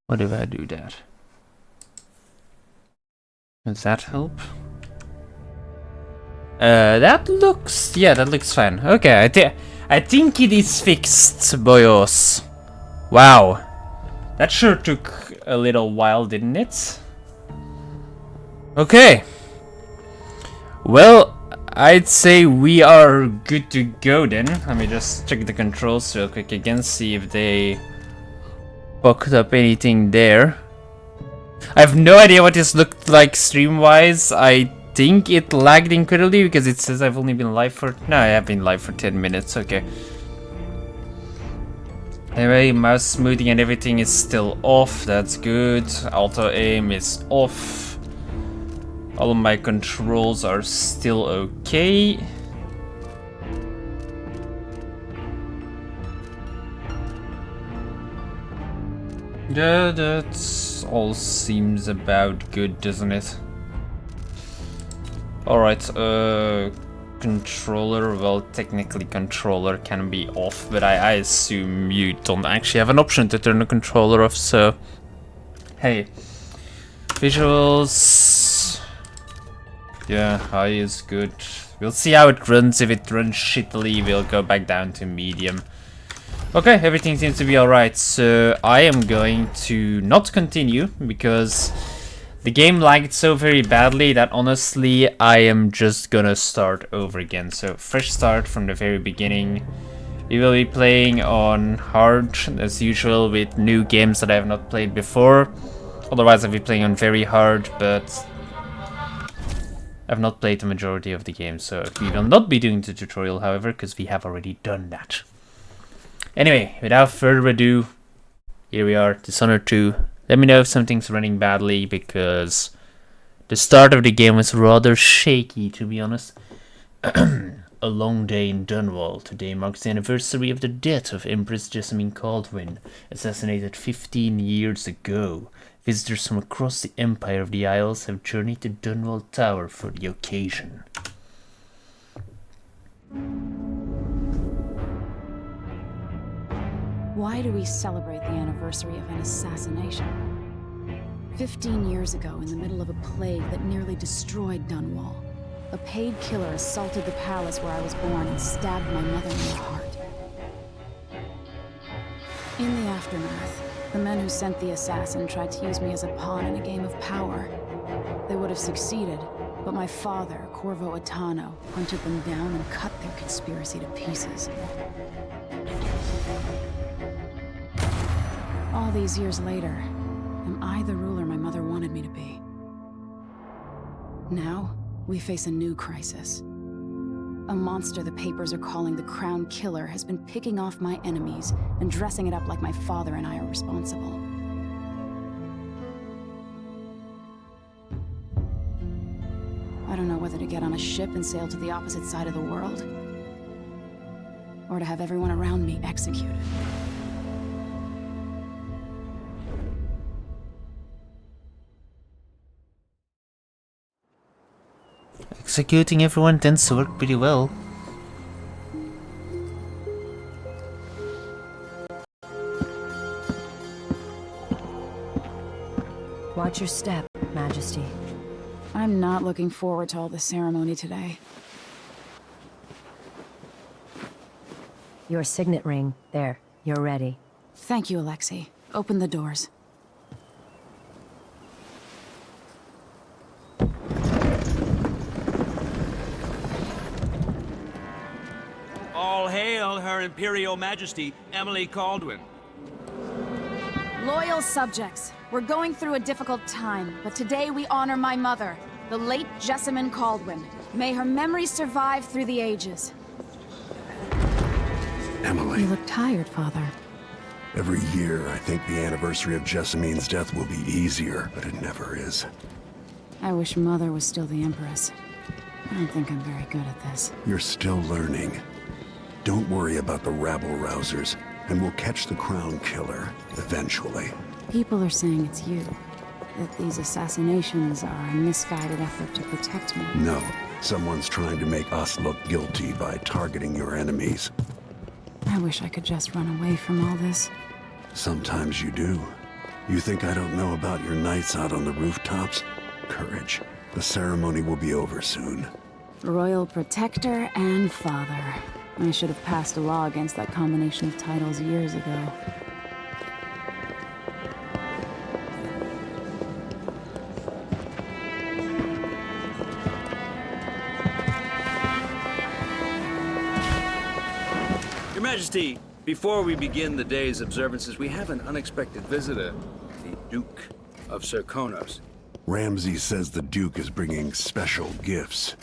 What if I do that? Does that help? That looks fine. Okay, I think it is fixed, boyos. Wow, that sure took a little while, didn't it? Okay. Well, I'd say we are good to go then. Let me just check the controls real quick again, see if they fucked up anything there. I have no idea what this looked like stream-wise. I think it lagged incredibly because it says I've only been live for... No, I have been live for 10 minutes, okay. Anyway, mouse smoothing and everything is still off, that's good. Auto aim is off. All of my controls are still okay. Yeah, that all seems about good, doesn't it? Alright, controller, well, technically controller can be off, but I assume you don't actually have an option to turn the controller off, so... Hey. Visuals... Yeah, high is good. We'll see how it runs. If it runs shittily, we'll go back down to medium. Okay, everything seems to be alright, so I am going to not continue, because the game lagged so very badly that honestly I am just gonna start over again. So fresh start from the very beginning. We will be playing on hard as usual with new games that I have not played before. Otherwise I'll be playing on very hard, but I've not played the majority of the game, so we will not be doing the tutorial, however, because we have already done that. Anyway, without further ado, here we are, Dishonored 2. Let me know if something's running badly, because the start of the game was rather shaky, to be honest. A long day in Dunwall. Today marks the anniversary of the death of Empress Jessamine Caldwin, assassinated 15 years ago. Visitors from across the Empire of the Isles have journeyed to Dunwall Tower for the occasion. Why do we celebrate the anniversary of an assassination? 15 years ago, in the middle of a plague that nearly destroyed Dunwall, a paid killer assaulted the palace where I was born and stabbed my mother in the heart. In the aftermath, the men who sent the assassin tried to use me as a pawn in a game of power. They would have succeeded, but my father, Corvo Atano, hunted them down and cut their conspiracy to pieces. All these years later, am I the ruler my mother wanted me to be? Now, we face a new crisis. A monster the papers are calling the Crown Killer has been picking off my enemies and dressing it up like my father and I are responsible. I don't know whether to get on a ship and sail to the opposite side of the world, or to have everyone around me executed. Executing everyone tends to work pretty well. Watch your step, Majesty. I'm not looking forward to all the ceremony today. Your signet ring. There, you're ready. Thank you, Alexei. Open the doors. All hail Her Imperial Majesty, Emily Caldwin. Loyal subjects, we're going through a difficult time, but today we honor my mother, the late Jessamine Caldwin. May her memory survive through the ages. Emily. You look tired, Father. Every year, I think the anniversary of Jessamine's death will be easier, but it never is. I wish Mother was still the Empress. I don't think I'm very good at this. You're still learning. Don't worry about the rabble-rousers, and we'll catch the Crown Killer, eventually. People are saying it's you. That these assassinations are a misguided effort to protect me. No, someone's trying to make us look guilty by targeting your enemies. I wish I could just run away from all this. Sometimes you do. You think I don't know about your nights out on the rooftops? Courage. The ceremony will be over soon. Royal Protector and Father. I should have passed a law against that combination of titles years ago. Your Majesty, before we begin the day's observances, we have an unexpected visitor, the Duke of Serkonos. Ramsey says the Duke is bringing special gifts.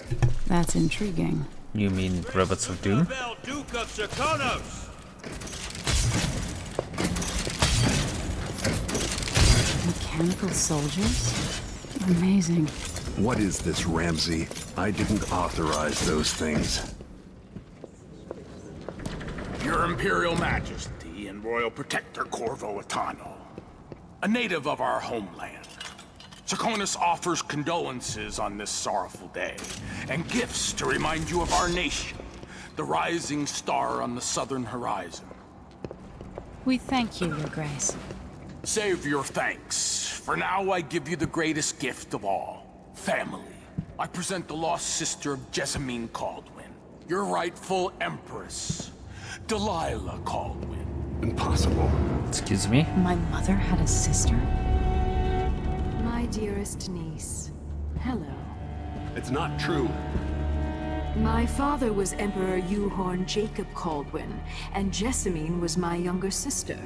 That's intriguing. You mean Robots of Doom? Duke of Serkonos! Mechanical soldiers? Amazing. What is this, Ramsey? I didn't authorize those things. Your Imperial Majesty and Royal Protector Corvo Attano, a native of our homeland. Serkonos offers condolences on this sorrowful day, and gifts to remind you of our nation, the rising star on the southern horizon. We thank you, Your Grace. Save your thanks. For now, I give you the greatest gift of all, family. I present the lost sister of Jessamine Caldwin, your rightful Empress, Delilah Caldwin. Impossible. Excuse me? My mother had a sister? My dearest niece, hello. It's not true. My father was Emperor Euhorn Jacob Caldwin, and Jessamine was my younger sister.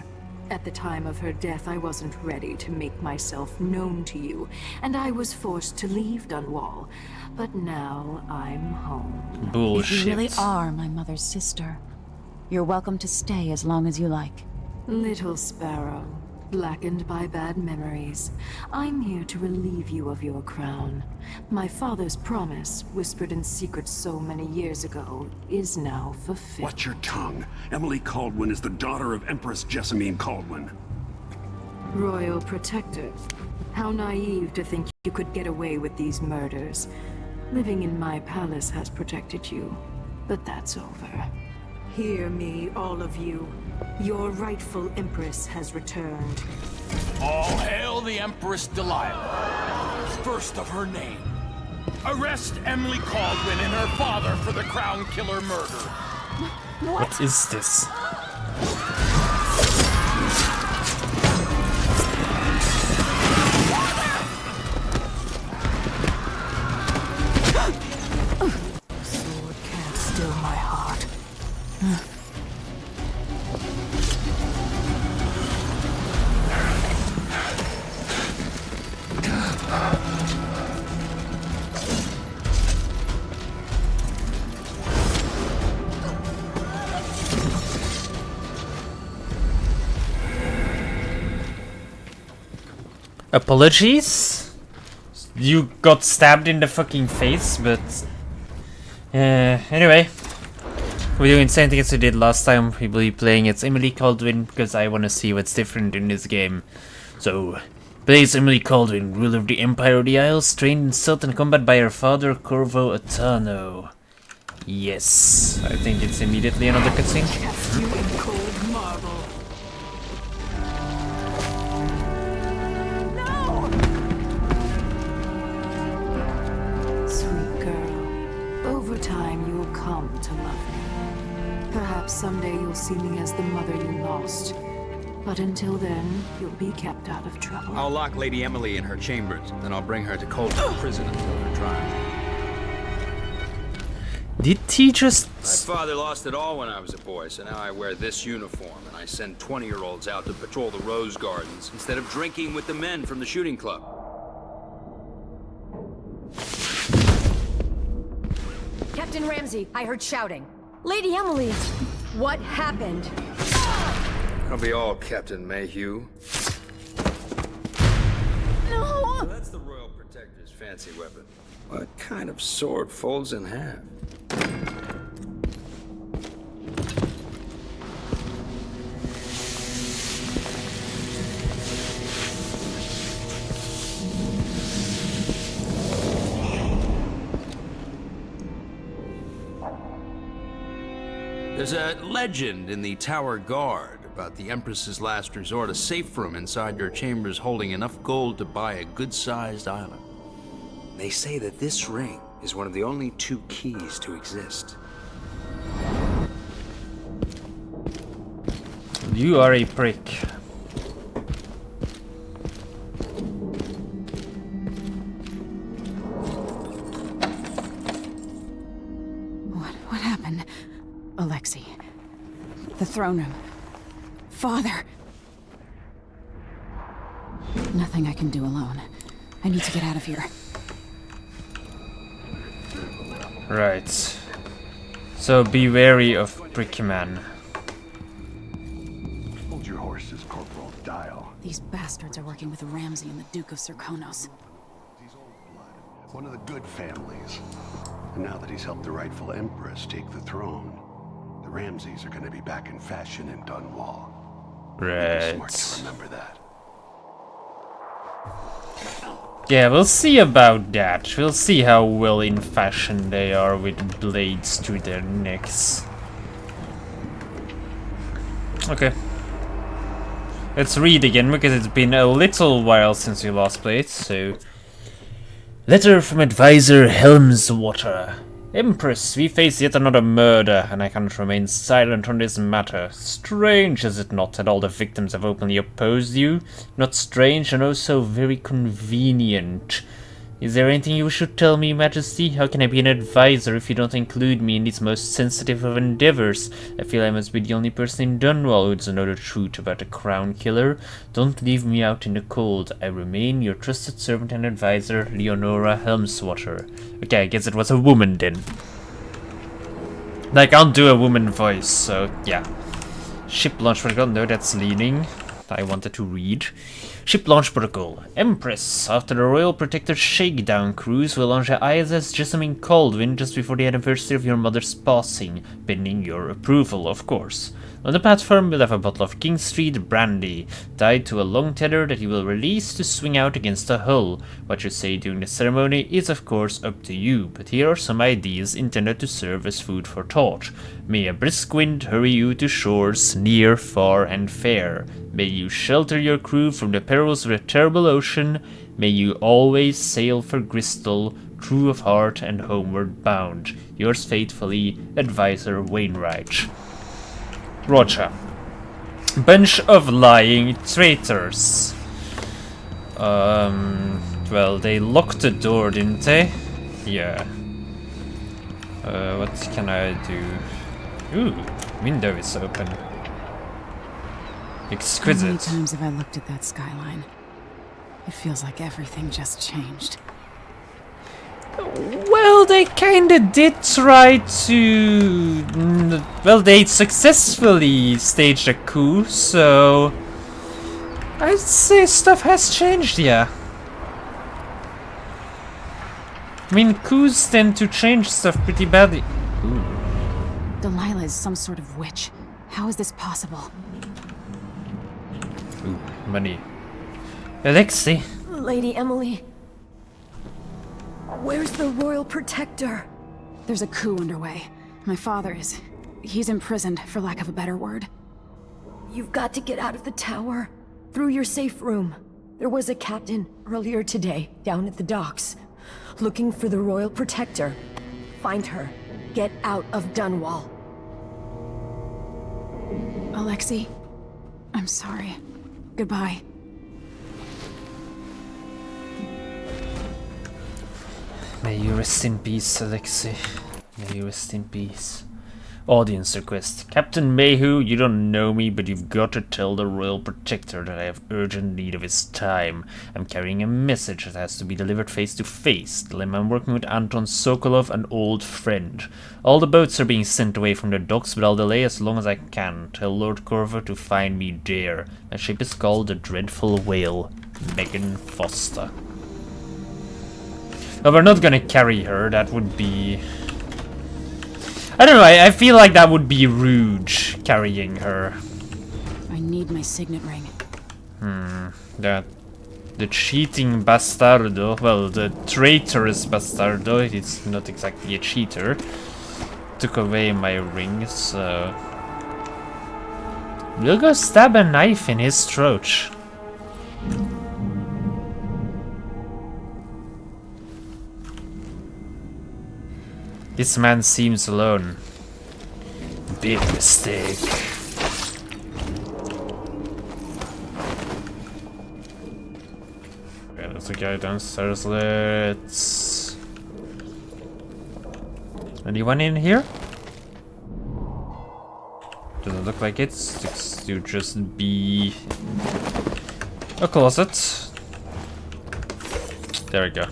At the time of her death, I wasn't ready to make myself known to you, and I was forced to leave Dunwall. But now I'm home. Bullshit. If you really are my mother's sister, you're welcome to stay as long as you like. Little sparrow, blackened by bad memories, I'm here to relieve you of your crown. My father's promise, whispered in secret so many years ago, is now fulfilled. Watch your tongue. Emily Caldwin is the daughter of Empress Jessamine Caldwin. Royal Protector, how naive to think you could get away with these murders. Living in my palace has protected you, but that's over. Hear me, all of you. Your rightful Empress has returned. All hail the Empress Delilah, first of her name. Arrest Emily Caldwin and her father for the Crown Killer murder. What is this? Sword can't still my heart. Apologies? You got stabbed in the fucking face, but... anyway. We're doing the same thing as we did last time. We will be playing as Emily Caldwin, because I want to see what's different in this game. So, plays Emily Caldwin, ruler of the Empire of the Isles, trained in stealth and combat by her father, Corvo Attano. Yes. I think it's immediately another cutscene. Cast you in cold marble. Sweet girl, over time you will come to love me. Perhaps someday you'll see me as the mother you lost. But until then, you'll be kept out of trouble. I'll lock Lady Emily in her chambers, then I'll bring her to Coldstream Prison until her trial. Did he just... My father lost it all when I was a boy, so now I wear this uniform, and I send 20-year-olds out to patrol the rose gardens instead of drinking with the men from the shooting club. Captain Ramsey, I heard shouting. Lady Emily, what happened? I'll be all Captain Mayhew. No! So that's the Royal Protector's fancy weapon. What kind of sword folds in half? There's a legend in the Tower Guard about the Empress's last resort, a safe room inside your chambers holding enough gold to buy a good-sized island. They say that this ring is one of the only 2 keys to exist. You are a prick. What happened? Alexei. The throne room. Father! Nothing I can do alone. I need to get out of here. Right. So be wary of Bricky Man. Hold your horses, Corporal Dial. These bastards are working with Ramsey and the Duke of Serkonos. He's old blood, one of the good families. And now that he's helped the rightful Empress take the throne, the Ramseys are going to be back in fashion in Dunwall. You'd be smart to remember that. Yeah, we'll see about that. We'll see how well in fashion they are with blades to their necks. Okay. Let's read again, because it's been a little while since we last played, so... Letter from Advisor Helmswater. Empress, we face yet another murder, and I cannot remain silent on this matter. Strange, is it not, that all the victims have openly opposed you? Not strange, and also very convenient. Is there anything you should tell me, Majesty? How can I be an advisor if you don't include me in these most sensitive of endeavors? I feel I must be the only person in Dunwall who doesn't know the truth about the Crown Killer. Don't leave me out in the cold. I remain your trusted servant and advisor, Leonora Helmswater. Okay, I guess it was a woman then. I can't do a woman voice, so yeah. Ship launch protocol, no, that's leaning. I wanted to read. Ship launch protocol. Empress, after the Royal Protector Shakedown cruise, will launch the ISS Jessamine Caldwin just before the anniversary of your mother's passing, pending your approval, of course. On the platform, we'll have a bottle of King Street brandy, tied to a long tether that you will release to swing out against the hull. What you say during the ceremony is of course up to you, but here are some ideas intended to serve as food for thought. May a brisk wind hurry you to shores near, far, and fair. May you shelter your crew from the perils of the terrible ocean. May you always sail for Bristol, true of heart and homeward bound. Yours faithfully, Advisor Wainwright. Roger. Bunch of lying traitors. Well, they locked the door, didn't they? Yeah. What can I do? Ooh, window is open. Exquisite. How many times have I looked at that skyline? It feels like everything just changed. Well, they kinda did try to... Well, they successfully staged a coup, so... I'd say stuff has changed, yeah. I mean, coups tend to change stuff pretty badly. Ooh. Delilah is some sort of witch. How is this possible? Ooh, money. Alexei. Lady Emily. Where's the Royal Protector? There's a coup underway. My father is... he's imprisoned, for lack of a better word. You've got to get out of the tower. Through your safe room. There was a captain earlier today, down at the docks. Looking for the Royal Protector. Find her. Get out of Dunwall. Alexei, I'm sorry. Goodbye. May you rest in peace, Alexei. May you rest in peace. Audience request. Captain Mayhew, you don't know me, but you've got to tell the Royal Protector that I have urgent need of his time. I'm carrying a message that has to be delivered face to face. Tell him I'm working with Anton Sokolov, an old friend. All the boats are being sent away from the docks, but I'll delay as long as I can. Tell Lord Corvo to find me there. My ship is called the Dreadful Whale. Megan Foster. But we're not gonna carry her, that would be... I don't know, I feel like that would be rude, carrying her. I need my signet ring. The cheating bastardo, well, the traitorous bastardo, it's not exactly a cheater, took away my ring, so... We'll go stab a knife in his throat. This man seems alone. Big mistake. Okay, there's a guy downstairs. Let's... Anyone in here? Doesn't look like it. Looks to just be a closet. There we go.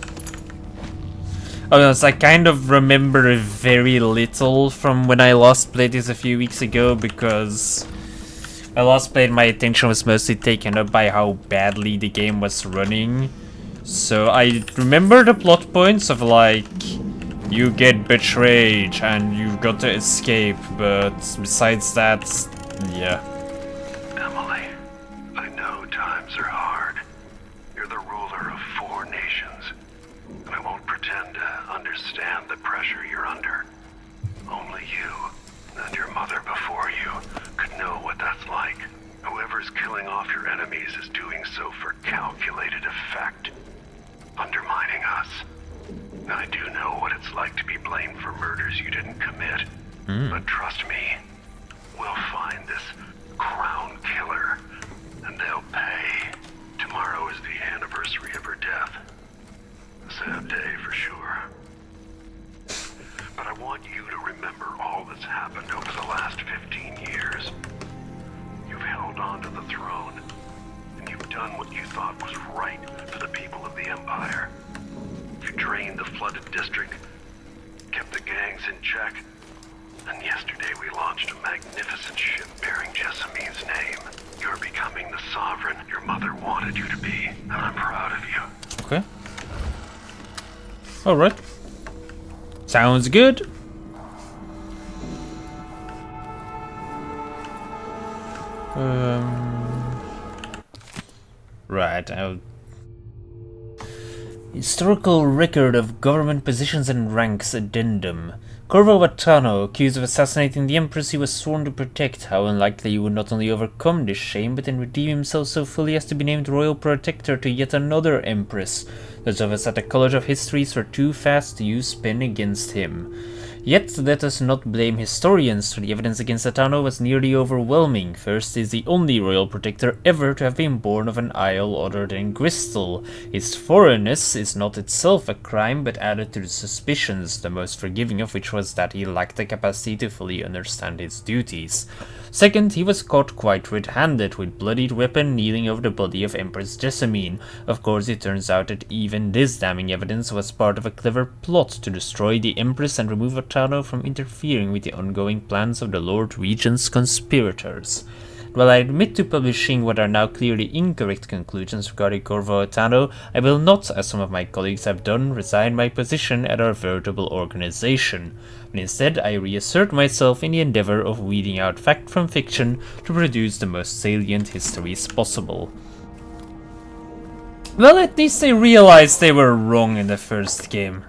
Oh, yes, I kind of remember very little from when I last played this a few weeks ago, because I last played, my attention was mostly taken up by how badly the game was running. So I remember the plot points of like, you get betrayed and you've got to escape, but besides that, yeah. Emily, I know times are hard. You're the ruler of 4 nations. And I won't pretend to understand the pressure you're under. Only you, and your mother before you, could know what that's like. Whoever's killing off your enemies is doing so for calculated effect. Undermining us. I do know what it's like to be blamed for murders you didn't commit. But trust me, we'll find this crown killer, and they'll pay. Tomorrow is the anniversary of her death. A sad day for sure. But I want you to remember all that's happened over the last 15 years. You've held on to the throne, and you've done what you thought was right for the people of the Empire. You drained the flooded district, kept the gangs in check, and yesterday we launched a magnificent ship bearing Jessamine's name. You're becoming the sovereign your mother wanted you to be, and I'm proud of you. Okay. Alright. Sounds good. Right, Historical record of government positions and ranks addendum. Corvo Watano, accused of assassinating the Empress he was sworn to protect. How unlikely he would not only overcome this shame, but then redeem himself so fully as to be named Royal Protector to yet another Empress. Those of us at the College of Histories were too fast to use pen against him. Yet let us not blame historians, for the evidence against Atano was nearly overwhelming. First, is the only royal protector ever to have been born of an isle other than Bristol. His foreignness is not itself a crime, but added to the suspicions, the most forgiving of which was that he lacked the capacity to fully understand his duties. Second, he was caught quite red-handed, with bloodied weapon kneeling over the body of Empress Jessamine. Of course, it turns out that even this damning evidence was part of a clever plot to destroy the Empress and remove Atano from interfering with the ongoing plans of the Lord Regent's conspirators. While I admit to publishing what are now clearly incorrect conclusions regarding Corvo Atano, I will not, as some of my colleagues have done, resign my position at our veritable organization. But instead, I reassert myself in the endeavor of weeding out fact from fiction to produce the most salient histories possible. Well, at least they realized they were wrong in the first game.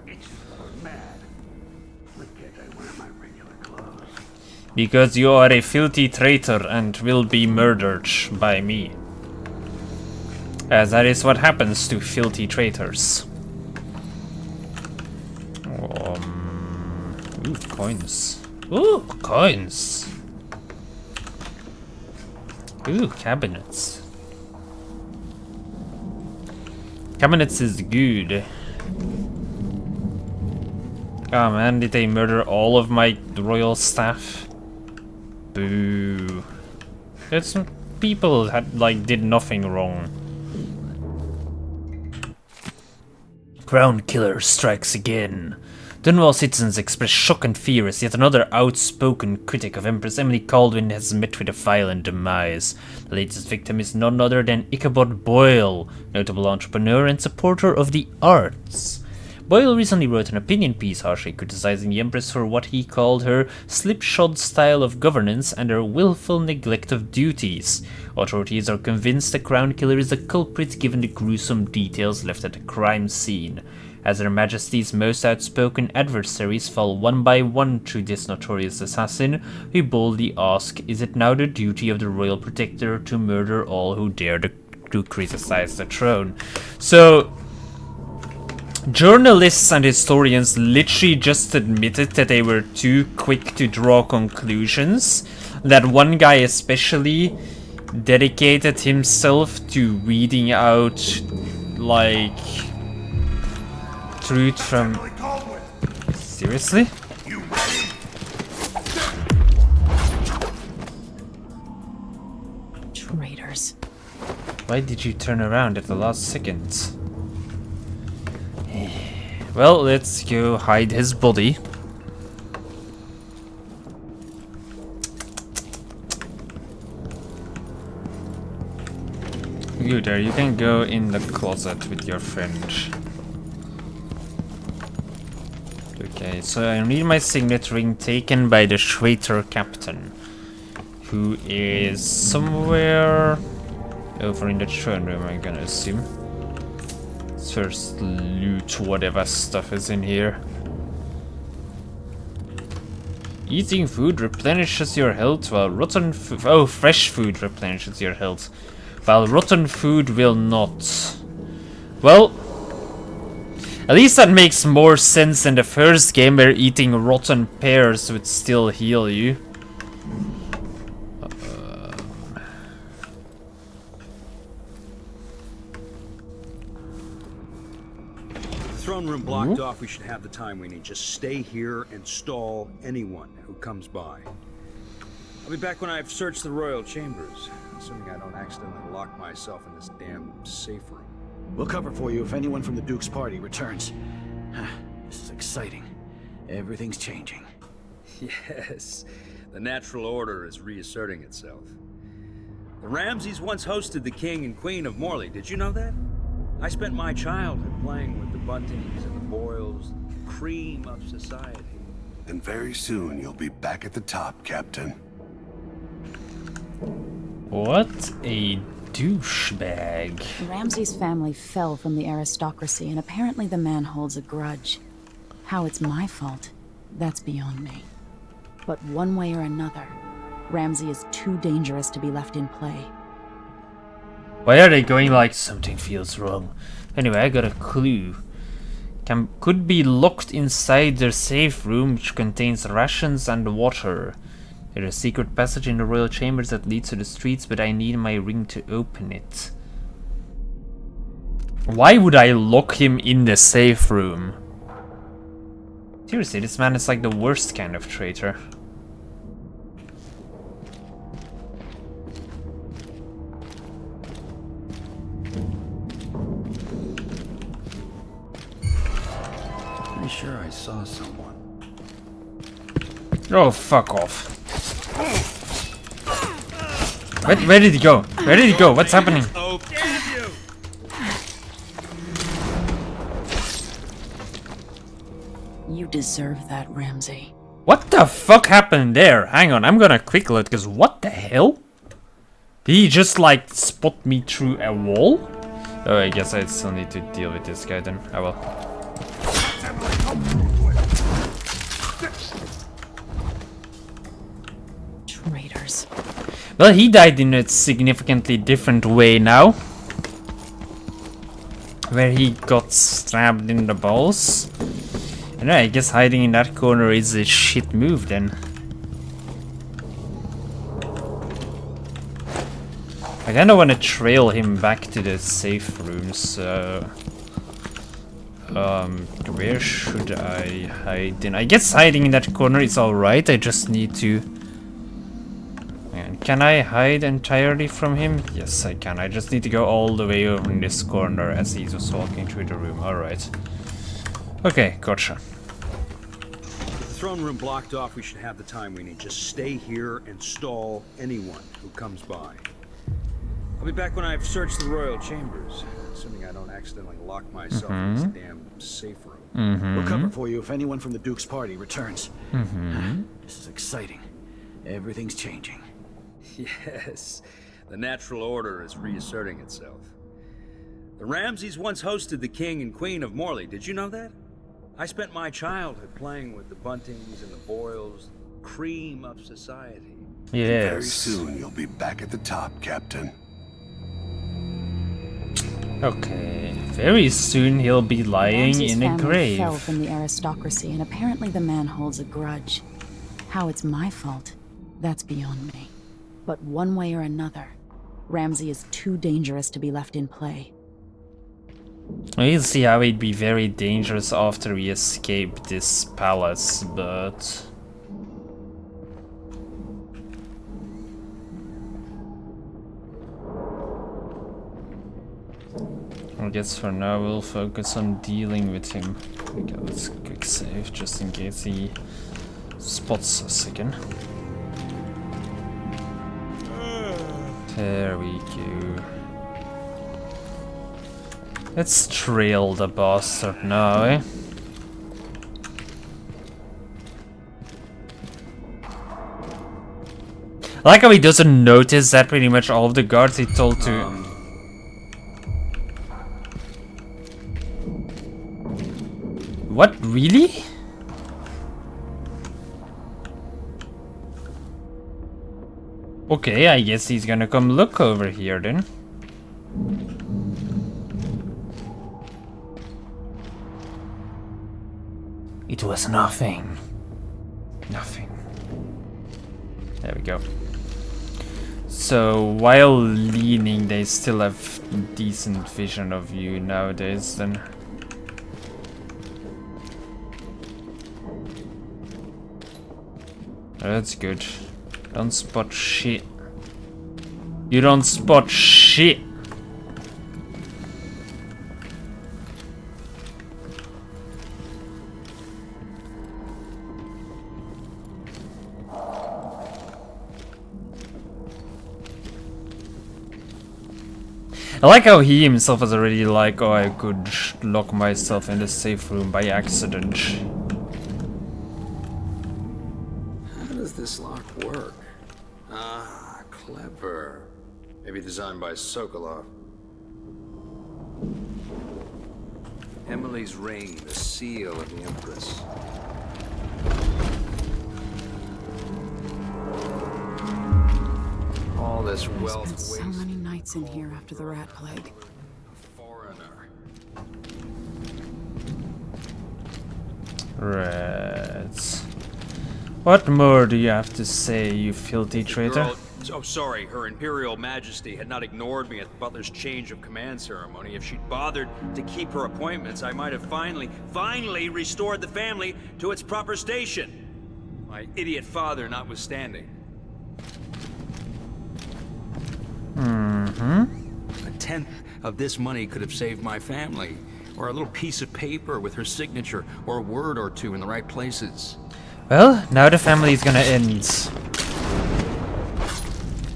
Because you are a filthy traitor and will be murdered by me. As that is what happens to filthy traitors. Ooh, coins. Ooh, coins. Ooh, cabinets. Cabinets is good. Oh man, did they murder all of my royal staff? Boo. It's people that like did nothing wrong. Crown Killer strikes again. Dunwall citizens express shock and fear as yet another outspoken critic of Empress Emily Caldwin has met with a violent demise. The latest victim is none other than Ichabod Boyle, notable entrepreneur and supporter of the arts. Boyle recently wrote an opinion piece harshly criticizing the Empress for what he called her slipshod style of governance and her willful neglect of duties. Authorities are convinced the Crown Killer is the culprit given the gruesome details left at the crime scene. As Her Majesty's most outspoken adversaries fall one by one through this notorious assassin, we boldly ask, is it now the duty of the Royal Protector to murder all who dare to criticize the throne? So, journalists and historians literally just admitted that they were too quick to draw conclusions. That one guy especially dedicated himself to weeding out, like, truth from... Seriously? Traitors. Why did you turn around at the last second? Well, let's go hide his body. You there, you can go in the closet with your friend. Okay, so I need my signet ring taken by the traitor captain, who is somewhere over in the throne room, I'm gonna assume. First loot whatever stuff is in here. Eating food replenishes your health, while rotten food... Oh, fresh food replenishes your health, while rotten food will not. Well, at least that makes more sense than the first game where eating rotten pears would still heal you. Throne room blocked off. We should have the time we need. Just stay here and stall anyone who comes by. I'll be back when I've searched the royal chambers, assuming I don't accidentally lock myself in this damn safe room. We'll cover for you if anyone from the Duke's party returns. This is exciting. Everything's changing. Yes, the natural order is reasserting itself. The Ramseys once hosted the King and Queen of Morley. Did you know that? I spent my childhood playing with the Buntings and the Boyles, the cream of society. And very soon you'll be back at the top, Captain. What a douchebag. Ramsay's family fell from the aristocracy, and apparently the man holds a grudge. How it's my fault, that's beyond me. But one way or another, Ramsay is too dangerous to be left in play. Why are they going like something feels wrong? Anyway, I got a clue. Could be locked inside their safe room, which contains rations and water. There's a secret passage in the royal chambers that leads to the streets, but I need my ring to open it. Why would I lock him in the safe room? Seriously, this man is like the worst kind of traitor. Pretty sure I saw someone. Oh, fuck off. Where did he go? Where did he go? What's happening? Oh, damn you! You deserve that, Ramsay. What the fuck happened there? Hang on, I'm gonna quick look, because what the hell? Did he just like spot me through a wall? Oh, I guess I still need to deal with this guy then. I will. Traitors. Well, he died in a significantly different way now. Where he got stabbed in the balls. And I guess hiding in that corner is a shit move then. I kinda wanna trail him back to the safe room, so... where should I hide in? I guess hiding in that corner is alright, I just need to... Can I hide entirely from him? Yes, I can. I just need to go all the way over in this corner as he's just walking through the room. Alright. Okay, gotcha. With the throne room blocked off, we should have the time we need. Just stay here and stall anyone who comes by. I'll be back when I've searched the royal chambers, assuming I don't accidentally lock myself in this damn safe room. We'll cover for you if anyone from the Duke's party returns. This is exciting. Everything's changing. Yes, the natural order is reasserting itself. The Ramseys once hosted the king and queen of Morley. Did you know that? I spent my childhood playing with the Buntings and the Boyles, cream of society. Yes. Very soon you'll be back at the top, Captain. Okay. Very soon he'll be lying Ramsay's in a family grave. fell from the aristocracy, and apparently the man holds a grudge. How it's my fault, that's beyond me. But one way or another, Ramsay is too dangerous to be left in play. We'll see how it'd be very dangerous after we escape this palace, but... I guess for now we'll focus on dealing with him. Okay, let's quick save just in case he spots us again. There we go. Let's trail the bastard now, eh? I like how he doesn't notice that pretty much all of the guards he told to... What? Really? Okay, I guess he's gonna come look over here then. It was nothing. Nothing. There we go. So, while leaning, they still have decent vision of you nowadays then. That's good. Don't spot shit. You don't spot shit. I like how he himself is already like, oh, I could lock myself in the safe room by accident. How does this lock work? Ah, clever. Maybe designed by Sokolov. Emily's ring, the seal of the Empress. All this I wealth spent so waste. many nights in here after the rat plague. Foreigner. Right. What more do you have to say, you filthy traitor? Girl, oh, sorry, Her Imperial Majesty had not ignored me at the Butler's change of command ceremony. If she'd bothered to keep her appointments, I might have finally restored the family to its proper station. My idiot father notwithstanding. A tenth of this money could have saved my family. Or a little piece of paper with her signature, or a word or two in the right places. Well, now the family is gonna end.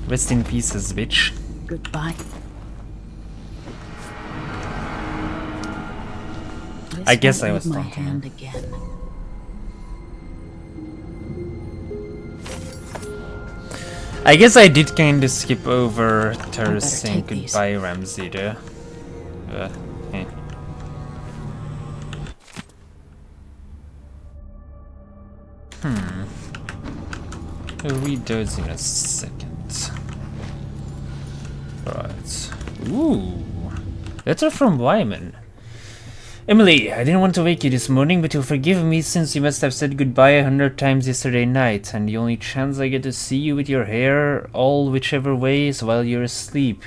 Rest in pieces, bitch. Goodbye. I guess I was my thinking. hand again. I guess I did kinda skip over her better saying take these. goodbye, Ramsay, there. Eh. I'll read those in a second. Right. Ooh. Letter from Wyman. Emily, I didn't want to wake you this morning, but you'll forgive me since you must have said goodbye 100 times yesterday night, and the only chance I get to see you with your hair all whichever way is while you're asleep.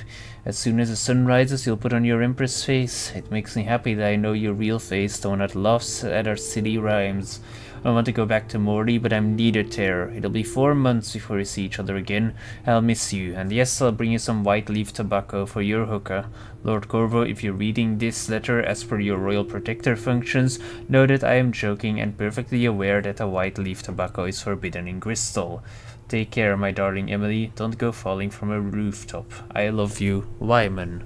As soon as the sun rises, you'll put on your Empress face. It makes me happy that I know your real face, the one that laughs at our silly rhymes. I want to go back to Morty, but I'm needed there. It'll be 4 months before we see each other again. I'll miss you, and yes, I'll bring you some white leaf tobacco for your hookah. Lord Corvo, if you're reading this letter as per your royal protector functions, know that I am joking and perfectly aware that a white leaf tobacco is forbidden in Bristol. Take care, my darling Emily. Don't go falling from a rooftop. I love you, Wyman.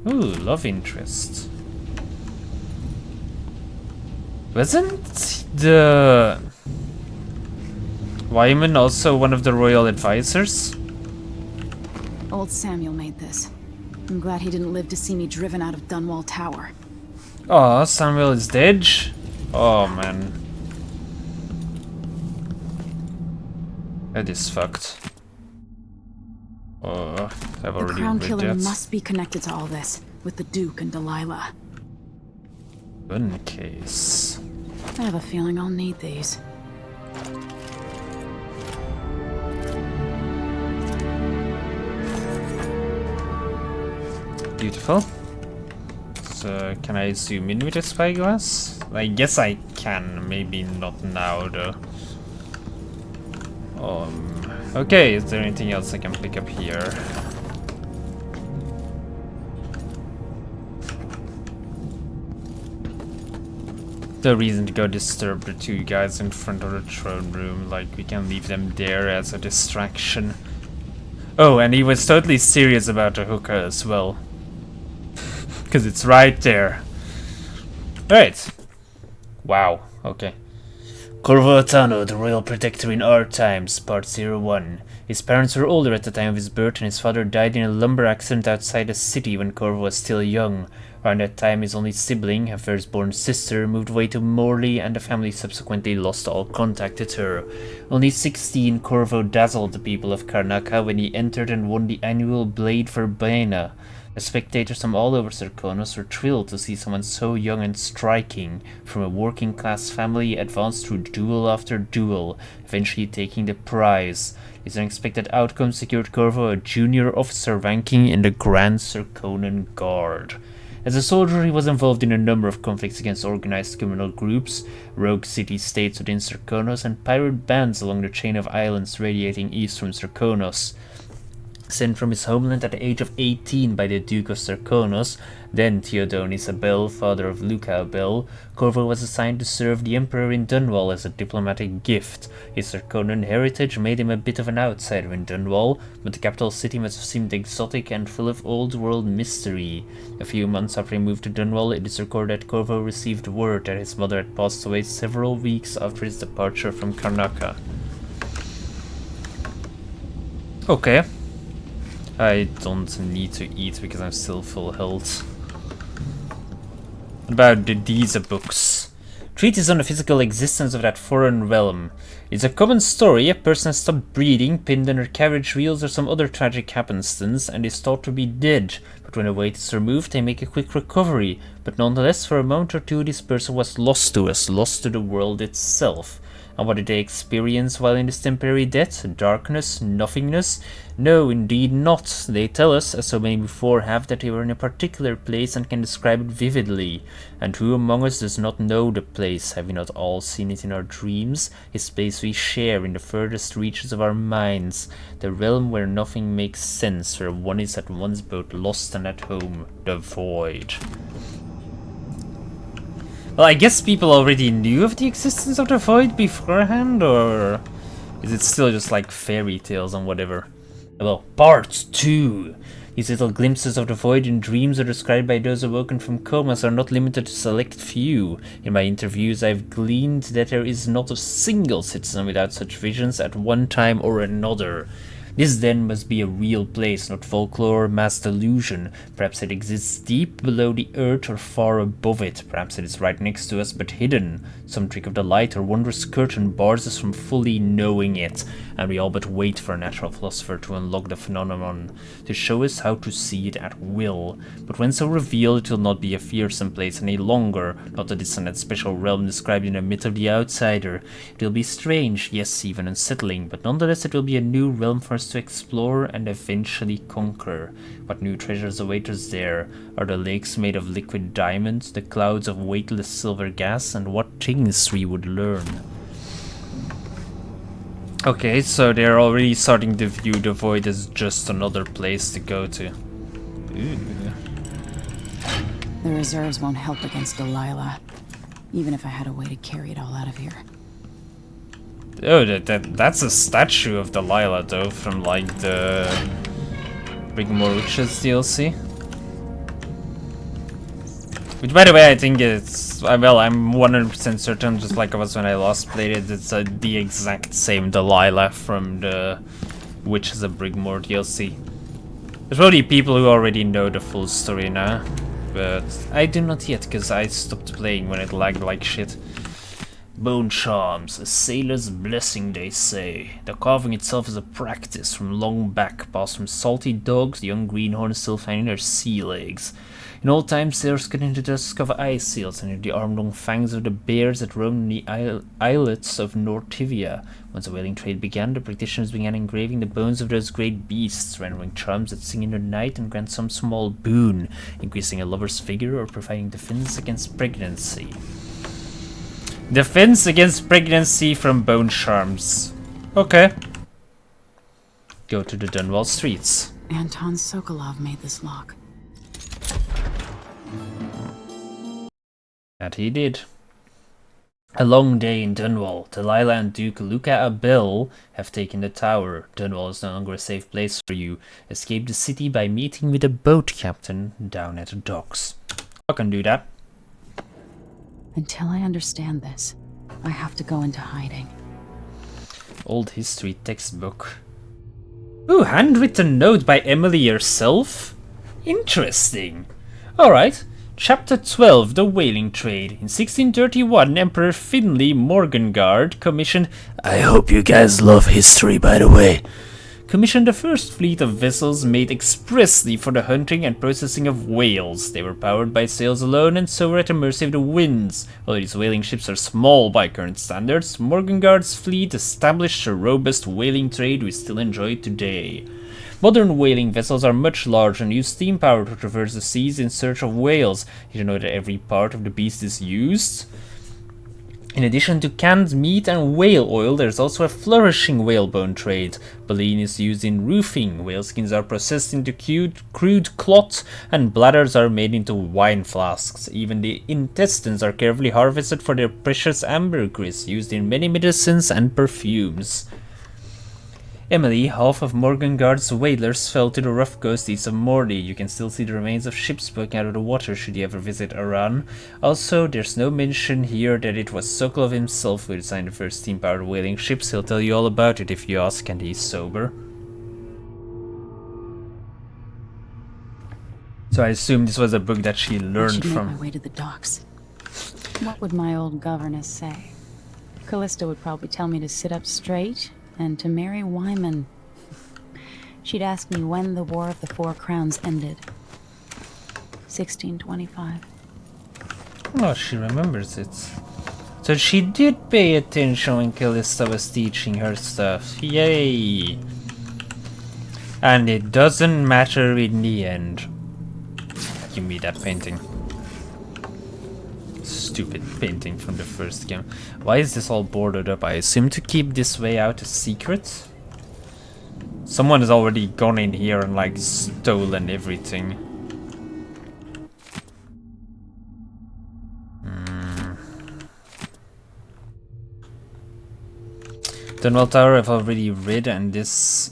Ooh, love interest. Wasn't the Wyman also one of the royal advisors? Old Samuel made this. I'm glad he didn't live to see me driven out of Dunwall Tower. Oh, Samuel is dead? Oh man. That is fucked. Oh, I've The already Crown read Killer that. must be connected to all this, with the Duke and Delilah. Gun case. I have a feeling I'll need these. Beautiful. So, can I zoom in with a spyglass? I guess I can, maybe not now though. Okay, is there anything else I can pick up here? No reason to go disturb the two guys in front of the throne room, like we can leave them there as a distraction. Oh, and he was totally serious about the hookah as well. Because it's right there. Right. Wow, okay. Corvo Atano, the Royal Protector in Our Times, Part 01. His parents were older at the time of his birth, and his father died in a lumber accident outside the city when Corvo was still young. Around that time, his only sibling, a firstborn sister, moved away to Morley, and the family subsequently lost all contact with her. Only 16, Corvo dazzled the people of Karnaca when he entered and won the annual Blade for Baena. The spectators from all over Serkonos were thrilled to see someone so young and striking, from a working-class family, advance through duel after duel, eventually taking the prize. This unexpected outcome secured Corvo a junior officer ranking in the Grand Serkonan Guard. As a soldier, he was involved in a number of conflicts against organized criminal groups, rogue city-states within Serkonos, and pirate bands along the chain of islands radiating east from Serkonos. Sent from his homeland at the age of 18 by the Duke of Serkonos, then Theodonis Abel, father of Luca Abel, Corvo was assigned to serve the Emperor in Dunwall as a diplomatic gift. His Serkonan heritage made him a bit of an outsider in Dunwall, but the capital city must have seemed exotic and full of old-world mystery. A few months after he moved to Dunwall, it is recorded that Corvo received word that his mother had passed away several weeks after his departure from Karnaca. Okay. I don't need to eat because I'm still full health. What about the Disa books? Treatise on the physical existence of that foreign realm. It's a common story: a person has stopped breathing, pinned under carriage wheels or some other tragic happenstance, and is thought to be dead. But when the weight is removed, they make a quick recovery. But nonetheless, for a moment or two, this person was lost to us, lost to the world itself. And what did they experience while in this temporary death? Darkness? Nothingness? No, indeed not. They tell us, as so many before have, that they were in a particular place and can describe it vividly. And who among us does not know the place? Have we not all seen it in our dreams? His place we share in the furthest reaches of our minds. The realm where nothing makes sense, where one is at once both lost and at home. The void. Well, I guess people already knew of the existence of the void beforehand, or is it still just like fairy tales and whatever? Well, Part 2. These little glimpses of the void in dreams are described by those awoken from comas are not limited to select few. In my interviews, I've gleaned that there is not a single citizen without such visions at one time or another. This then must be a real place, not folklore or mass delusion. Perhaps it exists deep below the earth or far above it. Perhaps it is right next to us but hidden. Some trick of the light or wondrous curtain bars us from fully knowing it, and we all but wait for a natural philosopher to unlock the phenomenon, to show us how to see it at will. But when so revealed, it will not be a fearsome place any longer, not a distant special realm described in the myth of the outsider. It will be strange, yes, even unsettling, but nonetheless it will be a new realm for us to explore and eventually conquer. What new treasures await us there? Are the lakes made of liquid diamonds, the clouds of weightless silver gas, and what things we would learn? Okay, so they're already starting to view the void as just another place to go to. Ooh. The reserves won't help against Delilah, even if I had a way to carry it all out of here. Oh, that's a statue of Delilah, though, from like the Rigmore Witches DLC. Which, by the way, I think it's, well, I'm 100% certain, just like I was when I last played it, it's the exact same Delilah from the Witches of Brigmore DLC. There's probably people who already know the full story now, but I do not yet, because I stopped playing when it lagged like shit. Bone charms, a sailor's blessing, they say. The carving itself is a practice from long back, passed from salty dogs, the young greenhorns still finding their sea legs. In old times, sailors couldn't discover ice seals under the arm-long fangs of the bears that roamed the islets of Nortivia. Once the whaling trade began, the practitioners began engraving the bones of those great beasts, rendering charms that sing in the night and grant some small boon, increasing a lover's figure or providing defense against pregnancy. Defense against pregnancy from bone charms. Okay. Go to the Dunwall streets. Anton Sokolov made this lock. That he did. A long day in Dunwall. Delilah and Duke Luca Abel have taken the tower. Dunwall is no longer a safe place for you. Escape the city by meeting with a boat captain down at the docks. I can do that. Until I understand this, I have to go into hiding. Old history textbook. Ooh, handwritten note by Emily herself? Interesting. Alright. Chapter 12, The Whaling Trade. In 1631, Emperor Finley Morgengard commissioned... I hope you guys love history, by the way. Commissioned the first fleet of vessels made expressly for the hunting and processing of whales. They were powered by sails alone and so were at the mercy of the winds. Although these whaling ships are small by current standards, Morgengard's fleet established a robust whaling trade we still enjoy today. Modern whaling vessels are much larger and use steam power to traverse the seas in search of whales. Did you know that every part of the beast is used? In addition to canned meat and whale oil, there's also a flourishing whalebone trade. Baleen is used in roofing, whale skins are processed into crude cloth, and bladders are made into wine flasks. Even the intestines are carefully harvested for their precious ambergris, used in many medicines and perfumes. Emily, half of Morgengard's whalers, fell to the rough coast east of Mordy. You can still see the remains of ships poking out of the water should you ever visit Aran. Also, there's no mention here that it was Sokolov himself who designed the first steam-powered whaling ships. He'll tell you all about it if you ask, and he's sober. So I assume this was a book that she learned from. Make my way to the docks. What would my old governess say? Callista would probably tell me to sit up straight and to marry Wyman. She'd ask me when the War of the Four Crowns ended. 1625. Oh, she remembers it. So she did pay attention when Callista was teaching her stuff. Yay! And it doesn't matter in the end. Give me that painting. Stupid painting from the first game. Why is this all boarded up? I assume to keep this way out a secret? Someone has already gone in here and like stolen everything. Dunwall Tower I've already read, and this...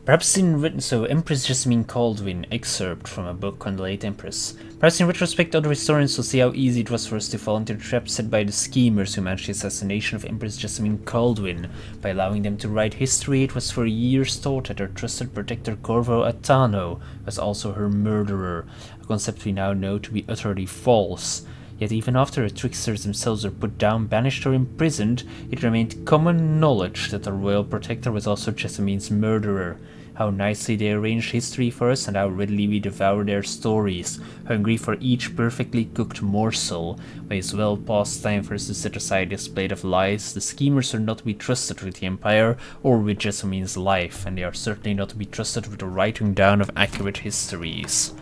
Perhaps in written, so Empress Jessamine Caldwin, excerpt from a book on the late Empress. Perhaps in retrospect other historians will see how easy it was for us to fall into the trap set by the schemers who managed the assassination of Empress Jessamine Caldwin. By allowing them to write history, it was for years thought that her trusted protector Corvo Attano was also her murderer, a concept we now know to be utterly false. Yet even after the tricksters themselves were put down, banished or imprisoned, it remained common knowledge that the royal protector was also Jessamine's murderer. How nicely they arranged history for us, and how readily we devour their stories, hungry for each perfectly cooked morsel. But it's well past time for us to set aside this plate of lies. The schemers are not to be trusted with the Empire or with Jessamine's life, and they are certainly not to be trusted with the writing down of accurate histories.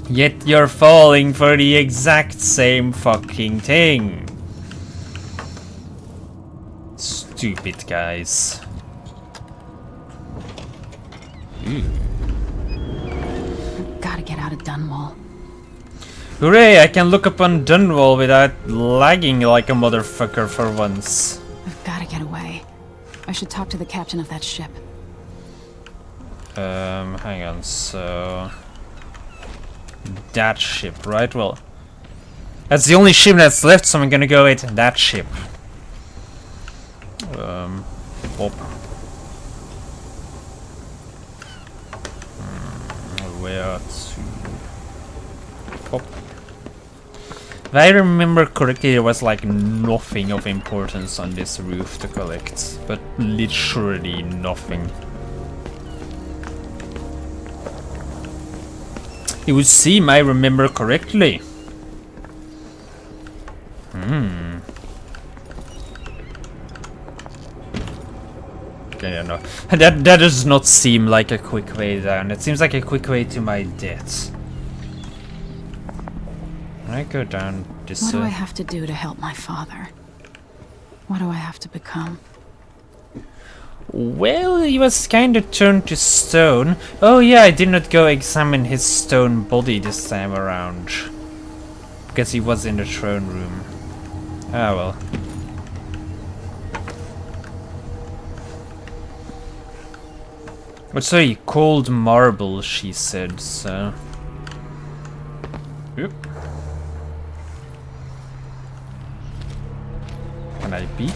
Yet you're falling for the exact same fucking thing. Stupid guys. Gotta get out of Dunwall. Hooray, I can look upon Dunwall without lagging like a motherfucker for once. I've gotta get away. I should talk to the captain of that ship. Hang on, so... That ship, right? Well, that's the only ship that's left, so I'm gonna go with that ship. Pop. where to pop. If I remember correctly, there was like nothing of importance on this roof to collect, but literally nothing. It would seem I remember correctly. Okay, no. That does not seem like a quick way down. It seems like a quick way to my death. I go down this What do I have to do to help my father? What do I have to become? Well, he was kind of turned to stone. Oh yeah, I did not go examine his stone body this time around. Because he was in the throne room. Ah well. But sorry, cold marble, she said, so... Oop. Can I peek?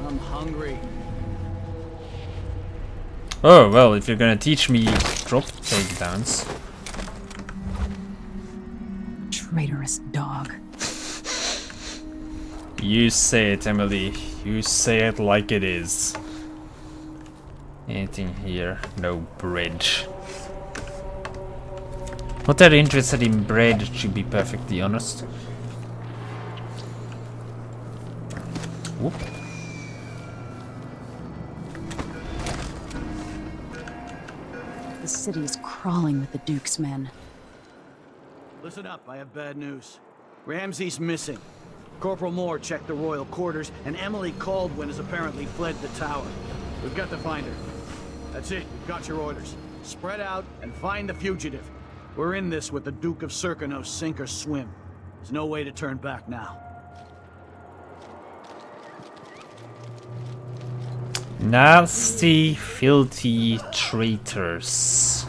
I'm hungry. Oh, well, if you're gonna teach me drop takedowns. Traitorous dog. You say it, Emily. You say it like it is. Anything here? No bread. Not that interested in bread, to be perfectly honest. Whoop. The city is crawling with the Duke's men. Listen up, I have bad news. Ramsey's missing. Corporal Moore checked the royal quarters, and Emily Caldwin has apparently fled the tower. We've got to find her. That's it, we've got your orders. Spread out and find the fugitive. We're in this with the Duke of Serkonos, sink or swim. There's no way to turn back now. Nasty, filthy traitors.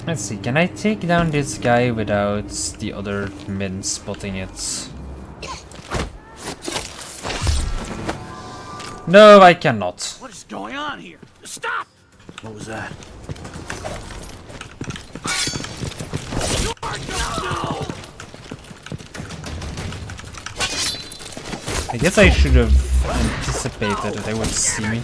Let's see, can I take down this guy without the other men spotting it? No, I cannot. What is going on here? Stop! What was that? I guess I should have anticipated that they would see me.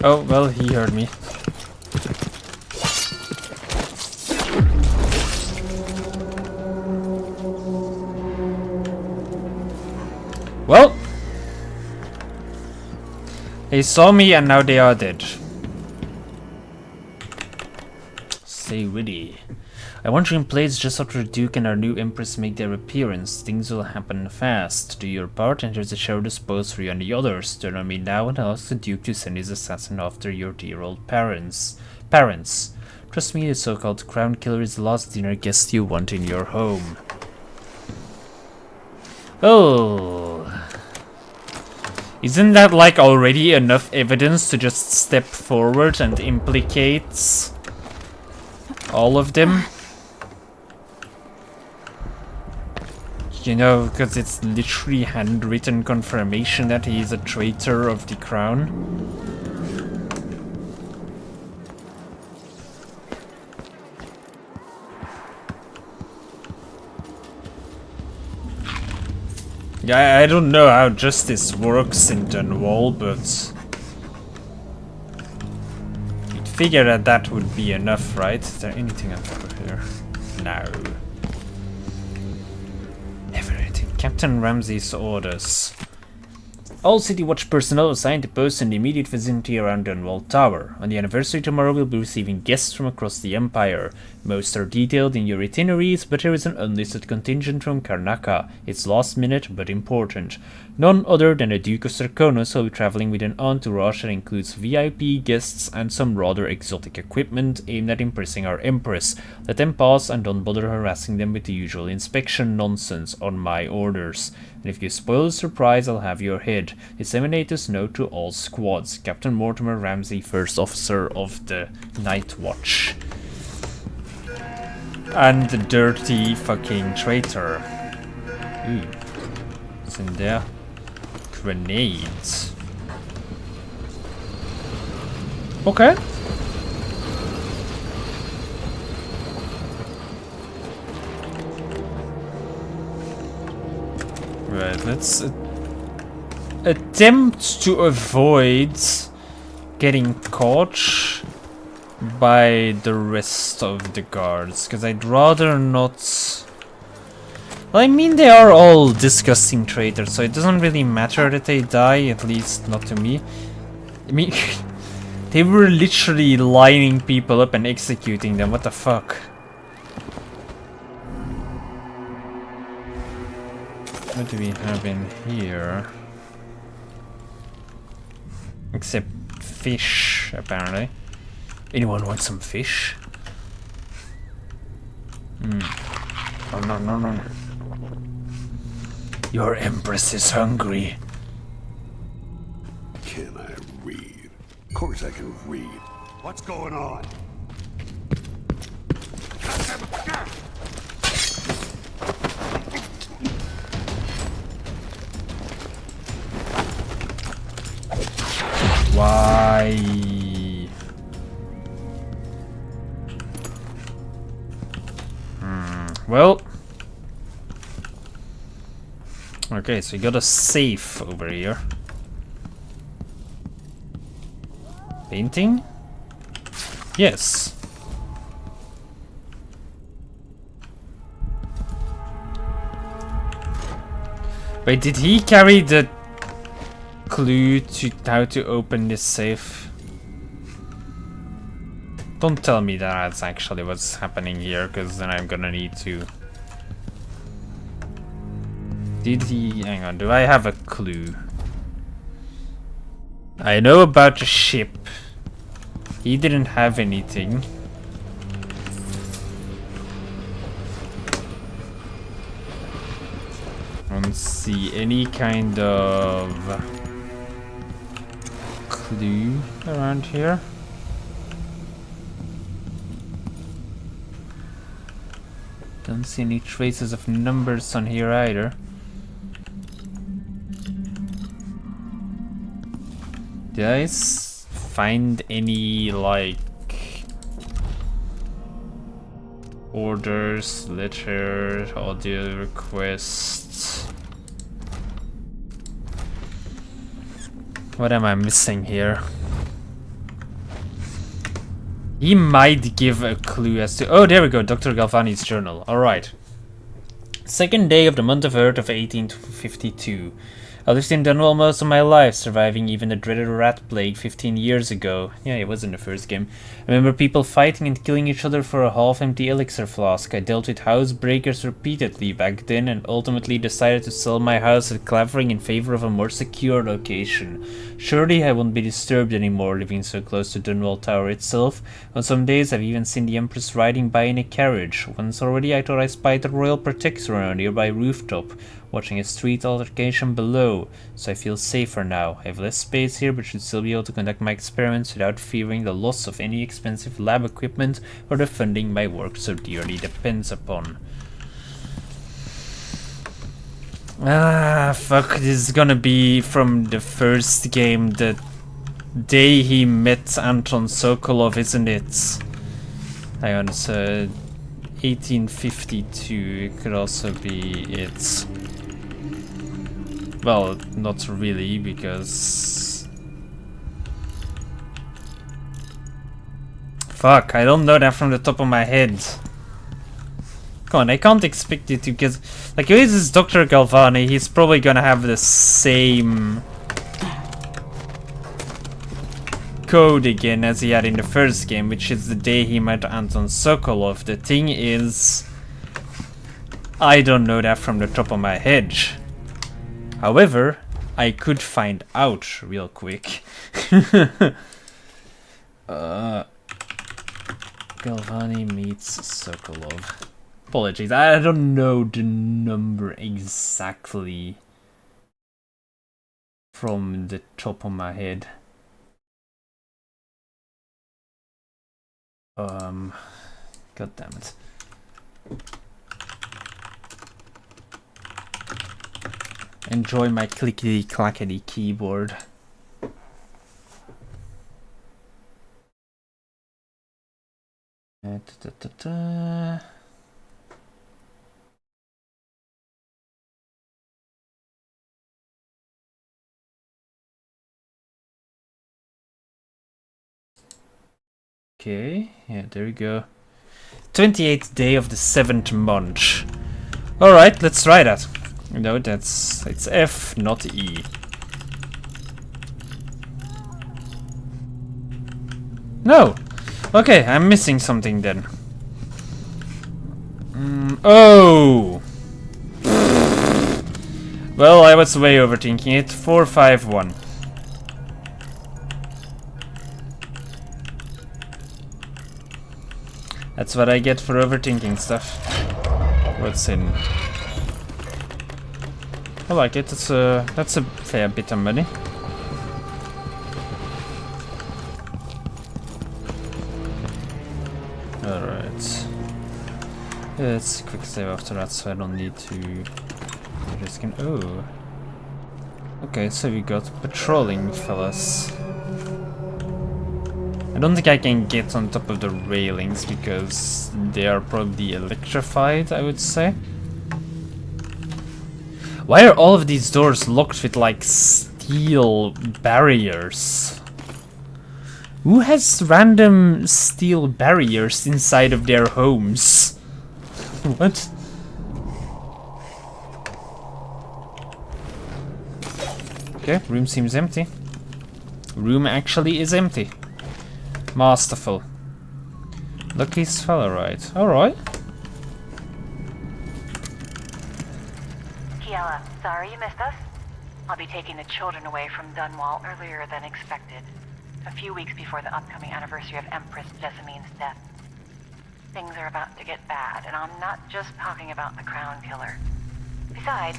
Oh, well, he heard me. Well, they saw me and now they are dead. Stay ready. I want you in place just after the Duke and our new Empress make their appearance. Things will happen fast. Do your part and there's a show disposed for you and the others. Turn on me now and ask the Duke to send his assassin after your dear old parents. Trust me, the so-called crown killer is the last dinner guest you want in your home. Oh. Isn't that like already enough evidence to just step forward and implicate all of them? You know, because it's literally handwritten confirmation that he is a traitor of the crown. Yeah, I don't know how justice works in Dunwall, but you'd figure that that would be enough, right? Is there anything on top of here? No. Never anything. Captain Ramsey's orders. All City Watch personnel assigned to post in the immediate vicinity around Dunwall Tower. On the anniversary tomorrow we'll be receiving guests from across the Empire. Most are detailed in your itineraries, but there is an unlisted contingent from Karnaca. It's last minute, but important. None other than the Duke of Serkonos will be traveling with an entourage that includes VIP guests and some rather exotic equipment aimed at impressing our Empress. Let them pass and don't bother harassing them with the usual inspection nonsense on my orders. And if you spoil the surprise, I'll have your head. Disseminate this note to all squads. Captain Mortimer Ramsey, First Officer of the Night Watch. And the dirty fucking traitor. Ooh. It's in there. grenades. Okay. Right, let's attempt to avoid getting caught by the rest of the guards, because I'd rather not. Well, I mean, they are all disgusting traitors, so it doesn't really matter that they die, at least not to me. I mean, they were literally lining people up and executing them, what the fuck? What do we have in here? Except fish, apparently. Anyone want some fish? Oh, no, no, no. Your Empress is hungry. Can I read? Of course I can read. What's going on? Why? Well. Okay, so you got a safe over here. Painting? Yes. Wait, did he carry the clue to how to open this safe? Don't tell me that that's actually what's happening here, because then I'm gonna need to. Did he? Hang on, do I have a clue? I know about the ship. He didn't have anything. I don't see any kind of clue around here. Don't see any traces of numbers on here either. Did I find any, like, orders, letter, audio requests? What am I missing here? He might give a clue as to... Oh, there we go, Dr. Galvani's journal. Alright. Second day of the month of Earth of 1852. I lived in Dunwall most of my life, surviving even the dreaded rat plague 15 years ago. Yeah, it was in the first game. I remember people fighting and killing each other for a half-empty elixir flask. I dealt with housebreakers repeatedly back then and ultimately decided to sell my house at Clavering in favor of a more secure location. Surely I won't be disturbed anymore living so close to Dunwall Tower itself. On some days I've even seen the Empress riding by in a carriage. Once already I thought I spied the Royal Protector on a nearby rooftop, watching a street altercation below, so I feel safer now. I have less space here, but should still be able to conduct my experiments without fearing the loss of any expensive lab equipment or the funding my work so dearly depends upon. Ah, fuck, this is gonna be from the first game, the day he met Anton Sokolov, isn't it? Hang on, it's 1852, it could also be it. Well, not really, because... Fuck, I don't know that from the top of my head. Come on, I can't expect you to, because... Like, if this is Dr. Galvani, he's probably gonna have the same... code again as he had in the first game, which is the day he met Anton Sokolov. The thing is... I don't know that from the top of my head. However, I could find out real quick. Galvani meets Sokolov. Apologies, I don't know the number exactly from the top of my head. God damn it. enjoy my clickety clackety keyboard. Okay, yeah, there we go. 28th day of the 7th month. Alright, let's try that. No, it's F, not E. No! Okay, I'm missing something then. Oh! Well, I was way overthinking it. 451. That's what I get for overthinking stuff. What's in? I like it. That's a fair bit of money. Alright. Let's quick save after that so I don't need to risk an oh. Okay, so we got patrolling fellas. I don't think I can get on top of the railings because they are probably electrified, I would say. Why are all of these doors locked with like steel barriers? Who has random steel barriers inside of their homes? What? Okay, room seems empty. Room actually is empty. Masterful. Lucky fella, right? Alright. Kiela, sorry you missed us. I'll be taking the children away from Dunwall earlier than expected. A few weeks before the upcoming anniversary of Empress Jessamine's death. Things are about to get bad, and I'm not just talking about the Crown Killer. Besides,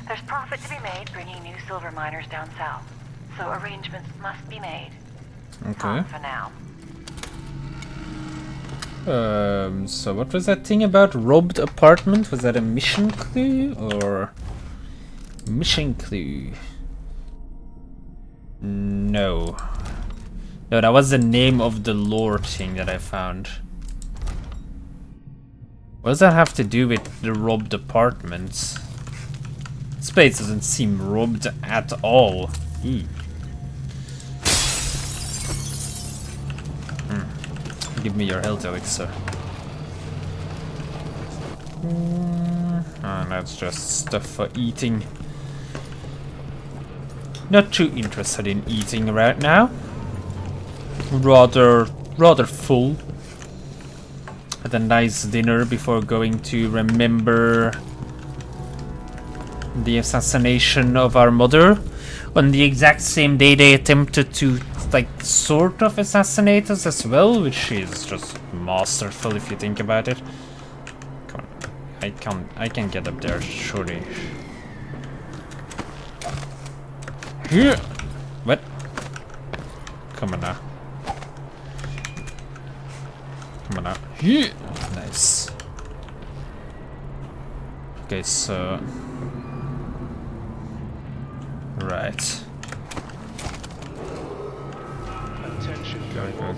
there's profit to be made bringing new silver miners down south. So arrangements must be made. Okay. For now. So what was that thing about robbed apartment? Was that a mission clue or mission clue? No. No, that was the name of the lore thing that I found. What does that have to do with the robbed apartments? This place doesn't seem robbed at all. Give me your health elixir. And that's just stuff for eating. Not too interested in eating right now. Rather full. Had a nice dinner before going to remember the assassination of our mother. On the exact same day they attempted to like sort of assassinate us as well, which is just masterful if you think about it. Come on, I can get up there, surely. Here. What? Come on now. Come on now. Here. Nice. Okay, so right.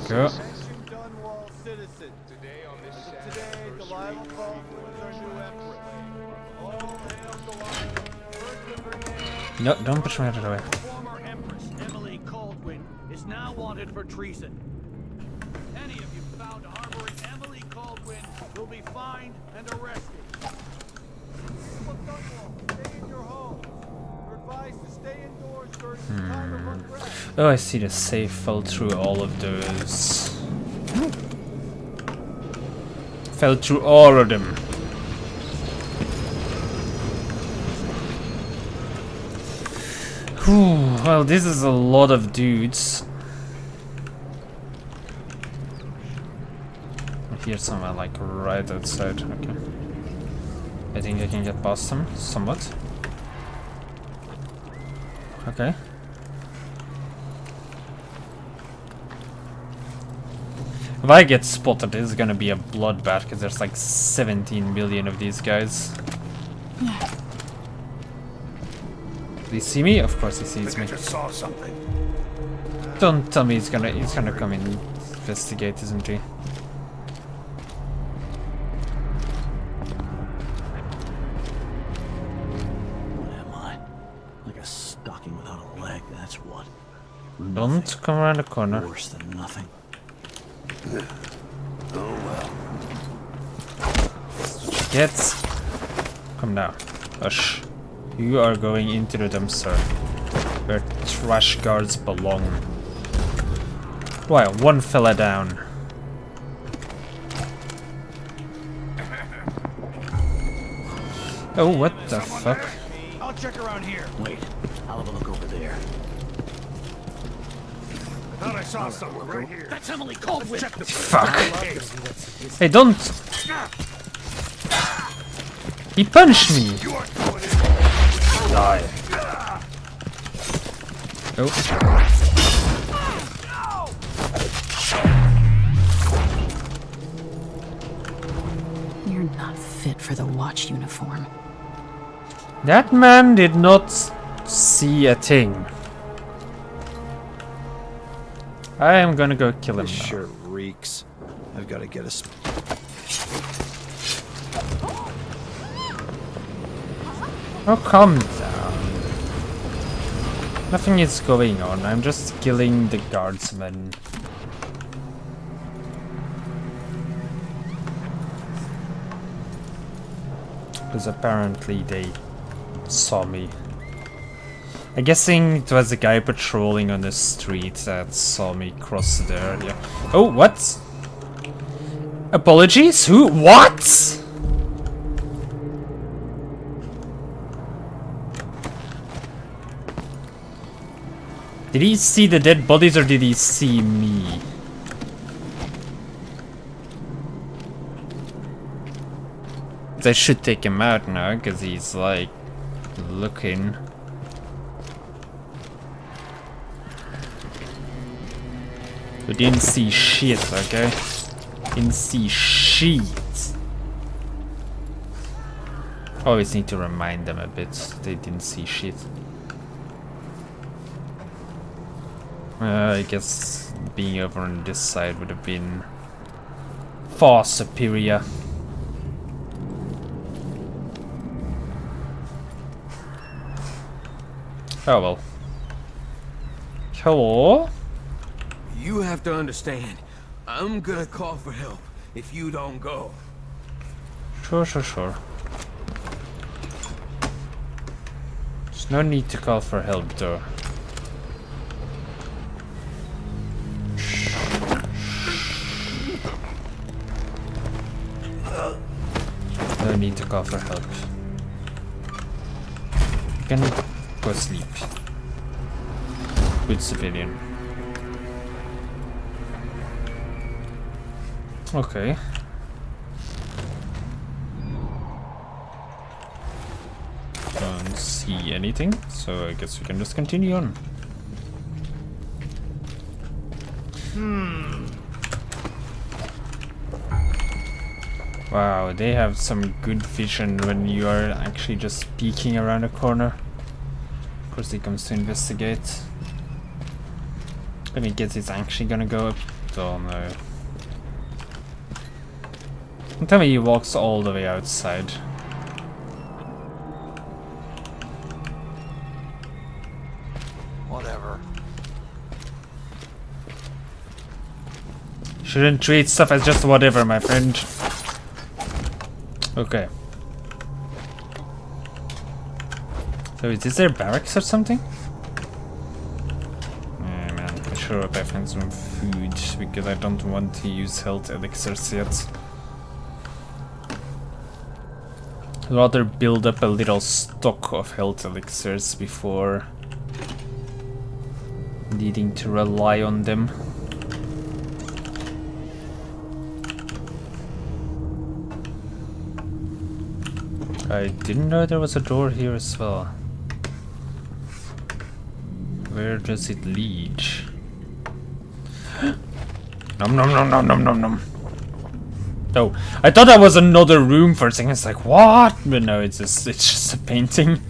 Go. No, don't push me out of the way. Former Empress Emily Caldwin is now wanted for treason. Any of you found harboring Emily Caldwin will be fined and arrested. People of Dunwall, stay in your homes. You're advised to stay indoors during the time of unrest. Oh, I see the safe fell through all of those. Fell through all of them. Whew, well, this is a lot of dudes. I hear someone like right outside. Okay. I think I can get past them somewhat. Okay. If I get spotted, it's gonna be a bloodbath because there's like 17 billion of these guys. Did he see me? Of course he sees me. I just saw something. Don't tell me he's gonna come and investigate, isn't he? What am I? Like a stocking without a leg, that's what. Don't come around the corner. Worse than nothing. Oh well. Gets. Come now. Hush. You are going into the dumpster. Where trash guards belong. Wow, one fella down. Oh, what the fuck? I'll check around here. Wait, I'll have a look over there. I thought I saw someone right here. That's Emily Caldwell. Fuck. Hey, don't. He punched me. Die. Oh. You're not fit for the watch uniform. That man did not see a thing. I am gonna go kill him This now. shirt reeks. I've got to get a. Oh, calm down. Nothing is going on. I'm just killing the guardsmen. Because apparently they saw me. I'm guessing it was a guy patrolling on the street that saw me cross there. Yeah. Oh, what? Apologies? Who? What? Did he see the dead bodies or did he see me? I should take him out now because he's like looking. But didn't see shit, okay? Didn't see shit. Always need to remind them a bit. They didn't see shit. I guess being over on this side would have been far superior. Oh well. Hello? You have to understand, I'm gonna call for help if you don't go. Sure. There's no need to call for help though. No need to call for help. You can go sleep. Good civilian. Okay. Don't see anything, so I guess we can just continue on. Wow, they have some good vision when you are actually just peeking around a corner. Of course, he comes to investigate. But I guess it's actually gonna go up. Oh no. Don't tell me he walks all the way outside. Whatever. Shouldn't treat stuff as just whatever, my friend. Okay. So is this their barracks or something? Yeah, man, I sure hope I find some food because I don't want to use health elixirs yet. I'd rather build up a little stock of health elixirs before needing to rely on them. I didn't know there was a door here as well. Where does it lead? Nom nom nom nom nom nom nom. Oh, I thought that was another room for a second. It's like, what? But no, it's just a painting.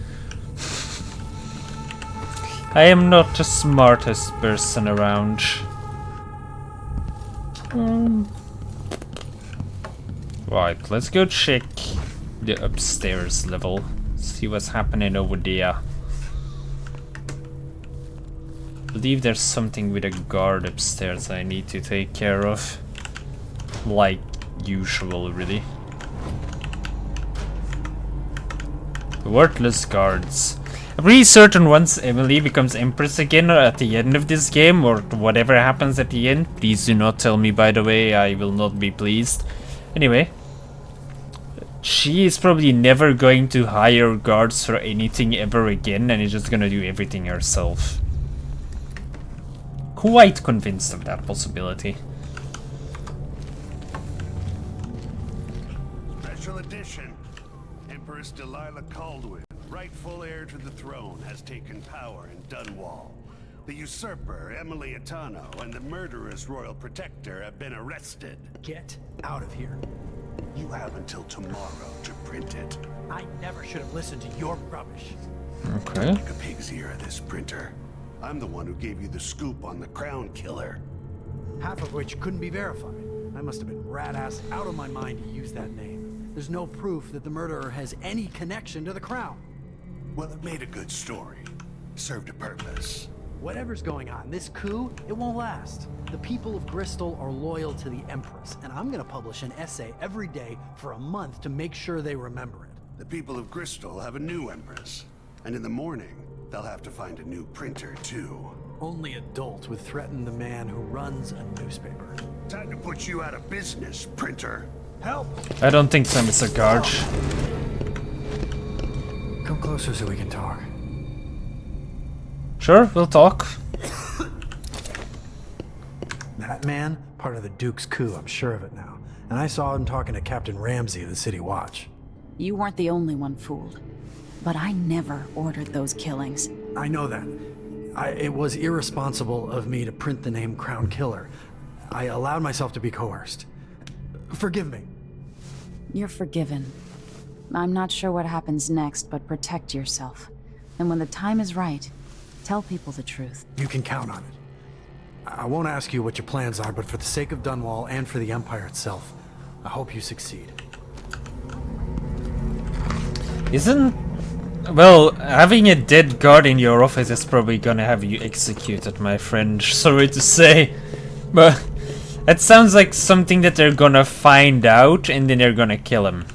I am not the smartest person around. Right, let's go check the upstairs level. See what's happening over there. I believe there's something with a guard upstairs I need to take care of. Like usual, really. Worthless guards. I'm pretty certain once Emily becomes Empress again or at the end of this game, or whatever happens at the end, please do not tell me, by the way, I will not be pleased. Anyway, she is probably never going to hire guards for anything ever again and is just gonna do everything herself. Quite convinced of that possibility. Special edition. Empress Delilah Caldwin, rightful heir to the throne, has taken power in Dunwall. The usurper, Emily Atano, and the murderous royal protector have been arrested. Get out of here. You have until tomorrow to print it. I never should have listened to your rubbish. Okay. Like a pig's ear, this printer. I'm the one who gave you the scoop on the Crown Killer. Half of which couldn't be verified. I must have been rat-ass out of my mind to use that name. There's no proof that the murderer has any connection to the Crown. Well, it made a good story. Served a purpose. Whatever's going on, this coup, it won't last. The people of Bristol are loyal to the Empress, and I'm gonna publish an essay every day for a month to make sure they remember it. The people of Bristol have a new Empress. And in the morning, they'll have to find a new printer, too. Only adults would threaten the man who runs a newspaper. Time to put you out of business, printer. Help! I don't think so, Mr. Guard. Come closer so we can talk. Sure, we'll talk. That man, part of the Duke's coup, I'm sure of it now. And I saw him talking to Captain Ramsey of the City Watch. You weren't the only one fooled. But I never ordered those killings. I know that. It was irresponsible of me to print the name Crown Killer. I allowed myself to be coerced. Forgive me. You're forgiven. I'm not sure what happens next, but protect yourself. And when the time is right, tell people the truth. You can count on it. I won't ask you what your plans are, but for the sake of Dunwall and for the Empire itself, I hope you succeed. Well, having a dead guard in your office is probably gonna have you executed, my friend. Sorry to say. But it sounds like something that they're gonna find out and then they're gonna kill him.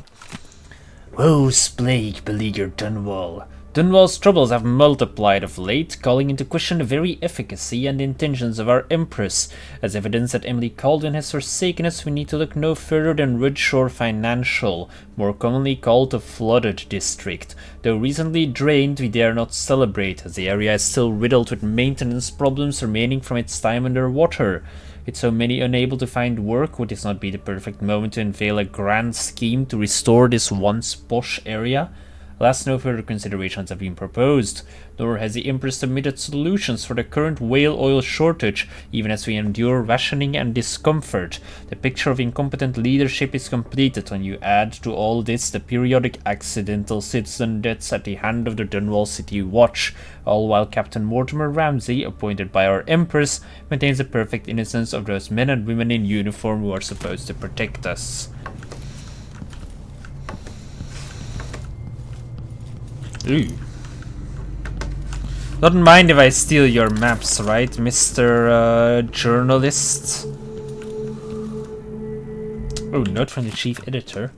Woe's plague beleaguered Dunwall. Dunwall's troubles have multiplied of late, calling into question the very efficacy and intentions of our Empress. As evidence that Emily Caldwin has forsaken us, we need to look no further than Rudshore Financial, more commonly called the Flooded District. Though recently drained, we dare not celebrate, as the area is still riddled with maintenance problems remaining from its time underwater. With so many unable to find work, would this not be the perfect moment to unveil a grand scheme to restore this once posh area? Alas, no further considerations have been proposed, nor has the Empress submitted solutions for the current whale oil shortage, even as we endure rationing and discomfort. The picture of incompetent leadership is completed when you add to all this the periodic accidental citizen deaths at the hand of the Dunwall City Watch, all while Captain Mortimer Ramsey, appointed by our Empress, maintains the perfect innocence of those men and women in uniform who are supposed to protect us. Ooh. Don't mind if I steal your maps, right, Mr. Journalist? Oh, note from the chief editor.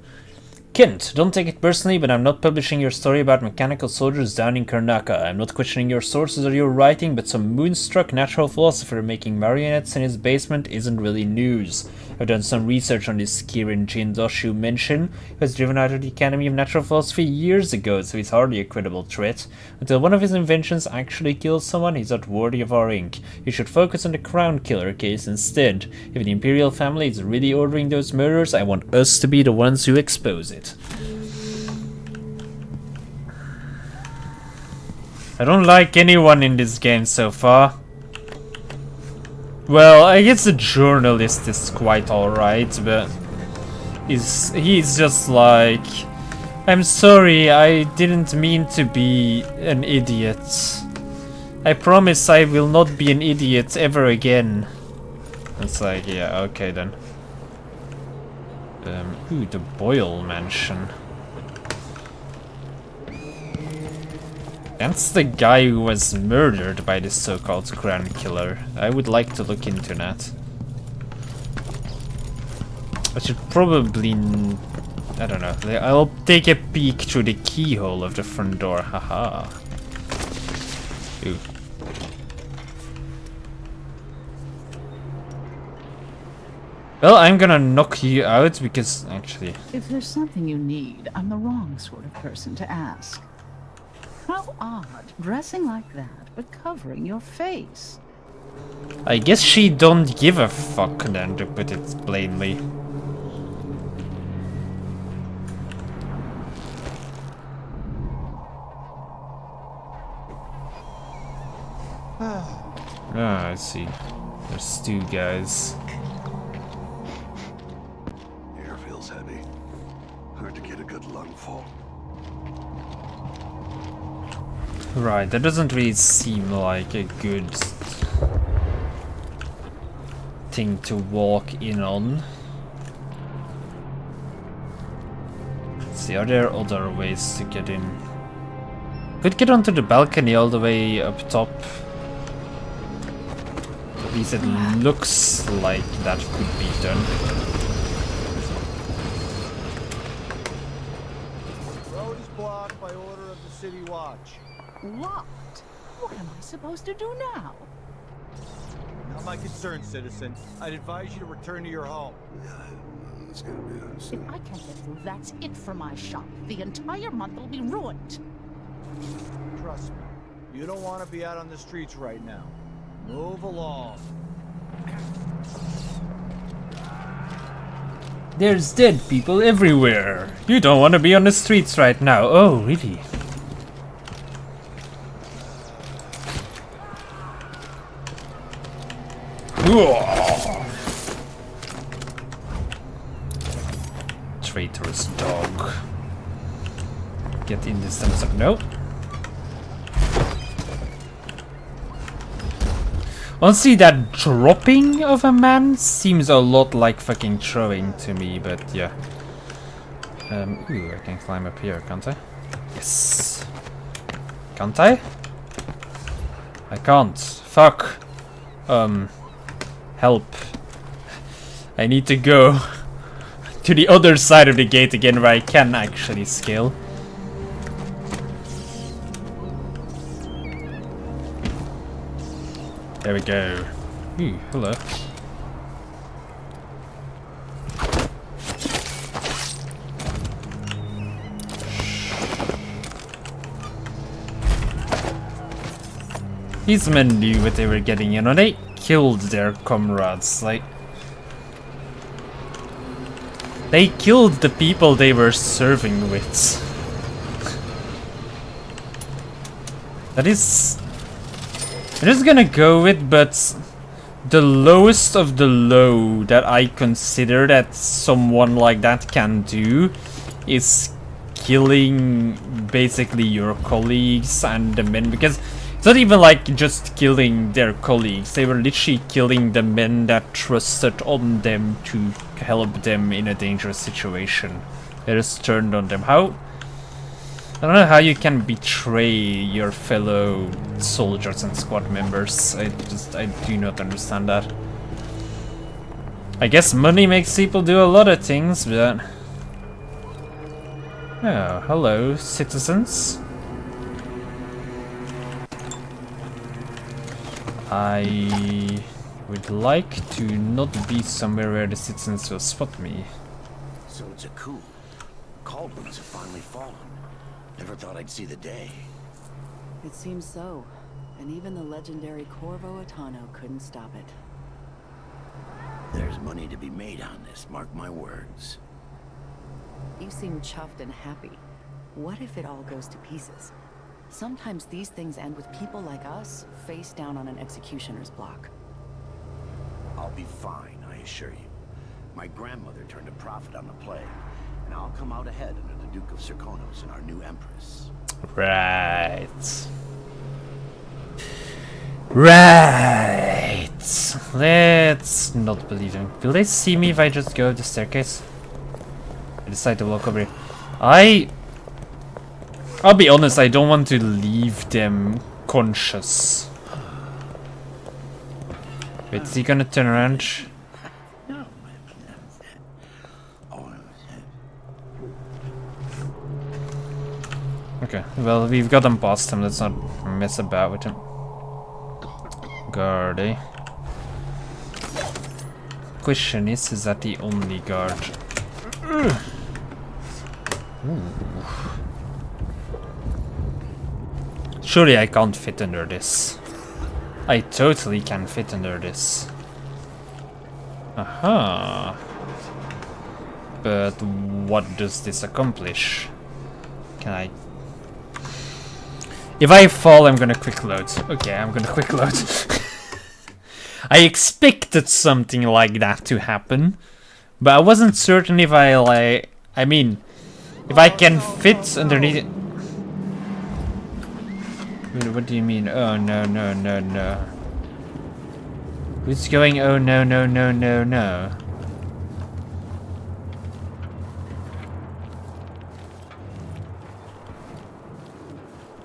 Kent, don't take it personally, but I'm not publishing your story about mechanical soldiers down in Karnaca. I'm not questioning your sources or your writing, but some moonstruck natural philosopher making marionettes in his basement isn't really news. I've done some research on this Kirin Jindosh you mentioned, who was driven out of the Academy of Natural Philosophy years ago, so he's hardly a credible threat. Until one of his inventions actually kills someone, he's not worthy of our ink. You should focus on the Crown Killer case instead. If the Imperial family is really ordering those murders, I want us to be the ones who expose it. I don't like anyone in this game so far. Well, I guess the journalist is quite alright, but he's just like, I'm sorry, I didn't mean to be an idiot. I promise I will not be an idiot ever again. It's like, yeah, okay then. Ooh, the Boyle Mansion. That's the guy who was murdered by this so-called Crown Killer. I would like to look into that. I should probably... I don't know. I'll take a peek through the keyhole of the front door. Haha. Ooh. Well, I'm gonna knock you out because, actually... If there's something you need, I'm the wrong sort of person to ask. How odd, dressing like that, but covering your face. I guess she don't give a fuck then, to put it plainly. Ah, I see. There's two guys. Air feels heavy. Hard to get a good lungful. Right, that doesn't really seem like a good thing to walk in on. Let's see, are there other ways to get in? Could get onto the balcony all the way up top. At least it looks like that could be done. Road is blocked by order of the City Watch. What? What am I supposed to do now? Not my concern, citizen. I'd advise you to return to your home. It's gonna be us. If I can't get through, that's it for my shop. The entire month will be ruined. Trust me. You don't want to be out on the streets right now. Move along. There's dead people everywhere. You don't want to be on the streets right now. Oh, really? Traitorous dog. Get in this time. No. Honestly, that dropping of a man seems a lot like fucking throwing to me, but yeah. Ooh, I can climb up here, can't I? Yes. Can't I? I can't. Fuck. Help. I need to go to the other side of the gate again where I can actually scale. There we go. Ooh, hello. These men knew what they were getting in on. They killed their comrades, like... They killed the people they were serving with. That is... I'm just gonna go with, but the lowest of the low that I consider that someone like that can do is killing basically your colleagues and the men, because it's not even like just killing their colleagues, they were literally killing the men that trusted on them to help them in a dangerous situation. They just turned on them. How? I don't know how you can betray your fellow soldiers and squad members. I do not understand that. I guess money makes people do a lot of things, but... Oh, hello, citizens. I would like to not be somewhere where the citizens will spot me. So it's a coup. Caldwell's have finally fallen. Never thought I'd see the day. It seems so. And even the legendary Corvo Atano couldn't stop it. There's money to be made on this, mark my words. You seem chuffed and happy. What if it all goes to pieces? Sometimes these things end with people like us face down on an executioner's block. I'll be fine, I assure you. My grandmother turned a profit on the plague, and I'll come out ahead under the Duke of Serkonos and our new Empress. Right. Right. Let's not believe them. Will they see me if I just go up the staircase? I decide to walk over here. I'll be honest, I don't want to leave them conscious. Wait, is he gonna turn around? Okay, well, we've got them past him. Let's not mess about with him. Guard, eh? Question is that the only guard? Ooh. Surely I can't fit under this. I totally can fit under this. Aha. But what does this accomplish? Can I... If I fall, I'm gonna quick load. Okay, I'm gonna quick load. I expected something like that to happen, but I wasn't certain if I mean, if I can fit underneath it. Wait, what do you mean? Oh no, no, no, no. Who's going? Oh no, no, no, no, no.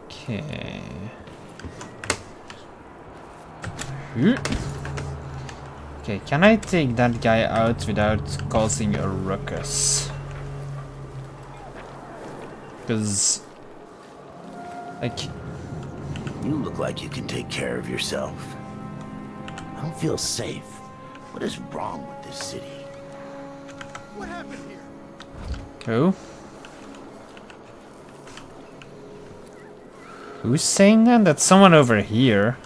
Okay. Okay, can I take that guy out without causing a ruckus? Because, like, you look like you can take care of yourself. I don't feel safe. What is wrong with this city? What happened here? Who? Who's saying that? That's someone over here.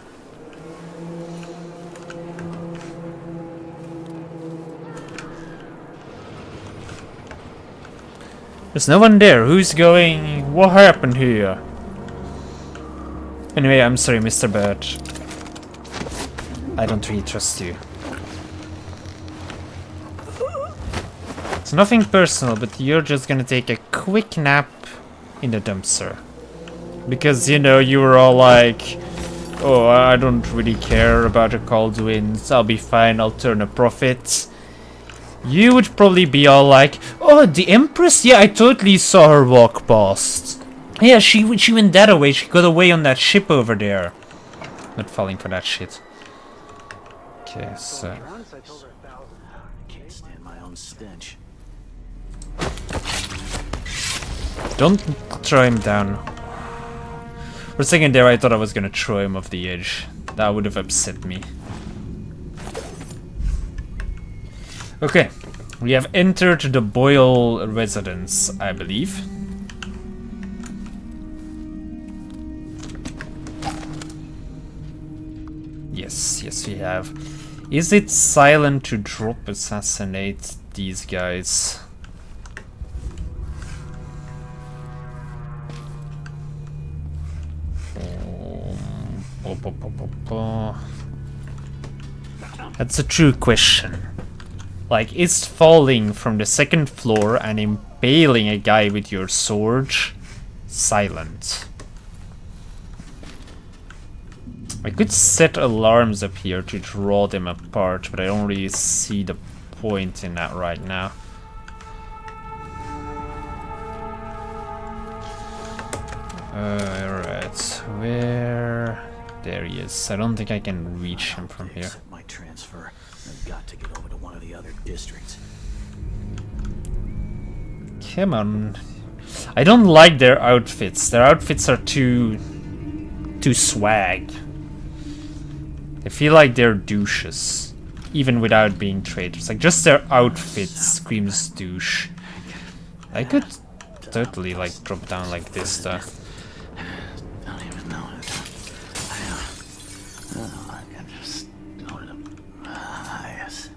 There's no one there. Who's going? What happened here? Anyway, I'm sorry, Mr. Bird. I don't really trust you. It's nothing personal, but you're just gonna take a quick nap in the dumpster. Because, you know, you were all like, oh, I don't really care about the cold winds. I'll be fine. I'll turn a profit. You would probably be all like, oh, the Empress? Yeah, I totally saw her walk past. Yeah, she went that away. She got away on that ship over there. Not falling for that shit. Okay, so... I can't stand my own stench. Don't throw him down. For a second there, I thought I was gonna throw him off the edge. That would have upset me. Okay, we have entered the Boyle residence, I believe. Yes, yes we have. Is it silent to drop assassinate these guys? That's a true question. Like, is falling from the second floor and impaling a guy with your sword silent? I could set alarms up here to draw them apart, but I don't really see the point in that right now. Alright, where... There he is. I don't think I can reach him from here. My transfer. I've got to get over to one of the other districts. Come on. I don't like their outfits. Their outfits are too swag. I feel like they're douches, even without being traitors. Like, just their outfit screams douche. I could totally, like, drop down like this, though. Don't even know it. I can just go to the highest.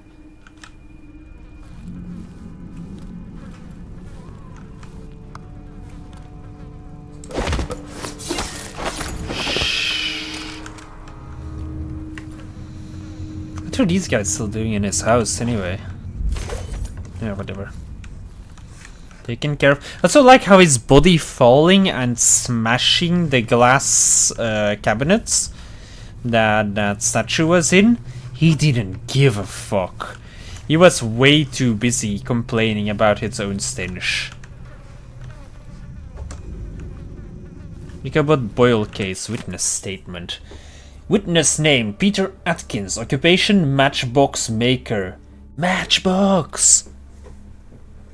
What are these guys still doing in his house, anyway? Yeah, whatever. Taken care of. I also like how his body falling and smashing the glass cabinets that statue was in, he didn't give a fuck. He was way too busy complaining about his own stench. Ichabod Boyle case witness statement. Witness name Peter Atkins. Occupation matchbox maker. Matchbox!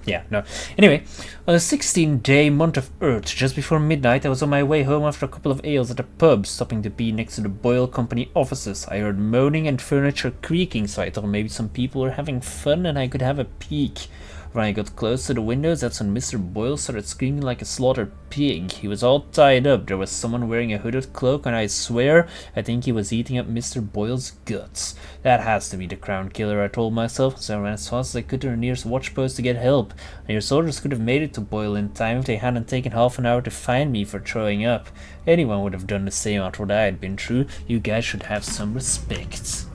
Yeah, no. Anyway, on the 16th-day month of Earth, just before midnight, I was on my way home after a couple of ales at a pub, stopping to be next to the Boyle Company offices. I heard moaning and furniture creaking, so I thought maybe some people were having fun and I could have a peek. When I got close to the windows, that's when Mr. Boyle started screaming like a slaughtered pig. He was all tied up. There was someone wearing a hooded cloak, and I swear, I think he was eating up Mr. Boyle's guts. That has to be the Crown Killer, I told myself, so I ran as fast as I could to the nearest watchpost to get help. And your soldiers could have made it to Boyle in time if they hadn't taken half an hour to find me for throwing up. Anyone would have done the same after what I had been through. You guys should have some respect.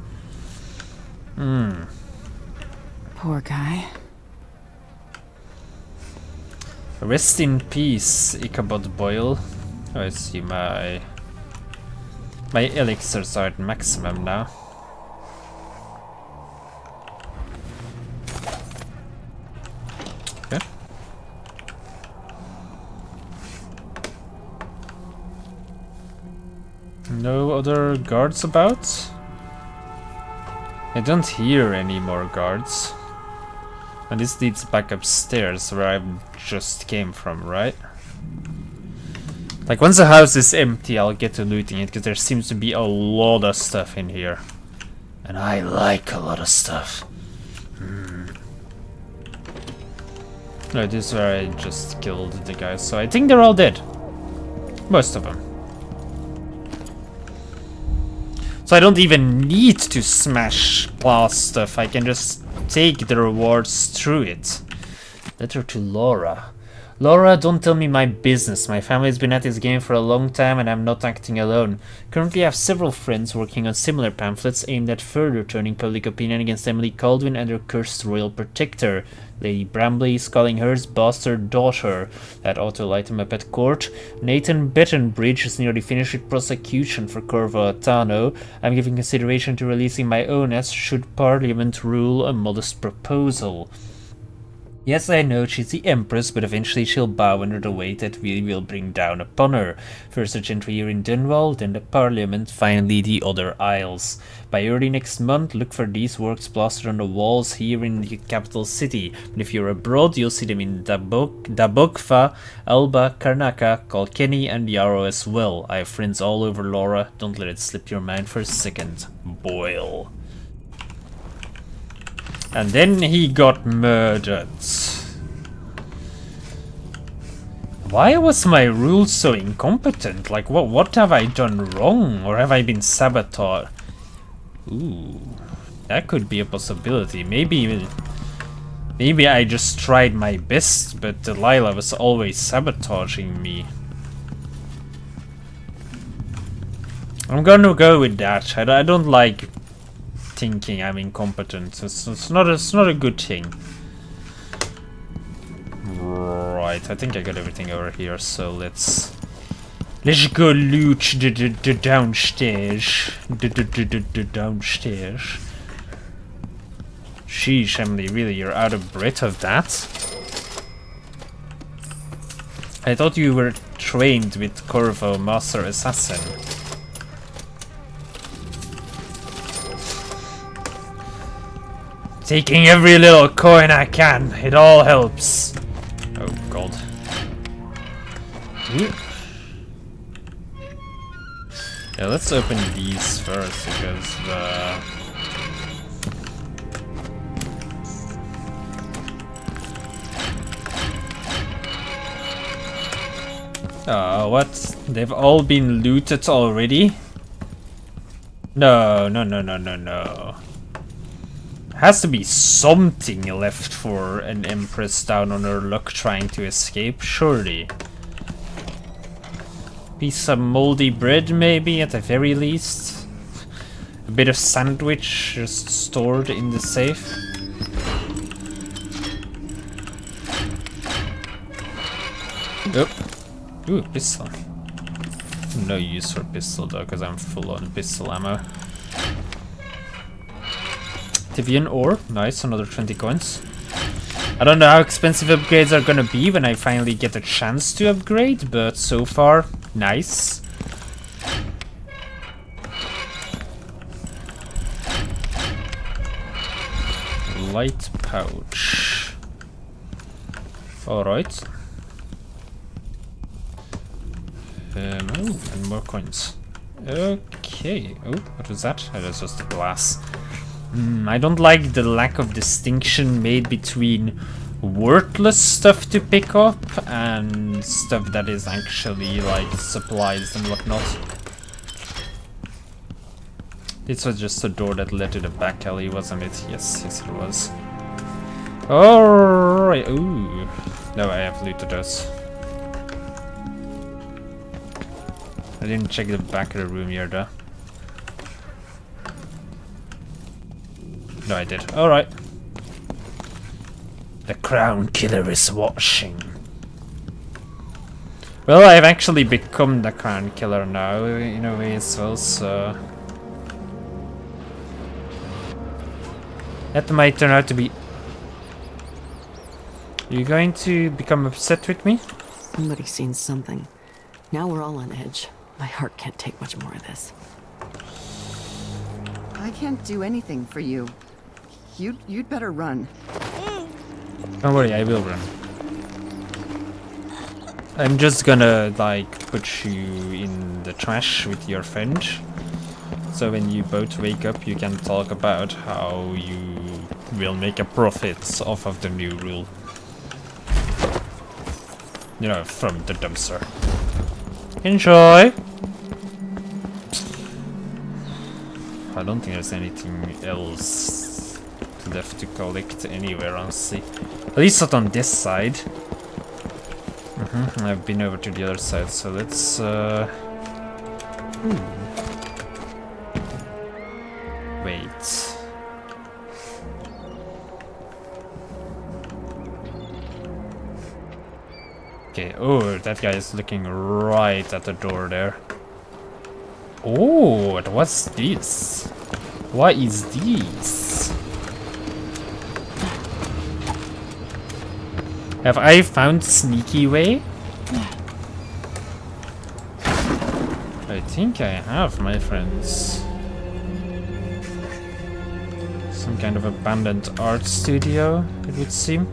Poor guy. Rest in peace, Ichabod Boyle. I see my elixirs are at maximum now. Okay. No other guards about? I don't hear any more guards. And this leads back upstairs where I just came from, right? Like, once the house is empty, I'll get to looting it, because there seems to be a lot of stuff in here. And I like a lot of stuff. No, this is where I just killed the guys, so I think they're all dead. Most of them. So I don't even need to smash glass stuff, I can just take the rewards through it. Letter to Laura. Laura, don't tell me my business. My family's been at this game for a long time and I'm not acting alone. Currently I have several friends working on similar pamphlets aimed at further turning public opinion against Emily Caldwin and her cursed royal protector. Lady Bramley is calling hers bastard daughter. That ought to light him up at court. Nathan Bettenbridge is nearly finished with prosecution for Corvo Atano. I'm giving consideration to releasing my own as should Parliament rule a modest proposal. Yes, I know she's the Empress, but eventually she'll bow under the weight that we will bring down upon her. First the gentry here in Dunwall, then the Parliament, finally the other Isles. By early next month, look for these works plastered on the walls here in the capital city. But if you're abroad, you'll see them in Dabokfa, Alba, Karnaka, Kilkenny and Yarrow as well. I have friends all over, Laura. Don't let it slip your mind for a second. Boyle. And then he got murdered. Why was my rule so incompetent? Like, what have I done wrong? Or have I been sabotaged? Ooh, that could be a possibility. Maybe I just tried my best, but Delilah was always sabotaging me. I'm gonna go with that. I don't like thinking I'm incompetent. It's not a good thing. Right, I think I got everything over here, so let's go loot the downstairs. The downstairs. Sheesh, Emily, really, you're out of breath of that? I thought you were trained with Corvo Master Assassin. Taking every little coin I can, it all helps. Oh god. Yeah, let's open these first because oh, what? They've all been looted already? No. Has to be something left for an Empress down on her luck trying to escape, surely. Piece of moldy bread, maybe, at the very least. A bit of sandwich just stored in the safe. Oh. Ooh, pistol. No use for pistol though, because I'm full on pistol ammo. Tivian ore, nice, another 20 coins. I don't know how expensive upgrades are gonna be when I finally get a chance to upgrade, but so far, nice. Light pouch. Alright. Oh, and more coins. Okay. Oh, what was that? Oh, that's just a glass. I don't like the lack of distinction made between worthless stuff to pick up and stuff that is actually like supplies and whatnot. This was just a door that led to the back alley, wasn't it? Yes, yes it was. Alright, ooh. No, I have looted those. I didn't check the back of the room here though. No, I did. Alright. The Crown Killer is watching. Well, I've actually become the Crown Killer now, in a way as well, so... That might turn out to be... Are you going to become upset with me? Somebody's seen something. Now we're all on edge. My heart can't take much more of this. I can't do anything for you. You'd better run. Don't worry, I will run. I'm just gonna, like, put you in the trash with your friend. So when you both wake up, you can talk about how you will make a profit off of the new rule. You know, from the dumpster. Enjoy! I don't think there's anything else left to collect anywhere, honestly. At least not on this side. I've been over to the other side, so let's... Wait. Okay, oh, that guy is looking right at the door there. Oh, what's this? What is this? Have I found sneaky way? I think I have, my friends. Some kind of abandoned art studio, it would seem.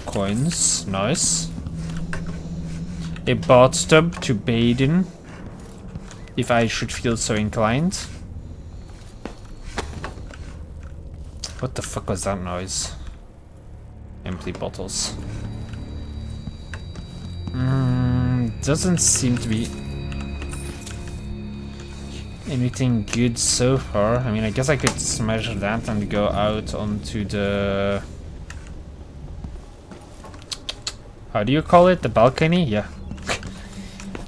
Coins, nice. A bathtub to bathe in, if I should feel so inclined. What the fuck was that noise? Empty bottles. Doesn't seem to be anything good so far. I mean, I guess I could smash that and go out onto the... How do you call it? The balcony? Yeah.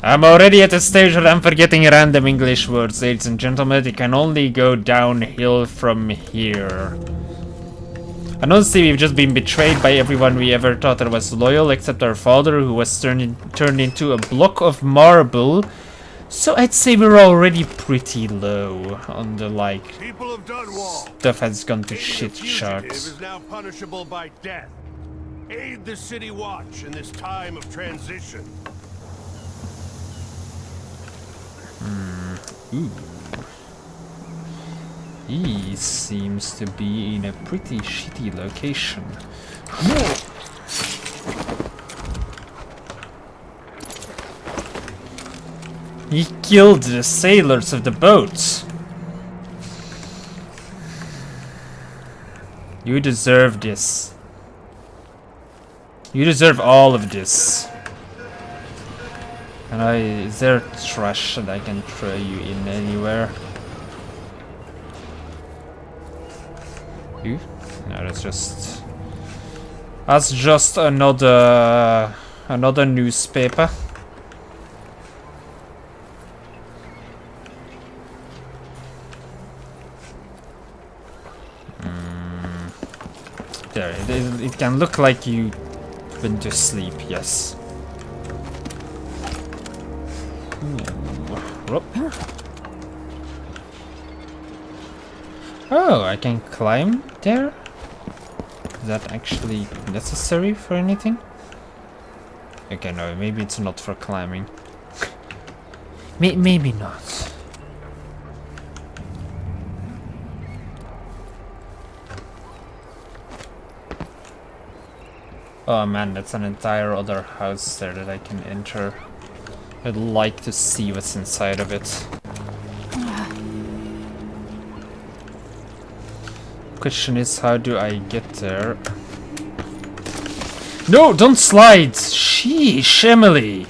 I'm already at a stage where I'm forgetting random English words, ladies and gentlemen. It can only go downhill from here. And honestly, we've just been betrayed by everyone we ever thought that was loyal, except our father, who was turned into a block of marble. So I'd say we're already pretty low on the, like, stuff has gone to shit sharks. Is now punishable by death. Aid the City Watch in this time of transition. Ooh. He seems to be in a pretty shitty location. He killed the sailors of the boat. You deserve this. You deserve all of this. And is there trash that I can throw you in anywhere? You? No, that's just another newspaper. There, it can look like you went to sleep, yes. Oh, I can climb there? Is that actually necessary for anything? Okay, no, maybe it's not for climbing. Maybe not. Oh man, that's an entire other house there that I can enter. I'd like to see what's inside of it. Question is, how do I get there? No, don't slide! Sheesh, Emily!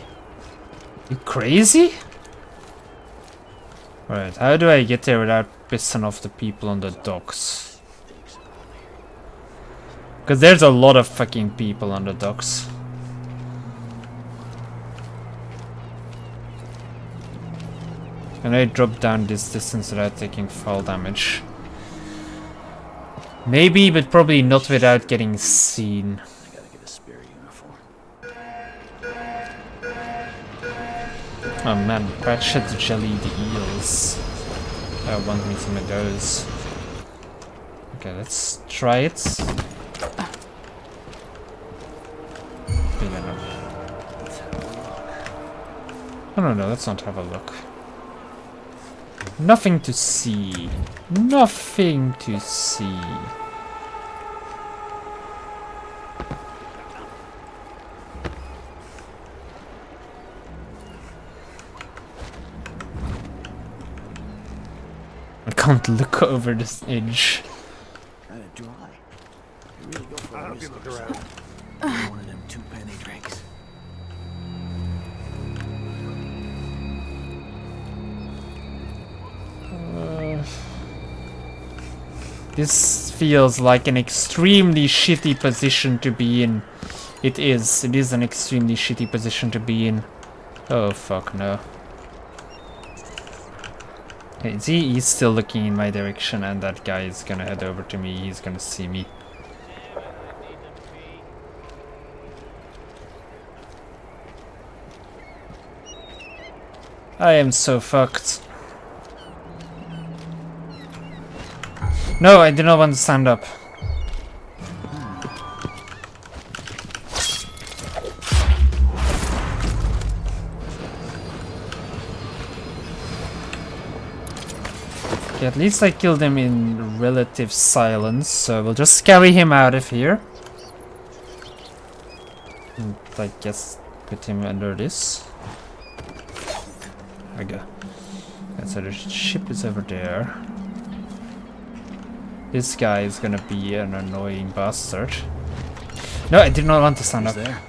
You crazy? Alright, how do I get there without pissing off the people on the docks? Because there's a lot of fucking people on the docks. Can I drop down this distance without taking fall damage? Maybe, but probably not without getting seen. I gotta get a spare uniform. Oh man, Pratchett jellied eels. I want me some of those. Okay, let's try it. Big enough. Oh no, let's not have a look. Nothing to see. Nothing to see. I can't look over this edge. Kinda dry. You really go for I a hope you whisk look or around. something. One of them 2-penny drinks. This feels like an extremely shitty position to be in. It is an extremely shitty position to be in. Oh fuck no. Okay, see, he's still looking in my direction and that guy is gonna head over to me, he's gonna see me. I am so fucked. No, I did not want to stand up. Okay, at least I killed him in relative silence, so we'll just carry him out of here. And I guess put him under this. Okay. Okay, so the ship is over there. This guy is gonna be an annoying bastard. No, I did not want to stand up. There.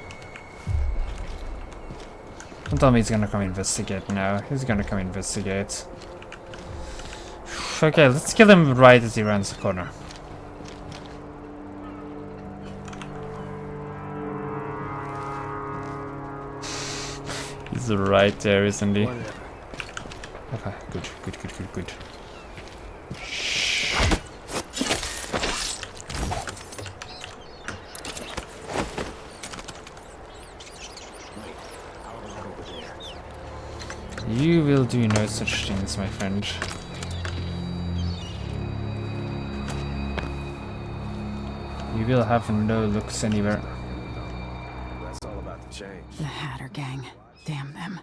Don't tell me he's gonna come investigate now. He's gonna come investigate. Okay, let's kill him right as he rounds the corner. He's right there, isn't he? Okay, good. You will do no such things, my friend. You will have no looks anywhere. That's all about the change. The Hatter gang. Damn them.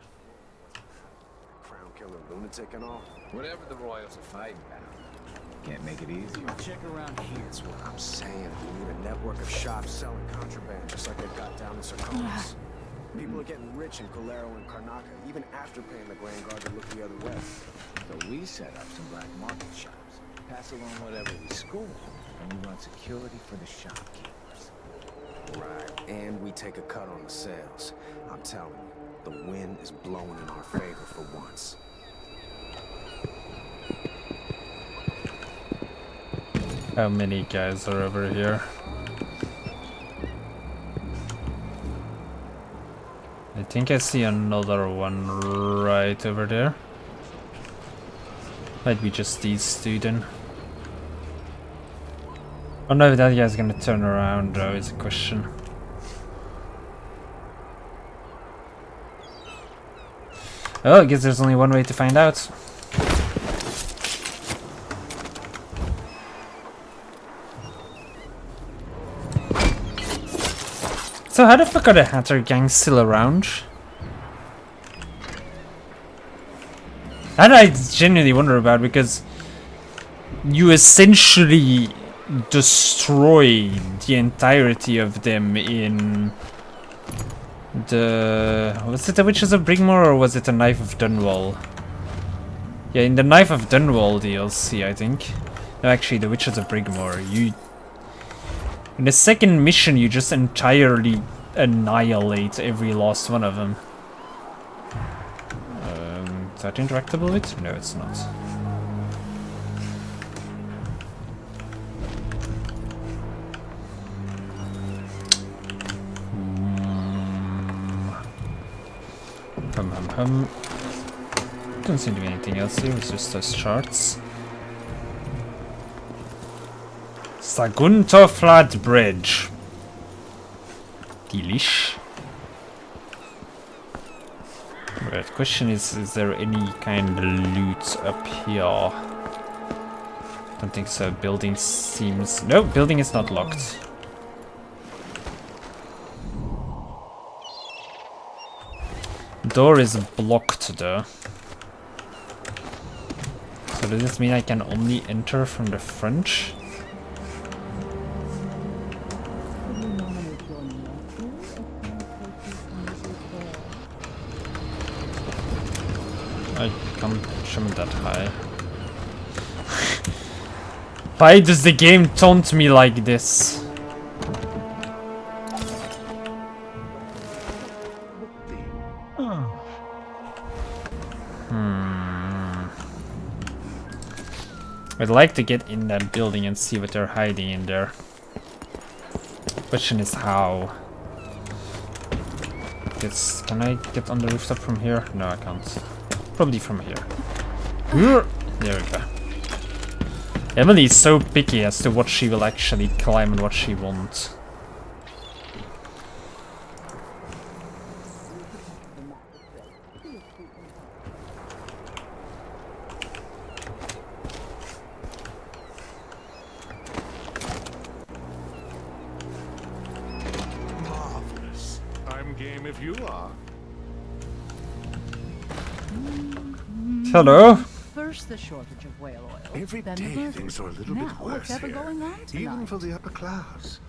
Crown killer lunatic and all. Whatever the Royals are fighting about. Can't make it easier. Check around here. That's what I'm saying. We need a network of shops selling contraband, just like they've got down in Sarkonis. People are getting rich in Colero and Karnaca, even after paying the Grand Guard to look the other way. So we set up some black market shops, pass along whatever we score, and we run security for the shopkeepers. Right, and we take a cut on the sales. I'm telling you, the wind is blowing in our favor for once. How many guys are over here? I think I see another one right over there. Might be just these two then. Oh no, that guy's gonna turn around though, is a question. Oh, I guess there's only one way to find out. So how the fuck are the Hatter gang still around? That I genuinely wonder about, because you essentially destroyed the entirety of them in the... Was it the Witches of Brigmore or was it the Knife of Dunwall? Yeah, in the Knife of Dunwall DLC, I think. No, actually, the Witches of Brigmore. In the second mission, you just entirely annihilate every last one of them. Is that interactable with? No, it's not. Don't seem to be anything else here, it's just those charts. Sagunto Flat Bridge. Delish. Right, question is there any kind of loot up here? Don't think so. Building seems... No, building is not locked. Door is blocked though. So does this mean I can only enter from the front? I can't jump that high. Why does the game taunt me like this? I'd like to get in that building and see what they're hiding in there. Question is how. Can I get on the rooftop from here? No, I can't. Probably from here. There we go. Emily is so picky as to what she will actually climb and what she won't. Marvelous. I'm game if you are. Hello. First the shortage of whale oil. Every then day the things are a little now, bit worse what's ever here, going on tonight? even for the upper class.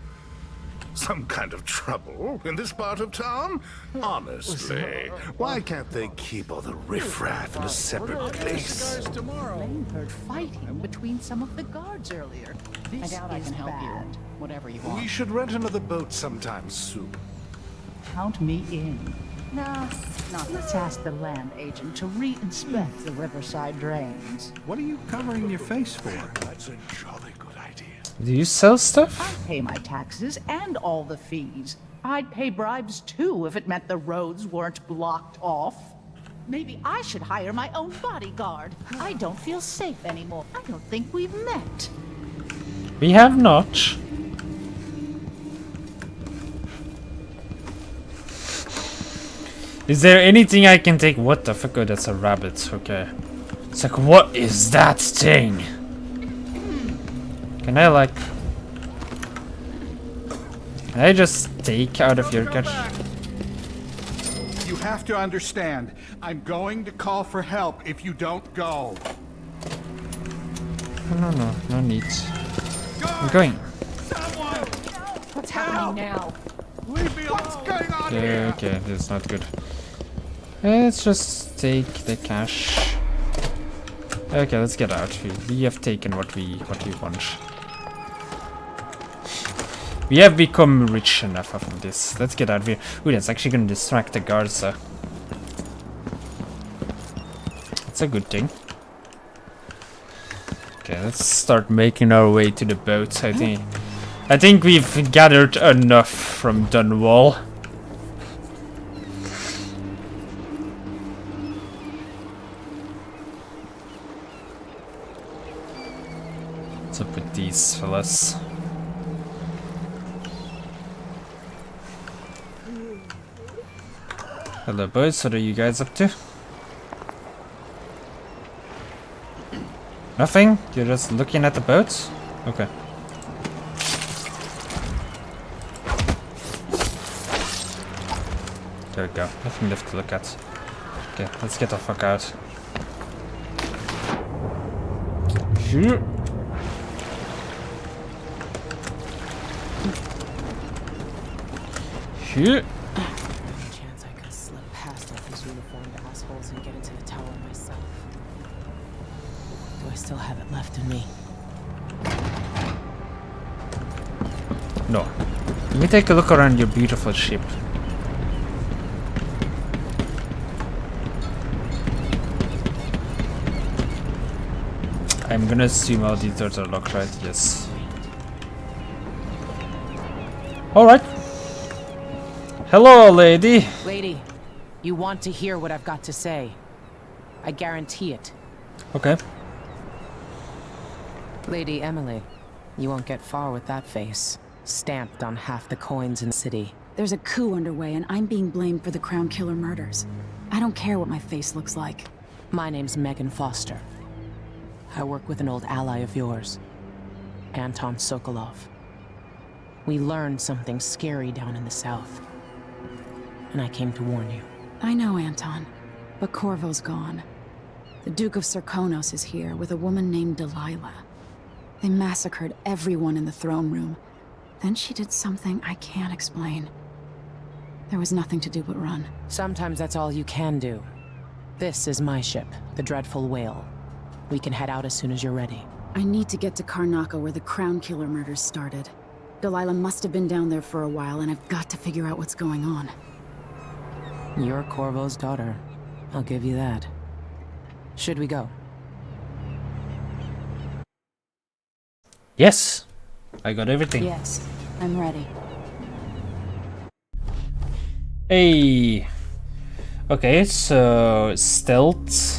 Some kind of trouble in this part of town? Honestly, why can't they keep all the riffraff in a separate place? Lane heard fighting between some of the guards earlier. This I doubt I is can help you. bad. Whatever you want. We should rent another boat sometime soon. Count me in. Nah, not Let's ask the land agent to re-inspect the riverside drains. What are you covering your face for? That's a jolly good idea. Do you sell stuff? I pay my taxes and all the fees. I'd pay bribes too if it meant the roads weren't blocked off. Maybe I should hire my own bodyguard. I don't feel safe anymore. I don't think we've met. We have not. Is there anything I can take? What the fuck? Oh, that's a rabbit. Okay. It's like, what is that thing? Can I like... Can I just take out of your catch? You have to understand. I'm going to call for help if you don't go. No need. I'm going. What's happening now? Leave me alone. What's going on here? Okay, that's not good. Let's just take the cash. Okay, let's get out. We have taken what we want. We have become rich enough of this. Let's get out of here. Ooh, that's actually gonna distract the guards, so. That's a good thing. Okay, let's start making our way to the boat, I think we've gathered enough from Dunwall. What's up with these fellas? Hello boys, what are you guys up to? Nothing? You're just looking at the boats? Okay. There we go. Nothing left to look at. Okay, let's get the fuck out. Shoot. Shoot. Chance I could slip past all these uniformed assholes and get into the tower myself. Do I still have it left in me? No. Let me take a look around your beautiful ship. I'm gonna assume all these doors are locked, right? Yes. Alright. Hello, lady. Lady, you want to hear what I've got to say. I guarantee it. Okay. Lady Emily, you won't get far with that face. Stamped on half the coins in the city. There's a coup underway and I'm being blamed for the Crown Killer murders. I don't care what my face looks like. My name's Megan Foster. I work with an old ally of yours, Anton Sokolov. We learned something scary down in the south, and I came to warn you. I know, Anton, but Corvo's gone. The Duke of Serkonos is here with a woman named Delilah. They massacred everyone in the throne room. Then she did something I can't explain. There was nothing to do but run. Sometimes that's all you can do. This is my ship, the Dreadful Whale. We can head out as soon as you're ready. I need to get to Karnaca where the Crown Killer murders started. Delilah must have been down there for a while, and I've got to figure out what's going on. You're Corvo's daughter. I'll give you that. Should we go? Yes. I got everything. Yes, I'm ready. Hey. Okay, so stealth.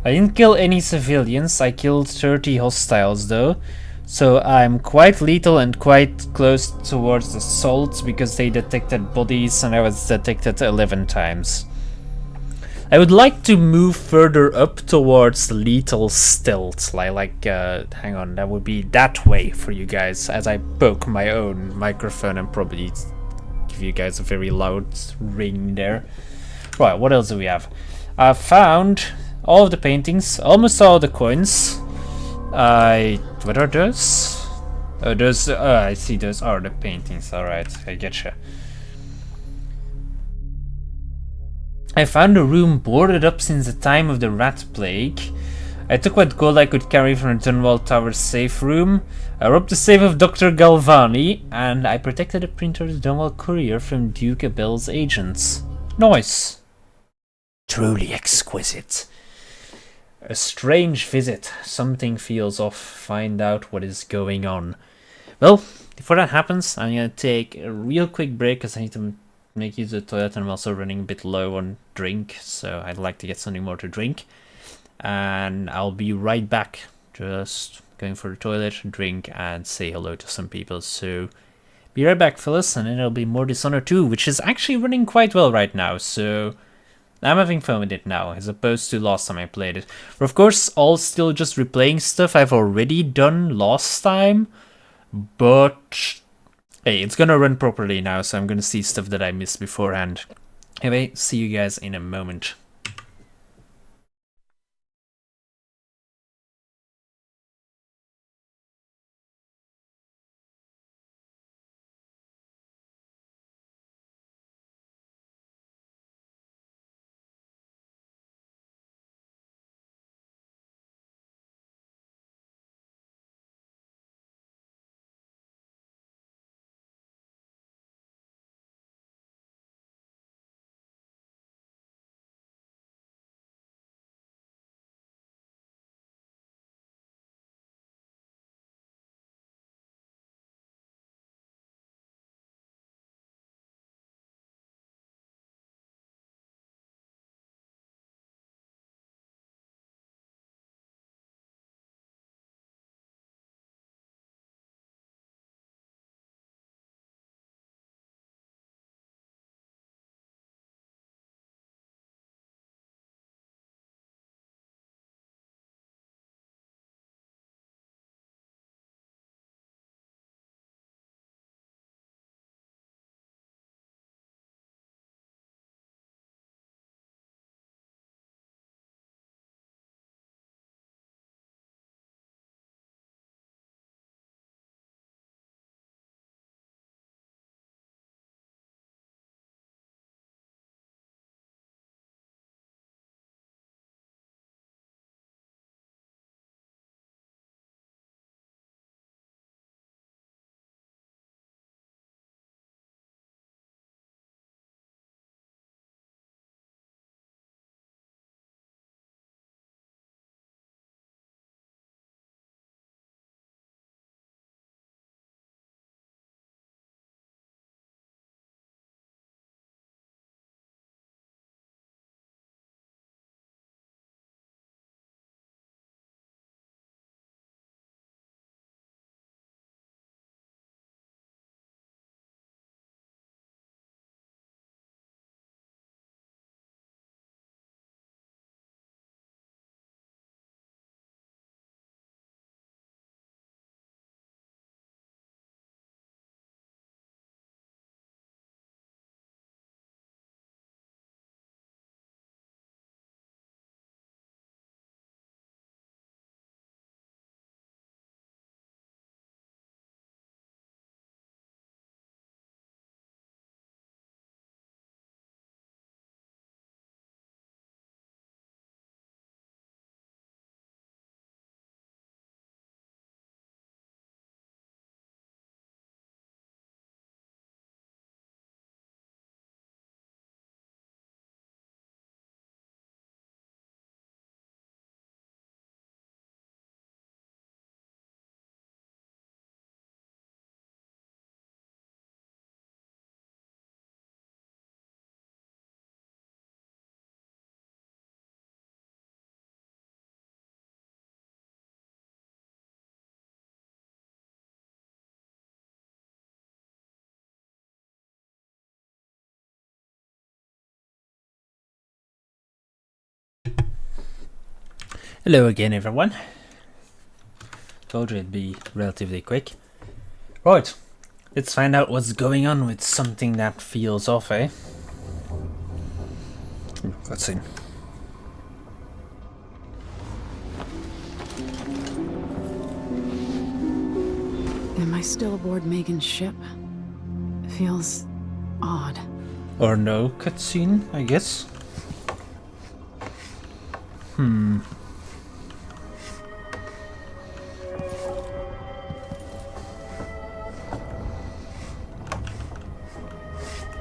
I didn't kill any civilians, I killed 30 hostiles though. So I'm quite lethal and quite close towards the salt because they detected bodies and I was detected 11 times. I would like to move further up towards lethal stealth, hang on, that would be that way for you guys as I poke my own microphone and probably give you guys a very loud ring there. Right, what else do we have? I found all of the paintings, almost all the coins. What are those? Oh, those, I see, those are the paintings, alright, I getcha. I found a room boarded up since the time of the rat plague. I took what gold I could carry from the Dunwall Tower safe room. I robbed the safe of Dr. Galvani, and I protected the printer of the Dunwall Courier from Duke Abel's agents. Nice. Truly exquisite. A strange visit. Something feels off. Find out what is going on. Well, before that happens, I'm gonna take a real quick break because I need to make use of the toilet and I'm also running a bit low on drink, so I'd like to get something more to drink. And I'll be right back. Just going for the toilet, drink, and say hello to some people. So be right back, fellas, and then there'll be more Dishonored 2, which is actually running quite well right now, so I'm having fun with it now, as opposed to last time I played it. We're of course all still just replaying stuff I've already done last time, but hey, it's gonna run properly now, so I'm gonna see stuff that I missed beforehand. Anyway, see you guys in a moment. Hello again, everyone. Told you it'd be relatively quick. Right, let's find out what's going on with something that feels off, eh? Let's see. Am I still aboard Megan's ship? Feels odd. Or no cutscene, I guess.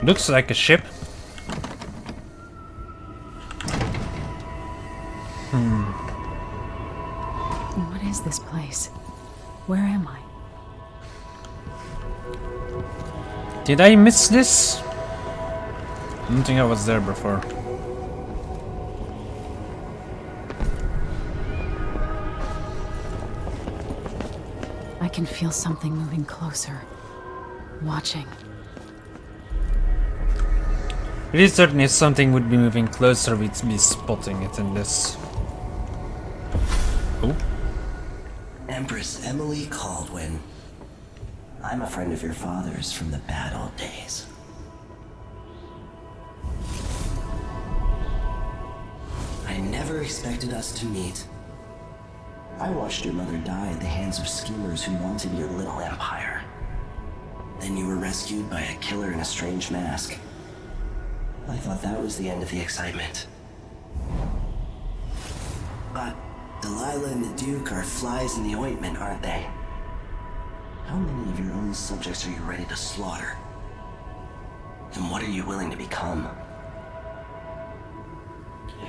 Looks like a ship. What is this place? Where am I? Did I miss this? I don't think I was there before. I can feel something moving closer. Watching. It is certain if something would be moving closer, we'd be spotting it in this. Oh. Empress Emily Caldwin. I'm a friend of your father's from the bad old days. I never expected us to meet. I watched your mother die at the hands of schemers who wanted your little empire. Then you were rescued by a killer in a strange mask. I thought that was the end of the excitement. But Delilah and the Duke are flies in the ointment, aren't they? How many of your own subjects are you ready to slaughter? And what are you willing to become?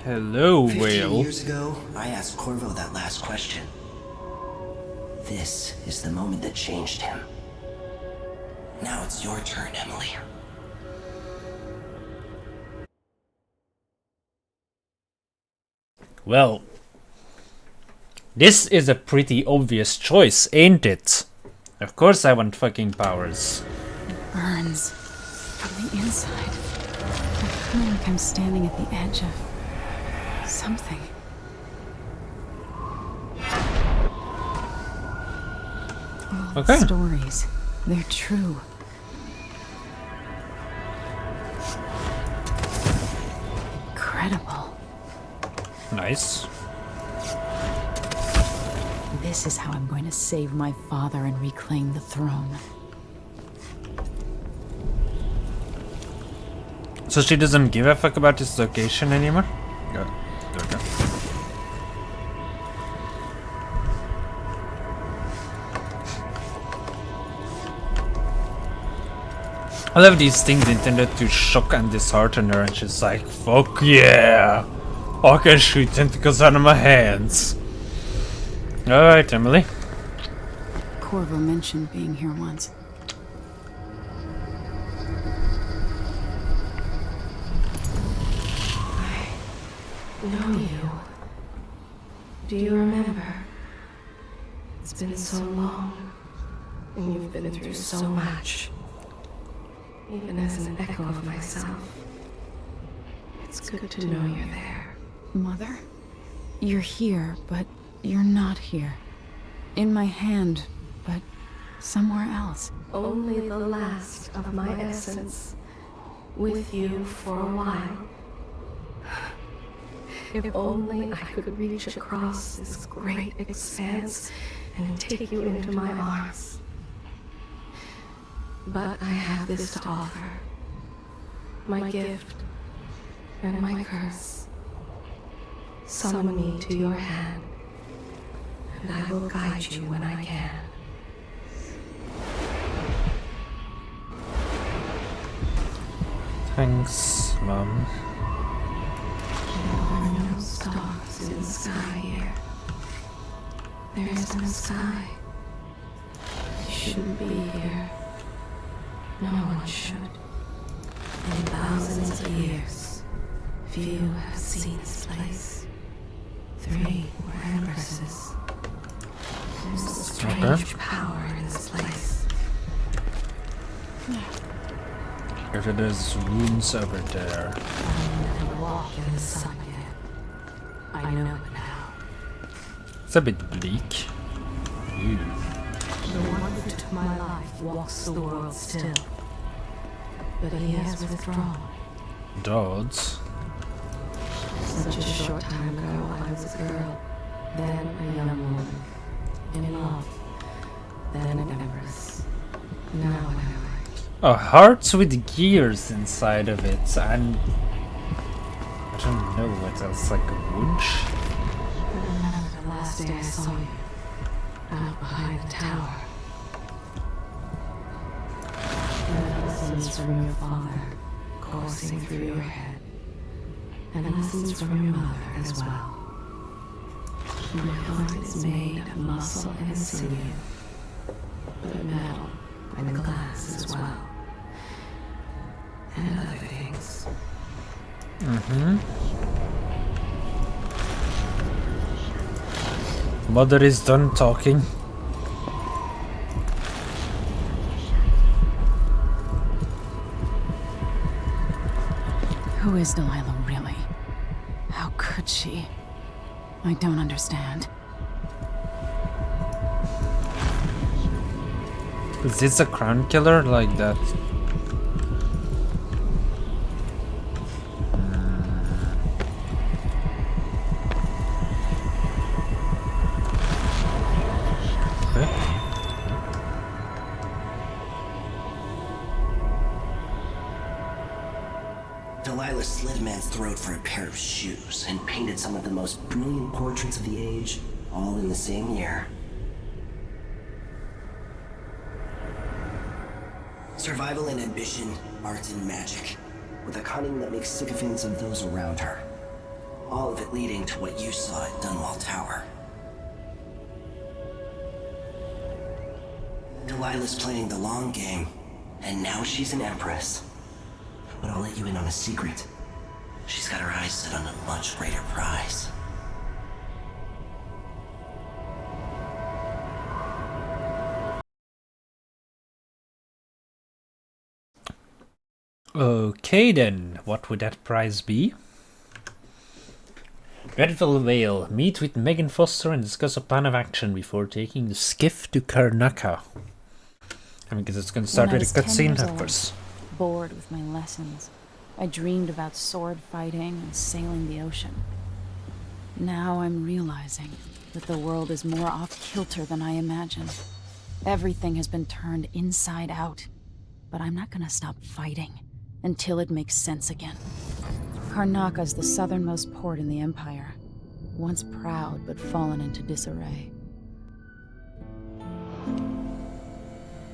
Hello, 15 whale. years ago, I asked Corvo that last question. This is the moment that changed him. Now it's your turn, Emily. Well, this is a pretty obvious choice, ain't it? Of course I want fucking powers. It burns from the inside. I feel like I'm standing at the edge of something. All the stories, they're true. Incredible. Nice. This is how I'm going to save my father and reclaim the throne. So she doesn't give a fuck about this location anymore? Go. There we go. I love these things intended to shock and dishearten her, and she's like, fuck yeah! I can shoot tentacles out of my hands. Alright, Emily. Corvo mentioned being here once. I know you. Do you remember? It's been so long, and you've been through so much. Even as an echo of myself, it's good to know you're there. Mother? You're here, but you're not here. In my hand, but somewhere else. Only the last of my essence, with you for a while. If only I could reach across this great expanse and take you into my arms. But I have this to offer. My gift and my curse. Summon me to your hand, and I will guide you when I can. Thanks, Mom. There are no stars in the sky here. There is no sky. You shouldn't be here. No one should. In thousands of years, few have seen this place. 3 were empresses. There's a strange power in this place. If there's rooms over there. I'll never walk in the sun again. I know it now. It's a bit bleak. Ew. The one who took my life walks the world still. But he has withdrawn. Dogs. Such a short time ago, I was a girl, then a young woman. In love, then an empress. Now Oh, hearts with gears inside of it, and I don't know what else, like a wood. remember the last day I saw you, out behind the tower. The lessons from your father coursing through your head, and lessons from your mother as well. My heart is made of muscle and sinew, but metal and glass as well, and other things. Mother is done talking. Who is Delilah really? How could she? I don't understand. Is this a crown killer like that? Delilah slit a man's throat for a pair of shoes and painted some of the most brilliant portraits of the age, all in the same year. Survival and ambition, art and magic, with a cunning that makes sycophants of those around her. All of it leading to what you saw at Dunwall Tower. Delilah's playing the long game, and now she's an empress. But I'll let you in on a secret. She's got her eyes set on a much greater prize. Okay then, what would that prize be? Dreadful Vale. Meet with Megan Foster and discuss a plan of action before taking the skiff to Karnaca. I mean, because it's going to start with a cutscene, of course. Bored with my lessons, I dreamed about sword fighting and sailing the ocean. Now I'm realizing that the world is more off-kilter than I imagined. Everything has been turned inside out, but I'm not gonna stop fighting until it makes sense again. Karnaca is the southernmost port in the Empire, once proud but fallen into disarray.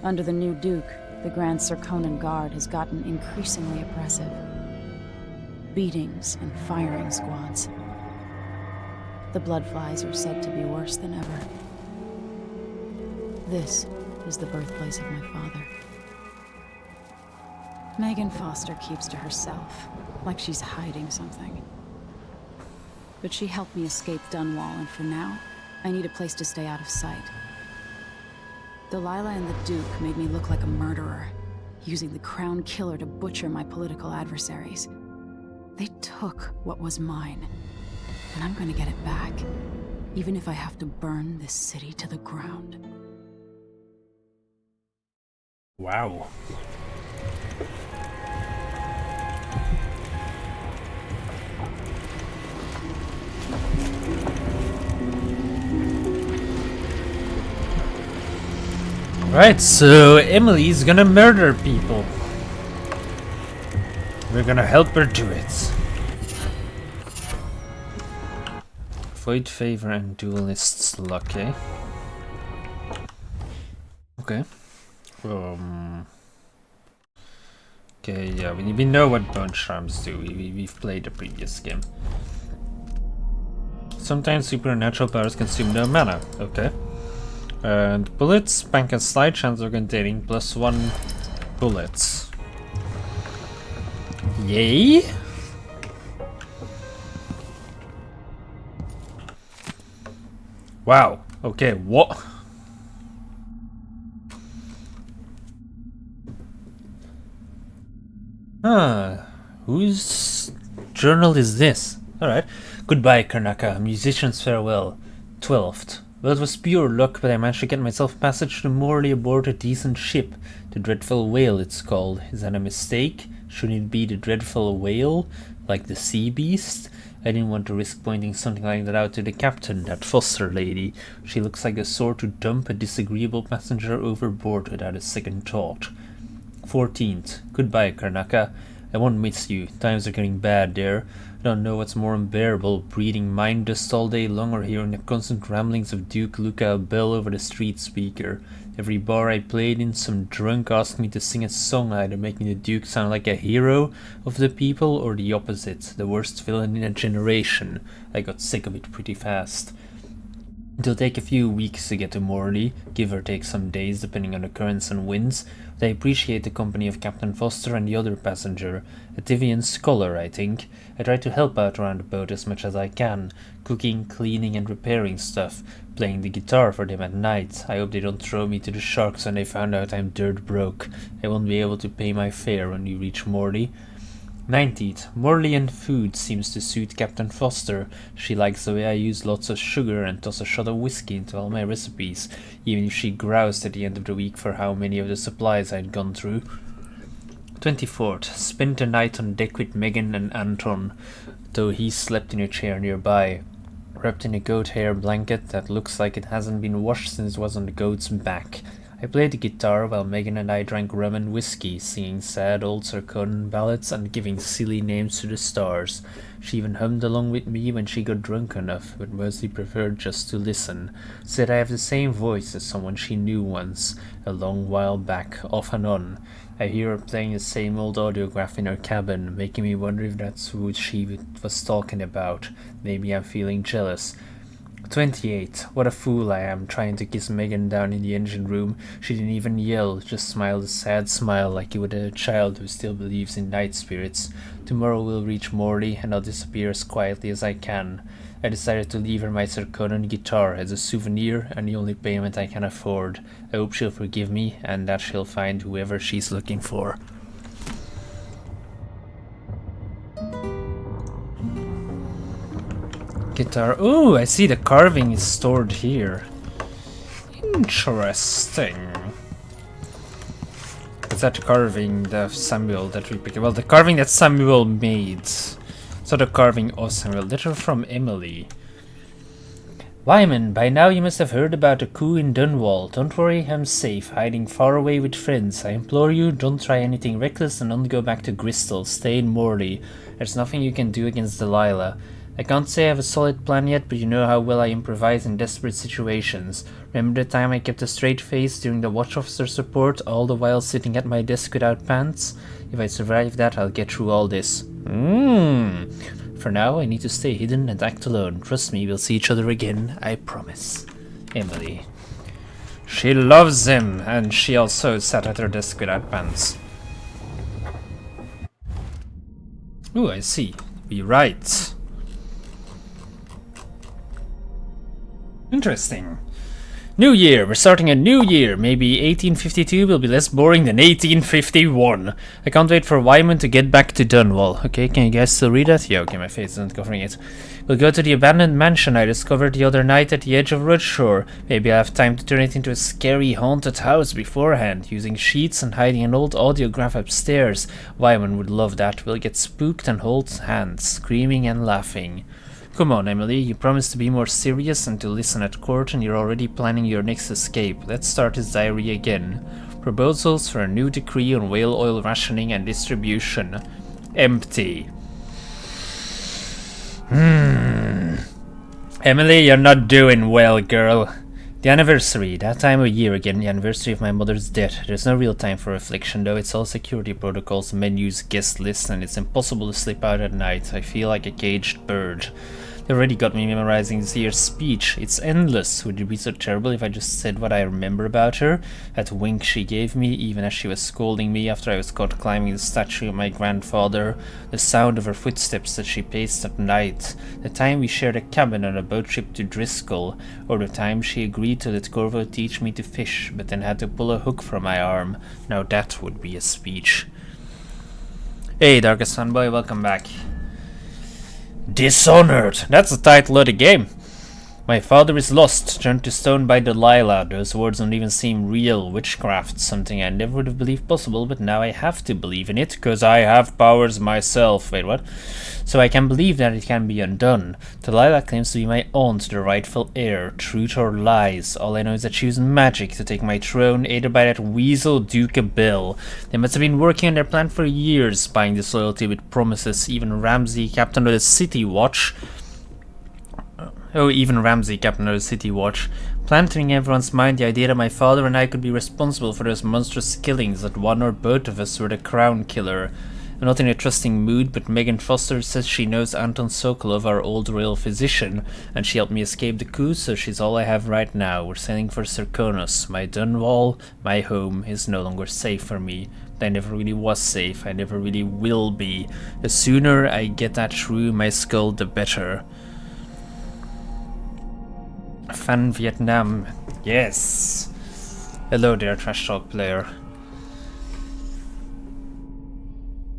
Under the new Duke, the Grand Serkonan Guard has gotten increasingly oppressive. Beatings and firing squads. The Bloodflies are said to be worse than ever. This is the birthplace of my father. Megan Foster keeps to herself, like she's hiding something. But she helped me escape Dunwall, and for now, I need a place to stay out of sight. Delilah and the Duke made me look like a murderer, using the Crown Killer to butcher my political adversaries. They took what was mine, and I'm gonna get it back, even if I have to burn this city to the ground. Wow. Right, so Emily's gonna murder people. We're gonna help her do it. Void favor and duelist's luck, eh? Okay. Okay, yeah, we know what bone charms do. We've played the previous game. Sometimes supernatural powers consume no mana. Okay. And bullets, bank and slide chance of containing +1 bullets. Yay! Wow. Okay, what? Whose journal is this? Alright. Goodbye, Karnaca. Musicians farewell. 12th. Well, it was pure luck, but I managed to get myself passage to Morley aboard a decent ship. The Dreadful Whale, it's called. Is that a mistake? Shouldn't it be the Dreadful Whale? Like the sea beast? I didn't want to risk pointing something like that out to the captain, that Foster lady. She looks like the sort to dump a disagreeable passenger overboard without a second thought. 14th. Goodbye, Karnaka. I won't miss you. Times are getting bad there. I don't know what's more unbearable, breathing mine dust all day long or hearing the constant ramblings of Duke Luca Bell over the street speaker. Every bar I played in, some drunk asked me to sing a song, either making the Duke sound like a hero of the people or the opposite, the worst villain in a generation. I got sick of it pretty fast. It'll take a few weeks to get to Morley, give or take some days depending on the currents and winds, but I appreciate the company of Captain Foster and the other passenger, a Tivian scholar, I think. I try to help out around the boat as much as I can, cooking, cleaning and repairing stuff, playing the guitar for them at night. I hope they don't throw me to the sharks when they found out I'm dirt broke. I won't be able to pay my fare when we reach Morley. 19th. Morleyan food seems to suit Captain Foster. She likes the way I use lots of sugar and toss a shot of whiskey into all my recipes, even if she groused at the end of the week for how many of the supplies I'd gone through. 24th. Spent the night on deck with Megan and Anton, though he slept in a chair nearby, wrapped in a goat hair blanket that looks like it hasn't been washed since it was on the goat's back. I played the guitar while Megan and I drank rum and whiskey, singing sad old Sarkonan ballads and giving silly names to the stars. She even hummed along with me when she got drunk enough, but mostly preferred just to listen. Said I have the same voice as someone she knew once, a long while back, off and on. I hear her playing the same old audiograph in her cabin, making me wonder if that's who she was talking about. Maybe I'm feeling jealous. 28. What a fool I am, trying to kiss Megan down in the engine room. She didn't even yell, just smiled a sad smile like you would a child who still believes in night spirits. Tomorrow we'll reach Morley and I'll disappear as quietly as I can. I decided to leave her my Sarkonan guitar as a souvenir and the only payment I can afford. I hope she'll forgive me and that she'll find whoever she's looking for. Guitar. Ooh, I see the carving is stored here. Interesting. Is that carving the Samuel that we picked? Well, the carving that Samuel made. So the carving of Samuel. Letter from Emily. Wyman, by now you must have heard about the coup in Dunwall. Don't worry, I'm safe, hiding far away with friends. I implore you, don't try anything reckless and don't go back to Bristol. Stay in Morley. There's nothing you can do against Delilah. I can't say I have a solid plan yet, but you know how well I improvise in desperate situations. Remember the time I kept a straight face during the watch officer support, all the while sitting at my desk without pants? If I survive that, I'll get through all this. For now, I need to stay hidden and act alone. Trust me, we'll see each other again, I promise. Emily. She loves him, and she also sat at her desk without pants. Ooh, I see. We write. Interesting. New year. We're starting a new year. Maybe 1852 will be less boring than 1851. I can't wait for Wyman to get back to Dunwall. Okay, can you guys still read that? Yeah, okay, my face isn't covering it. We'll go to the abandoned mansion I discovered the other night at the edge of Rudshore. Maybe I'll have time to turn it into a scary haunted house beforehand, using sheets and hiding an old audiograph upstairs. Wyman would love that. We'll get spooked and hold hands, screaming and laughing. Come on, Emily, you promised to be more serious and to listen at court, and you're already planning your next escape. Let's start this diary again. Proposals for a new decree on whale oil rationing and distribution. Empty. Emily, you're not doing well, girl. The anniversary, that time of year again, the anniversary of my mother's death. There's no real time for reflection though, it's all security protocols, menus, guest lists, and it's impossible to slip out at night. I feel like a caged bird. They already got me memorizing this year's speech. It's endless. Would it be so terrible if I just said what I remember about her? That wink she gave me, even as she was scolding me after I was caught climbing the statue of my grandfather. The sound of her footsteps that she paced at night. The time we shared a cabin on a boat trip to Driscoll. Or the time she agreed to let Corvo teach me to fish, but then had to pull a hook from my arm. Now that would be a speech. Hey, Darkest Fanboy, welcome back. Dishonored! That's the title of the game. My father is lost, turned to stone by Delilah. Those words don't even seem real. Witchcraft, something I never would have believed possible, but now I have to believe in it, cause I have powers myself. Wait, what? So I can believe that it can be undone. Delilah claims to be my aunt, the rightful heir. Truth or lies? All I know is that she used magic to take my throne, aided by that weasel Duke Bill. They must have been working on their plan for years, buying disloyalty with promises. Even Ramsey, captain of the City Watch, captain of the City Watch, planting in everyone's mind the idea that my father and I could be responsible for those monstrous killings, that one or both of us were the crown killer. I'm not in a trusting mood, but Megan Foster says she knows Anton Sokolov, our old royal physician, and she helped me escape the coup, so she's all I have right now. We're sailing for Serkonos. My Dunwall, my home, is no longer safe for me. I never really was safe, I never really will be. The sooner I get that through my skull, the better. Fan Vietnam, yes. Hello there, Trash Talk player.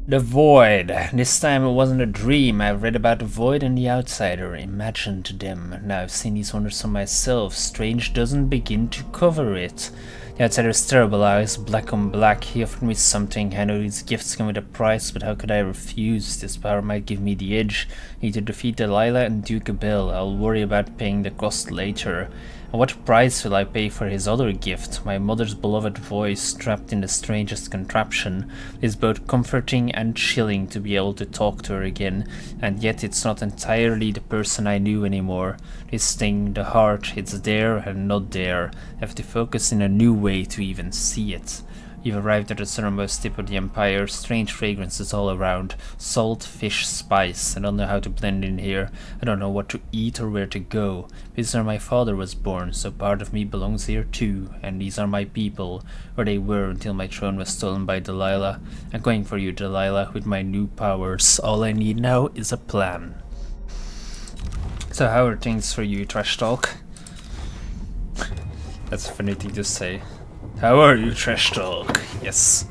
The Void. This time it wasn't a dream. I've read about the Void and the Outsider, imagined them. Now I've seen these wonders for myself. Strange doesn't begin to cover it. The Outsider's terrible eyes, black on black. He offered me something. I know these gifts come with a price, but how could I refuse? This power might give me the edge. I need to defeat Delilah and Duke Bill. I'll worry about paying the cost later. And what price will I pay for his other gift? My mother's beloved voice, trapped in the strangest contraption. It is both comforting and chilling to be able to talk to her again, and yet it's not entirely the person I knew anymore. This thing, the heart, it's there and not there. I have to focus in a new way to even see it. You've arrived at the southernmost tip of the Empire. Strange fragrances all around. Salt, fish, spice. I don't know how to blend in here. I don't know what to eat or where to go. This is where my father was born, so part of me belongs here too. And these are my people, where they were until my throne was stolen by Delilah. I'm going for you, Delilah, with my new powers. All I need now is a plan. So how are things for you, Trash Talk? That's a funny thing to say. How are you, Trash Talk? Yes.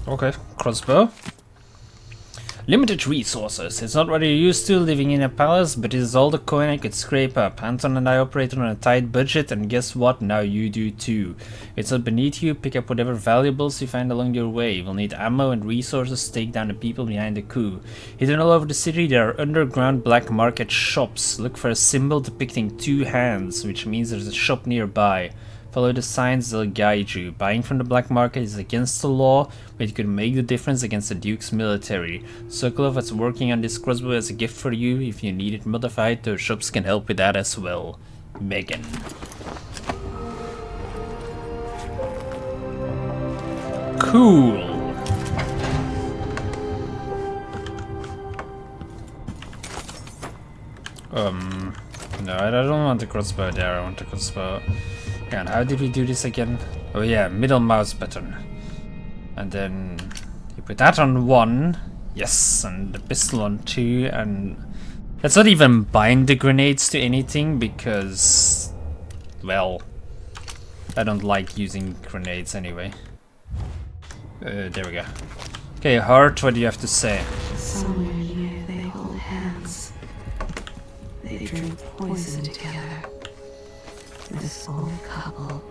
Okay, crossbow. Limited resources. It's not what you're used to living in a palace, but it is all the coin I could scrape up. Anton and I operate on a tight budget, and guess what? Now you do too. It's not beneath you. Pick up whatever valuables you find along your way. We'll need ammo and resources to take down the people behind the coup. Hidden all over the city, there are underground black market shops. Look for a symbol depicting two hands, which means there's a shop nearby. Follow the signs, they'll guide you. Buying from the black market is against the law, but it could make the difference against the Duke's military. Sokolov is working on this crossbow as a gift for you. If you need it modified, those shops can help with that as well. Megan. Cool. No, I don't want the crossbow there, I want the crossbow. And how did we do this again? Oh yeah, middle mouse button. And then you put that on 1. Yes, and the pistol on 2. And let's not even bind the grenades to anything because, well, I don't like using grenades anyway. There we go. Okay, Heart, what do you have to say? Somewhere near they hold hands. They drink poison together. This old couple,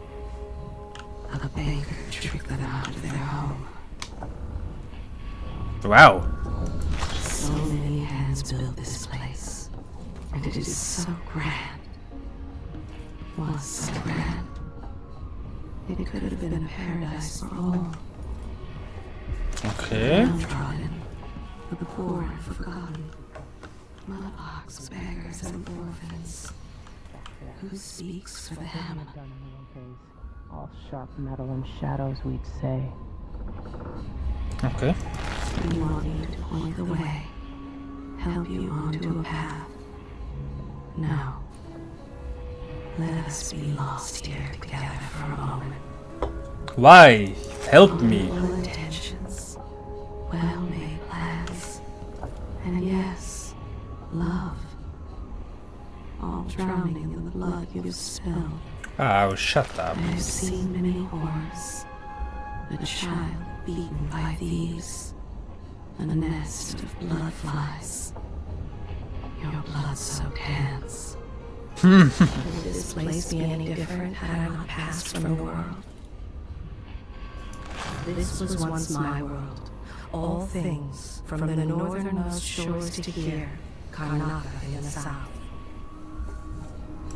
a banker tricked them out of their home. Wow. So many hands built this place, and it is so grand. Was so grand. It could have been a paradise for all. Okay. Downtrodden, the poor and forgotten, mudbox beggars and orphans. Who speaks for them? All sharp metal and shadows, we'd say. Okay. We want you to point the way, help you onto a path. Now, let us be lost here together for a moment. Why? Help me. Well intentions, well-made plans, and yes, love. All drowning in the blood you've spilled. Oh, shut up. I've seen many horrors. A child beaten by thieves. A nest of blood flies. Your blood-soaked hands. Would this place be any different had I not passed from the world? This was once my world. All things, from the northernmost shores to here, Karnataka in the south.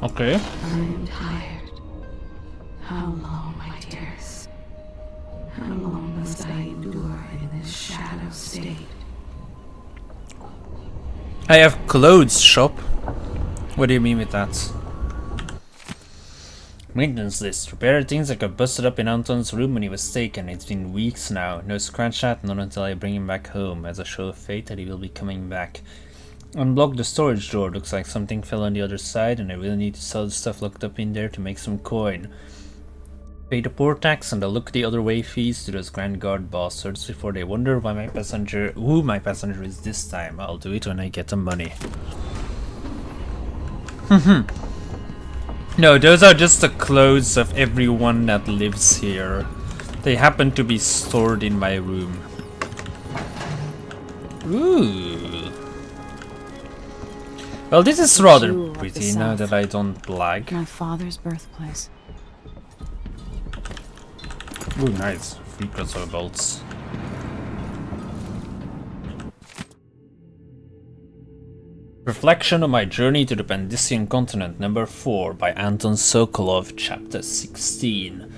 Okay. I am tired. How long, my dears? How long must I endure in this shadow state? I have clothes shop. What do you mean with that? Maintenance list. Repair things that got busted up in Anton's room when he was taken. It's been weeks now. No scratch that, not until I bring him back home. As a show of fate that he will be coming back. Unblock the storage door. Looks like something fell on the other side and I really need to sell the stuff locked up in there to make some coin. Pay the port tax and the look the other way fees to those Grand Guard bastards before they wonder who my passenger is this time. I'll do it when I get the money. No, those are just the clothes of everyone that lives here. They happen to be stored in my room. Ooh. Well, this is rather pretty now that I don't lag. My father's birthplace. Ooh, nice. 3 crossover bolts. Reflection on my journey to the Pandician continent, number 4, by Anton Sokolov, chapter 16.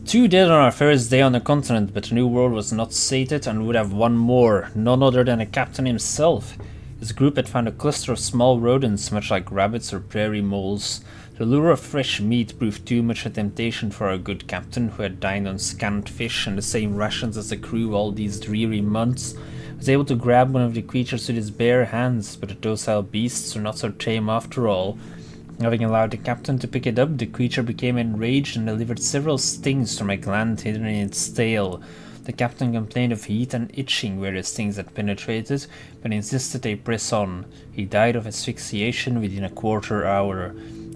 2 dead on our first day on the continent, but the new world was not sated and would have one more, none other than the captain himself. His group had found a cluster of small rodents, much like rabbits or prairie moles. The lure of fresh meat proved too much a temptation for our good captain, who had dined on scant fish and the same rations as the crew all these dreary months. Was able to grab one of the creatures with his bare hands, but the docile beasts were not so tame after all. Having allowed the captain to pick it up, the creature became enraged and delivered several stings from a gland hidden in its tail. The captain complained of heat and itching where the stings had penetrated, but insisted they press on. He died of asphyxiation within a quarter hour.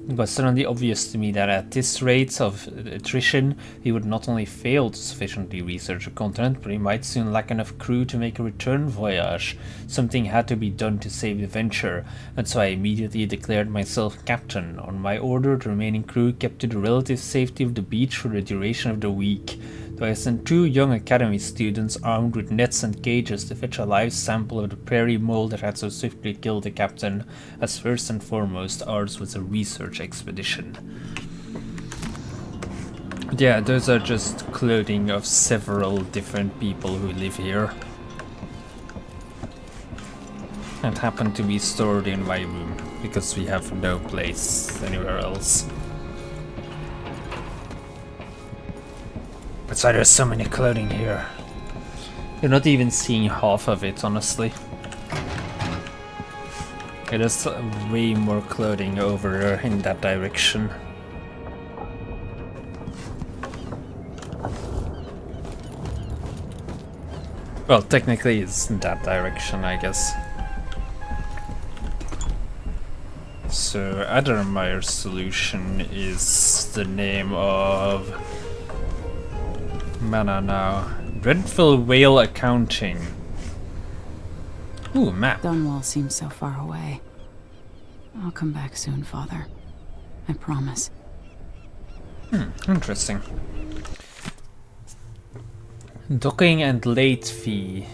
It was suddenly obvious to me that at this rate of attrition, he would not only fail to sufficiently research the continent, but he might soon lack enough crew to make a return voyage. Something had to be done to save the venture, and so I immediately declared myself captain. On my order, the remaining crew kept to the relative safety of the beach for the duration of the week. Though I sent 2 young academy students armed with nets and cages to fetch a live sample of the prairie mole that had so swiftly killed the captain, as first and foremost ours was a research expedition. Yeah, those are just clothing of several different people who live here. And happen to be stored in my room, because we have no place anywhere else. That's why there's so many clothing here. You're not even seeing half of it, honestly. It is way more clothing over there in that direction. Well, technically it's in that direction, I guess. So, Addermeyer's solution is the name of... Mana now. Dreadful Whale Accounting. Ooh, map. Dunwall seems so far away. I'll come back soon, Father. I promise. Interesting. Docking and late fee.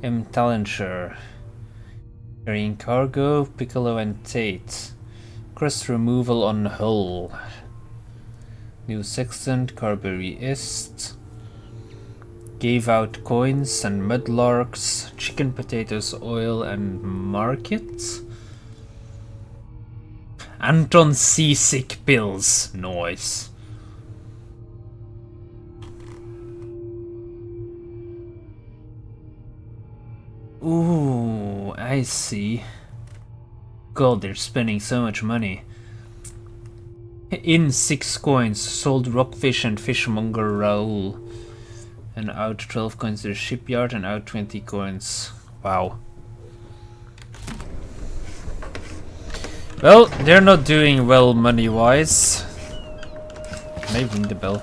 M. Tallinger. Carrying cargo, Piccolo and Tate. Crust removal on hull. New Sextant, Carberry East. Gave out coins and mudlarks, chicken, potatoes, oil, and market. Anton seasick pills. Noise. Ooh, I see. God, they're spending so much money. In 6 coins, sold rockfish and fishmonger Raoul. And out 12 coins to the shipyard and out 20 coins. Wow. Well, they're not doing well money-wise. Can I ring the bell?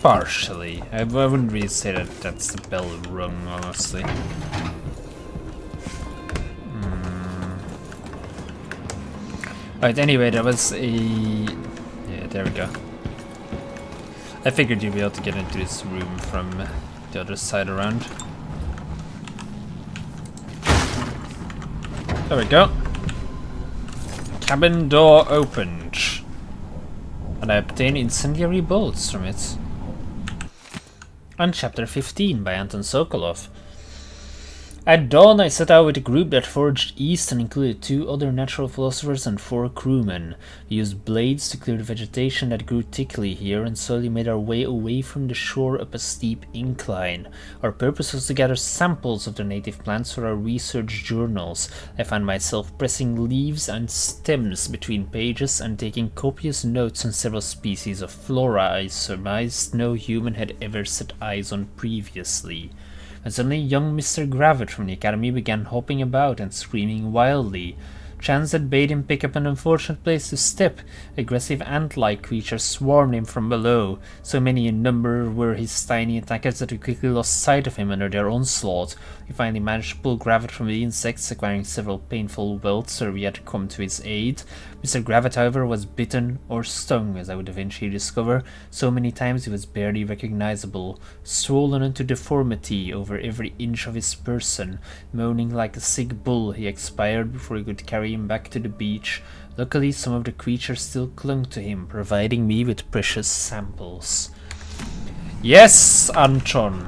Partially. I wouldn't really say that that's the bell rung, honestly. Right, anyway, that was a... Yeah, there we go. I figured you'd be able to get into this room from the other side around. There we go. Cabin door opened. And I obtain incendiary bolts from it. And Chapter 15 by Anton Sokolov. At dawn, I set out with a group that forged east and included 2 other natural philosophers and 4 crewmen. We used blades to clear the vegetation that grew thickly here and slowly made our way away from the shore up a steep incline. Our purpose was to gather samples of the native plants for our research journals. I found myself pressing leaves and stems between pages and taking copious notes on several species of flora I surmised no human had ever set eyes on previously. And suddenly young Mr. Gravitt from the academy began hopping about and screaming wildly. Chance had bade him pick up an unfortunate place to step. Aggressive ant-like creatures swarmed him from below. So many in number were his tiny attackers that we quickly lost sight of him under their onslaught. We finally managed to pull Gravitt from the insects, acquiring several painful welts where we had come to his aid. Mr. Gravitt, however, was bitten or stung, as I would eventually discover. So many times he was barely recognizable, swollen into deformity over every inch of his person. Moaning like a sick bull, he expired before we could carry him back to the beach. Luckily, some of the creatures still clung to him, providing me with precious samples. Yes, Anton.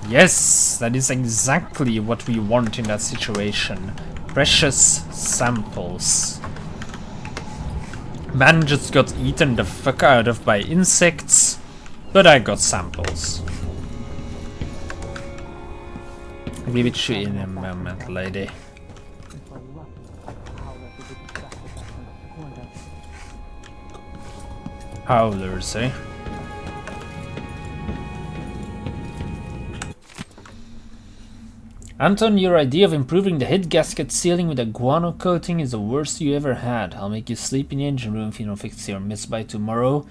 Yes, that is exactly what we want in that situation. Precious samples. Man just got eaten the fuck out of by insects, but I got samples. I'll give it to you in a moment, lady. Howlers, eh? Anton, your idea of improving the head gasket sealing with a guano coating is the worst you ever had. I'll make you sleep in the engine room if you don't fix your mess by tomorrow.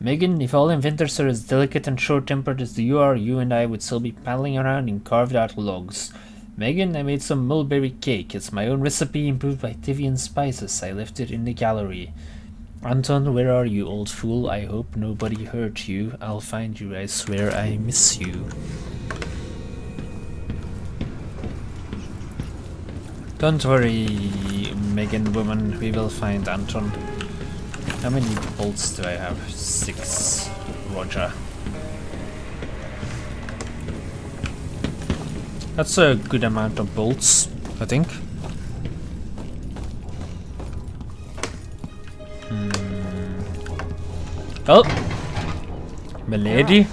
Megan, if all inventors are as delicate and short-tempered as you are, you and I would still be paddling around in carved-out logs. Megan, I made some mulberry cake. It's my own recipe, improved by Tivian spices. I left it in the gallery. Anton, where are you, old fool? I hope nobody hurt you. I'll find you. I swear I miss you. Don't worry, Megan woman, we will find Anton. How many bolts do I have? 6. Roger. That's a good amount of bolts, I think. Oh! Milady?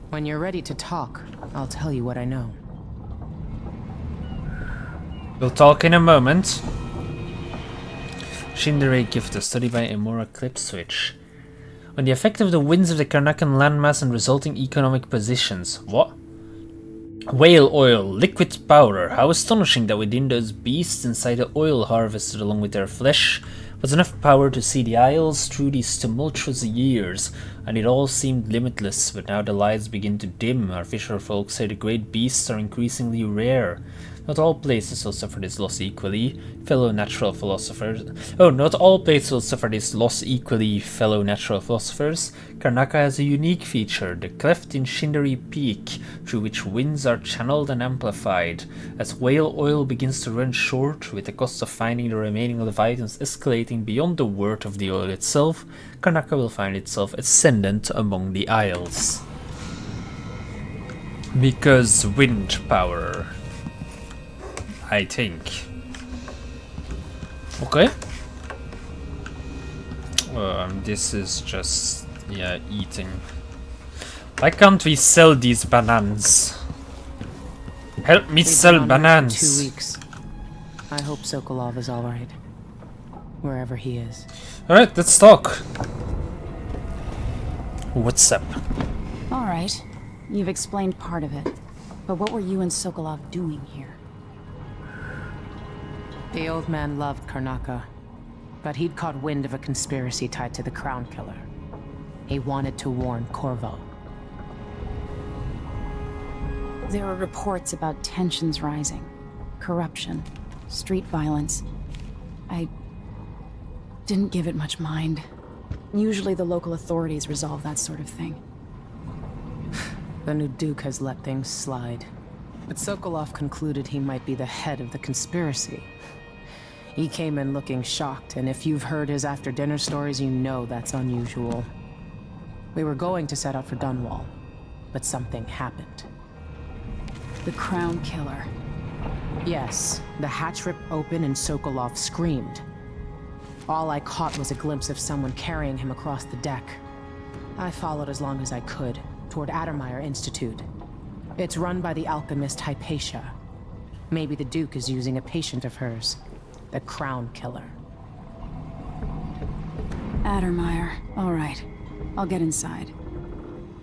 When you're ready to talk, I'll tell you what I know. We'll talk in a moment. Shinderay gift, a study by Amora Clipswitch. On the effect of the winds of the Karnakan landmass and resulting economic positions. What? Whale oil, liquid powder. How astonishing that within those beasts inside the oil harvested along with their flesh was enough power to see the Isles through these tumultuous years, and it all seemed limitless, but now the lights begin to dim. Our fisher folk say the great beasts are increasingly rare. Not all places will suffer this loss equally, fellow natural philosophers. Oh, not all places will suffer this loss equally, fellow natural philosophers. Karnaca has a unique feature, the cleft in Shindery Peak, through which winds are channeled and amplified. As whale oil begins to run short, with the cost of finding the remaining leviathans escalating beyond the worth of the oil itself, Karnaca will find itself ascendant among the Isles. Because wind power. I think. Okay. This is just, yeah, eating. Why can't we sell these bananas? Help me sell bananas! For 2 weeks. I hope Sokolov is alright. Wherever he is. Alright, let's talk. What's up? Alright. You've explained part of it. But what were you and Sokolov doing here? The old man loved Karnaca, but he'd caught wind of a conspiracy tied to the Crown Killer. He wanted to warn Corvo. There are reports about tensions rising, corruption, street violence. I didn't give it much mind. Usually the local authorities resolve that sort of thing. The new Duke has let things slide. But Sokolov concluded he might be the head of the conspiracy. He came in looking shocked, and if you've heard his after-dinner stories, you know that's unusual. We were going to set out for Dunwall, but something happened. The Crown Killer. Yes, the hatch ripped open and Sokolov screamed. All I caught was a glimpse of someone carrying him across the deck. I followed as long as I could, toward Addermeyer Institute. It's run by the alchemist Hypatia. Maybe the Duke is using a patient of hers, the Crown Killer. Addermeyer. All right. I'll get inside.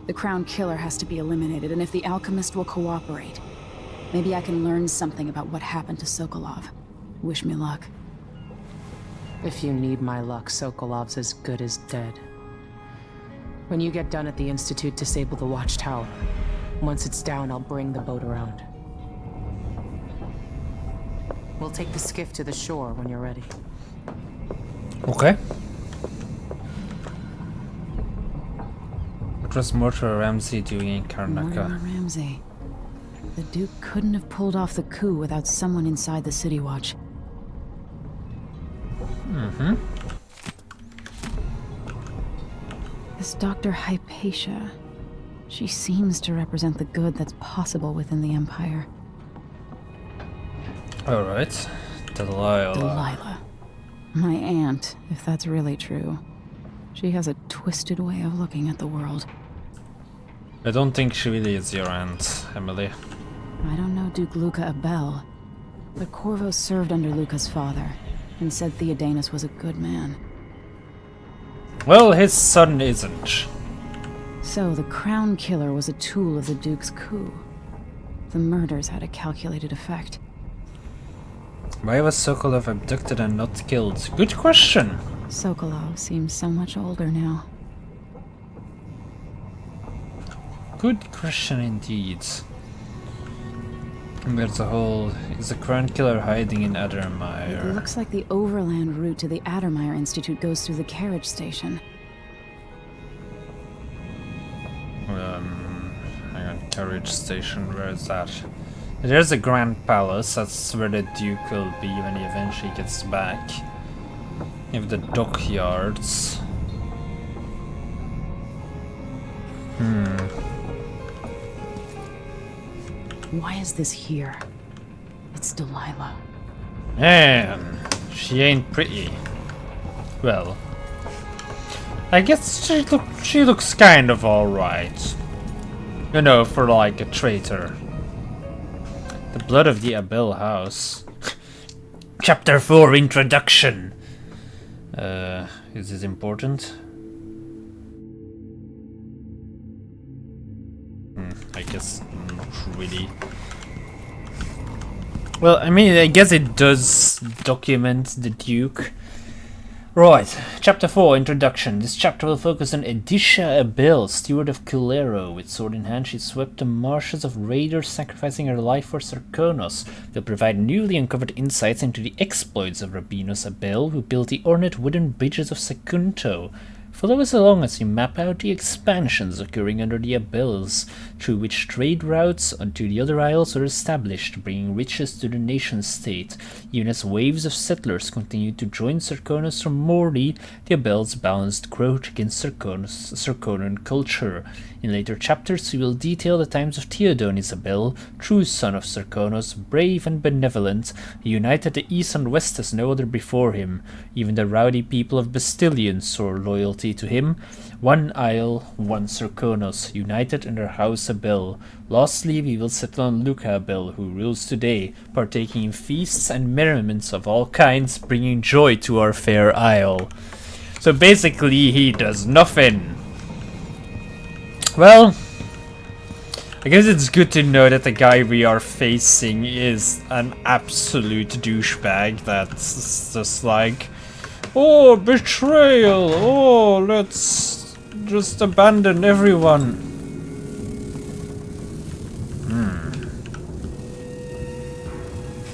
The Crown Killer has to be eliminated, and if the alchemist will cooperate, maybe I can learn something about what happened to Sokolov. Wish me luck. If you need my luck, Sokolov's as good as dead. When you get done at the Institute, disable the watchtower. Once it's down, I'll bring the boat around. We'll take the skiff to the shore when you're ready. Okay. What was Mortimer Ramsey doing in Karnaca? Mortimer Ramsey. The Duke couldn't have pulled off the coup without someone inside the City Watch. Mm-hmm. This Dr. Hypatia. She seems to represent the good that's possible within the Empire. Alright. Delilah. Delilah. My aunt, if that's really true. She has a twisted way of looking at the world. I don't think she really is your aunt, Emily. I don't know Duke Luca Abel, but Corvo served under Luca's father, and said Theodanis was a good man. Well, his son isn't. So the Crown Killer was a tool of the Duke's coup. The murders had a calculated effect. Why was Sokolov abducted and not killed? Good question. Sokolov seems so much older now. Good question indeed. And there's a whole... Is the Crown Killer hiding in It Addermeyer? looks like the overland route to the Addermeyer Institute goes through the carriage station. Hang on, carriage station, where is that? There's a Grand Palace, that's where the Duke will be when he eventually gets back. You have the dockyards. Why is this here? It's Delilah. Man, she ain't pretty. Well, I guess she looks kind of alright. You know, for like a traitor. The blood of the Abel house. Chapter 4 Introduction. Is this important? I guess not really. Well, I mean, I guess it does document the Duke. Right, Chapter 4, Introduction. This chapter will focus on Edisha Abel, steward of Culero. With sword in hand, she swept the marshes of raiders, sacrificing her life for Sarkonos. They'll provide newly uncovered insights into the exploits of Rabinos Abel, who built the ornate wooden bridges of Secunto. Follow us along as we map out the expansions occurring under the Abels, through which trade routes onto the other isles were established, bringing riches to the nation-state. Even as waves of settlers continued to join Sarkonos from Morley, the Abels balanced growth against Sarkonan culture. In later chapters, we will detail the times of Theodonis Abel, true son of Sarkonos, brave and benevolent. He united the East and West as no other before him. Even the rowdy people of Bastillion swore loyalty to him. One isle, one Sarkonos, united under House Abel. Lastly, we will settle on Luca Abel, who rules today, partaking in feasts and merriments of all kinds, bringing joy to our fair isle. So basically, he does nothing. Well, I guess it's good to know that the guy we are facing is an absolute douchebag that's just like, oh, betrayal, oh, let's just abandon everyone.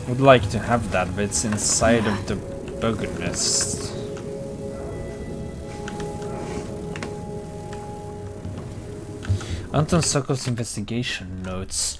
Would like to have that, but it's inside of the bug nest. Anton Sokol's investigation notes.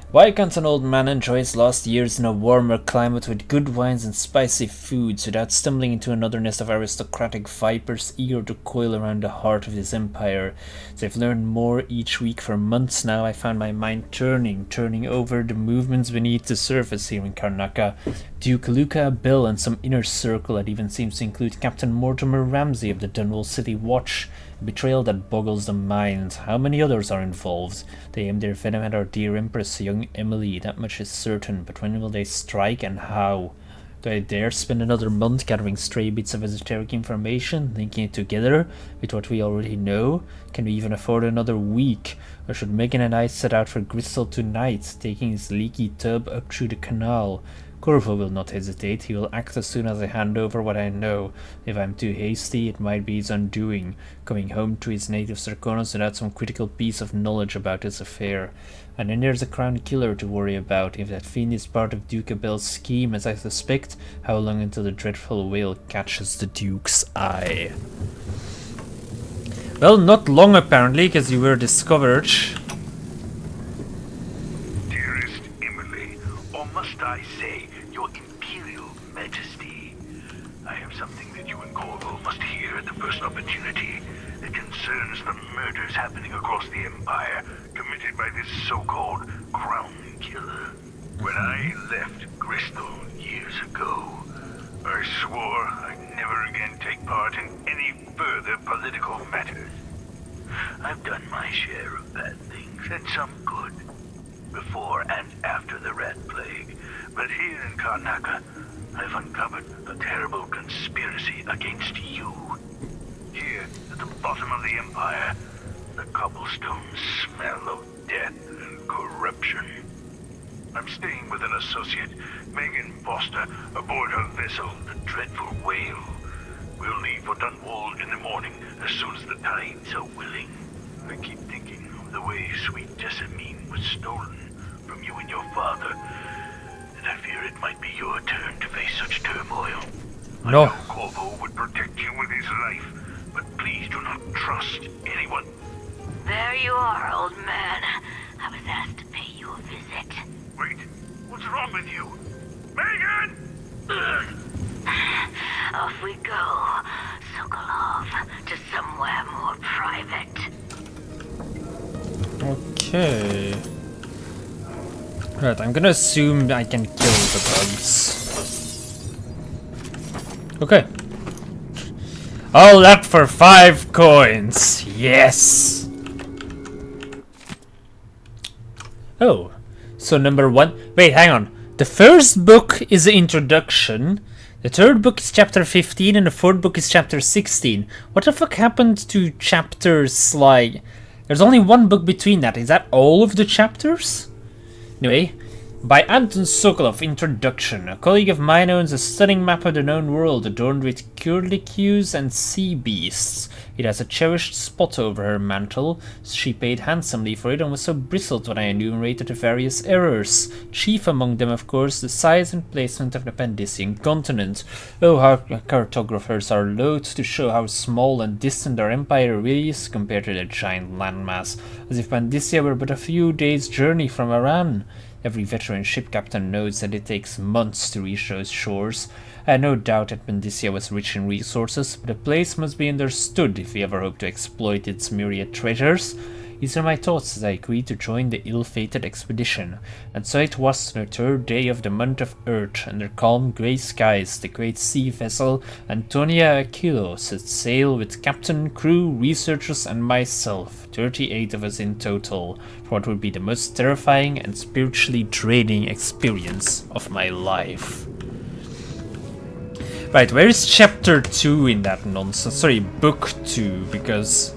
Why can't an old man enjoy his last years in a warmer climate with good wines and spicy foods without stumbling into another nest of aristocratic vipers eager to coil around the heart of his empire? As I've learned more each week for months now, I found my mind turning over the movements beneath the surface here in Karnaca. Duke Luca, Bill, and some inner circle that even seems to include Captain Mortimer Ramsey of the Dunwall City Watch. A betrayal that boggles the mind. How many others are involved? They aim their venom at our dear Empress, young Emily, that much is certain, but when will they strike and how? Do I dare spend another month gathering stray bits of esoteric information, linking it together with what we already know? Can we even afford another week? Or should Megan and I set out for Gristle tonight, taking his leaky tub up through the canal? Corvo will not hesitate. He will act as soon as I hand over what I know. If I'm too hasty, it might be his undoing, coming home to his native Sarkonos without some critical piece of knowledge about this affair. And then there's a crown killer to worry about. If that fiend is part of Duke Abel's scheme, as I suspect, how long until the dreadful whale catches the Duke's eye? Well, not long apparently, because you were discovered. Dearest Emily, or must I say, your Imperial Majesty, I have something that you and Corvo must hear at the first opportunity. It concerns the murders happening across the Empire, committed by this so-called Crown Killer. When I left Gristle years ago, I swore I'd never again take part in any further political matters. I've done my share of bad things, and some good, before and after the Rat Plague. But here in Karnaca, I've uncovered a terrible conspiracy against you. Here, at the bottom of the Empire, the cobblestones smell of death and corruption. I'm staying with an associate, Megan Foster, aboard her vessel, the Dreadful Whale. We'll leave for Dunwall in the morning, as soon as the tides are willing. I keep thinking of the way sweet Jessamine was stolen from you and your father, and I fear it might be your turn to face such turmoil. No. I know Corvo would protect you with his life, but please do not trust anyone. There you are, old man. I was asked to pay you a visit. Wait, what's wrong with you? Megan! Off we go, Sokolov, to somewhere more private. Okay. Right, I'm gonna assume I can kill the bugs. Okay. All up for 5 coins. Yes! Oh. So number 1. Wait, hang on. The first book is the introduction. The third book is chapter 15 and the fourth book is chapter 16. What the fuck happened to chapters like... There's only one book between that. Is that all of the chapters? Anyway, by Anton Sokolov, Introduction. A colleague of mine owns a stunning map of the known world adorned with curlicues and sea beasts. It has a cherished spot over her mantle. She paid handsomely for it and was so bristled when I enumerated the various errors. Chief among them, of course, the size and placement of the Pandician continent. Oh, how cartographers are loath to show how small and distant our empire really is compared to the giant landmass, as if Pandicia were but a few days' journey from Iran. Every veteran ship captain knows that it takes months to reach those shores. I had no doubt that Pandicia was rich in resources, but the place must be understood if we ever hope to exploit its myriad treasures. These are my thoughts as I agreed to join the ill-fated expedition. And so it was on the 3rd day of the month of Earth, under calm grey skies, the great sea vessel Antonia Aquilo set sail with captain, crew, researchers and myself, 38 of us in total, for what would be the most terrifying and spiritually draining experience of my life. Right, where is chapter 2 in that nonsense? Sorry, book 2, because...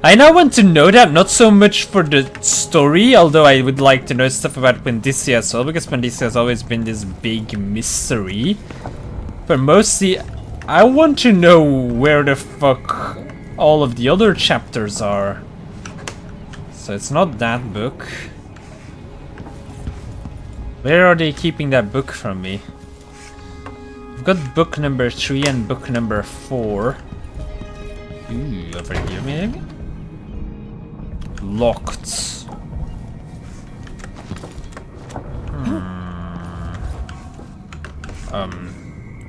I now want to know that, not so much for the story, although I would like to know stuff about Pandicia as well, because Pandicia has always been this big mystery. But mostly, I want to know where the fuck all of the other chapters are. So it's not that book. Where are they keeping that book from me? I've got book number 3 and book number 4. Ooh, over here maybe? Locked.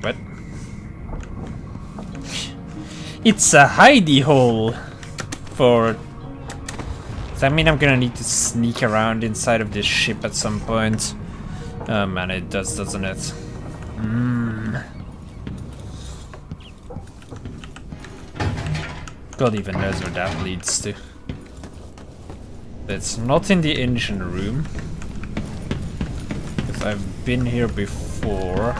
What? It's a hidey hole for... Does that mean I'm gonna need to sneak around inside of this ship at some point? Oh man, it does, doesn't it? God even knows where that leads to. It's not in the engine room. Because I've been here before.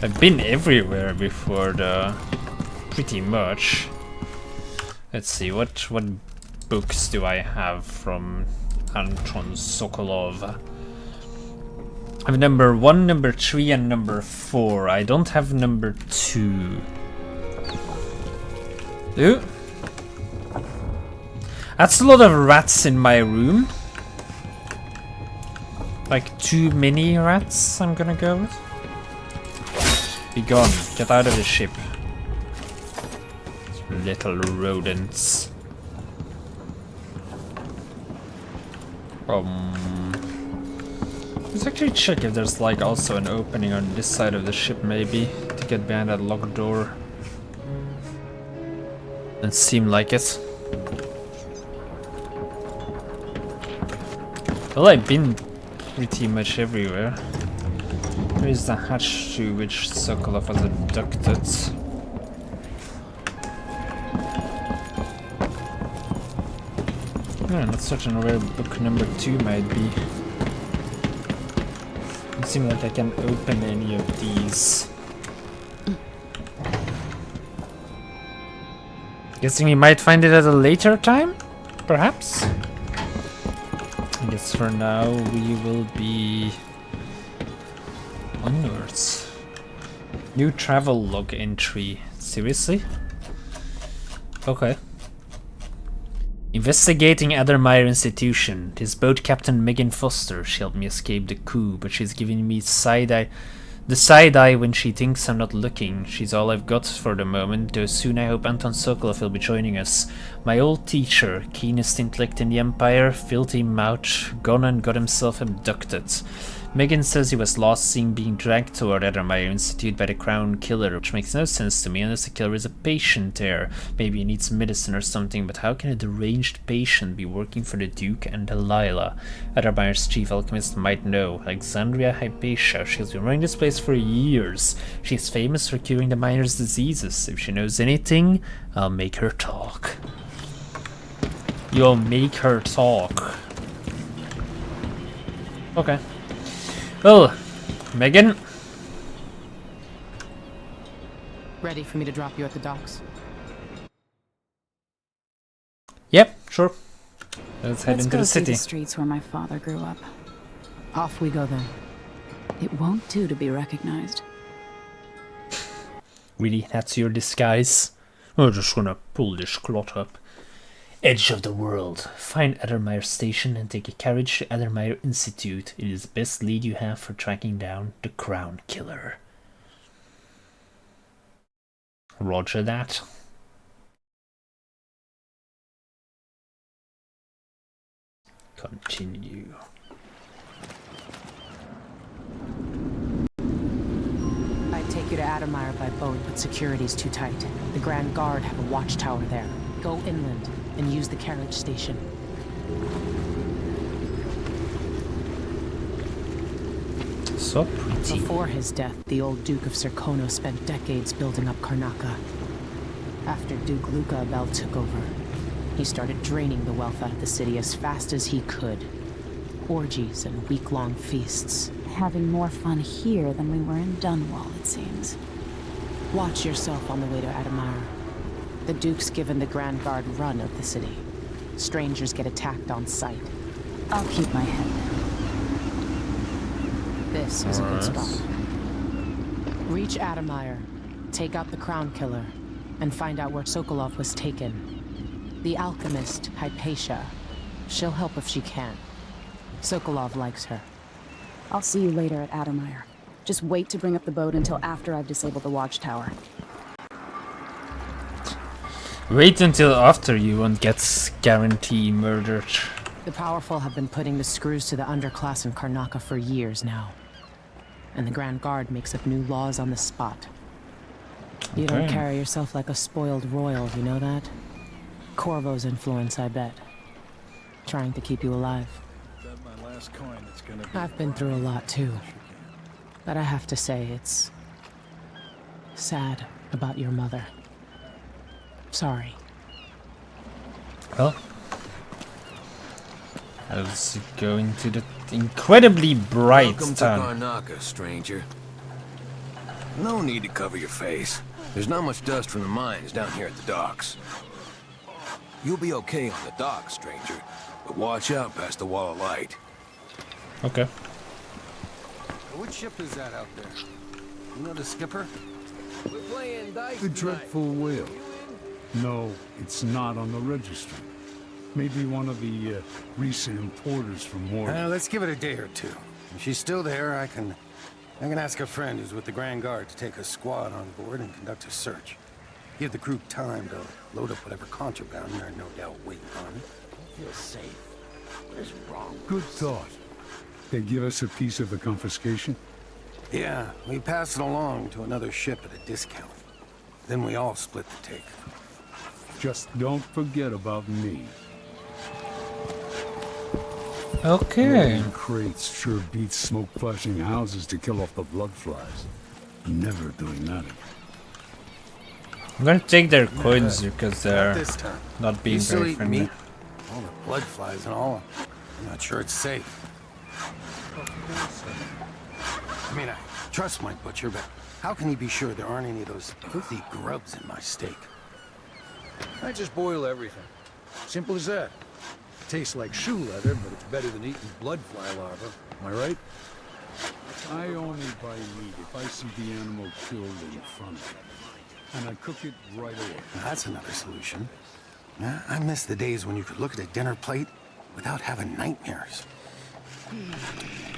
I've been everywhere before though. Pretty much. Let's see, what books do I have from Anton Sokolov? I have number 1, number 3 and number 4. I don't have number 2. Ooh. That's a lot of rats in my room. Like too many rats, I'm gonna go with. Be gone, get out of the ship. Little rodents. Let's actually check if there's like also an opening on this side of the ship maybe to get behind that locked door. Doesn't seem like it. Well, I've been pretty much everywhere. Where is the hatch through which Sokolov was abducted? Yeah, not certain where book number 2 might be. Doesn't seem like I can open any of these. Guessing we might find it at a later time? Perhaps? I guess for now we will be onwards. New travel log entry. Seriously? Okay. Investigating Addermire Institution. This boat Captain Megan Foster. She helped me escape the coup, but she's giving me the side eye when she thinks I'm not looking. She's all I've got for the moment, though soon I hope Anton Sokolov will be joining us. My old teacher, keenest intellect in the Empire, filthy mouth, gone and got himself abducted. Megan says he was last seen being dragged toward Addermire Institute by the Crown Killer, which makes no sense to me unless the killer is a patient there. Maybe he needs medicine or something, but how can a deranged patient be working for the Duke and Delilah? Addermire's chief alchemist might know. Alexandria Hypatia. She has been running this place for years. She's famous for curing the miners' diseases. If she knows anything, I'll make her talk. You'll make her talk. Okay. Well, Megan. Ready for me to drop you at the docks? Yep, sure. Let's head into go the see city. the streets where my father grew up. Off we go then. It won't do to be recognized. Really, that's your disguise? I'm just gonna pull this cloth up. Edge of the world. Find Addermire Station and take a carriage to Addermire Institute. It is the best lead you have for tracking down the Crown Killer. Roger that. Continue. I'd take you to Addermire by boat, but security's too tight. The Grand Guard have a watchtower there. Go inland and use the carriage station. So pretty. Before his death, the old Duke of Serkono spent decades building up Karnaca. After Duke Luca Abel took over, he started draining the wealth out of the city as fast as he could. Orgies and week-long feasts. Having more fun here than we were in Dunwall, it seems. Watch yourself on the way to Addermire. The Duke's given the Grand Guard run of the city. Strangers get attacked on sight. I'll keep my head down. This is a good spot. Reach Addermire. Take out the Crown Killer. and find out where Sokolov was taken. The alchemist, Hypatia. She'll help if she can. Sokolov likes her. I'll see you later at Addermire. Just wait to bring up the boat until after I've disabled the watchtower. Wait until after you won't get guarantee murdered. The powerful have been putting the screws to the underclass in Karnaca for years now. And the Grand Guard makes up new laws on the spot. You don't carry yourself like a spoiled royal, you know that? Corvo's influence, I bet. Trying to keep you alive. My last coin, it's gonna be I've been through a lot too. But I have to say, it's sad about your mother. Sorry. Well, let's go into the incredibly bright Welcome town. to Karnaca, stranger. No need to cover your face. There's not much dust from the mines down here at the docks. You'll be okay on the docks, stranger, but watch out past the wall of light. Okay. Which ship is that out there? You know the skipper? We're playing dice The dreadful whale. No, it's not on the registry. Maybe one of the recent importers from Mordor. Let's give it a day or two. If she's still there, I can ask a friend who's with the Grand Guard to take a squad on board and conduct a search. Give the crew time to load up whatever contraband they're no doubt waiting on. Feel safe. What is wrong? Good thought. They give us a piece of the confiscation? Yeah, we pass it along to another ship at a discount. Then we all split the take. Just don't forget about me. Okay. Rolling crates sure beats smoke-flashing houses to kill off the blood flies. Never doing that again. I'm gonna take their coins because they're this time. not being You still very eat friendly. meat? All the blood flies and all. I'm not sure it's safe. I mean, I trust my butcher, but how can he be sure there aren't any of those filthy grubs in my steak? I just boil everything. Simple as that. Tastes like shoe leather, but it's better than eating blood fly larvae. Am I right? I only buy meat if I see the animal killed in front of me. And I cook it right away. That's another solution. I miss the days when you could look at a dinner plate without having nightmares.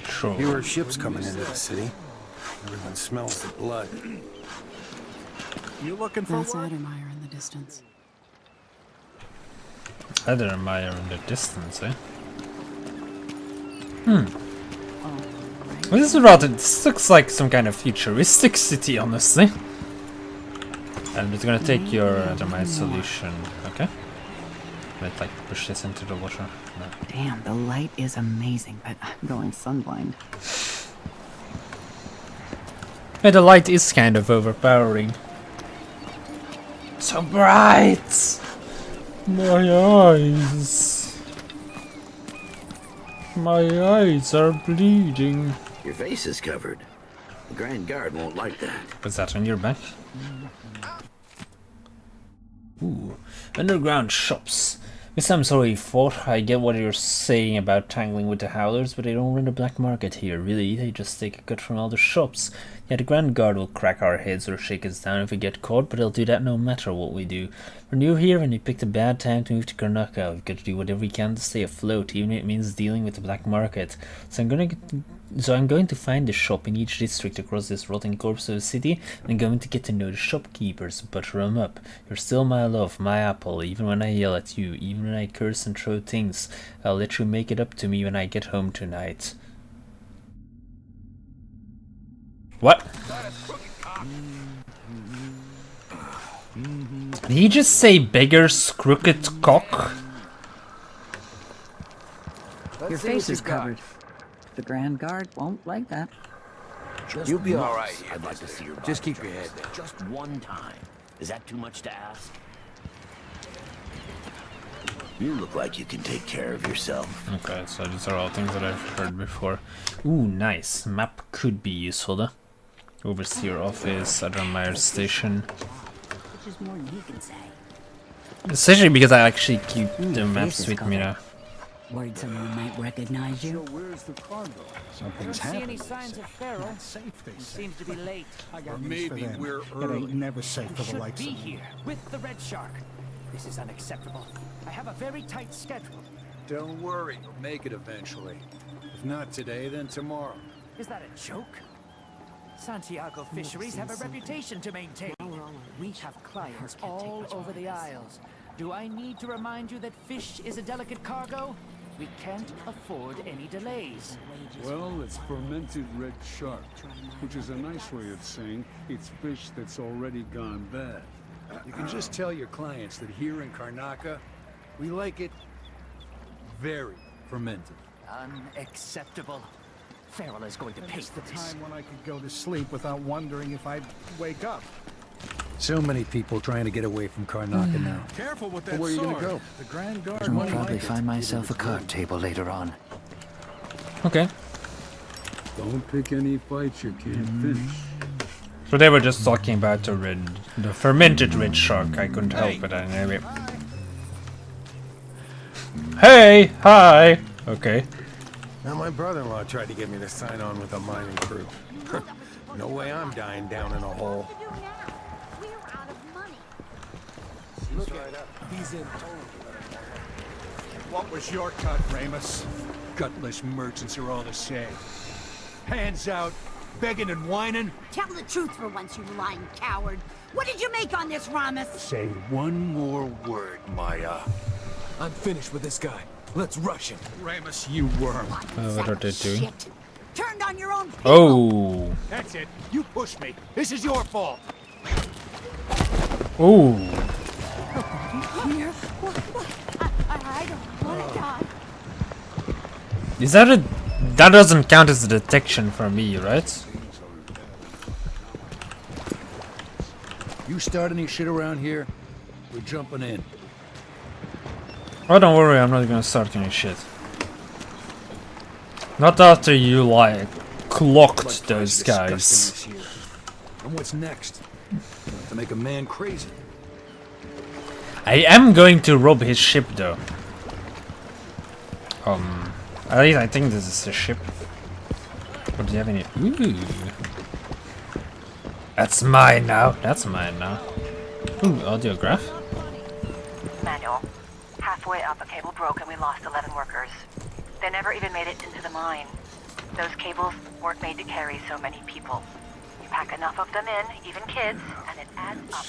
Sure. Fewer ships coming into the city. Everyone smells the blood. You looking for That's work? Addermire in the distance. Addermire in the distance, eh? This is rather. This looks like some kind of futuristic city, honestly. I'm just gonna take your Addermire solution, okay? Let's like push this into the water. No. Damn, the light is amazing, but I'm going sunblind. Yeah, the light is kind of overpowering. So bright! My eyes. My eyes are bleeding. Your face is covered. The Grand Guard won't like that. What's that on your back? Ooh, underground shops. Miss, I'm sorry, Fort. I get what you're saying about tangling with the Howlers, but they don't run a black market here, really. They just take a cut from all the shops. Yeah, the Grand Guard will crack our heads or shake us down if we get caught, but they'll do that no matter what we do. We're new here and they picked a bad time to move to Karnaca. We've got to do whatever we can to stay afloat, even if it means dealing with the black market. So I'm going to find the shop in each district across this rotting corpse of a city, and I'm going to get to know the shopkeepers, butter 'em up. You're still my love, my apple, even when I yell at you, even when I curse and throw things. I'll let you make it up to me when I get home tonight. What? Did he just say beggar's crooked cock? Your face is covered. The Grand Guard won't like that. You'll be all right. I'd like to see your Just keep your head down. Just one time. Is that too much to ask? You look like you can take care of yourself. Okay, so these are all things that I've heard before. Ooh, nice. Map could be useful though. Overseer office, Addermire station. Which is more than he can say. Especially because I actually keep the maps with me now. Worried someone might recognize you? Where's the cargo? Something's See any happened. signs of Farrell? Safe, they He say. seems to be late. Or maybe we're It early. ain't never safe for the Should likes be of me. here with the Red Shark. This is unacceptable. I have a very tight schedule. Don't worry, you'll make it eventually. If not today, then tomorrow. Is that a joke? Santiago fisheries have a reputation to maintain. We have clients all over the Isles. Do I need to remind you that fish is a delicate cargo? We can't afford any delays. Well, it's fermented red shark, which is a nice way of saying it's fish that's already gone bad. You can just tell your clients that here in Karnaca, we like it very fermented. Unacceptable. Farrell is going to pay It's for the this. time when I could go to sleep without wondering if I'd wake up. So many people trying to get away from Karnaca now. Careful with But that where are you sword. gonna go? The Grand Guard I'll won't probably like it. find myself a card table later on. Okay. Don't pick any fights you can't finish. So they were just talking about the fermented red shark. I couldn't help it anyway. Hey, hi. Okay. Now my brother-in-law tried to get me to sign on with a mining crew. No way I'm dying down in a hole. Look at he's in. What was your cut, Ramus? Gutless merchants are all the same. Hands out, begging and whining. Tell the truth for once, you lying coward. What did you make on this, Ramus? Say one more word, Maya. I'm finished with this guy. Let's rush him. Ramus, you worm. What are they doing? Shit. Turned on your own people. Oh. That's it. You pushed me. This is your fault. Oh. Here? What? I don't want to die. Is that a... That doesn't count as a detection for me, right? You start any shit around here, we're jumping in. Oh, don't worry, I'm not gonna start any shit. Not after you, like, clocked those guys. And what's next? To make a man crazy. I am going to rob his ship, though. At least I think this is a ship. Or do you have any? Ooh. That's mine now. That's mine now. Ooh, audiograph. Manual. Halfway up, a cable broke and we lost 11 workers. They never even made it into the mine. Those cables weren't made to carry so many people. You pack enough of them in, even kids, and it adds up.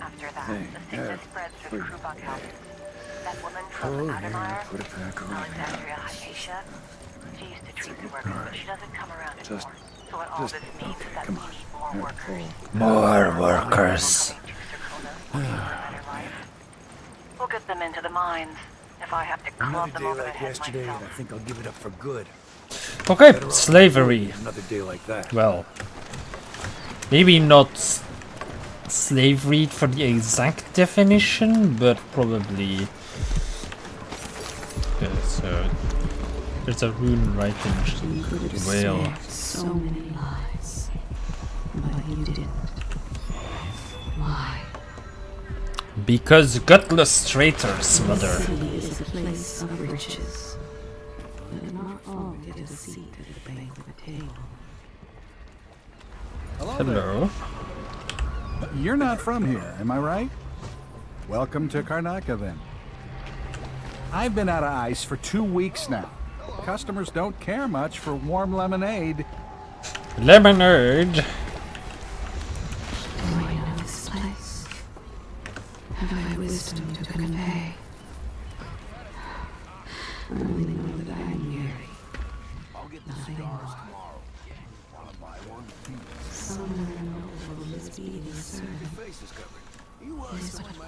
After that, the sickness spreads through the crew bunkhouses. That woman from Adamire, Alexandria Hypatia, she used to treat the workers, but she doesn't come around anymore. So what all this means is that we need more workers. More workers. We'll get them into the mines. If I have to club them over the head yesterday, myself. and I think I'll give it up for good. Okay, slavery. Another day like that. Well, maybe not slavery for the exact definition, but probably. Yeah, so there's a rune right in the whale. So many lies, but you didn't. Why? Because gutless traitors, mother. The city is a place of riches, but not all get a seat at the banquet table. Hello. You're not from here, am I right? Welcome to Karnaca, then. I've been out of ice for 2 weeks now. Customers don't care much for warm lemonade. Lemonade. Do I know this place? Have I wisdom to convey? I only know that I am weary. Nothing more. Somewhere noble will this be the servant. Is but boy.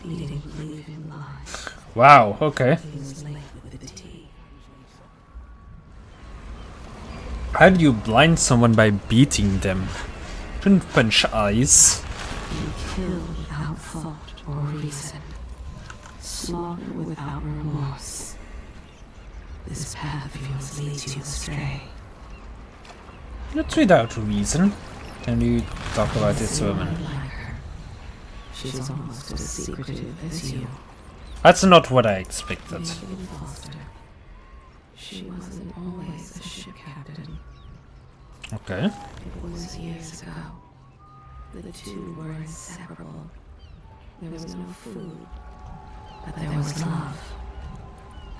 Leading leave in lies. Wow, okay. He was late with the tea. How do you blind someone by beating them? Shouldn't punch eyes. You kill without thought or reason. Slaughter without remorse. This path of yours leads you astray. Not without reason. Can you talk about this woman? She's almost as secretive as you. That's not what I expected. She wasn't always a ship captain. Okay. It was years ago. The two were inseparable. There was no food, but there was love.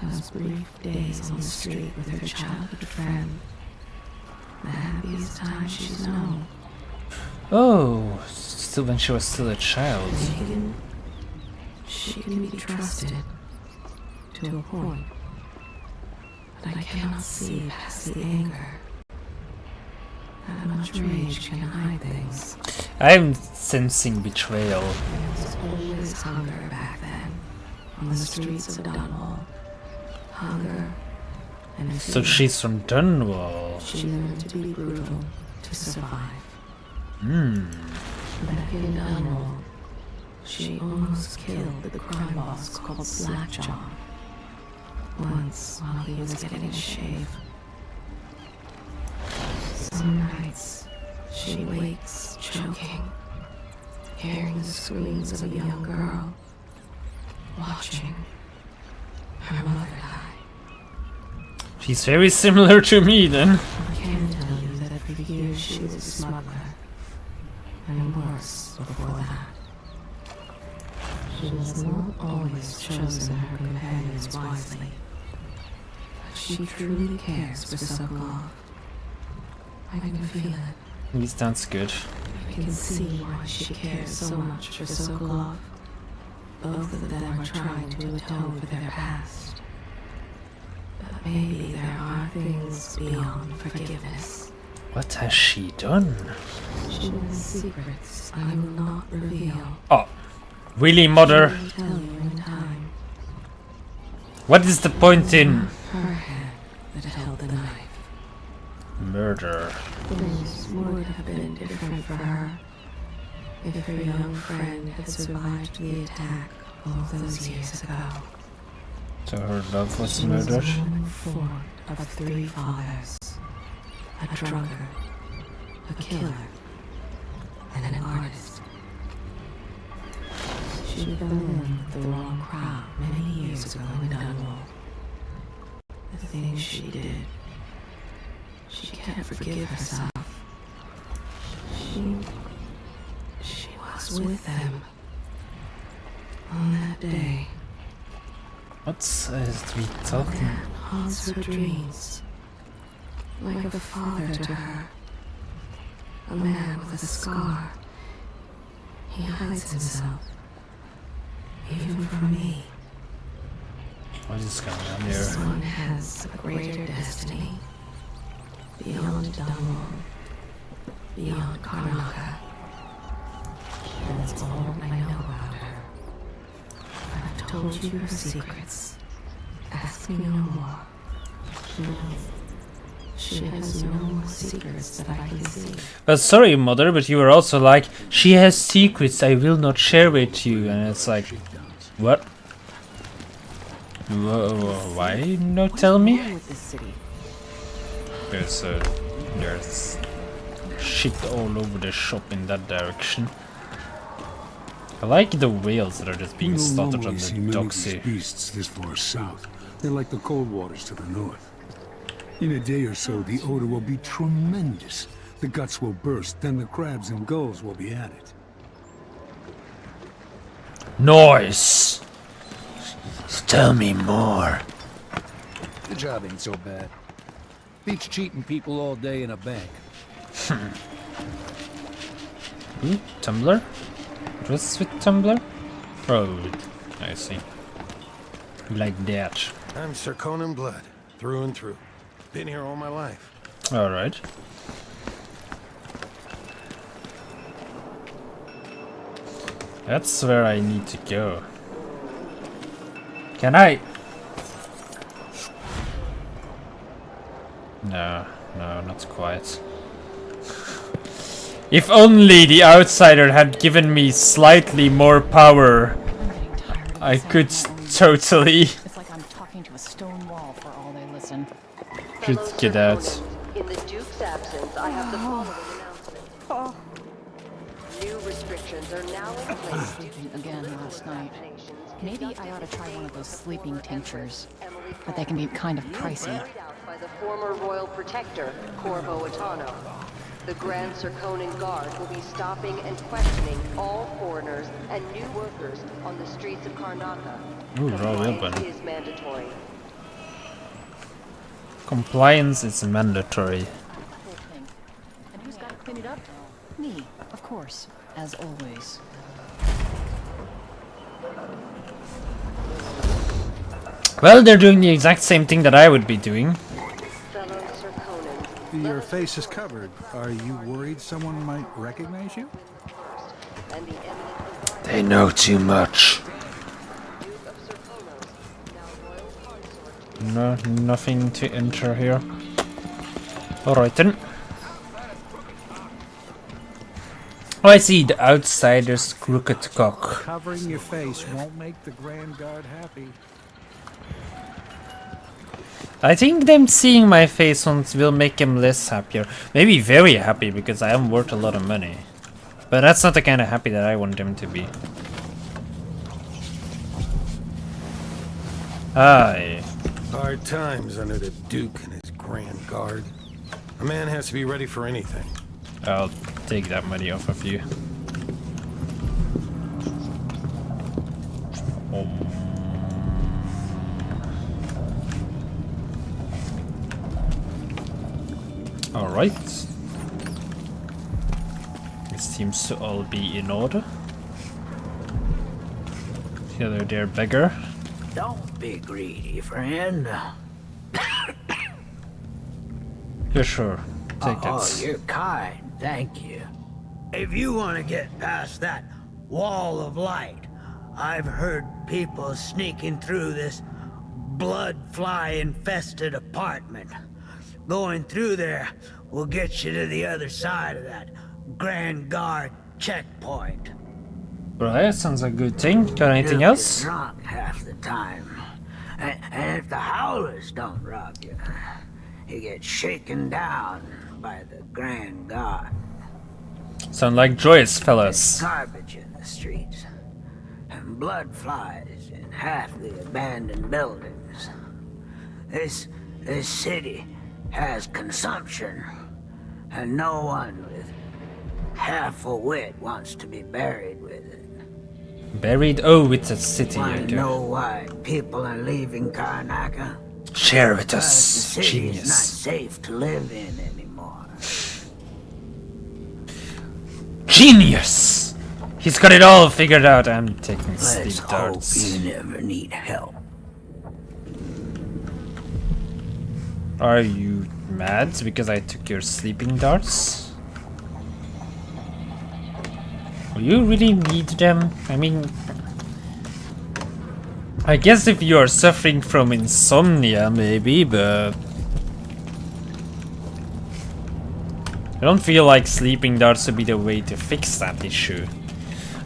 Those brief days on the street with her childhood friend. The happiest time she's known. Oh, still when she was still a child. She can be trusted. To a point. But I cannot see past the anger. That much rage can hide things. I'm sensing betrayal. There was always hunger back then. On the streets of Dunwall. Hunger and fear. So she's from Dunwall. She learned to be brutal to survive. Hmm. Back in Dunwall, she almost killed the crime boss called Slackjaw. Once, while he was getting a shave. Some nights, she wakes choking, hearing the screams of a young girl, watching her mother die. She's very similar to me then. I can tell you that for years she was a smuggler, and worse before that. She has not always chosen her companions wisely, but she truly cares for Sokolov. I can feel it. He sounds good. I can see why she cares so much for Sokolov. Both of them are trying to atone for their past. But maybe there are things beyond forgiveness. What has she done? She has secrets I will not reveal. Oh, really, mother? She will tell you in time. What is the point in Her hand that held the knife. murder? Things would have been different for her if her young friend had survived the attack all those years ago. So her love was She was a murdered? woman formed of 3 fathers. A drunkard, a killer, and an artist. She fell in with the wrong crowd many years ago in Dunwall. The things she did, she can't forgive herself. She was with them on that day. What's we talking? Haunts her dreams, like a father to her. A man with a scar. He hides himself, even from me. What is going on This here? one has a greater destiny. Beyond Dunwall, beyond Karnaka. That's all I know about her. I've told you her secrets. Ask me no more. No. She has no more secrets that I can see. But sorry, mother, but you were also like, she has secrets I will not share with you, and it's like, what? Why not tell me? There's shit all over the shop in that direction. I like the whales that are just being slaughtered on the docks here. Beasts this far south. They're like the cold waters to the north. In a day or so, the odor will be tremendous. The guts will burst, then the crabs and gulls will be at it. Nice! Tell me more. The job ain't so bad. Beats cheating people all day in a bank. Ooh, Tumblr? Dress with Tumblr? Oh, I see. Like that. I'm Sir Conan Blood, through and through. Been here all my life. Alright. That's where I need to go. Can I? No, not quite. If only the outsider had given me slightly more power, I could totally It's like I'm talking to a stone wall for all they listen. just get out. In the Duke's absence, I have the following announcement. New restrictions restrictions are now in place. Sleeping again last night. Maybe I ought to try one of those sleeping tinctures, but they can be kind of pricey. Carried out by the former royal protector, Corvo Atano. The Grand Circonan Guard will be stopping and questioning all foreigners and new workers on the streets of Karnaca. Ooh, Compliance is mandatory. Compliance is mandatory. And who's got to clean it up? Me, of course, as always. Well, they're doing the exact same thing that I would be doing. Your face is covered. Are you worried someone might recognize you? They know too much. No, nothing to enter here. Alright then. Oh, I see, the outsider's crooked cock. Covering your face won't make the Grand Guard happy. I think them seeing my face once will make him less happier. Maybe very happy, because I am worth a lot of money. But that's not the kind of happy that I want him to be. Aye. Hard times under the Duke and his Grand Guard. A man has to be ready for anything. I'll take that money off of you. Alright. This seems to all be in order. Hello there, beggar. Don't be greedy, friend. Yeah, sure. Take it. Oh, you're kind. Thank you. If you want to get past that wall of light, I've heard people sneaking through this blood fly infested apartment. Going through there will get you to the other side of that Grand Guard checkpoint. Right, sounds like a good thing. Got anything You'll else? get drunk half the time. And if the howlers don't rob you, you get shaken down by the Grand Guard. Sound like joyous fellas. Garbage in the streets, and blood flies in half the abandoned buildings. This city has consumption, and no one with half a wit wants to be buried with it. Buried? Oh, it's a city. Want to know why people are leaving Karnaca? Share with Because us, the city genius. is not safe to live in anymore. Genius! He's got it all figured out. I'm taking Let's sleep hope darts. you never need help. Are you mad because I took your sleeping darts? Do you really need them? I mean, I guess if you are suffering from insomnia, maybe, but I don't feel like sleeping darts would be the way to fix that issue.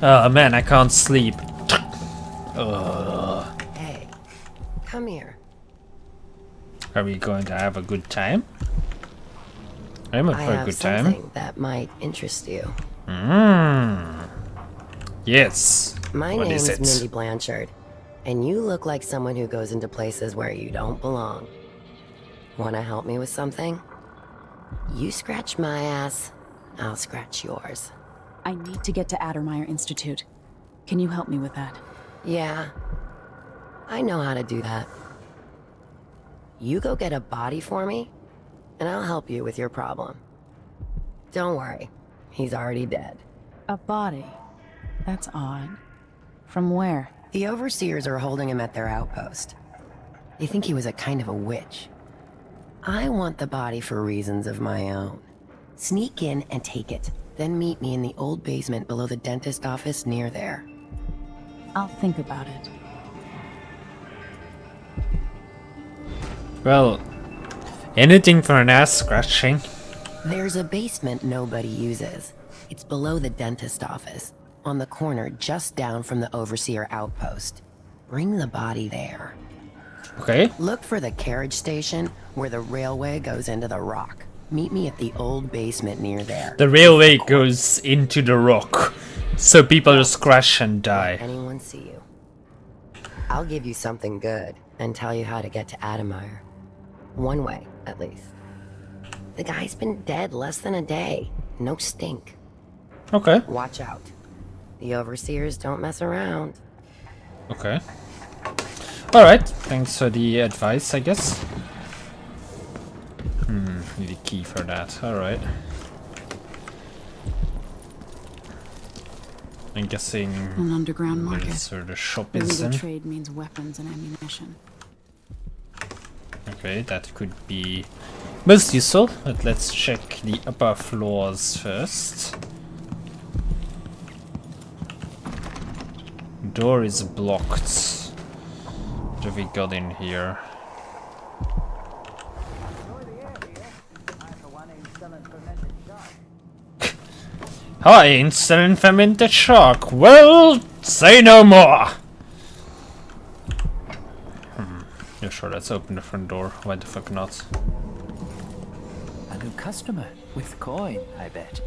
Oh man, I can't sleep. Ugh. Hey, come here. Are we going to have a good time? I'm up I for a have good time. something that might interest you. Yes. My What name's is it? Mindy Blanchard, and you look like someone who goes into places where you don't belong. Wanna help me with something? You scratch my ass, I'll scratch yours. I need to get to Addermeyer Institute. Can you help me with that? Yeah, I know how to do that. You go get a body for me, and I'll help you with your problem. Don't worry, he's already dead. A body? That's odd. From where? The overseers are holding him at their outpost. They think he was a kind of a witch. I want the body for reasons of my own. Sneak in and take it, then meet me in the old basement below the dentist office near there. I'll think about it. Well, anything for an ass scratching. There's a basement nobody uses. It's below the dentist office, on the corner just down from the overseer outpost. Bring the body there. Okay. Look for the carriage station where the railway goes into the rock. Meet me at the old basement near there. The railway goes into the rock. So people just crash and die. Let anyone see you. I'll give you something good and tell you how to get to Adamire. One way, at least. The guy's been dead less than a day. No stink. Okay. Watch out. The overseers don't mess around. Okay. Alright, thanks for the advice, I guess. Need a key for that. Alright. I'm guessing An underground market. that's where the shop is Illegal then. trade means weapons and ammunition. Okay, that could be most useful, but let's check the upper floors first. Door is blocked. What have we got in here? I ain't selling fermented shark. Well, say no more. Yeah, sure, let's open the front door. Why the fuck not? A new customer with coin, I bet.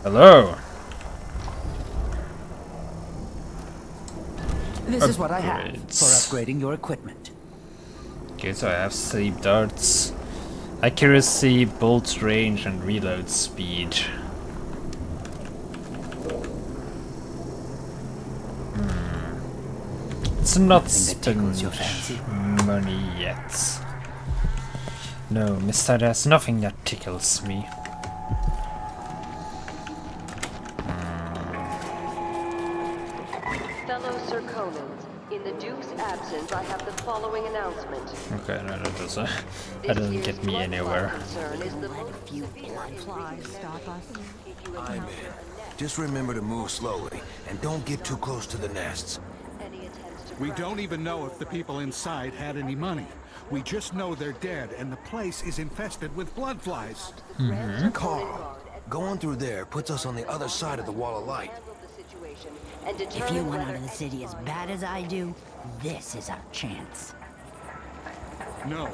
Hello. This is what I have for upgrading your equipment. Okay, so I have sleep darts, accuracy, bolt range, and reload speed. It's not spend money yet. No, mister, there's nothing that tickles me. Fellow Sir Conans, in the Duke's absence, I have the following announcement. Okay, no, that doesn't get me anywhere. I'm in. Just remember to move slowly, and don't get too close to the nests. We don't even know if the people inside had any money. We just know they're dead, and the place is infested with blood flies. Carl, going through there puts us on the other side of the wall of light. If you want out of the city as bad as I do, this is our chance. No.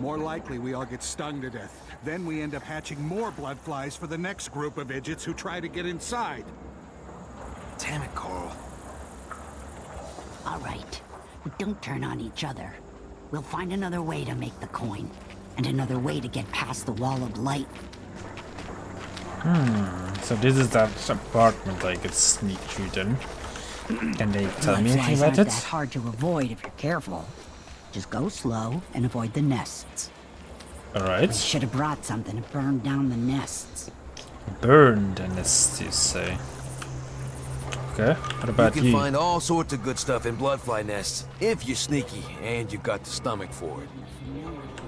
More likely we all get stung to death. Then we end up hatching more blood flies for the next group of idiots who try to get inside. Damn it, Carl. All right, don't turn on each other. We'll find another way to make the coin, and another way to get past the wall of light. So this is that apartment I could sneak through then. Can they tell me anything about it? That hard to avoid if you're careful. Just go slow and avoid the nests. Alright. We should have brought something to burn down the nests. Burn the nests, you say? Okay, what about you? You can find all sorts of good stuff in bloodfly nests, if you're sneaky and you've got the stomach for it.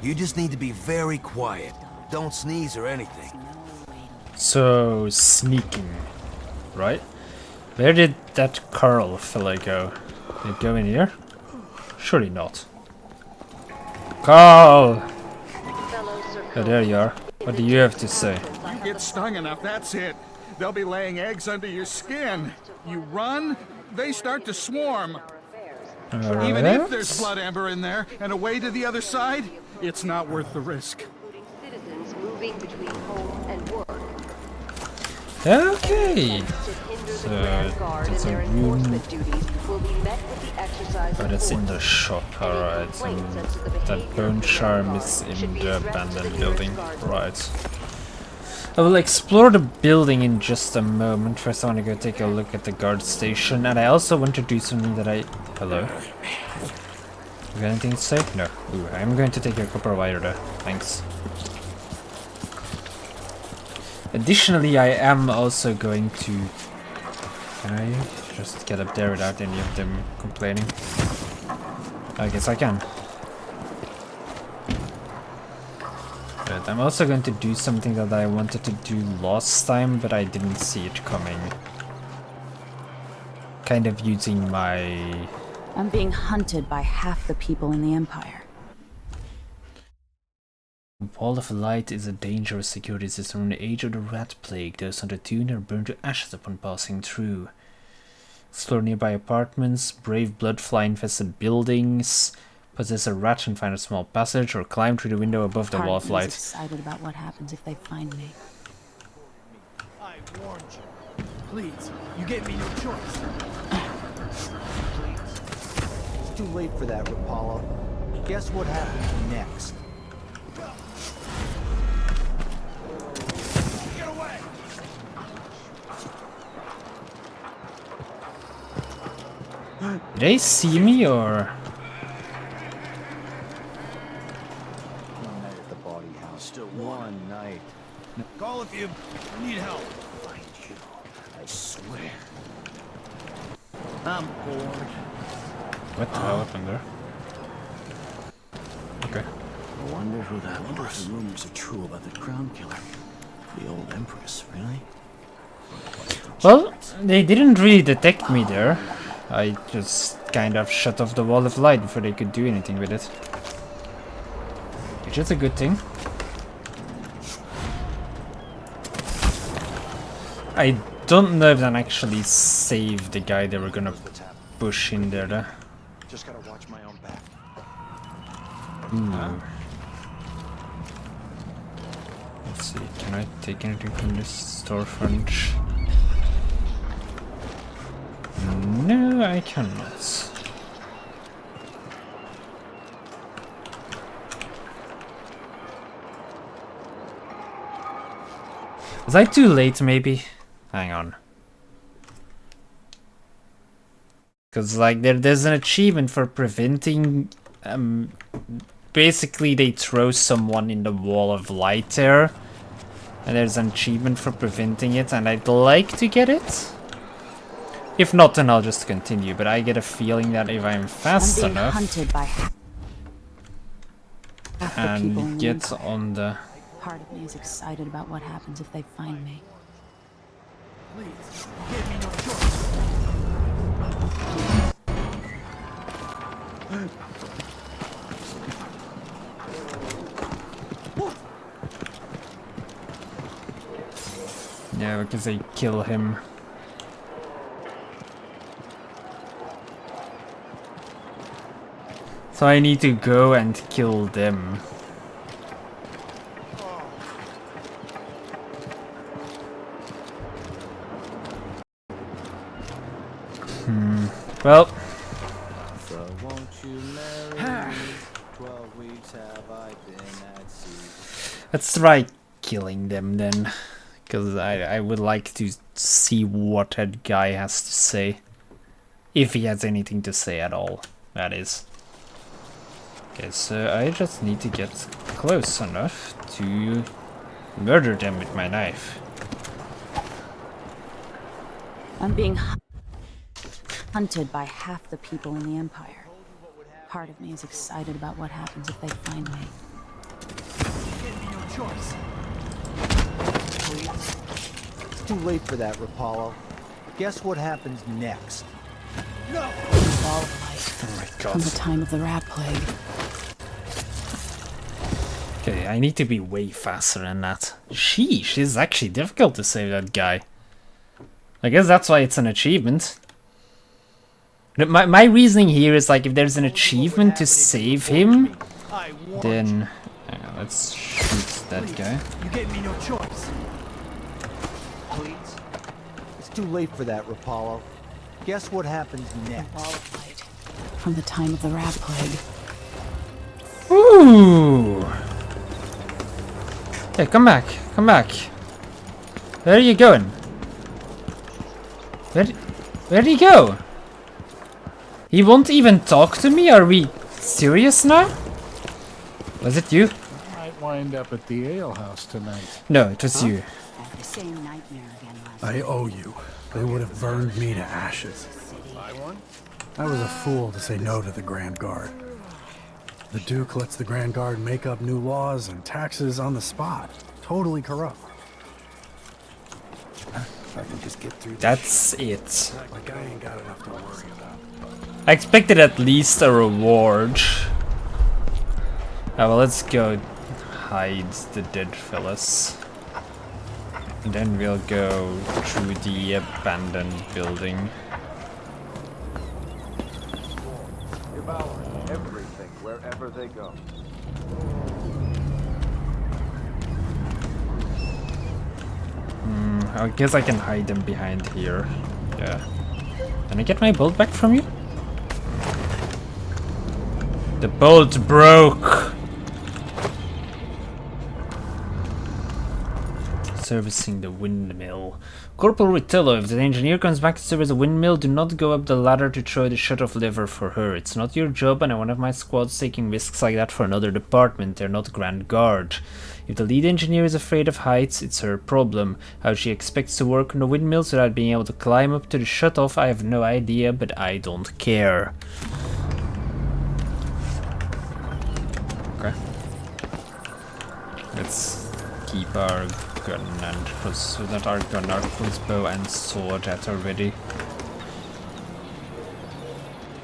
You just need to be very quiet. Don't sneeze or anything. So, sneaking, right? Where did that Carl fella go? Did it go in here? Surely not. Carl! Oh, there you are. What do you have to say? You get stung enough, that's it. They'll be laying eggs under your skin. You run, they start to swarm. Even if there's blood amber in there and a way to the other side, it's not worth the risk. Citizens moving between home and work. Okay. So, there's a room. Oh, that's in the shop, alright. And that bone charm is in the abandoned building, right. I will explore the building in just a moment. First I want to go take a look at the guard station, and I also want to do something that I... Hello? You got anything to say? No. Ooh, I'm going to take a copper wire though. Thanks. Additionally, I am also going to... Can I just get up there without any of them complaining? I guess I can. But I'm also going to do something that I wanted to do last time, but I didn't see it coming. Kind of using my... I'm being hunted by half the people in the Empire. Wall of Light is a dangerous security system from the age of the Rat Plague. Those on the tune are burned to ashes upon passing through. Explore nearby apartments, brave bloodfly-infested buildings, possess a rat and find a small passage, or climb through the window above the Wall of Light. Excited about what happens if they find me. I warned you. Please, you gave me no choice. Please. It's too late for that, Rapallo. Guess what happens next? Get away! Did they see me or? One night at the body house. Still one night. Call if you need help. Find you. I swear. I'm bored. What the hell happened there? Okay. I wonder who that was. I wonder if the rumors are true about the crown killer. The old Empress, really? Well, they didn't really detect me there. I just kind of shut off the wall of light before they could do anything with it. Which is a good thing. I don't know if that actually saved the guy they were gonna push in there though. Just gotta watch my own back. Ooh. Let's see, can I take anything from this storefront? No, I cannot. Was I too late, maybe? Hang on. Because, like, there's an achievement for preventing... basically, they throw someone in the wall of light there. And there's an achievement for preventing it, and I'd like to get it. If not, then I'll just continue, but I get a feeling that if I'm fast enough... hunted by and get on the... Part of me is excited about what happens if they find me. Please, give me no choice. Yeah, because they kill him. So I need to go and kill them. Well. So won't you marry me? 12 weeks have I been at sea. Let's try killing them then. Because I would like to see what that guy has to say. If he has anything to say at all, that is. Okay, so I just need to get close enough to murder them with my knife. I'm being hunted by half the people in the Empire. Part of me is excited about what happens if they find me. Give me no choice. Please. It's too late for that, Rapallo. Guess what happens next? No! All of life. Oh my god. From the time of the rat plague. Okay, I need to be way faster than that. Sheesh, it's actually difficult to save that guy. I guess that's why it's an achievement. My reasoning here is like if there's an achievement to save him, then let's shoot that guy. You gave me no choice. Please. It's too late for that, Rapallo. Guess what happens next? From the time of the rat plague. Ooh. Hey, come back, come back. Where are you going? Where'd he go? He won't even talk to me? Are we serious now? Was it you? Might wind up at the alehouse tonight. No, it was you. The same nightmare again last I owe you. They would have burned me to ashes. I was a fool to say no to the Grand Guard. The Duke lets the Grand Guard make up new laws and taxes on the spot. Totally corrupt. I can just get through this. That's it. Like I ain't got enough to worry about. I expected at least a reward. Oh, well, let's go hide the dead fellas. And then we'll go through the abandoned building. Devour everything wherever they go. I guess I can hide them behind here. Yeah. Can I get my bolt back from you? The bolt broke! Servicing the windmill. Corporal Rutillo, if the engineer comes back to service a windmill, do not go up the ladder to throw the shut-off lever for her. It's not your job, and I one of my squad's taking risks like that for another department. They're not Grand Guard. If the lead engineer is afraid of heights, it's her problem. How she expects to work on the windmills without being able to climb up to the shut-off, I have no idea, but I don't care. Okay. Let's keep our gun and so that our gun, our crossbow and sword at our ready.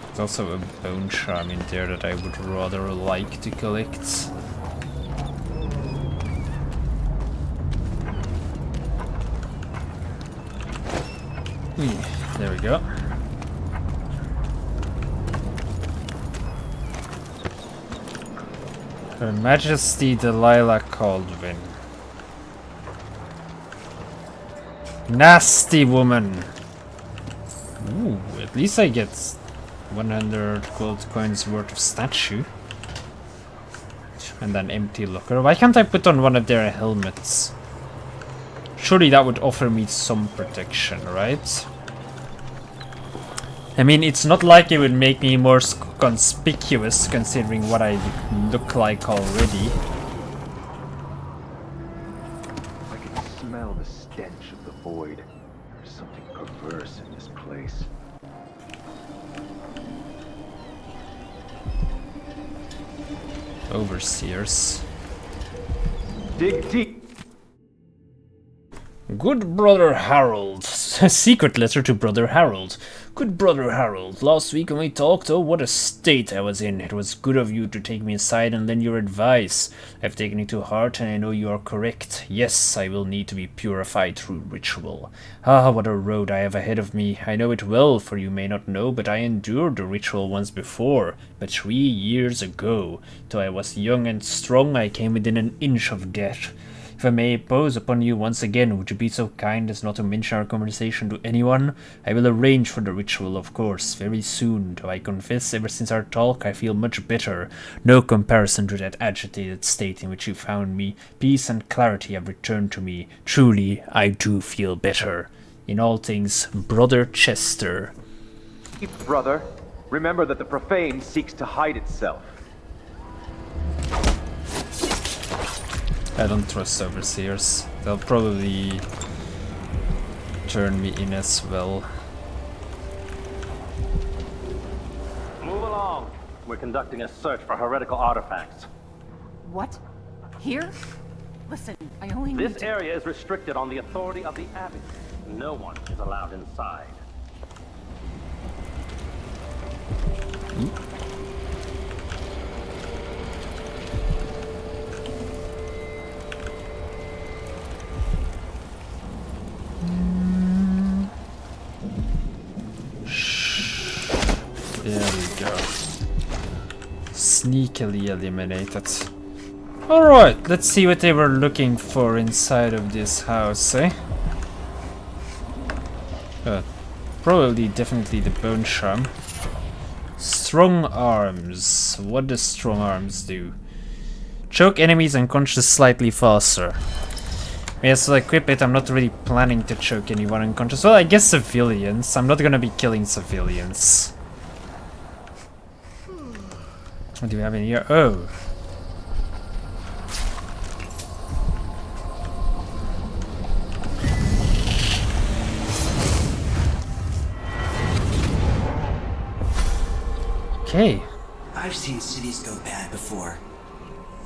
There's also a bone charm in there that I would rather like to collect. There we go. Her Majesty Delilah Caldwin. Nasty woman! Ooh, at least I get 100 gold coins worth of statue. And an empty locker. Why can't I put on one of their helmets? Surely that would offer me some protection, right? I mean, it's not like it would make me more conspicuous considering what I look like already. I can smell the stench of the void. There's something perverse in this place. Overseers. Dig deep. Good Brother Harold. A secret letter to Brother Harold. Good Brother Harold, last week when we talked, oh what a state I was in. It was good of you to take me aside and lend your advice. I've taken it to heart and I know you are correct. Yes, I will need to be purified through ritual. Ah, what a road I have ahead of me. I know it well, for you may not know, but I endured the ritual once before, but 3 years ago. Though I was young and strong, I came within an inch of death. If I may impose upon you once again, would you be so kind as not to mention our conversation to anyone? I will arrange for the ritual, of course, very soon, though I confess ever since our talk I feel much better. No comparison to that agitated state in which you found me. Peace and clarity have returned to me. Truly, I do feel better. In all things, Brother Chester. Brother, remember that the profane seeks to hide itself. I don't trust overseers. They'll probably turn me in as well. Move along. We're conducting a search for heretical artifacts. What? Here? Listen, I only need This area is restricted on the authority of the Abbey. No one is allowed inside. There we go. Sneakily eliminated. Alright, let's see what they were looking for inside of this house, eh? Probably definitely the bone charm. Strong arms. What does strong arms do? Choke enemies unconscious slightly faster. Yes, so equip it. I'm not really planning to choke anyone unconscious. Well, I guess civilians. I'm not gonna be killing civilians. What do we have in here? Oh. Okay. I've seen cities go bad before.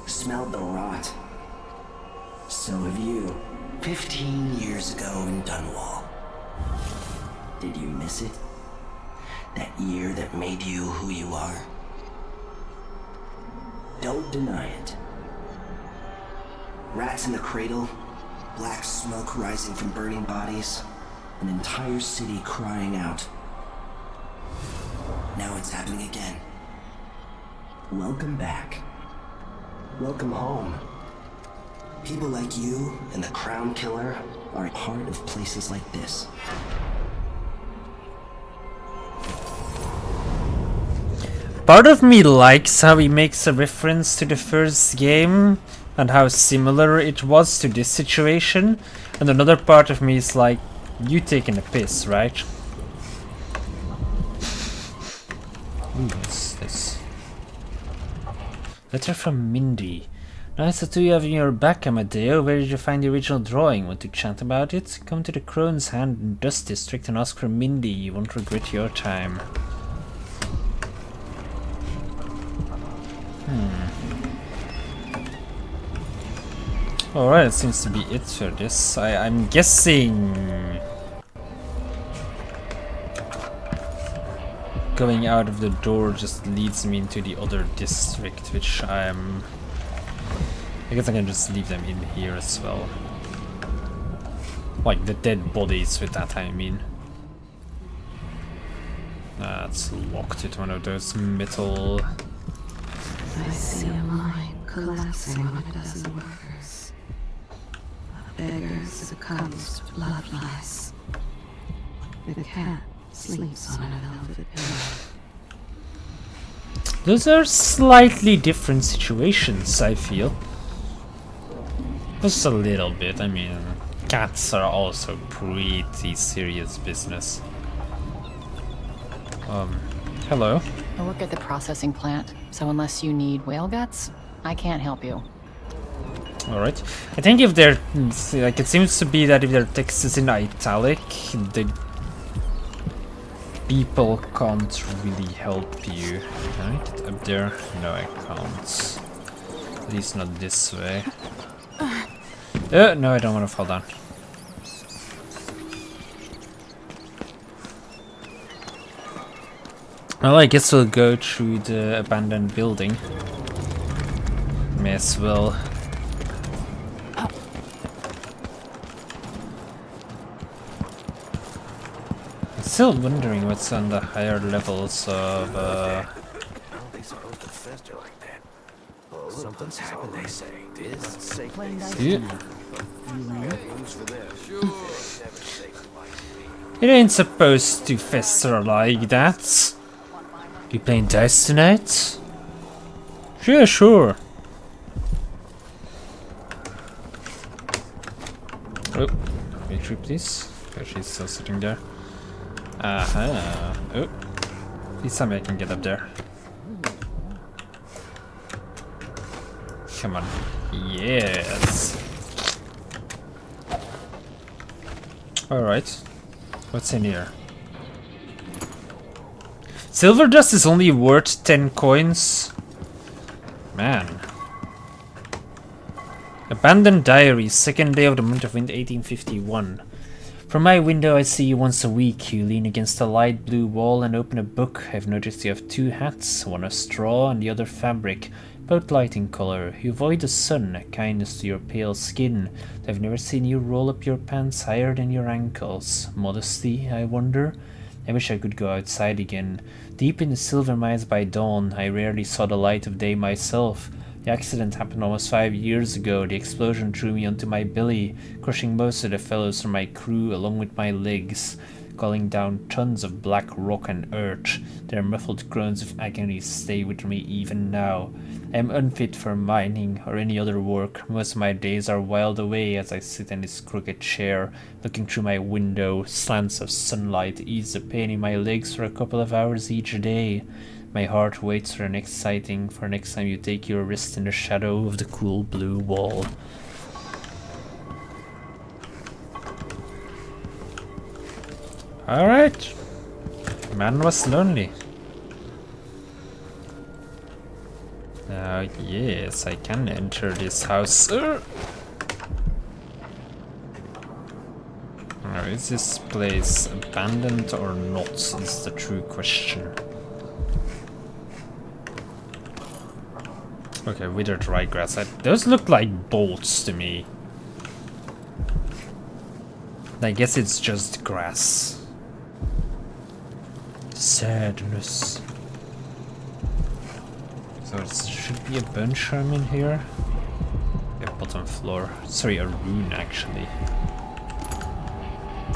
Smelled the rot. So have you. 15 years ago in Dunwall. Did you miss it? That year that made you who you are? Don't deny it. Rats in the cradle, black smoke rising from burning bodies, an entire city crying out. Now it's happening again. Welcome back. Welcome home. People like you and the Crown Killer are a part of places like this. Part of me likes how he makes a reference to the first game and how similar it was to this situation, and another part of me is like, you taking a piss, right? Ooh, what's this? Letter from Mindy. Nice to you having your back, Amadeo. Where did you find the original drawing? Want to chat about it? Come to the Crone's Hand and Dust District and ask for Mindy. You won't regret your time. Alright, that seems to be it for this. I'm guessing going out of the door just leads me into the other district, which I guess I can just leave them in here as well. Like the dead bodies with that, I mean. It's locked with one of those metal... I see a mine collapsing on a dozen workers. A beggar succumbs to blood lice. The cat sleeps on a velvet pillow. Those are slightly different situations, I feel. Just a little bit, I mean, cats are also pretty serious business. Hello? I work at the processing plant, so unless you need whale guts, I can't help you. Alright. I think if they're, like, it seems to be that if their text is in italic, the people can't really help you. Can I get up there? No, I can't. At least not this way. No, I don't want to fall down. Well, I guess we'll go through the abandoned building. May as well. I'm still wondering what's on the higher levels of I don't think supposed to fester like that. Oh, something's happened, they say. This safe. It ain't supposed to fester like that. You playing dice tonight? Yeah, sure. Oh, let me trip this. Okay, she's still sitting there. Aha. Oh, please tell me I can get up there. Come on. Yes. Alright. What's in here? Silver dust is only worth 10 coins. Man. Abandoned diary, 2nd day of the month of wind, 1851. From my window I see you once a week. You lean against a light blue wall and open a book. I've noticed you have 2 hats, one of straw and the other fabric, both light in color. You avoid the sun, a kindness to your pale skin. I've never seen you roll up your pants higher than your ankles. Modesty, I wonder? I wish I could go outside again. Deep in the silver mines by dawn, I rarely saw the light of day myself. The accident happened almost 5 years ago. The explosion threw me onto my belly, crushing most of the fellows from my crew along with my legs, calling down tons of black rock and earth. Their muffled groans of agony stay with me even now. I am unfit for mining or any other work. Most of my days are whiled away as I sit in this crooked chair, looking through my window. Slants of sunlight ease the pain in my legs for a couple of hours each day. My heart waits for the next sighting, for next time you take your rest in the shadow of the cool blue wall. Alright. Man was lonely. Now, yes, I can enter this house. Now, is this place abandoned or not, is the true question. Okay, withered ryegrass. Those look like bolts to me. I guess it's just grass. Sadness. So it should be a bunch in here. Yep. bottom floor. Sorry, a rune actually.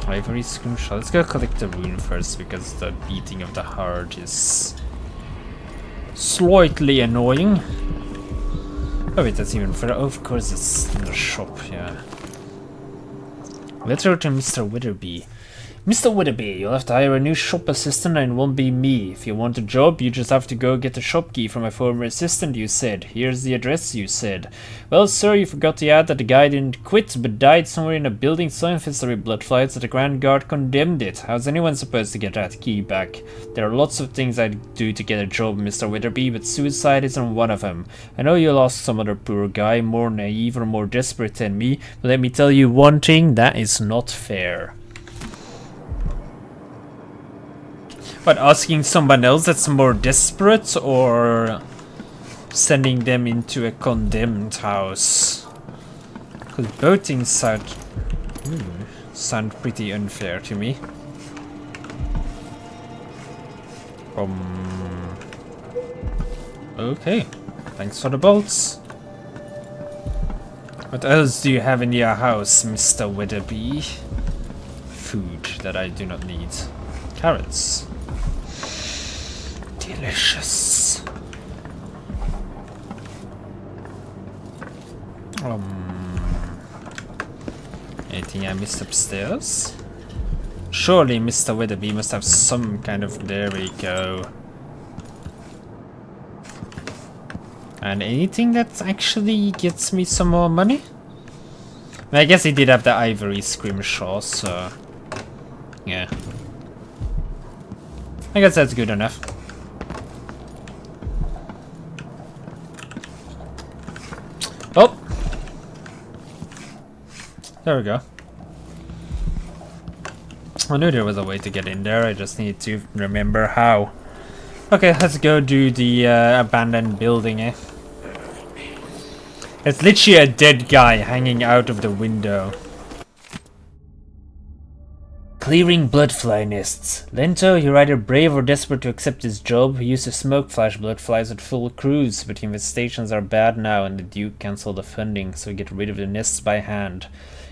Ivory screenshot. Let's go collect the rune first because the beating of the heart is slightly annoying. Oh wait, that's even further. Oh, of course it's in the shop, yeah. Letter to Mr. Witherby. Mr. Witherby, you'll have to hire a new shop assistant and it won't be me. If you want a job, you just have to go get the shop key from my former assistant, you said. Here's the address, you said. Well, sir, you forgot to add that the guy didn't quit, but died somewhere in a building so infested with bloodflies that the Grand Guard condemned it. How's anyone supposed to get that key back? There are lots of things I'd do to get a job, Mr. Witherby, but suicide isn't one of them. I know you'll ask some other poor guy, more naive or more desperate than me, but let me tell you one thing, that is not fair. But asking someone else that's more desperate, or sending them into a condemned house? Because both things sound pretty unfair to me. Okay, thanks for the bolts. What else do you have in your house, Mr. Witherby? Food that I do not need. Carrots. Delicious. Anything I missed upstairs? Surely Mr. Witherby must have some kind of... There we go. And anything that actually gets me some more money? I guess he did have the ivory scrimshaw, so... yeah. I guess that's good enough. Oh! There we go. I knew there was a way to get in there, I just need to remember how. Okay, let's go do the abandoned building, eh? It's literally a dead guy hanging out of the window. Clearing bloodfly nests. Lento, you're either brave or desperate to accept this job. We used to smoke flash bloodflies at full crews, but the infestations are bad now and the Duke cancelled the funding, so get rid of the nests by hand.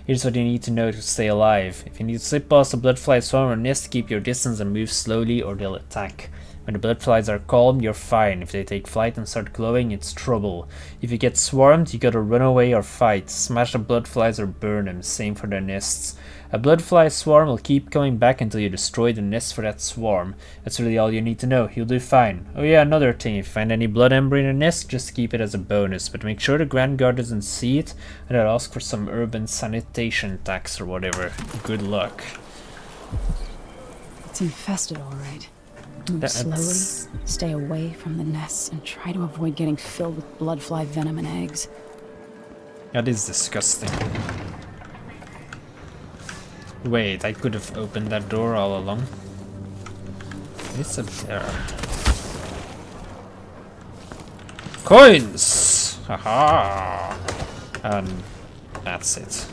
Here's what you need to know to stay alive. If you need to slip past a bloodfly swarm or nest, keep your distance and move slowly or they'll attack. When the bloodflies are calm, you're fine. If they take flight and start glowing, it's trouble. If you get swarmed, you gotta run away or fight. Smash the bloodflies or burn them. Same for their nests. A bloodfly swarm will keep coming back until you destroy the nest for that swarm. That's really all you need to know. You'll do fine. Oh yeah, another thing. If you find any blood ember in a nest, just keep it as a bonus. But make sure the Grand Guard doesn't see it, and I'll ask for some urban sanitation tax or whatever. Good luck. It's infested, all right. Move slowly, stay away from the nests, and try to avoid getting filled with bloodfly venom and eggs. That is disgusting. Wait, I could have opened that door all along. It's up there. Coins! Haha! And that's it.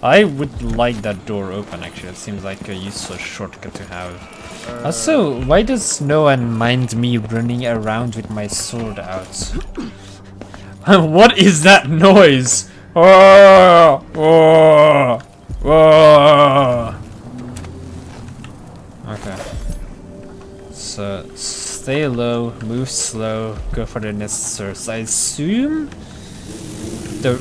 I would like that door open actually, it seems like a useful shortcut to have. Also, why does no one mind me running around with my sword out? What is that noise? Oh, oh, oh. Okay. So, stay low, move slow, go for the nest source. I assume the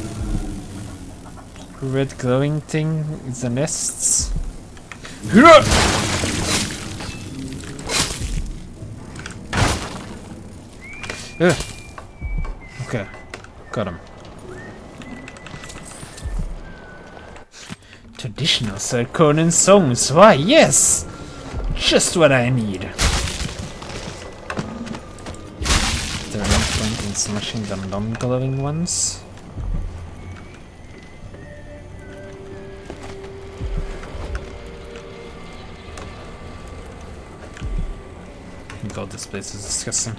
red glowing thing is the nests. Okay, got him. Traditional Sir Conan songs, why yes! Just what I need. Is there no point in smashing the non-glowing ones? God, this place is disgusting.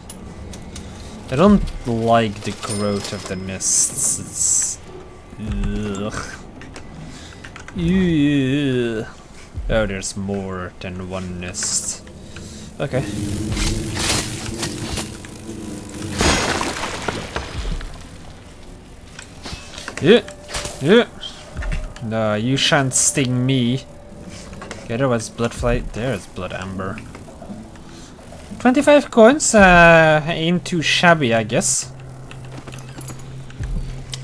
I don't like the growth of the nests. It's... ugh. Ugh. Oh, there's more than one nest. Okay. Yeah. Yeah. No, you shan't sting me. Okay, there was blood fly. There's blood amber. 25 coins. Ain't too shabby, I guess.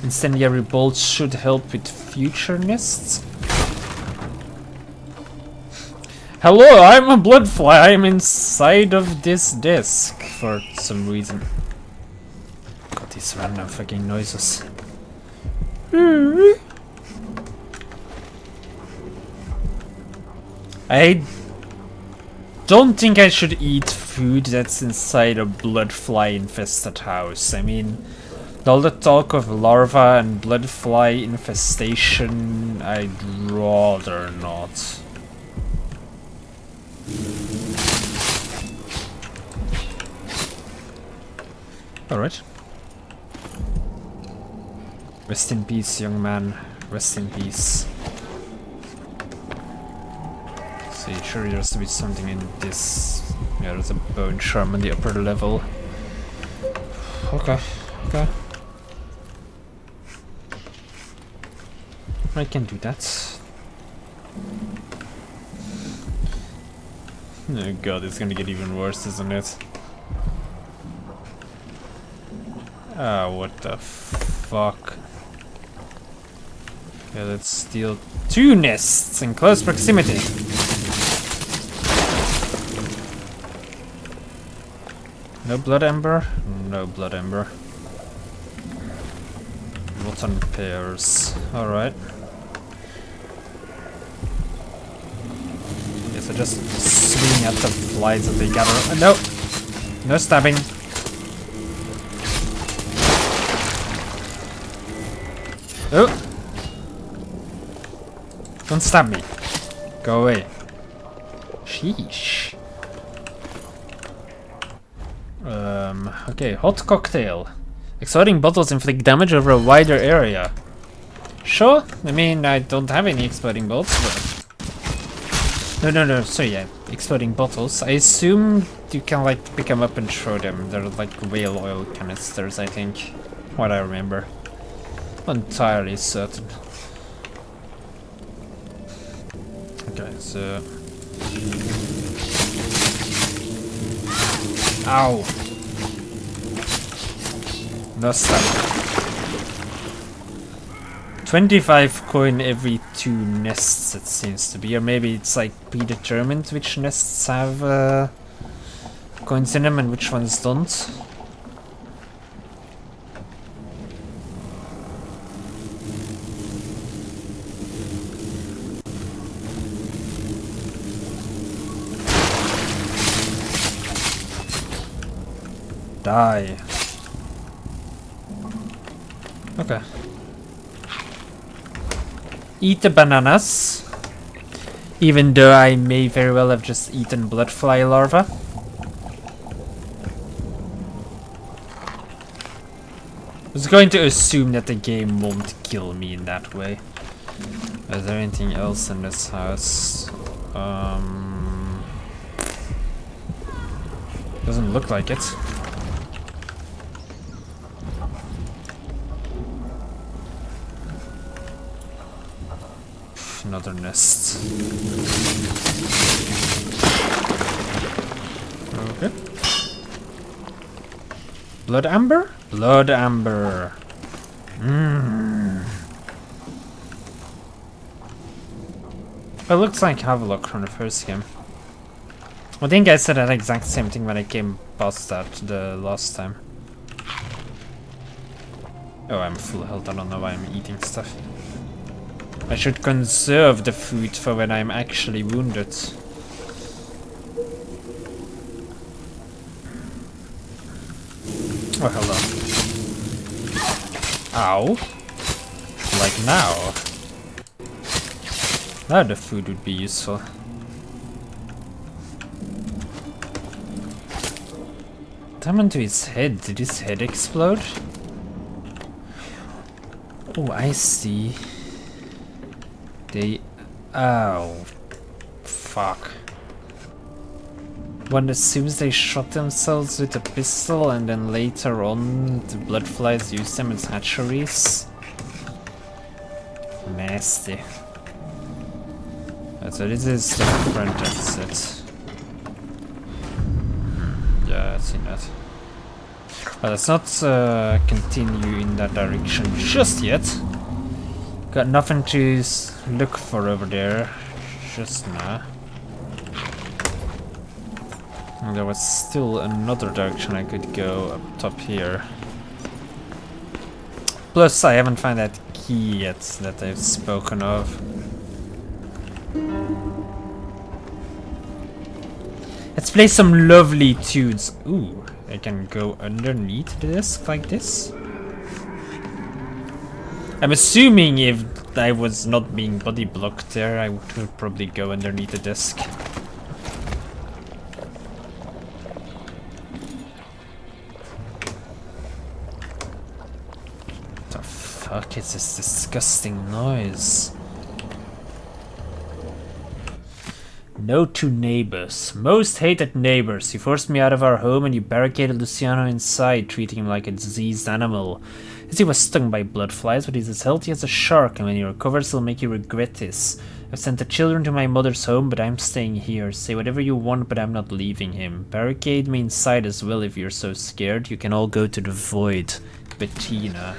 Incendiary bolts should help with future nests. Hello, I'm a bloodfly. I'm inside of this disc for some reason. God, these random fucking noises. I don't think I should eat food that's inside a bloodfly infested house. I mean, all the talk of larva and bloodfly infestation, I'd rather not. Alright. Rest in peace, young man. Rest in peace. See, sure there's to be something in this. Yeah, there's a bone charm on the upper level. Okay, okay. I can do that. Oh god, it's gonna get even worse, isn't it? Ah, what the fuck? Yeah, let's steal 2 nests in close proximity. No blood ember? No blood ember. Rotten pears. Alright. Okay, so just swing at the flies that they gather. No! No stabbing. Oh! Don't stab me. Go away. Sheesh. Okay, hot cocktail. Exploding bottles inflict damage over a wider area. Sure, I mean, I don't have any exploding bolts, but... No, sorry, yeah, exploding bottles. I assume you can, like, pick them up and throw them. They're like whale oil canisters, I think. What I remember. Not entirely certain. Okay, so... Ow! No stun. 25 coin every 2 nests, it seems to be. Or maybe it's like predetermined which nests have coins in them and which ones don't. Die. Okay. Eat the bananas. Even though I may very well have just eaten bloodfly larva. I was going to assume that the game won't kill me in that way. Is there anything else in this house? Doesn't look like it. Another nest. Okay. Blood amber? Blood amber. It looks like Havelock from the first game. I think I said that exact same thing when I came past that the last time. Oh, I'm full health. I don't know why I'm eating stuff. I should conserve the food for when I'm actually wounded. Oh, hello. Ow. Like now. Now the food would be useful. What happened to his head? Did his head explode? Oh, I see. They... Oh. Fuck. One assumes they shot themselves with a pistol and then later on the bloodflies use them as hatcheries. nasty. So this is the front exit. Yeah, I've seen that. But let's not continue in that direction just yet. Got nothing to look for over there just now. And there was still another direction I could go up top here. Plus, I haven't found that key yet that I've spoken of. Let's play some lovely tunes. Ooh, I can go underneath the disc like this. I'm assuming if I was not being body blocked there, I would probably go underneath the disc. What the fuck is this disgusting noise? No to neighbors. Most hated neighbors. You forced me out of our home and you barricaded Luciano inside, treating him like a diseased animal. Yes, he was stung by blood flies, but he's as healthy as a shark, and when he recovers he'll make you regret this. I've sent the children to my mother's home, but I'm staying here. Say whatever you want, but I'm not leaving him. Barricade me inside as well if you're so scared. You can all go to the void. Bettina.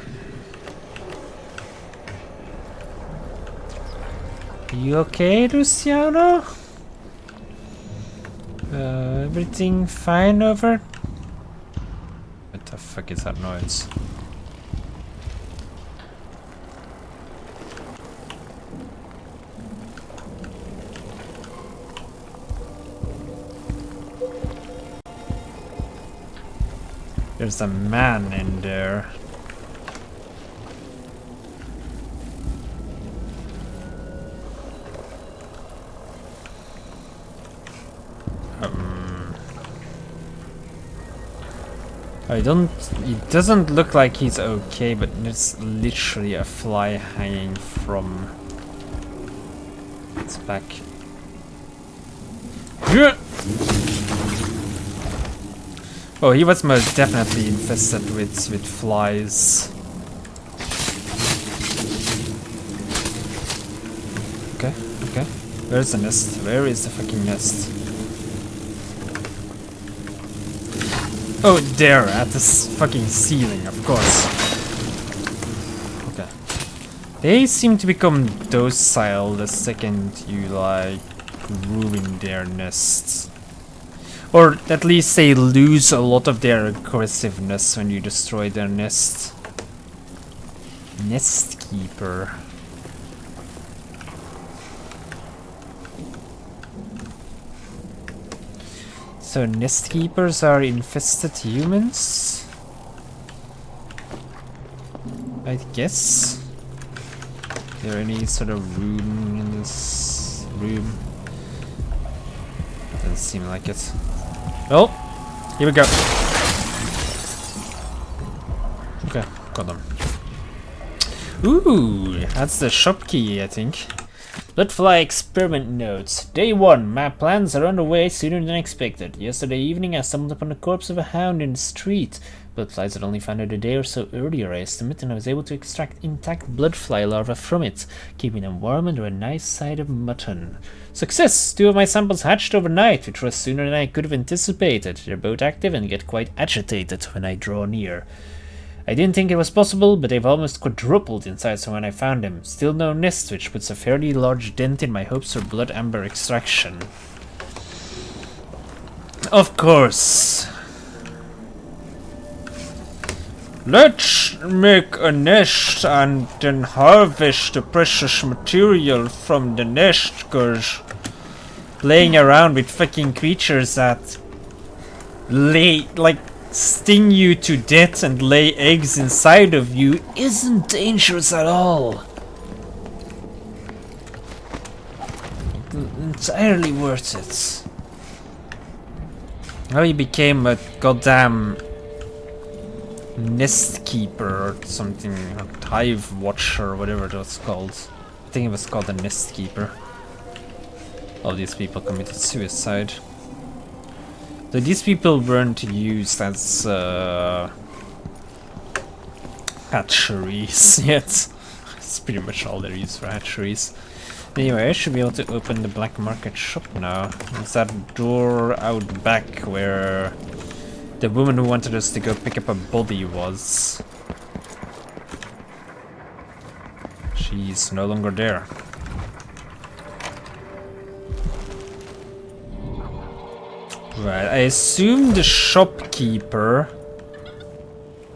You okay, Luciano? Everything fine over? What the fuck is that noise? There's a man in there. It doesn't look like he's okay, but there's literally a fly hanging from its back. Oh, he was most definitely infested with flies. Okay, okay. Where's the nest? Where is the fucking nest? Oh, there, at this fucking ceiling, of course. Okay. They seem to become docile the second you, like, ruin their nests. Or at least they lose a lot of their aggressiveness when you destroy their nest. Nest keeper. So nest keepers are infested humans? I guess. Is there any sort of room in this room? Doesn't seem like it. Well, here we go. Okay, got them. Ooh, that's the shop key, I think. Bloodfly experiment notes. Day 1. My plans are underway sooner than expected. Yesterday evening I stumbled upon the corpse of a hound in the street. Bloodflies had only found it a day or so earlier, I estimate, and I was able to extract intact bloodfly larvae from it, keeping them warm under a nice side of mutton. Success! 2 of my samples hatched overnight, which was sooner than I could have anticipated. They're both active and get quite agitated when I draw near. I didn't think it was possible, but they've almost quadrupled in size from when I found them. Still no nest, which puts a fairly large dent in my hopes for blood amber extraction. Of course. Let's make a nest and then harvest the precious material from the nest, cause playing around with fucking creatures that sting you to death and lay eggs inside of you isn't dangerous at all. Entirely worth it. Now he became a goddamn nest keeper or something, or hive watcher or whatever it was called. I think it was called a nest keeper. All these people committed suicide. So these people weren't used as hatcheries yet. That's pretty much all there is for hatcheries. Anyway, I should be able to open the black market shop now. It's that door out back where the woman who wanted us to go pick up a body was. She's no longer there. Right, I assume the shopkeeper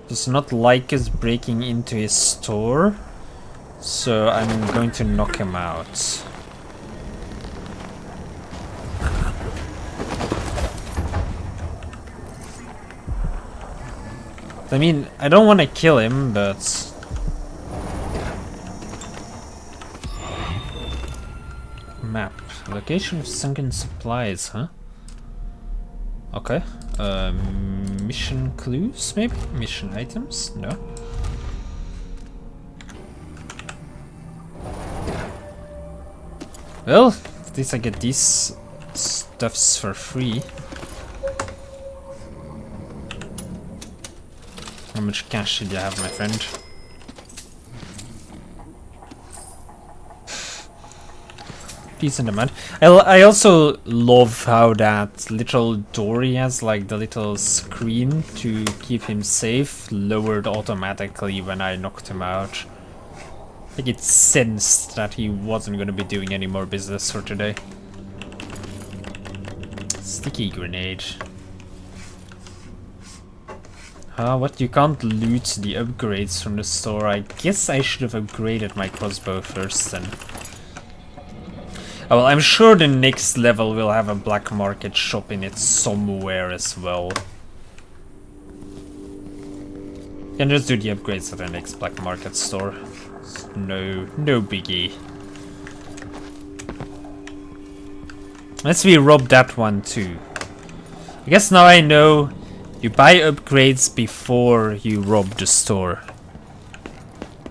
does not like us breaking into his store, so I'm going to knock him out. I mean, I don't want to kill him, but... Map. Location of sunken supplies, huh? Okay. Mission clues, maybe? Mission items? No. Well, at least I get these stuffs for free. How much cash did you have, my friend? Decent amount. I also love how that little door he has, like the little screen to keep him safe, lowered automatically when I knocked him out. Like it sensed that he wasn't going to be doing any more business for today. Sticky grenade. What? You can't loot the upgrades from the store. I guess I should have upgraded my crossbow first then. Oh, well, I'm sure the next level will have a black market shop in it somewhere as well. Can just do the upgrades at the next black market store. No biggie. Let's rob that one too. I guess now I know you buy upgrades before you rob the store.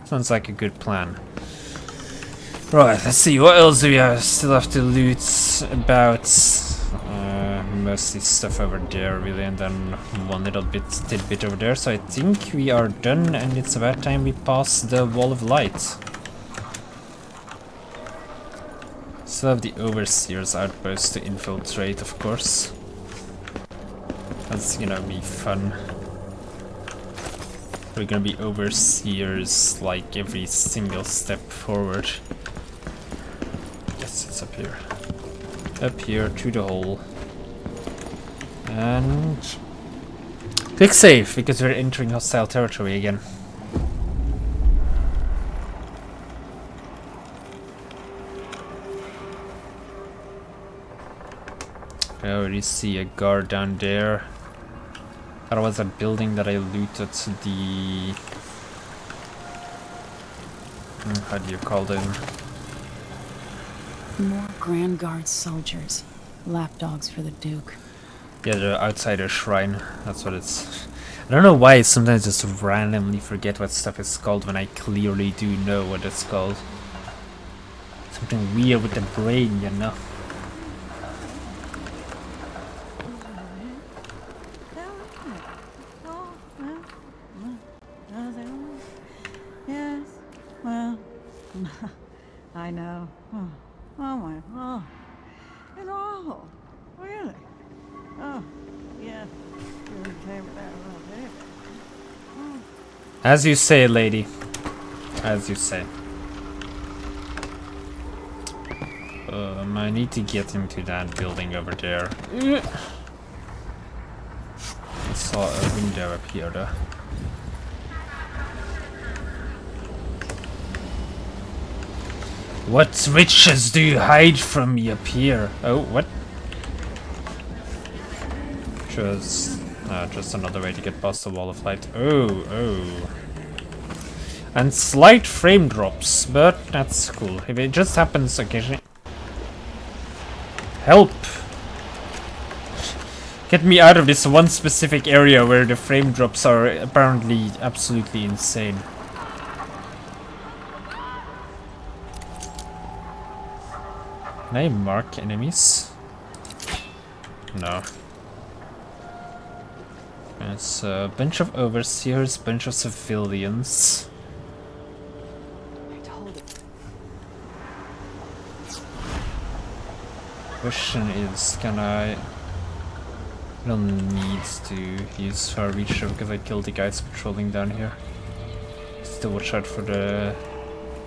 Sounds like a good plan. Right, let's see, what else do we still have to loot about? Mostly stuff over there, really, and then one little tidbit over there. So I think we are done, and it's about time we pass the wall of light. Still have the Overseer's outpost to infiltrate, of course. That's gonna be fun. We're gonna be Overseers, like, every single step forward. It's up here. Up here, through the hole. And... click save, because we're entering hostile territory again. I already see a guard down there. That was a building that I looted the... how do you call them? More Grand Guard soldiers. Lapdogs for the Duke. Yeah, the Outsider Shrine. That's what it's... I don't know why I sometimes just randomly forget what stuff is called when I clearly do know what it's called. Something weird with the brain, you know? Yes, well, I know. Oh my, oh, it's awful, really. Oh, yeah, you came with that little bit. Oh. As you say, lady. As you say. I need to get into that building over there. I saw a window up here, though. What witches do you hide from me up here? Oh, what? Just another way to get past the wall of light. Oh. And slight frame drops, but that's cool. If it just happens occasionally. Help! Get me out of this one specific area where the frame drops are apparently absolutely insane. Can I mark enemies? No. It's a bunch of overseers, bunch of civilians. Question is, can I... I don't need to use far reach because I killed the guys patrolling down here. Still watch out for the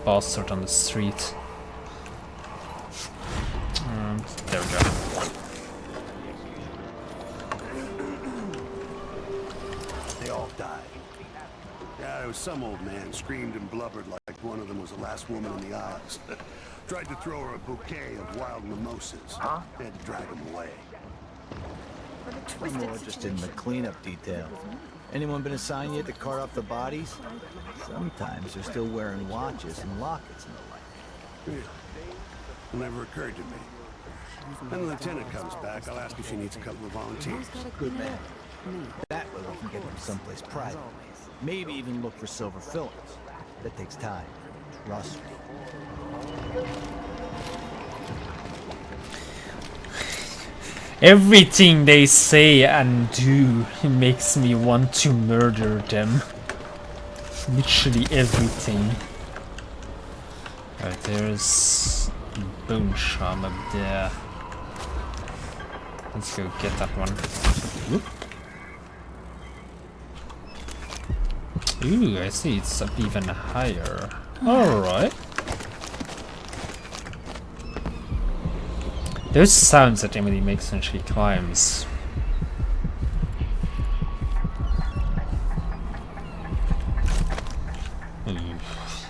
bastard on the street. There we go. They all died. Yeah, there was some old man screamed and blubbered like one of them was the last woman in the Isles. Tried to throw her a bouquet of wild mimosas. Huh? Had to drag him away. We're more just in the cleanup detail. Anyone been assigned yet to cart off the bodies? Sometimes they're still wearing watches and lockets and the like. Yeah. It never occurred to me. When the lieutenant comes back, I'll ask if she needs a couple of volunteers. Good man. That way we can get them someplace private. Maybe even look for silver fillings. That takes time. Trust me. Everything they say and do makes me want to murder them. Literally everything. Alright, there's bone charm up there. Let's go get that one. Whoop. Ooh, I see it's up even higher. Alright. Those sounds that Emily makes when she climbs. Ooh,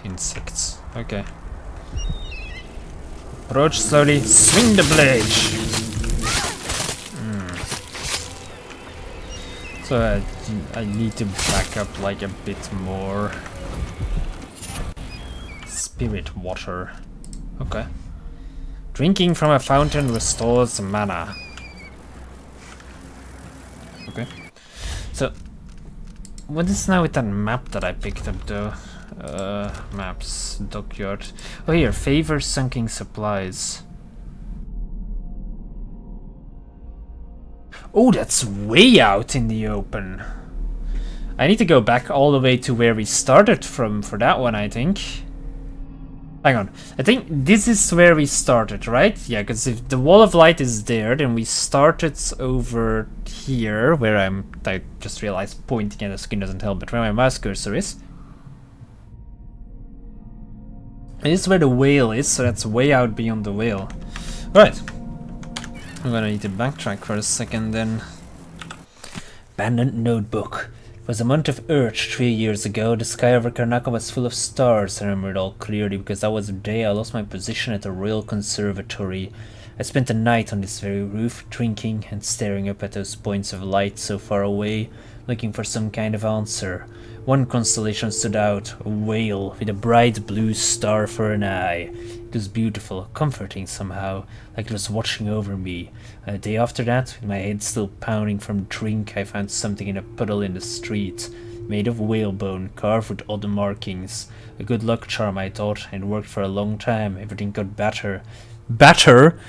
insects. Okay. Approach slowly. Swing the blade! So I need to back up like a bit more. Spirit water. Okay. Drinking from a fountain restores mana. Okay. So, what is now with that map that I picked up though? Maps, dockyard. Oh here, favor sunken supplies. Oh, that's way out in the open. I need to go back all the way to where we started from for that one, I think. Hang on, I think this is where we started, right? Yeah, because if the wall of light is there, then we started over here, where I just realized pointing at the screen doesn't help, but where my mouse cursor is. And this is where the whale is, so that's way out beyond the whale. Right. I'm gonna need to backtrack for a second then. Abandoned notebook. It was a month of Earth 3 years ago. The sky over Karnaca was full of stars. I remember it all clearly because that was the day I lost my position at the Royal Conservatory. I spent the night on this very roof, drinking and staring up at those points of light so far away, looking for some kind of answer. One constellation stood out, a whale with a bright blue star for an eye. It was beautiful, comforting somehow, like it was watching over me. A day after that, with my head still pounding from drink, I found something in a puddle in the street, made of whalebone, carved with odd markings. A good luck charm, I thought, and it worked for a long time. Everything got better. Better?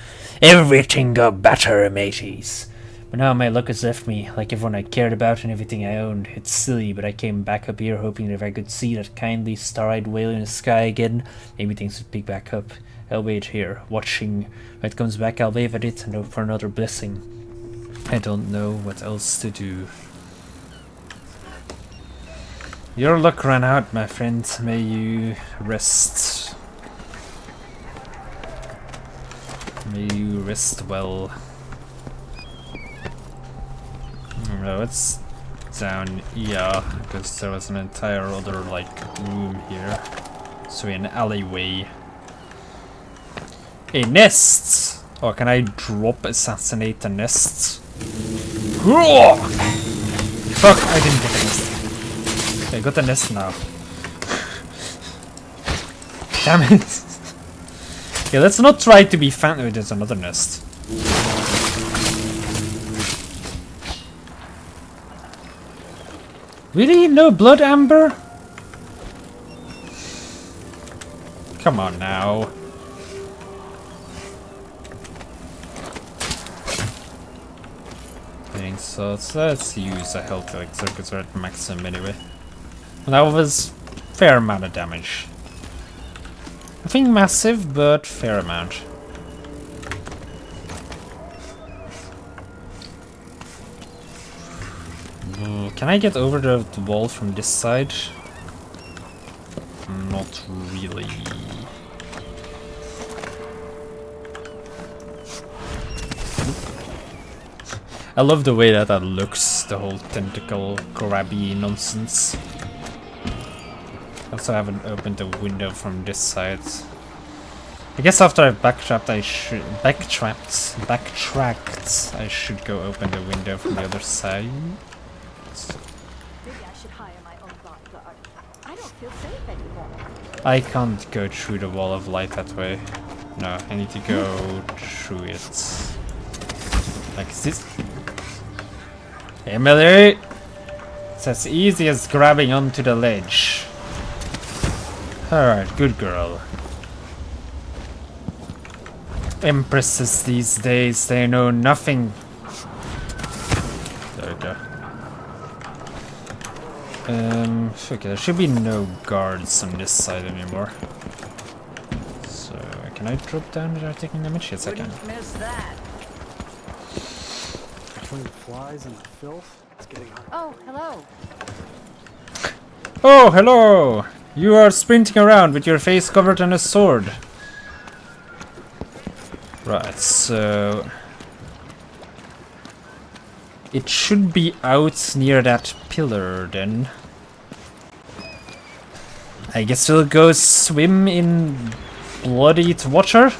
Everything got better, mateys. But now my luck has left me, like everyone I cared about and everything I owned. It's silly, but I came back up here hoping that if I could see that kindly star-eyed whale in the sky again, maybe things would pick back up. I'll wait here, watching. When it comes back, I'll wave at it and hope for another blessing. I don't know what else to do. Your luck ran out, my friend. May you rest. May you rest well. No, it's down here, because there was an entire other, like, room here. So an alleyway. A nest! Oh, can I drop assassinate the nest? Fuck, I didn't get the nest. Okay, I got the nest now. Damn it. Okay, let's not try to be fan- oh, there's another nest. Really? No blood, Amber? Come on now. I think so. Let's use a health elixir because we're at maximum anyway. That was fair amount of damage. Nothing massive, but fair amount. Can I get over the wall from this side? Not really. I love the way that looks, the whole tentacle grabby nonsense. Also, I haven't opened the window from this side. I guess after I've backtracked, I should go open the window from the other side. Maybe I should hire my own bodyguard. I don't feel safe anymore. I can't go through the wall of light that way. No, I need to go through it. Like this. Emily! It's as easy as grabbing onto the ledge. Alright, good girl. Empresses these days, they know nothing. There we go. Okay, there should be no guards on this side anymore. So, can I drop down without taking damage? Yes, I can. Miss that. Between the flies and the filth, it's getting hard. Oh, hello. Oh, hello! You are sprinting around with your face covered in a sword. Right, so... it should be out near that pillar, then. I guess we'll go swim in bloodied water?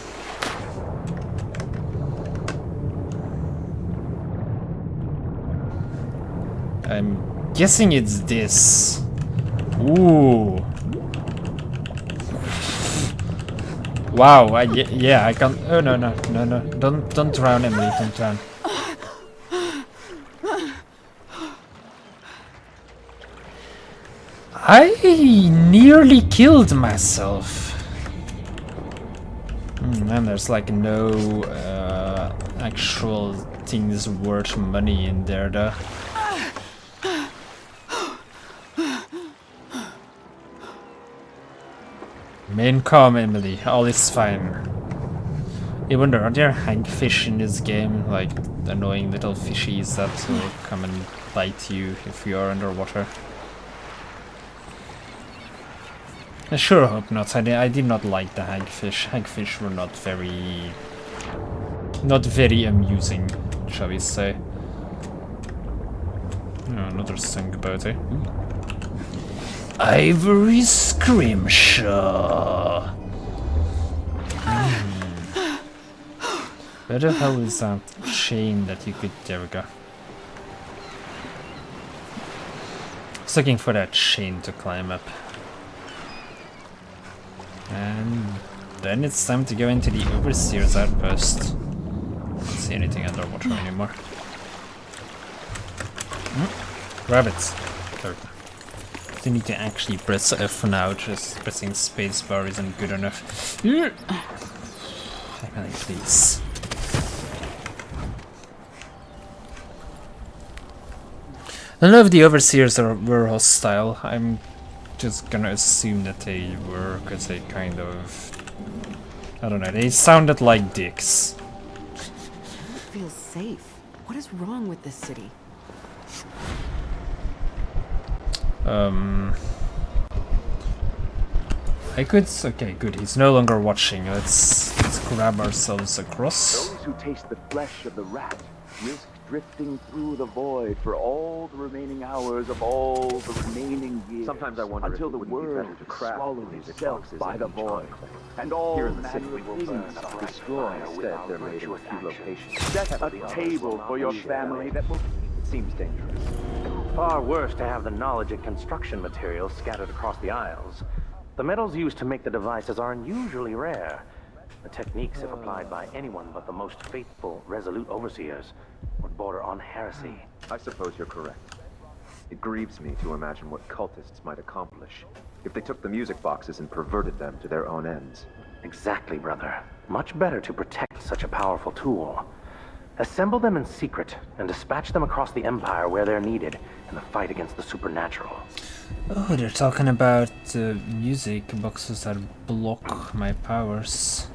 I'm guessing it's this. Ooh. Wow, yeah, I can't. Oh, no, don't drown, Emily, don't drown. I nearly killed myself. Man, there's like no actual things worth money in there, though. Remain calm, Emily. All is fine. I wonder, are there hagfish in this game? Like annoying little fishies that will come and bite you if you are underwater? I sure hope not. I did not like the hagfish. Hagfish were not very amusing, shall we say. Oh, another sungboat, eh? Ivory Scrimshaw. Where the hell is that chain that you could... There we go. I was looking for that chain to climb up. And then it's time to go into the Overseer's outpost. Don't see anything underwater anymore. Rabbits. There we go. You need to actually press F for now, just pressing spacebar isn't good enough. Emily, please. None of the Overseers were hostile. I'm just gonna assume that they were, because they kind of... I don't know, they sounded like dicks. I don't feel safe. What is wrong with this city? I could... Okay, good. He's no longer watching. Let's grab ourselves across. Those who taste the flesh of the rat risk drifting through the void for all the remaining hours of all the remaining years. Sometimes I wonder until the world swallows itself by the void, and all manner of things are destroyed. Instead, they're made in a few locations. Set a table for your family that will... It seems dangerous. Far worse to have the knowledge and construction materials scattered across the Isles. The metals used to make the devices are unusually rare. The techniques, if applied by anyone but the most faithful, resolute overseers, would border on heresy. I suppose you're correct. It grieves me to imagine what cultists might accomplish if they took the music boxes and perverted them to their own ends. Exactly, brother. Much better to protect such a powerful tool. Assemble them in secret and dispatch them across the Empire where they're needed in the fight against the supernatural. Oh, they're talking about music boxes that block my powers.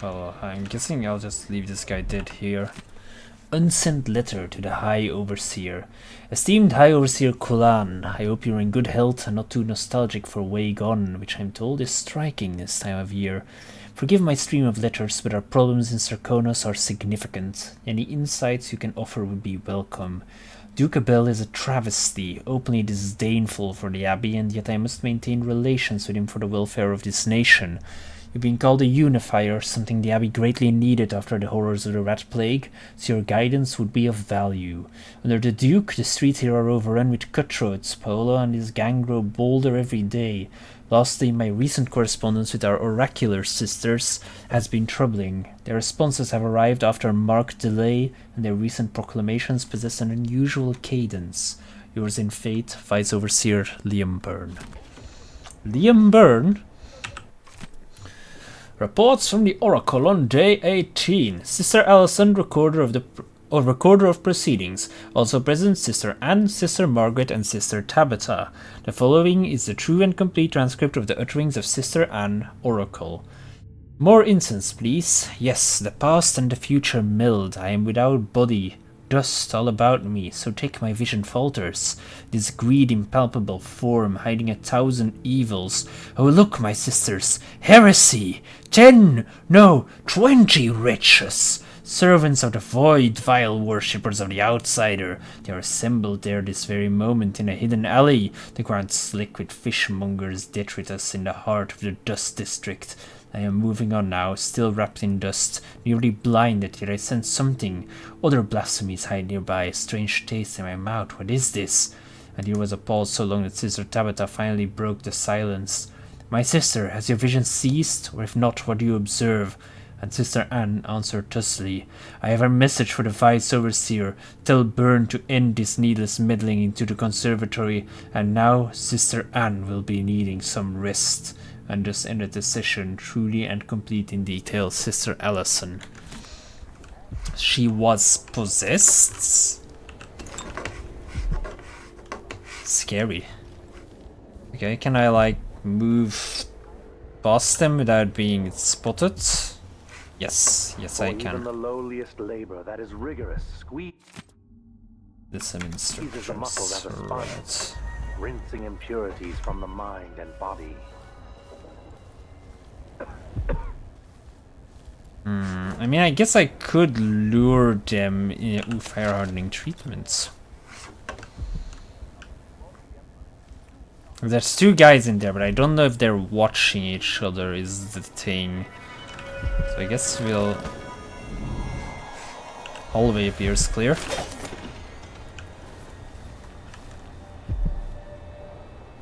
Well, I'm guessing I'll just leave this guy dead here. Unsent letter to the High Overseer. Esteemed High Overseer Kulan, I hope you're in good health and not too nostalgic for Way Gone, which I'm told is striking this time of year. Forgive my stream of letters, but our problems in Sarkonos are significant. Any insights you can offer would be welcome. Duke Abel is a travesty, openly disdainful for the Abbey, and yet I must maintain relations with him for the welfare of this nation. You've been called a unifier, something the Abbey greatly needed after the horrors of the Rat Plague, so your guidance would be of value. Under the Duke, the streets here are overrun with cutthroats. Paolo and his gang grow bolder every day. Lastly, my recent correspondence with our oracular sisters has been troubling. Their responses have arrived after a marked delay, and their recent proclamations possess an unusual cadence. Yours in fate, Vice Overseer Liam Byrne. Liam Byrne? Reports from the Oracle on day 18. Sister Allison, recorder of proceedings. Also present Sister Anne, Sister Margaret, and Sister Tabitha. The following is the true and complete transcript of the utterings of Sister Anne, Oracle. More incense, please. Yes, the past and the future meld. I am without body. Dust all about me, so take my vision falters. This greed impalpable form, hiding 1,000 evils. Oh, look, my sisters, heresy! 10, no, 20 wretches! Servants of the void, vile worshippers of the outsider. They are assembled there this very moment in a hidden alley. The ground slick with fishmongers' detritus in the heart of the dust district. I am moving on now, still wrapped in dust, nearly blinded, yet I sense something. Other blasphemies hide nearby, a strange taste in my mouth. What is this? And here was a pause so long that Sister Tabitha finally broke the silence. My sister, has your vision ceased? Or if not, what do you observe? And Sister Anne answered thusly, I have a message for the Vice Overseer. Tell Byrne to end this needless meddling into the conservatory, and now Sister Anne will be needing some rest. And just ended the session, truly and complete in detail, Sister Allison. She was possessed? Scary. Okay, can I like move past them without being spotted? Yes, yes I can. Even the lowliest labor that is rigorous, squeeze. Some instructions. The muscles as a sponge, rinsing impurities from the mind and body. I mean, I guess I could lure them in fire hardening treatments. There's 2 guys in there, but I don't know if they're watching each other is the thing. So I guess we'll... Hallway appears clear.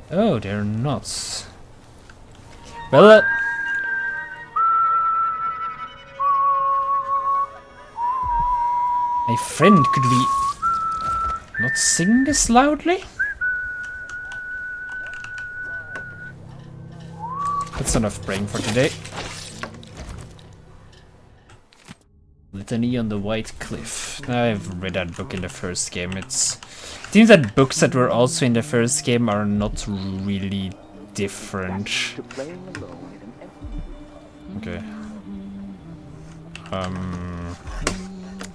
Oh, they're not. Well, my friend, could we not sing this loudly? That's enough praying for today. Litany on the White Cliff. I've read that book in the first game. It seems that books that were also in the first game are not really different. Okay.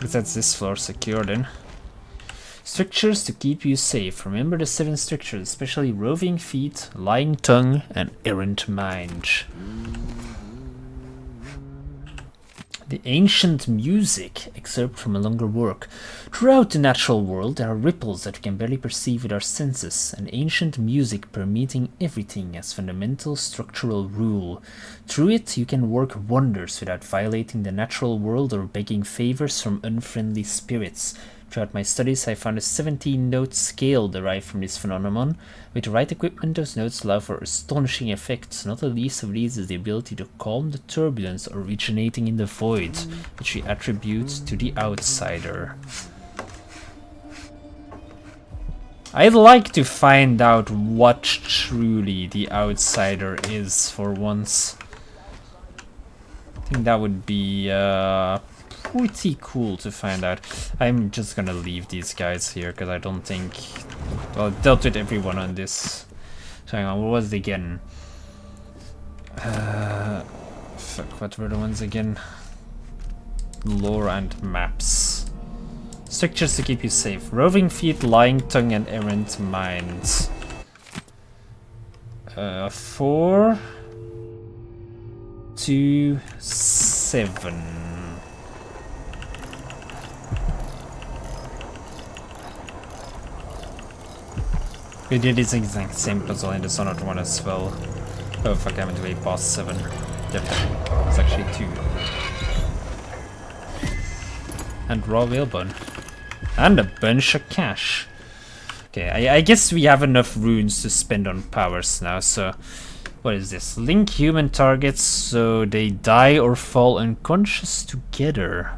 That's this floor secure then. Strictures to keep you safe. Remember the 7 strictures, especially roving feet, lying tongue, and errant mind. The ancient music, excerpt from a longer work. Throughout the natural world, there are ripples that we can barely perceive with our senses, an ancient music permeating everything as fundamental structural rule. Through it, you can work wonders without violating the natural world or begging favors from unfriendly spirits. Throughout my studies, I found a 17-note scale derived from this phenomenon. With the right equipment, those notes allow for astonishing effects. Not the least of these is the ability to calm the turbulence originating in the void, which we attribute to the outsider. I'd like to find out what truly the outsider is for once. I think that would be pretty cool to find out. I'm just gonna leave these guys here because I don't think... Well, I dealt with everyone on this. So hang on, what was it again? Fuck, what were the ones again? Lore and maps. Structures to keep you safe. Roving feet, lying tongue, and errant mind. 4, 2, 7. We did this exact same puzzle in the Dishonored one as well. Oh fuck, I haven't way past 7. Yep, it's actually 2. And raw whalebone. And a bunch of cash. Okay, I guess we have enough runes to spend on powers now, so... What is this? Link human targets so they die or fall unconscious together.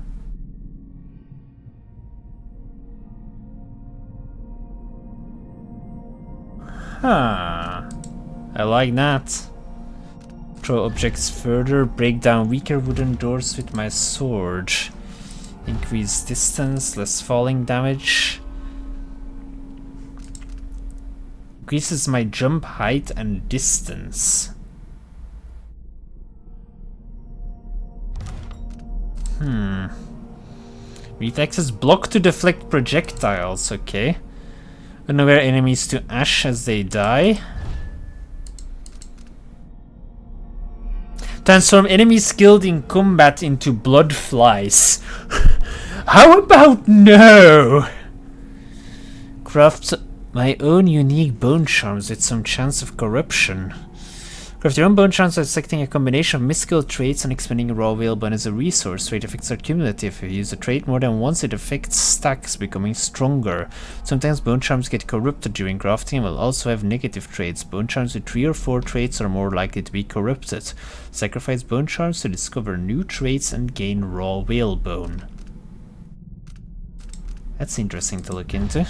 Huh. I like that. Throw objects further, break down weaker wooden doors with my sword. Increase distance, less falling damage. Increases my jump height and distance. Reflexes block to deflect projectiles, okay. Unaware enemies to ash as they die. Transform enemies skilled in combat into blood flies. How about no? Craft my own unique bone charms with some chance of corruption. Craft your own bone charms by selecting a combination of mystical traits and expending raw whalebone as a resource. Trait effects are cumulative. If you use a trait more than once, it affects stacks, becoming stronger. Sometimes bone charms get corrupted during crafting and will also have negative traits. Bone charms with 3 or 4 traits are more likely to be corrupted. Sacrifice bone charms to discover new traits and gain raw whalebone. That's interesting to look into.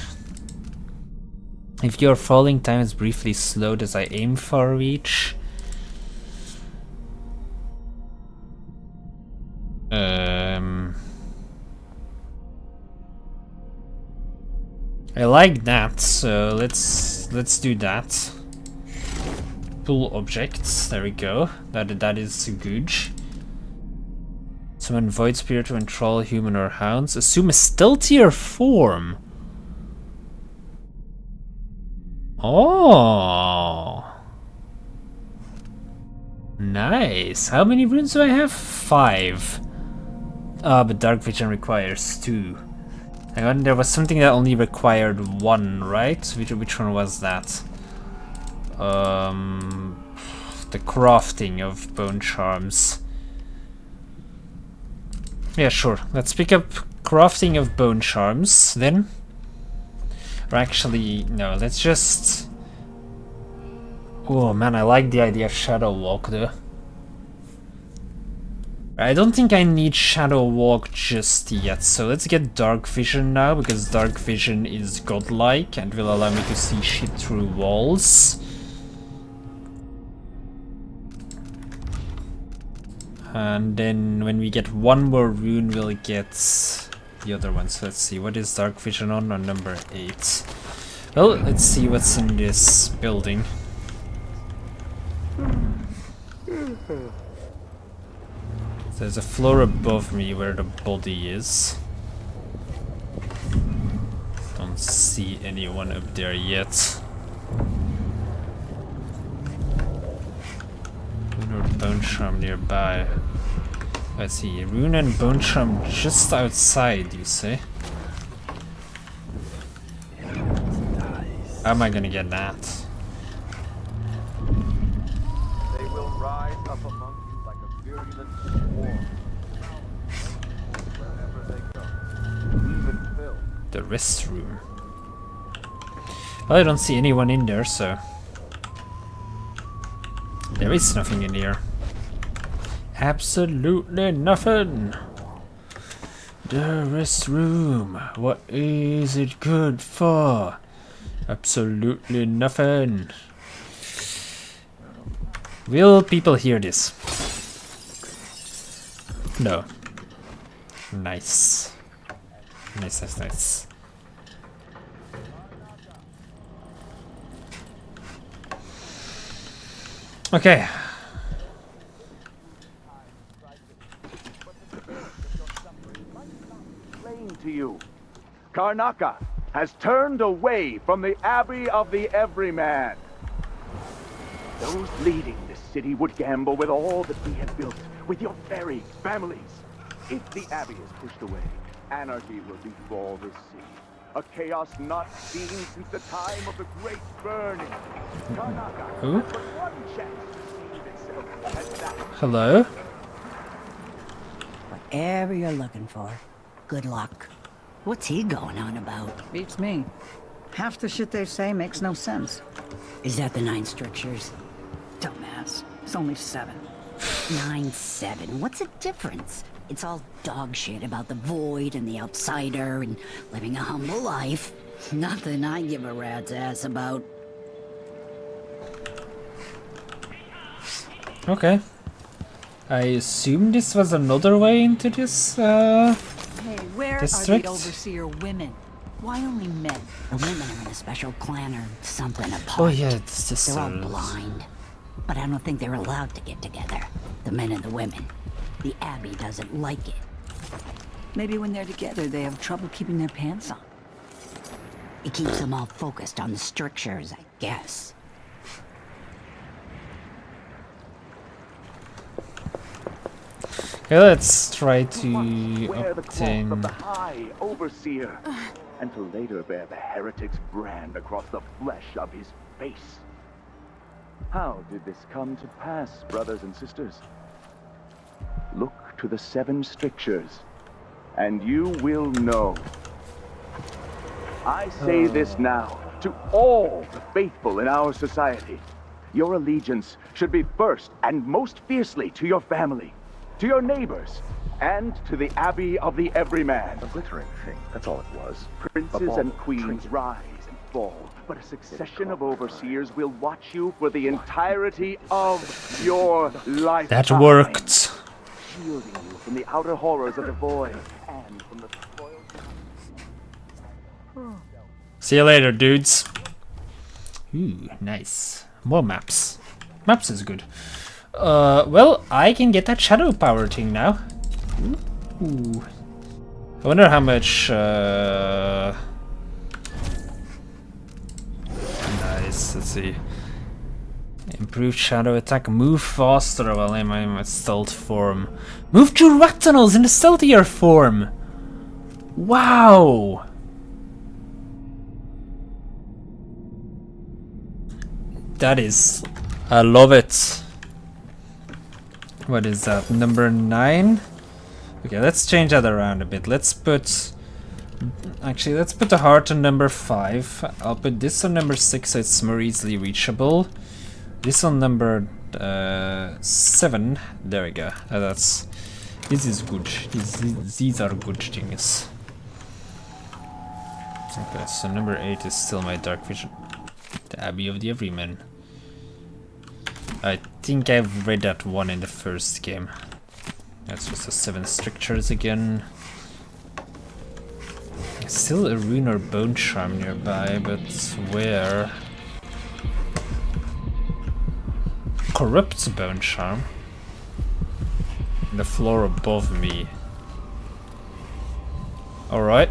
If your falling time is briefly slowed as I aim for reach. I like that, so let's do that. Pull objects, there we go. That is good. Summon void spirit to control human or hounds. Assume a stealthier form. Oh, nice. How many runes do I have? 5. Ah, but dark vision requires 2. Hang on, there was something that only required 1, right? Which one was that? The crafting of bone charms. Yeah, sure. Let's pick up crafting of bone charms then. Or actually, no, let's just... Oh man, I like the idea of Shadow Walk though. I don't think I need Shadow Walk just yet, so let's get Dark Vision now, because Dark Vision is godlike and will allow me to see shit through walls. And then when we get 1 more rune, we'll get the other one. So let's see, what is Dark Vision on number 8? Well, let's see what's in this building. There's a floor above me where the body is. Don't see anyone up there yet. Rune or bone charm nearby. Let's see, rune and bone charm just outside, you say? How am I gonna get that? They will rise up among you like a virulent swarm. Wherever they go, even Phil. The rest room. Well, I don't see anyone in there, so... There is nothing in here. Absolutely nothing! The rest room. What is it good for? Absolutely nothing. Will people hear this? No. Nice. Nice, nice, nice. Okay. explain to you. Karnaca has turned away from the Abbey of the Everyman. Those leading this city would gamble with all that we have built, with your very families. If the Abbey is pushed away, anarchy will befall this city. A chaos not seen since the time of the Great Burning. Karnaca Who? has but one chance to save itself, and that Hello? Whatever you're looking for, good luck. What's he going on about? Beats me. Half the shit they say makes no sense. Is that the 9 strictures? Dumbass. It's only 7. 9-7. What's the difference? It's all dog shit about the void and the outsider and living a humble life. Nothing I give a rat's ass about. Okay. I assume this was another way into this, Hey, where district? are the overseer women? Why only men? The women are in a special clan or something apart. Oh yeah, it's just They're all blind. But I don't think they're allowed to get together. The men and the women. The Abbey doesn't like it. Maybe when they're together, they have trouble keeping their pants on. It keeps them all focused on the strictures, I guess. Okay, let's try to wear the cloth of obtain... the High Overseer, and to later bear the heretic's brand across the flesh of his face. How did this come to pass, brothers and sisters? Look to the 7 strictures, and you will know. I say this now to all the faithful in our society. Your allegiance should be first and most fiercely to your family, to your neighbors, and to the Abbey of the Everyman. A glittering thing, that's all it was. Princes and queens rise and fall, but a succession of overseers will watch you for the entirety of your life. That worked. Shielding you from the outer horrors of the void and from the spoils. See you later, dudes. Ooh, nice. More maps. Maps is good. Well, I can get that shadow power thing now. Ooh. I wonder how much, Nice, let's see. Improved shadow attack, move faster while I'm in my stealth form. Move through rat tunnels in the stealthier form! Wow! That is... I love it. What is that? Number 9? Okay, let's change that around a bit. Let's put... Actually, let's put the heart on number 5. I'll put this on number 6 so it's more easily reachable. This on number 7. There we go. This is good. These are good things. Okay, so number 8 is still my dark vision. The Abbey of the Everyman. I think I've read that one in the first game. That's just the 7 strictures again. Still a rune or bone charm nearby, but where? Corrupts bone charm. The floor above me. Alright.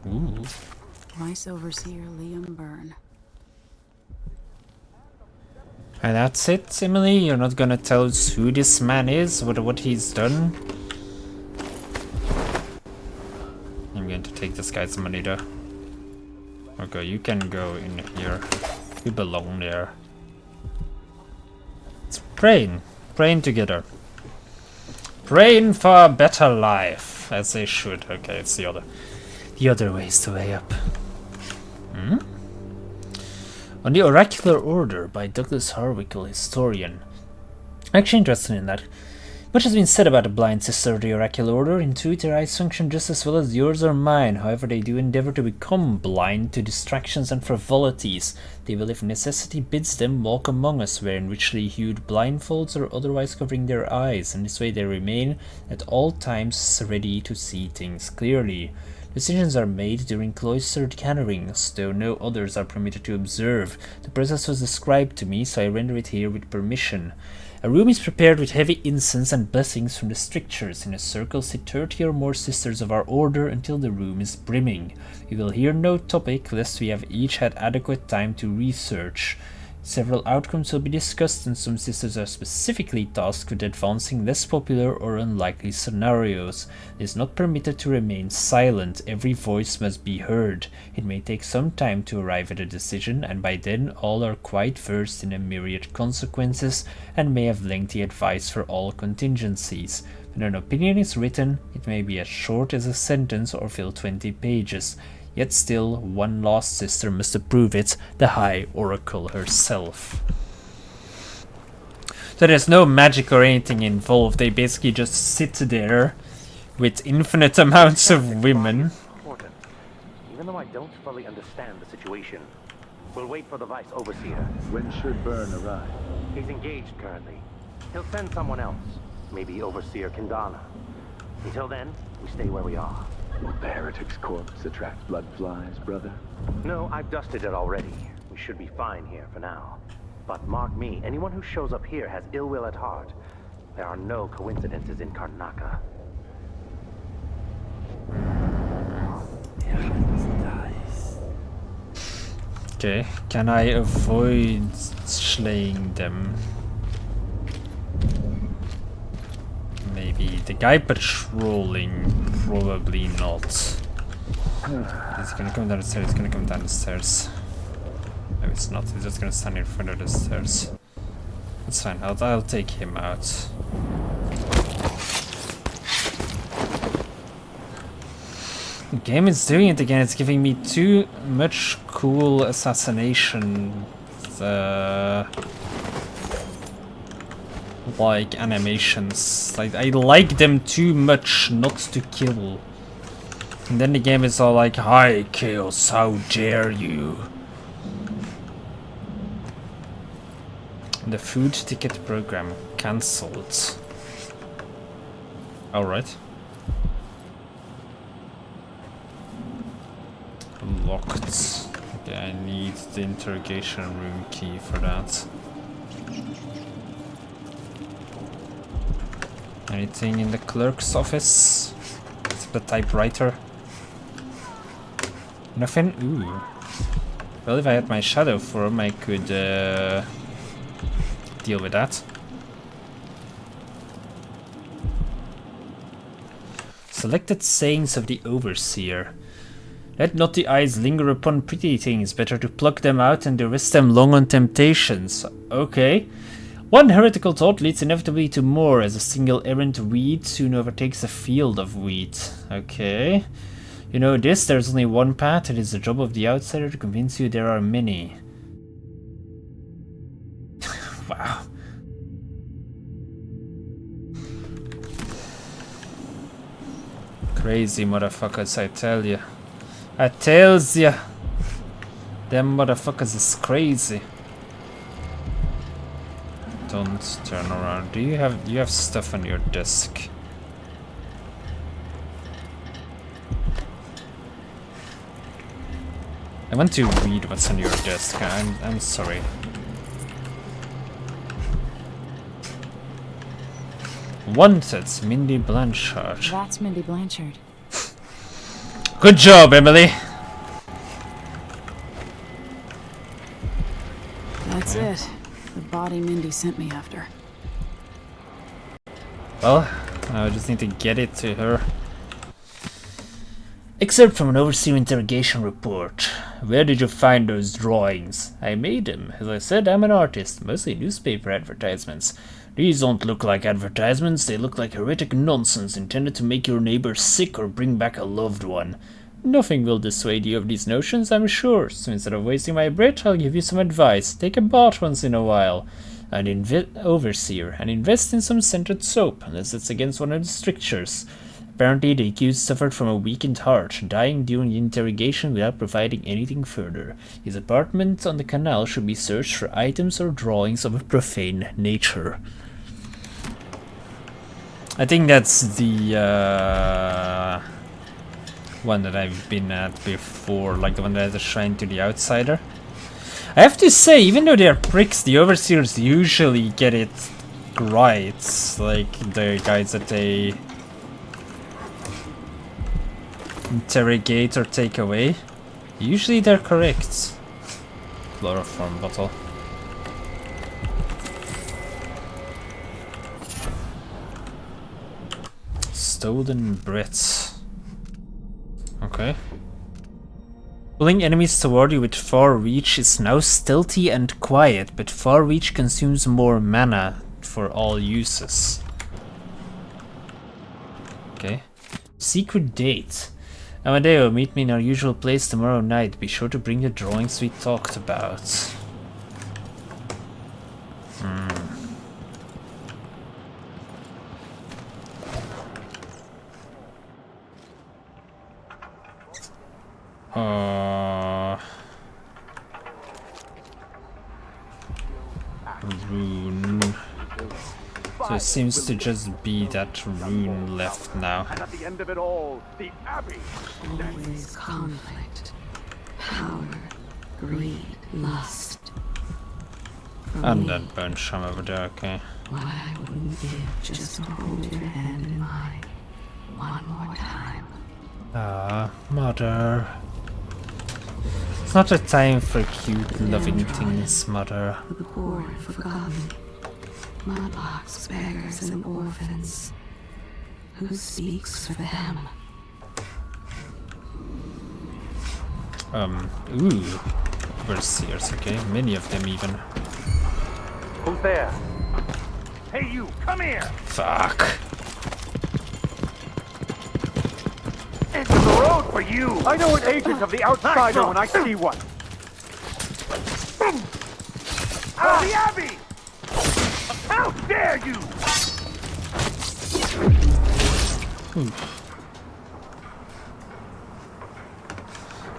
Ooh. Vice Overseer Liam Byrne. And that's it, Emily? You're not gonna tell us who this man is, what he's done? I'm going to take this guy's money though. Okay, you can go in here. You belong there. It's praying. Praying together. Praying for a better life, as they should. Okay, it's the other way is the way up. Hmm? On the Oracular Order by Douglas Harwickle, historian. Actually interested in that. Much has been said about the blind sister of the Oracular Order. In truth, their eyes function just as well as yours or mine. However, they do endeavor to become blind to distractions and frivolities. They will, if necessity bids them, walk among us, wearing richly hued blindfolds or otherwise covering their eyes. In this way they remain at all times ready to see things clearly. Decisions are made during cloistered gatherings, though no others are permitted to observe. The process was described to me, so I render it here with permission. A room is prepared with heavy incense and blessings from the strictures. In a circle sit 30 or more sisters of our order until the room is brimming. We will hear no topic, lest we have each had adequate time to research. Several outcomes will be discussed, and some sisters are specifically tasked with advancing less popular or unlikely scenarios. It is not permitted to remain silent. Every voice must be heard. It may take some time to arrive at a decision, and by then all are quite versed in a myriad consequences and may have lengthy advice for all contingencies. When an opinion is written, it may be as short as a sentence or fill 20 pages. Yet still, one last sister must approve it, the High Oracle herself. So there's no magic or anything involved, they basically just sit there with infinite amounts of women. Important. Even though I don't fully understand the situation, we'll wait for the Vice Overseer. When should Byrne arrive? He's engaged currently. He'll send someone else, maybe Overseer Kendana. Until then, we stay where we are. Will the heretic's corpse attract blood flies, brother? No, I've dusted it already. We should be fine here for now. But mark me, anyone who shows up here has ill will at heart. There are no coincidences in Karnaca. Okay, can I avoid slaying them? Maybe. The guy patrolling, probably not. He's gonna come down the stairs, he's gonna come down the stairs. No, it's not, he's just gonna stand in front of the stairs. That's fine, I'll take him out. The game is doing it again, it's giving me too much cool assassination like animations. Like, I like them too much not to kill. And then the game is all like, "Hi Chaos, how dare you?" The food ticket program cancelled. Alright. Locked. Okay, I need the interrogation room key for that. Anything in the clerk's office? Except the typewriter. Nothing? Ooh. Well, if I had my shadow form, I could deal with that. Selected sayings of the Overseer. Let not the eyes linger upon pretty things, better to pluck them out and to rest them long on temptations. Okay. One heretical thought leads inevitably to more, as a single errant weed soon overtakes a field of wheat. Okay. You know this, there's only one path, it is the job of the outsider to convince you there are many. Wow. Crazy motherfuckers, I tell ya. I tells ya. Them motherfuckers is crazy. Don't turn around. Do you have stuff on your desk? I want to read what's on your desk. I'm sorry. Wanted, Mindy Blanchard. That's Mindy Blanchard. Good job, Emily. That's it. The body Mindy sent me after. Well, I just need to get it to her. Excerpt from an Overseer interrogation report. Where did you find those drawings? I made them. As I said, I'm an artist, mostly newspaper advertisements. These don't look like advertisements, they look like heretic nonsense intended to make your neighbor sick or bring back a loved one. Nothing will dissuade you of these notions, I'm sure, so instead of wasting my breath, I'll give you some advice. Take a bath once in a while. Overseer, and invest in some scented soap, unless it's against one of the strictures. Apparently, the accused suffered from a weakened heart, dying during the interrogation without providing anything further. His apartment on the canal should be searched for items or drawings of a profane nature. I think that's the one that I've been at before, like the one that has a shrine to the outsider. I have to say, even though they're pricks, the overseers usually get it right. Like the guys that they interrogate or take away. Usually they're correct. Chloroform bottle. Stolen Brits. Okay. Pulling enemies toward you with Far Reach is now stealthy and quiet, but Far Reach consumes more mana for all uses. Okay. Secret date. Amadeo, meet me in our usual place tomorrow night. Be sure to bring the drawings we talked about. Rune. So it seems to just be that rune left now. And at the end of it all, the Abbey. Always conflict, power, greed, lust. And that burn sham over there, okay. What I wouldn't give just to hold your hand in mine one more time. Ah, mother. It's not a time for cute, loving things, mother. The poor and forgotten, mudlarks, beggars, and orphans. Who speaks for them? Ooh. Overseers, okay. Many of them even. Who's there? Hey you, come here! Fuck. Into the road for you! I know an agent of the outsider when I see one. Out of the Abbey! How dare you!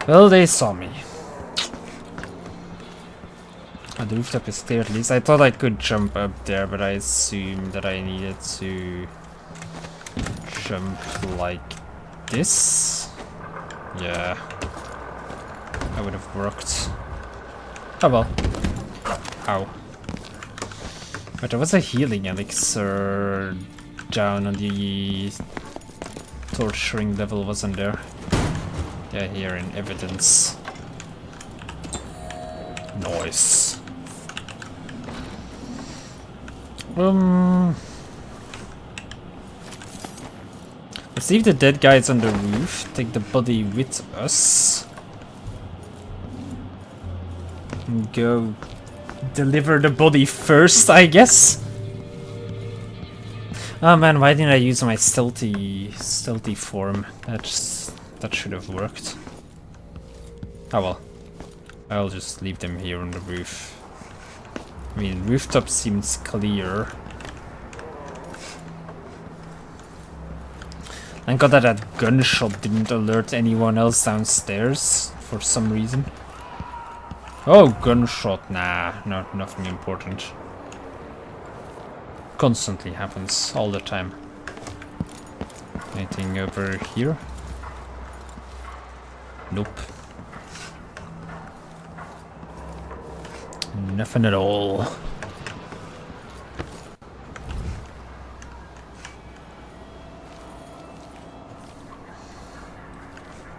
Well, they saw me. Oh, the rooftop is clear at least. I thought I could jump up there, but I assumed that I needed to jump like this. Yeah. That would have worked. Oh well. Ow. But there was a healing elixir down on the torturing level, wasn't there? Yeah, here in evidence. Nice. Let's leave the dead guys on the roof, take the body with us, and go deliver the body first, I guess. Oh man, why didn't I use my stealthy form? That should have worked. Oh well. I'll just leave them here on the roof. I mean, rooftop seems clear. Thank God that gunshot didn't alert anyone else downstairs for some reason. Oh, gunshot. Nah, nothing important. Constantly happens, all the time. Anything over here? Nope. Nothing at all.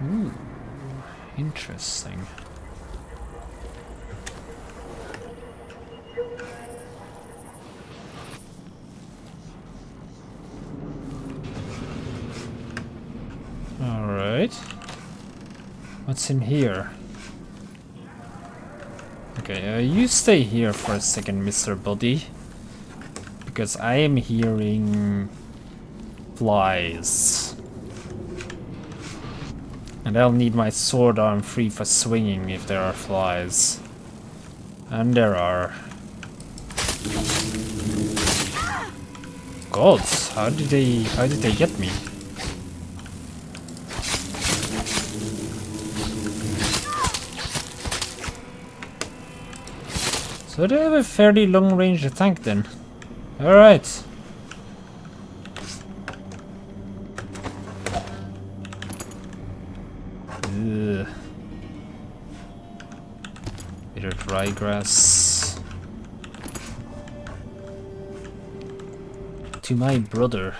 Ooh, interesting. All right. What's in here? Okay, you stay here for a second, Mr. Body. Because I am hearing flies. And I'll need my sword arm free for swinging if there are flies. And there are. God, how did they get me? So they have a fairly long range attack then. Alright. Bit of ryegrass. To my brother.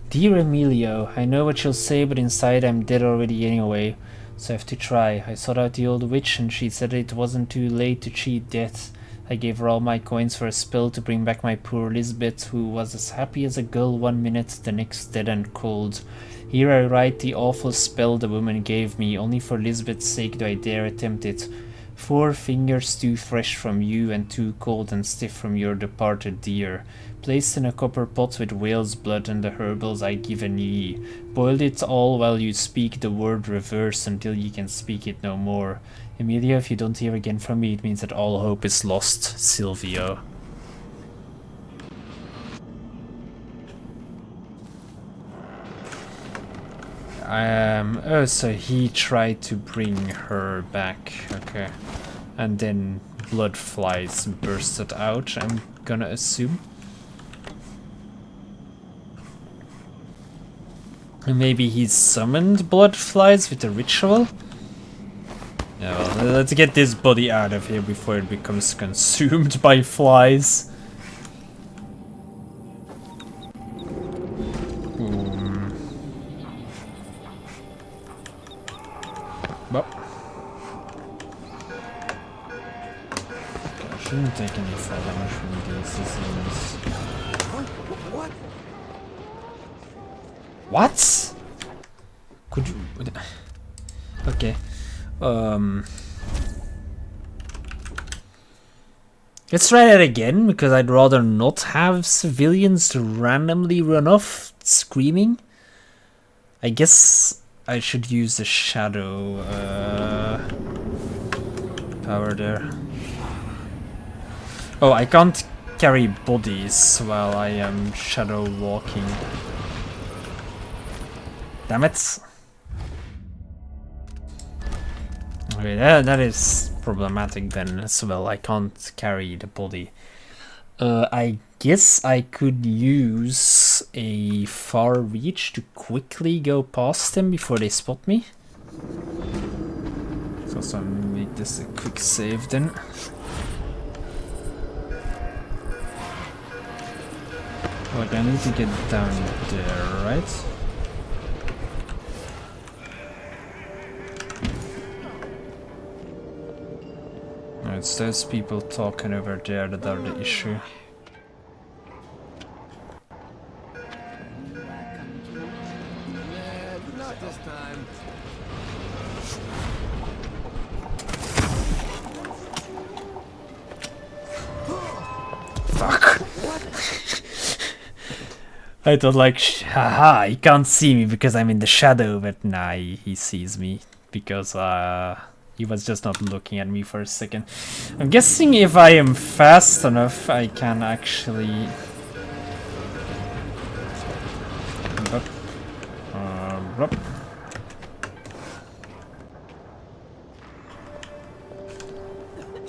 Dear Emilio, I know what you'll say, but inside I'm dead already anyway, so I have to try. I sought out the old witch and she said it wasn't too late to cheat death. I gave her all my coins for a spell to bring back my poor Lisbeth, who was as happy as a gull one minute, the next dead and cold. Here I write the awful spell the woman gave me, only for Lisbeth's sake do I dare attempt it. 4 fingers too fresh from you and too cold and stiff from your departed dear. Placed in a copper pot with whale's blood and the herbals I given ye. Boiled it all while you speak the word reverse until ye can speak it no more. Emilia, if you don't hear again from me, it means that all hope is lost. Silvio. Oh, so he tried to bring her back. Okay. And then blood flies bursted out, I'm gonna assume. Maybe he summoned blood flies with a ritual? Yeah, well, let's get this body out of here before it becomes consumed by flies. Well. I shouldn't take any fire damage from these diseases. What? What? Could you... Okay. Let's try that again, because I'd rather not have civilians randomly run off screaming. I guess I should use the shadow power there. Oh, I can't carry bodies while I am shadow walking. Damn it. Okay, that is problematic then as well. I can't carry the body. I guess I could use a far reach to quickly go past them before they spot me. So I'll make this a quick save then. Like, I need to get down there, right? No, it's those people talking over there that are the issue. Not this time. Fuck. I thought like, haha, he can't see me because I'm in the shadow, but nah, he sees me because he was just not looking at me for a second. I'm guessing if I am fast enough, I can actually...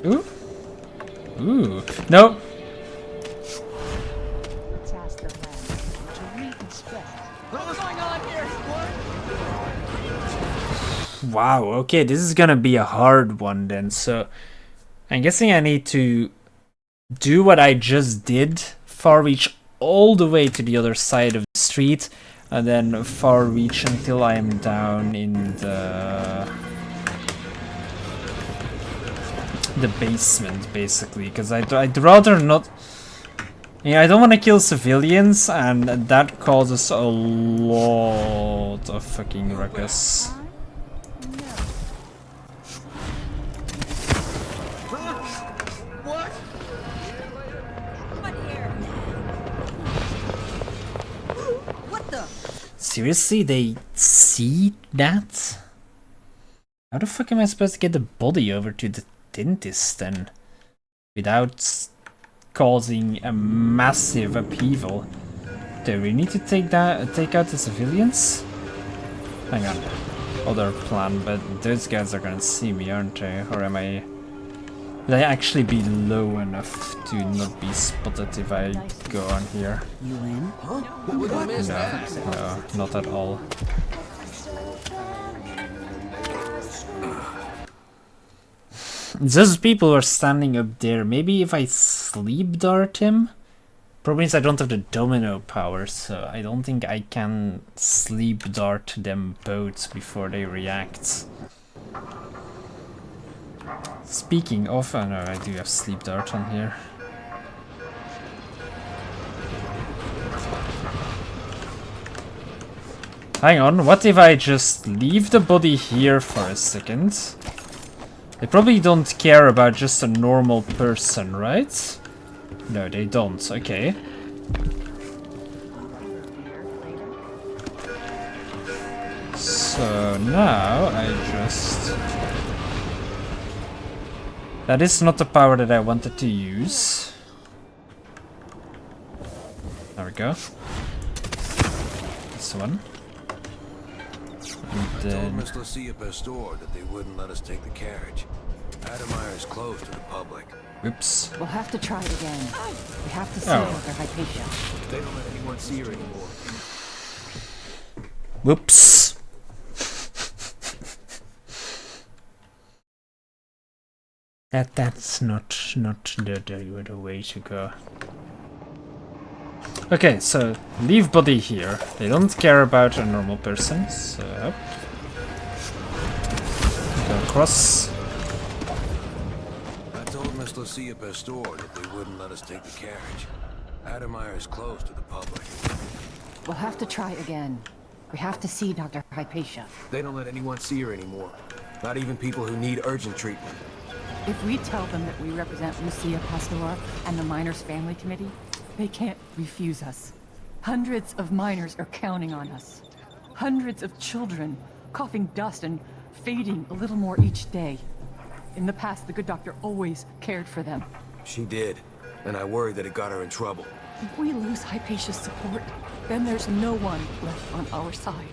Ooh. Ooh. No. Wow, okay, this is gonna be a hard one then, so I'm guessing I need to do what I just did, far reach all the way to the other side of the street, and then far reach until I am down in the basement, basically, because I'd rather not... Yeah, I don't want to kill civilians, and that causes a lot of fucking ruckus. Seriously, they see that? How the fuck am I supposed to get the body over to the dentist then? Without causing a massive upheaval. Do we need to take out the civilians? Hang on. Other plan, but those guys are gonna see me, aren't they? Or am I... Will I actually be low enough to not be spotted if I go on here? You in? Huh? No, not at all. Those people are standing up there. Maybe if I sleep dart him? Problem is I don't have the domino power, so I don't think I can sleep dart them both before they react. Speaking of, oh no, I do have sleep dart on here. Hang on, what if I just leave the body here for a second? They probably don't care about just a normal person, right? No, they don't. Okay. So now I just... That is not the power that I wanted to use. There we go. This one. I told Miss Lucia Pastor that they wouldn't let us take the carriage. Adamire is closed to the public. Whoops. We'll have to try it again. We have to see Oh. Dr. Hypatia. They don't let anyone see her anymore. Whoops. That's not the way to go. Okay, so leave body here. They don't care about a normal person, so go across. I told Miss Lucia Pastor that they wouldn't let us take the carriage. Adamire is closed to the public. We'll have to try again. We have to see Dr. Hypatia. They don't let anyone see her anymore. Not even people who need urgent treatment. If we tell them that we represent Lucia Pastor and the Miners Family Committee, they can't refuse us. Hundreds of miners are counting on us. Hundreds of children, coughing dust and fading a little more each day. In the past, the good doctor always cared for them. She did, and I worry that it got her in trouble. If we lose Hypatia's support, then there's no one left on our side.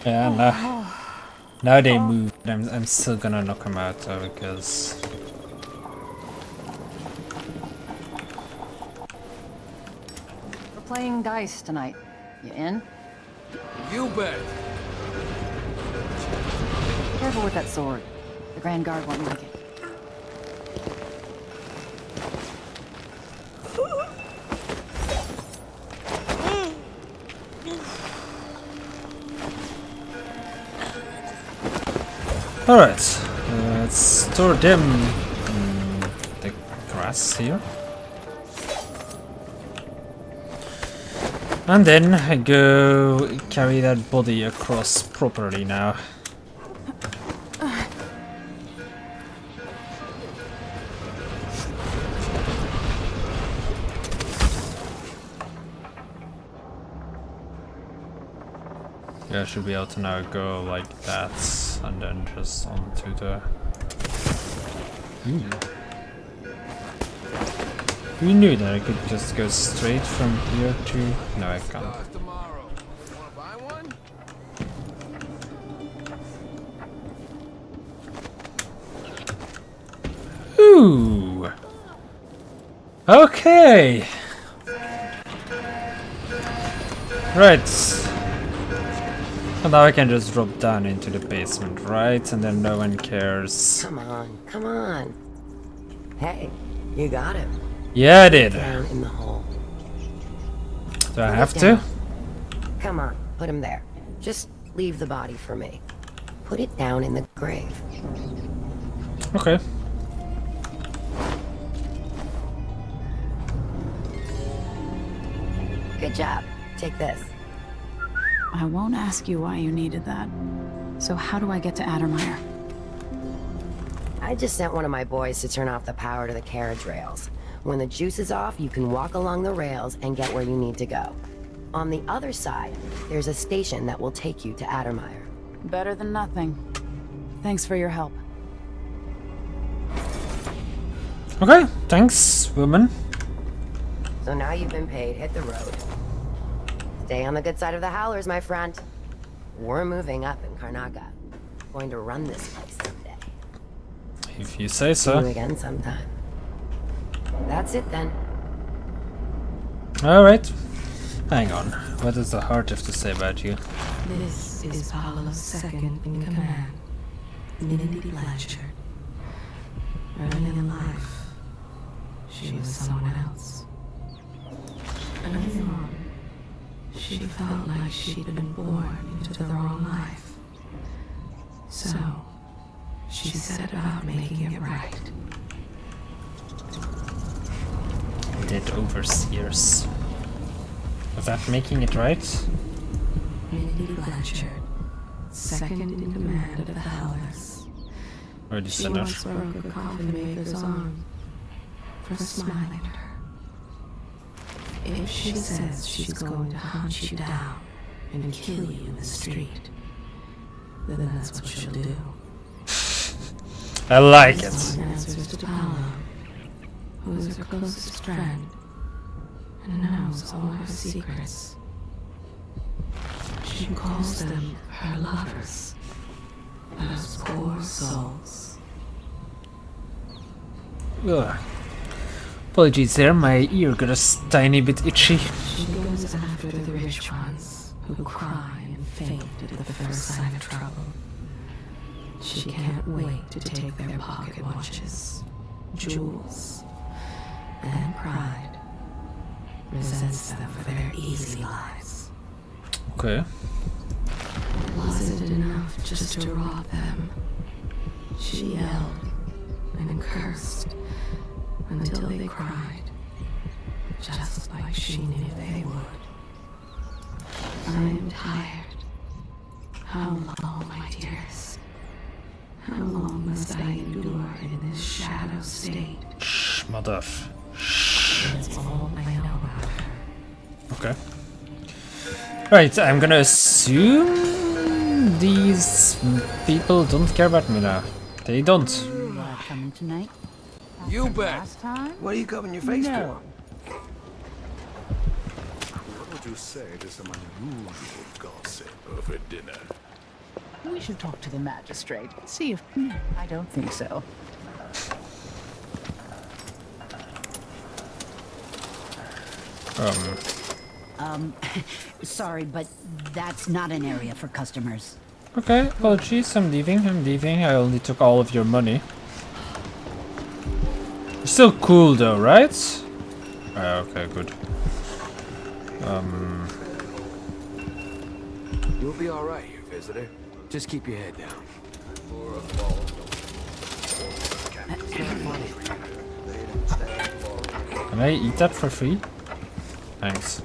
Yeah, no. Now they moved. I'm still gonna knock him out though, because... We're playing dice tonight. You in? You bet! Careful with that sword. The Grand Guard won't like it. Alright, let's store them in the grass here. And then I go carry that body across properly now. Yeah, I should be able to now go like that, and then just onto the... Who knew that I could just go straight from here to... No, I can't. Ooh! Okay! Right. And now I can just drop down into the basement, right? And then no one cares. Come on, come on. Hey, you got him. Yeah, I did. Down in the hole. Do I have to? Come on, put him there. Just leave the body for me. Put it down in the grave. Okay. Good job. Take this. I won't ask you why you needed that. So how do I get to Addermire? I just sent one of my boys to turn off the power to the carriage rails. When the juice is off, you can walk along the rails and get where you need to go. On the other side, there's a station that will take you to Addermire. Better than nothing. Thanks for your help. Okay, thanks, woman. So now you've been paid, hit the road. Stay on the good side of the Howlers, my friend. We're moving up in Karnaca. Going to run this place someday. If you say See so. you again sometime. That's it then. Alright. Hang on. What does the heart have to say about you? This is Paolo's second in command. Mindy Blanchard. Early in life, she was someone else. Early on, she felt like she'd been born into the wrong life. So, she set about making it right. Dead overseers. Was that making it right? Mindy Blanchard, second in command of the Howlers. Already She said that. once broke a coffin maker's arm for smiling at her. If she says she's going to hunt you down and kill you in the street, then that's what she'll do. I like it. This one answers to Paolo, who is her closest friend and knows all her secrets. She calls them her lovers. Those poor souls. Ugh. Apologies there, my ear got a tiny bit itchy. She goes after the rich ones who cry and faint at the first sign of trouble. She can't wait to take their pocket watches, jewels, and pride. Resents them for their easy lives. Okay. Wasn't enough just to rob them. She yelled and cursed until they cried, just like she knew they would. I am tired. How long, my dearest? How long must I endure in this shadow state? Shh, mother. Shh. That's all I know about her. Okay. Right, I'm gonna assume these people don't care about me now. They don't. Coming tonight? You bet. What are you covering your face No. for? What would you say to some unusual gossip over dinner? We should talk to the magistrate. See if... I don't think so. Sorry, but that's not an area for customers. Okay, apologies, I'm leaving, I only took all of your money. You're still cool though, right? Okay, good. You'll be alright here, visitor. Just keep your head down. Can I eat that for free? Thanks.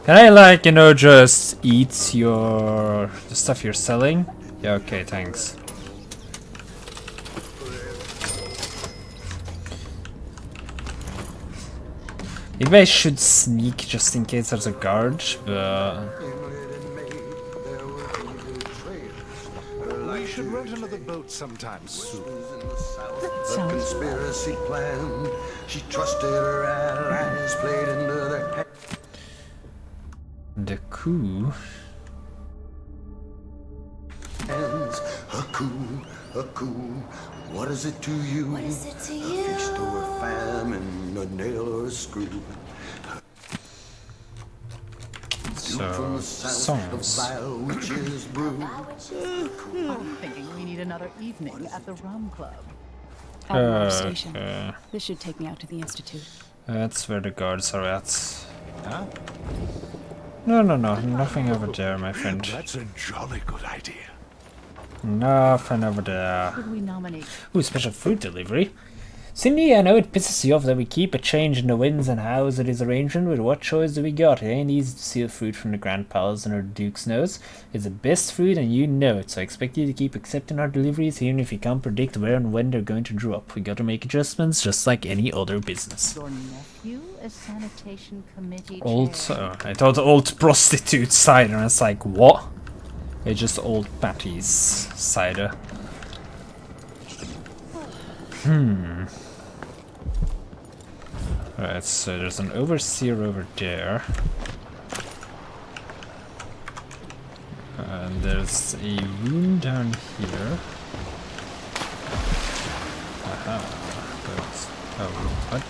Can I, like, you know, just eat the stuff you're selling? Yeah, okay, thanks. Maybe I should sneak just in case there's a guard, but... We should rent another boat sometime soon. Sounds The conspiracy plan. She trusted her allies, played into their head. The coup? A coup, a coup. What is it to you? What is it to you? A feast or a famine, a nail or a screw. So, songs. I'm thinking we need another evening at the rum club. Albemarle Station. Okay. This should take me out to the Institute. That's where the guards are at. Huh? No, nothing over there, my friend. That's a jolly good idea. Nothing over there. Could we nominate? Ooh, special food delivery. Cindy, I know it pisses you off that we keep a change in the winds and hows it is arrangement, but what choice do we got? It ain't easy to steal food from the Grand Palace and our Duke's nose. It's the best food and you know it, so I expect you to keep accepting our deliveries even if you can't predict where and when they're going to drop. We gotta make adjustments just like any other business. Your nephew, a sanitation committee Old, I thought old prostitute cider, and it's like, what? It's just old Patty's cider. Alright, so there's an overseer over there. And there's a room down here. Aha. That's, oh, what?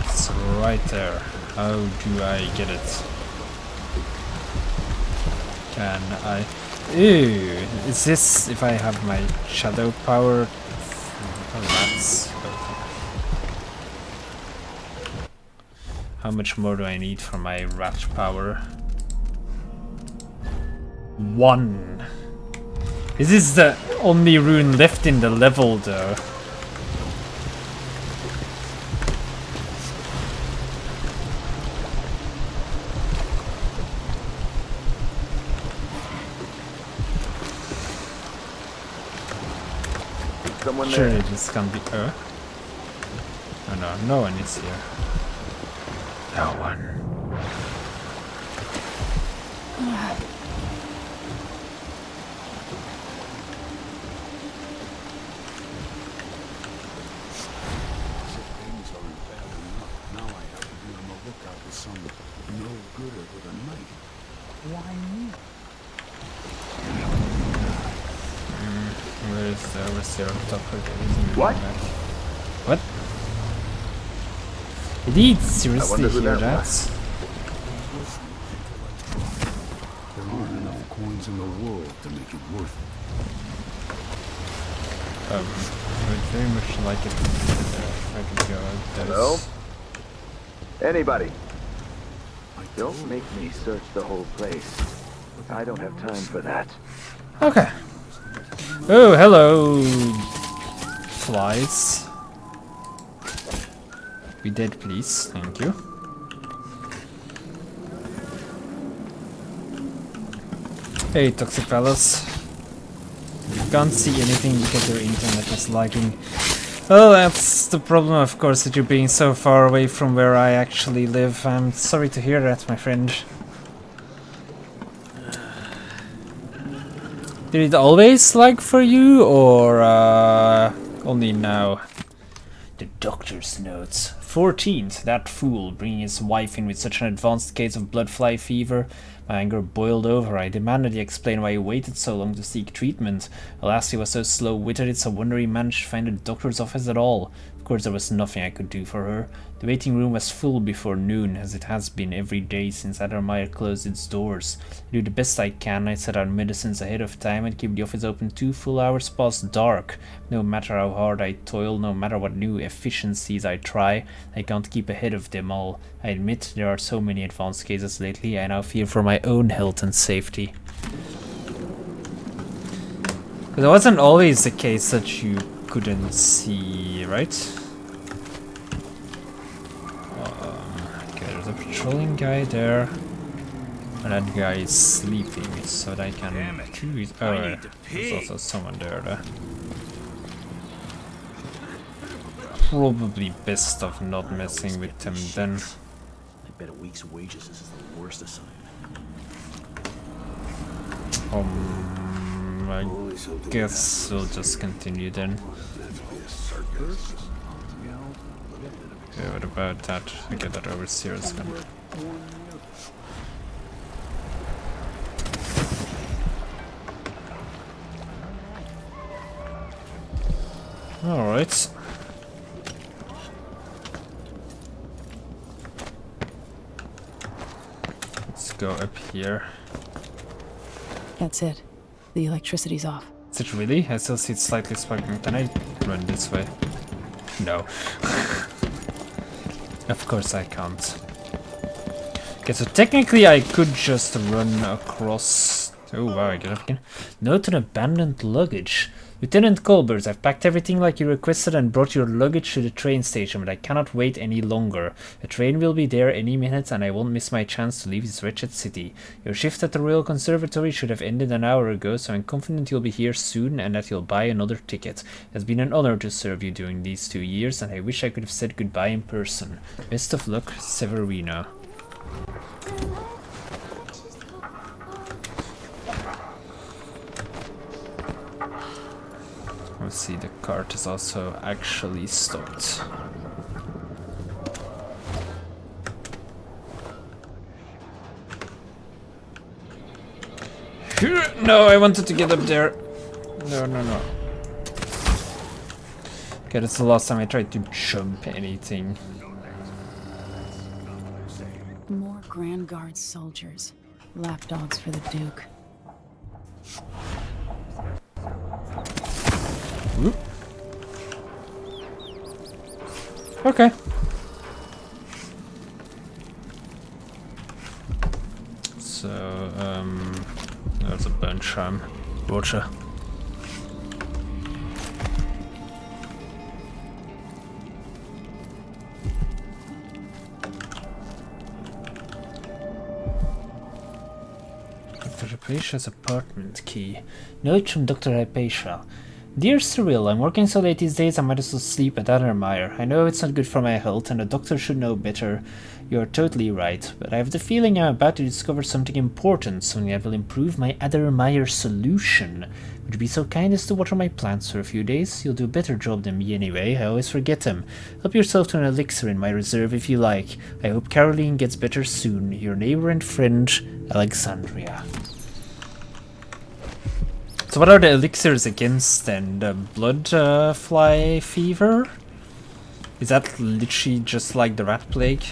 It's right there. How do I get it? Can I... Ew, is this if I have my shadow power? Oh, that's perfect. How much more do I need for my rat power? 1. This is the only rune left in the level though. Someone Surely there. this can be... Oh no, no one is here. No one. Why me? Where is the overseer on top of What? What? He did I seriously wonder who hear that that? was. There aren't enough coins in the world to make it worth it. I would very much like it if I could go out there. Hello? Anybody? Don't make me search the whole place. I don't have time for that. Okay. Oh, hello, flies. Be dead, please. Thank you. Hey, toxic fellas. You can't see anything because your internet is lagging. Well, that's the problem, of course, that you're being so far away from where I actually live. I'm sorry to hear that, my friend. Did it always lag for you, or only now? The doctor's notes. 14th, that fool, bringing his wife in with such an advanced case of blood fly fever. My anger boiled over. I demanded he explain why he waited so long to seek treatment. Alas, he was so slow-witted, it's a wonder he managed to find a doctor's office at all. Of course, there was nothing I could do for her. The waiting room was full before noon, as it has been every day since Addermeyer closed its doors. I do the best I can. I set out medicines ahead of time and keep the office open 2 full hours past dark. No matter how hard I toil, no matter what new efficiencies I try, I can't keep ahead of them all. I admit there are so many advanced cases lately, I now fear for my own health and safety. But it wasn't always the case that you couldn't see, right? Okay, there's a patrolling guy there. And that guy is sleeping, so that I can choose. Oh, there's also someone there though. Probably best of not messing with him then. I bet a week's wages is the worst assignment. I guess we'll just continue then. Yeah, what about that? I get that overseer is gonna... Alright. Let's go up here. That's it. The electricity's off. Is it really? I still see it slightly sparking. Can I run this way? No. Of course I can't. Okay, so technically I could just run across... Oh wow, I get up again. Note on abandoned luggage. Lieutenant Colbert, I've packed everything like you requested and brought your luggage to the train station, but I cannot wait any longer. A train will be there any minute and I won't miss my chance to leave this wretched city. Your shift at the Royal Conservatory should have ended an hour ago, so I'm confident you'll be here soon and that you'll buy another ticket. It has been an honor to serve you during these 2 years, and I wish I could have said goodbye in person. Best of luck, Severino. Let's see, the cart is also actually stopped. No, I wanted to get up there. No, no, no. Okay, that's the last time I tried to jump anything. More Grand Guard soldiers. Lapdogs for the Duke. Oop. Okay. So, there's a burn charm. Watcher. Dr. Hypatia's apartment key. Note from Dr. Hypatia. Dear Cyril, I'm working so late these days I might as well sleep at Addermeyer. I know it's not good for my health and the doctor should know better. You're totally right, but I have the feeling I'm about to discover something important, something that will improve my Addermeyer solution. Would you be so kind as to water my plants for a few days? You'll do a better job than me anyway, I always forget them. Help yourself to an elixir in my reserve if you like. I hope Caroline gets better soon. Your neighbor and friend, Alexandria. So what are the elixirs against then? The blood fly fever? Is that literally just like the rat plague?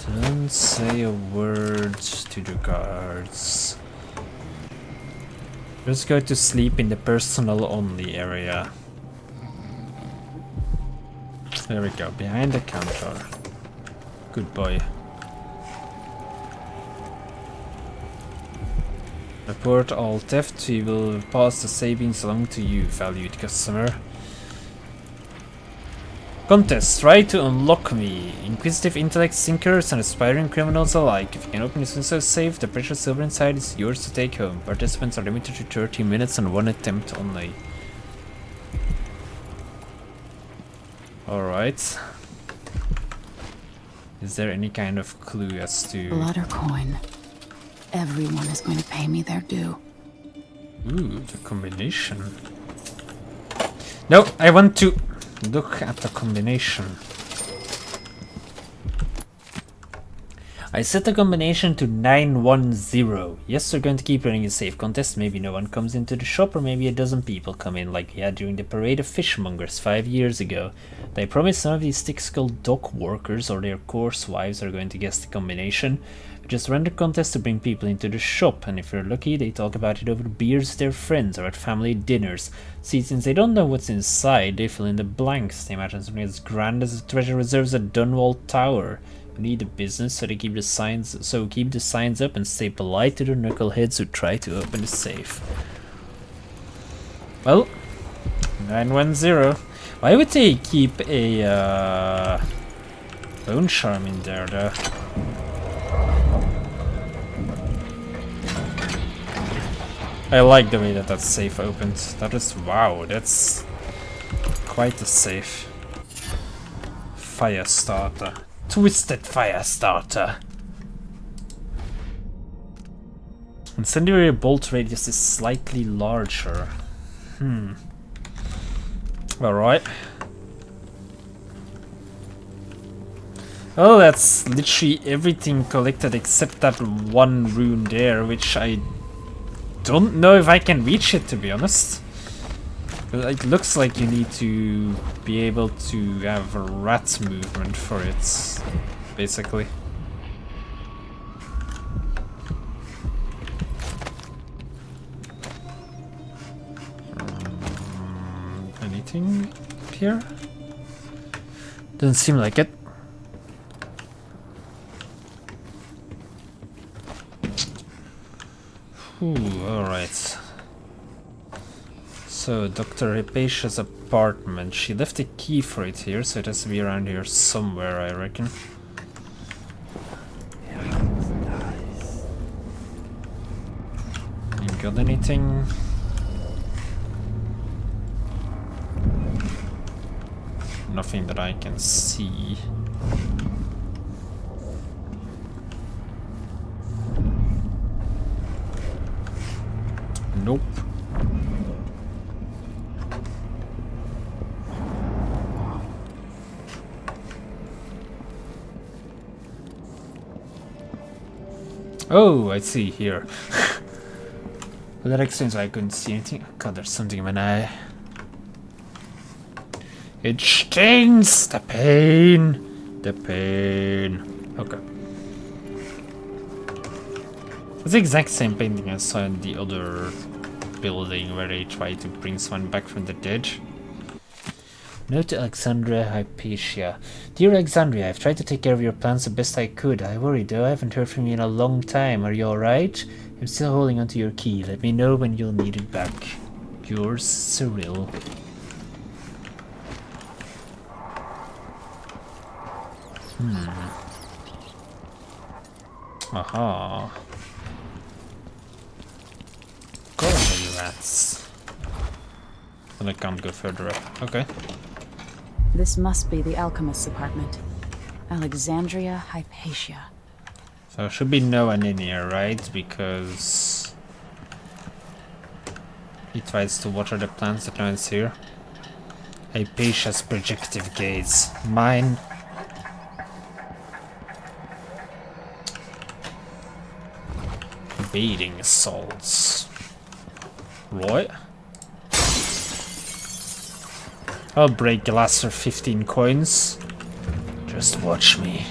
Don't say a word to the guards. Just go to sleep in the personal only area. There we go, behind the counter. Good boy. Report all theft, we will pass the savings along to you, valued customer. Contest, try to unlock me. Inquisitive intellect sinkers and aspiring criminals alike. If you can open this window safe, the precious silver inside is yours to take home. Participants are limited to 30 minutes and 1 attempt only. Alright. Is there any kind of clue as to... Blood or coin. Everyone is going to pay me their due. Ooh, the combination. No, I want to look at the combination. I set the combination to 910. Yes, we're going to keep running a safe contest. Maybe no one comes into the shop, or maybe a dozen people come in like we had during the parade of fishmongers 5 years ago. They promise none of these thick-skulled dock workers or their coarse wives are going to guess the combination. We just run the contest to bring people into the shop, and if you're lucky, they talk about it over beers with their friends or at family dinners. See, since they don't know what's inside, they fill in the blanks. They imagine something as grand as the treasure reserves at Dunwall Tower. Need a business, so they keep the signs up and stay polite to the knuckleheads who try to open the safe. Well, 910. Why would they keep a bone charm in there though? I like the way that that safe opened. That is, wow, that's quite a safe. Fire starter. Twisted fire starter. Incendiary bolt radius is slightly larger. Alright. Oh, that's literally everything collected except that one rune there, which I don't know if I can reach it, to be honest. It looks like you need to be able to have a rat movement for it, basically. Anything here? Doesn't seem like it. Ooh, alright. So, Dr. Hypatia's apartment. She left a key for it here, so it has to be around here somewhere, I reckon. You got anything? Nothing that I can see. Nope. Oh, I see here. Well, that explains why I couldn't see anything. God, there's something in my eye. It stings! The pain! The pain. Okay. It's the exact same painting I saw in the other building where they tried to bring someone back from the dead. Note to Alexandria Hypatia. Dear Alexandria, I've tried to take care of your plans the best I could. I worry though, I haven't heard from you in a long time. Are you alright? I'm still holding onto your key. Let me know when you'll need it back. Yours, Cyril. Aha. Colony rats. And I can't go further up. Okay. This must be the alchemist's apartment. Alexandria Hypatia. So there should be no one in here, right? Because he tries to water the plants that no one's here. Hypatia's projective gaze. Mine. Baiting salts. Right. I'll break glass for 15 coins. Just watch me.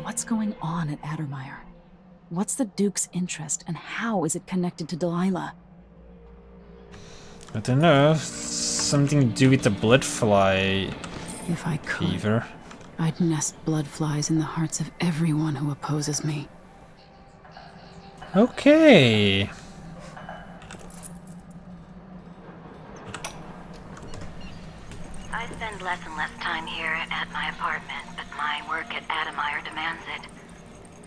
What's going on at Addermire? What's the Duke's interest, and how is it connected to Delilah? I don't know. Something to do with the blood fly If I could, fever. I'd nest blood flies in the hearts of everyone who opposes me. Okay. I spend less and less time here at my apartment, but my work at Addermire demands it.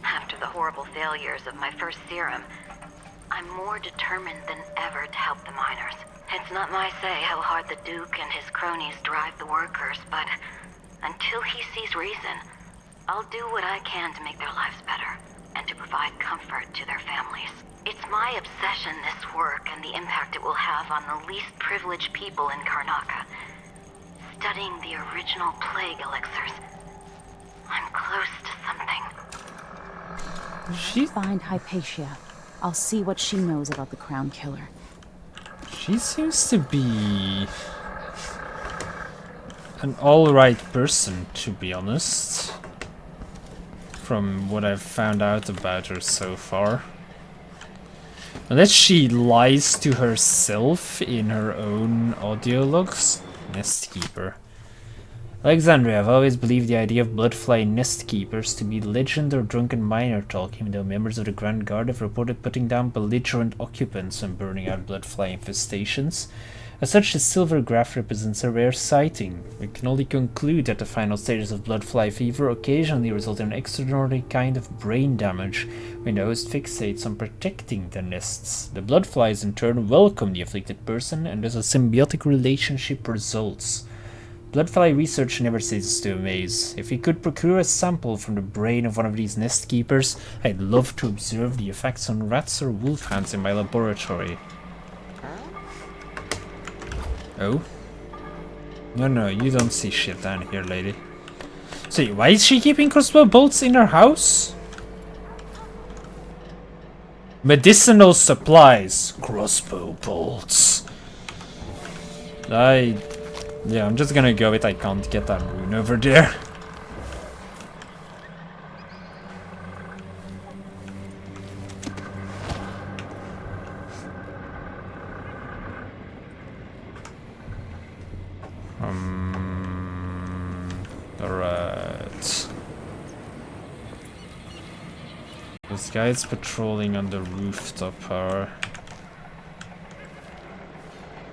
After the horrible failures of my first serum, I'm more determined than ever to help the miners. It's not my say how hard the Duke and his cronies drive the workers, but until he sees reason, I'll do what I can to make their lives better and to provide comfort to their families. It's my obsession, this work, and the impact it will have on the least privileged people in Karnaca. Studying the original plague elixirs, I'm close to something. Find Hypatia. I'll see what she knows about the Crown Killer. She seems to be an alright person, to be honest. From what I've found out about her so far. Unless she lies to herself in her own audio logs. Nest Keeper. Alexandria, I've always believed the idea of bloodfly nest keepers to be legend or drunken miner talk, even though members of the Grand Guard have reported putting down belligerent occupants and burning out bloodfly infestations. As such, the silver graph represents a rare sighting. We can only conclude that the final stages of bloodfly fever occasionally result in an extraordinary kind of brain damage when the host fixates on protecting the nests. The bloodflies in turn welcome the afflicted person, and thus a symbiotic relationship results. Bloodfly research never ceases to amaze. If we could procure a sample from the brain of one of these nest keepers, I'd love to observe the effects on rats or wolfhounds in my laboratory. Oh? No, you don't see shit down here, lady. See, why is she keeping crossbow bolts in her house? Medicinal supplies. Crossbow bolts. Yeah, I'm just gonna go with I can't get that rune over there. Alright. Those guys patrolling on the rooftop are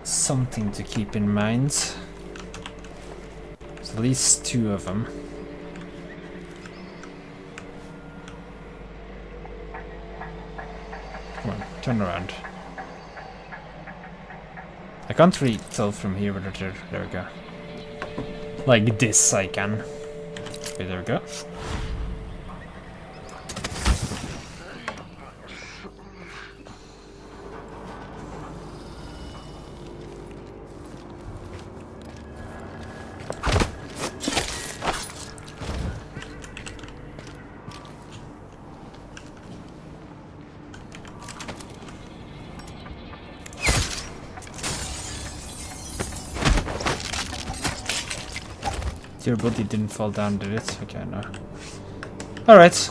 something to keep in mind. There's at least two of them. Come on, turn around. I can't really tell from here whether they're... There we go. Like this I can. Okay, there we go. Your body didn't fall down, did it? Okay, no. Alright.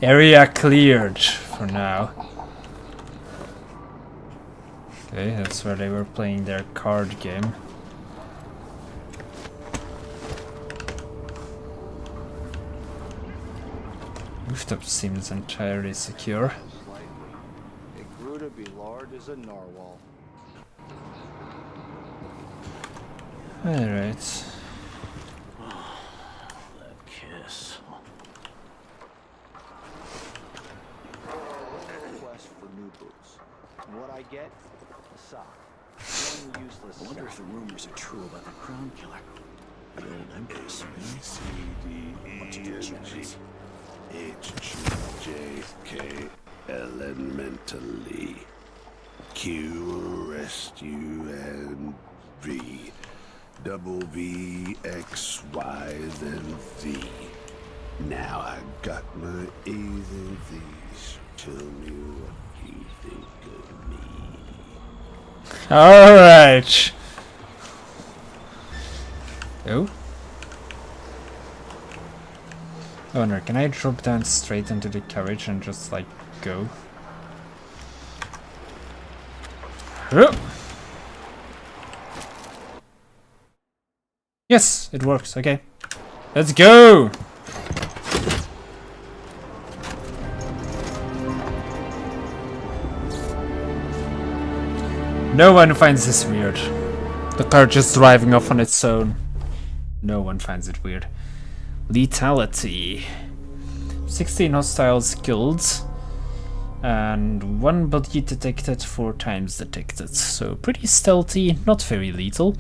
Area cleared for now. Okay, that's where they were playing their card game. Rooftop seems entirely secure. It grew to be large as a narwhal. Alright. That kiss. Request for new boots. And what I get? A sock. One useless I wonder if the rumors are true about the crown killer. The old Empress, really? C-D-E-N-G-H-J-K-L mentally. Q rest U and V. Double V X Y then Z. Now I got my A's and Z's. Tell me what you think of me. Alright. Oh? Oh no, can I drop down straight into the carriage and just like go? Oh. Yes, it works, okay. Let's go! No one finds this weird. The car just driving off on its own. No one finds it weird. Lethality. 16 hostiles killed. And 1 body detected, 4 times detected. So pretty stealthy, not very lethal.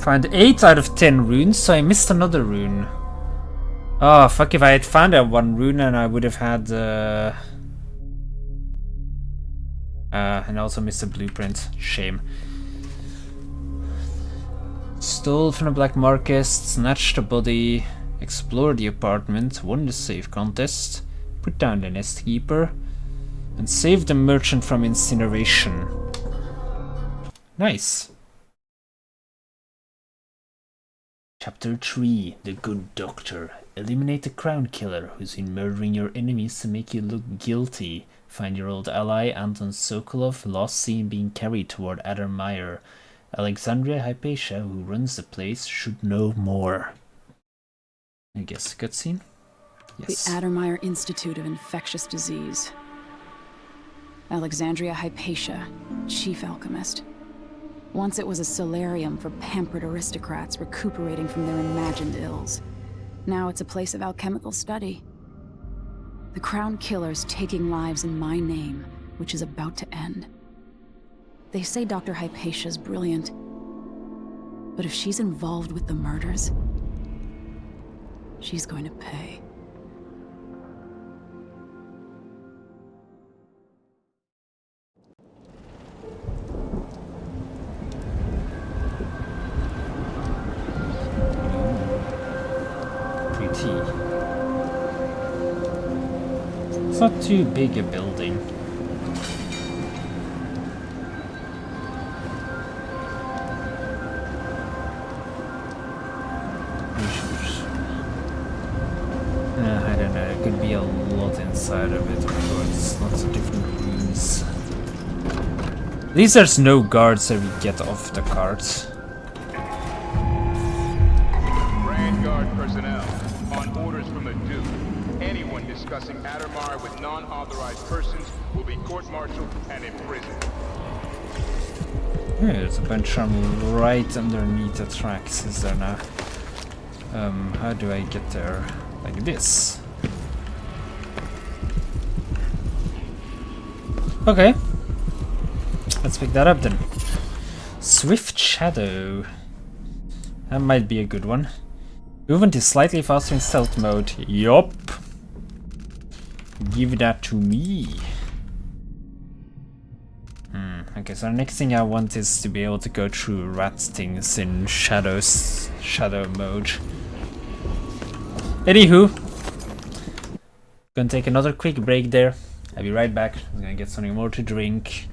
Found 8 out of 10 runes, so I missed another rune. Oh, fuck, if I had found that 1 rune and I would have had... and also missed a blueprint. Shame. Stole from the black market, snatched the body, explored the apartment, won the save contest, put down the nest keeper, and saved the merchant from incineration. Nice. Chapter 3, The Good Doctor. Eliminate the crown killer who's been murdering your enemies to make you look guilty. Find your old ally Anton Sokolov, last seen being carried toward Addermire. Alexandria Hypatia, who runs the place, should know more. I guess cutscene? Yes. The Addermire Institute of Infectious Disease. Alexandria Hypatia, chief alchemist. Once it was a solarium for pampered aristocrats recuperating from their imagined ills. Now it's a place of alchemical study. The crown killer's taking lives in my name, which is about to end. They say Dr. Hypatia's brilliant, but if she's involved with the murders, she's going to pay. Pretty. It's not too big a building. I don't know, there could be a lot inside of it, of course. Lots of different rooms. At least there's no guards that we get off the carts. Grand Guard personnel, on orders from the Duke, anyone discussing Addermire with non-authorized persons will be court-martialed and imprisoned. Yeah, there's a bench right underneath the tracks, is there now? How do I get there? Like this. Okay. Let's pick that up then. Swift Shadow. That might be a good one. Movement is slightly faster in stealth mode. Yup. Give that to me. Okay, so the next thing I want is to be able to go through rat things in shadow mode. Anywho, gonna take another quick break there. I'll be right back. I'm gonna get something more to drink,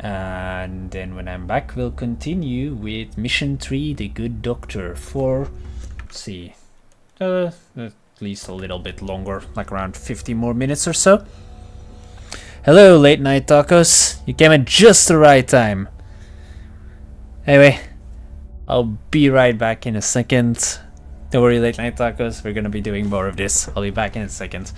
And then when I'm back, we'll continue with Mission 3, The Good Doctor, for, let's see, at least a little bit longer, like around 50 more minutes or so. Hello, Late Night Tacos. You came at just the right time. Anyway, I'll be right back in a second. Don't worry, Late Night Tacos, we're gonna be doing more of this. I'll be back in a second.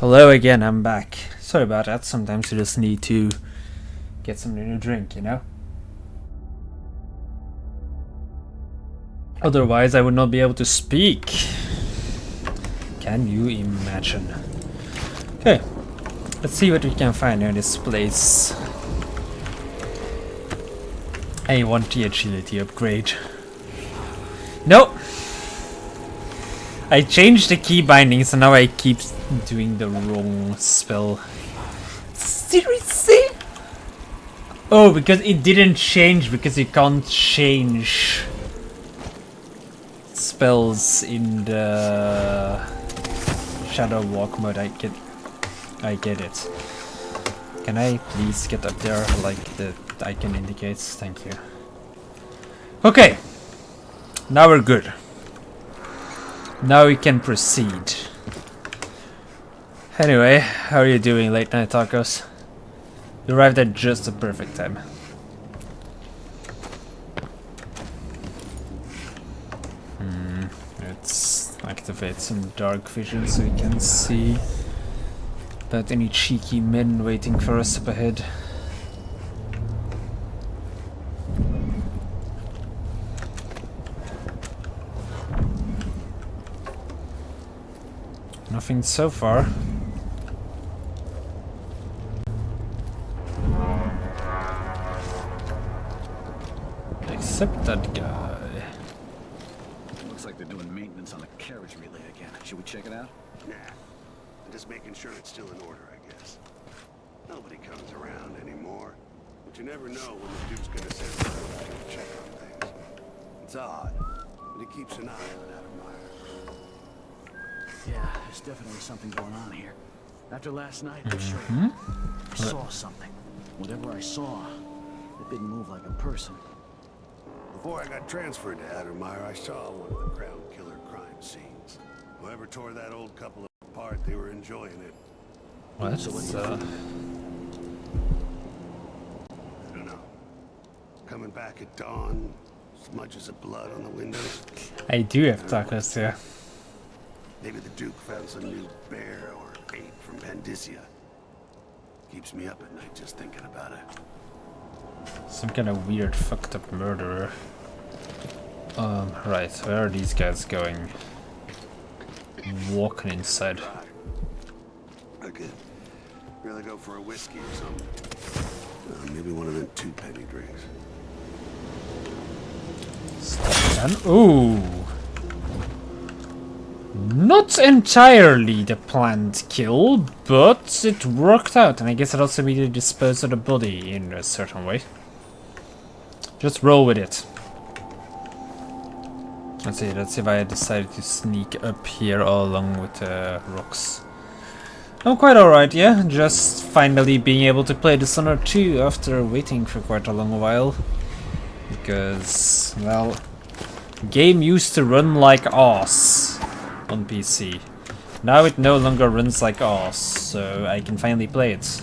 Hello again, I'm back. Sorry about that, sometimes you just need to get something to drink, you know? Otherwise I would not be able to speak. Can you imagine? Okay, let's see what we can find in this place. I want the agility upgrade. No! I changed the key bindings and now I keep doing the wrong spell. Seriously? Oh, because it didn't change, because you can't change spells in the Shadow Walk mode. I get it. Can I please get up there like the icon indicates? Thank you. Okay. Now we're good. Now we can proceed. Anyway, how are you doing, Late Night Tacos? You arrived at just the perfect time. Let's activate some dark vision so we can see about any cheeky men waiting for us up ahead. Nothing so far. Except that guy. Looks like they're doing maintenance on the carriage relay again. Should we check it out? Nah. I'm just making sure it's still in order, I guess. Nobody comes around anymore. But you never know when the dude's gonna send somebody to check on things. It's odd, but he keeps an eye on Adamire. Yeah, there's definitely something going on here. After last night, for sure. I saw something. Whatever I saw, It didn't move like a person. Before I got transferred to Addermire, I saw one of the Crown Killer crime scenes. Whoever tore that old couple apart, they were enjoying it. What? I don't know. Coming back at dawn, smudges of blood on the windows. I do have tacos here. Maybe the Duke found some new bear or ape from Pandysia. Keeps me up at night just thinking about it. Some kind of weird, fucked up murderer. Right, where are these guys going? Walking inside. I could really go for a whiskey or something. Maybe one of them 2-penny drinks. Ooh. Not entirely the planned kill, but it worked out, and I guess it also needed to dispose of the body in a certain way. Just roll with it. Let's see if I decided to sneak up here all along with the rocks. I'm quite alright, yeah, just finally being able to play Dishonored 2 after waiting for quite a long while. Because, well, the game used to run like ass on PC. Now it no longer runs like ass, so I can finally play it.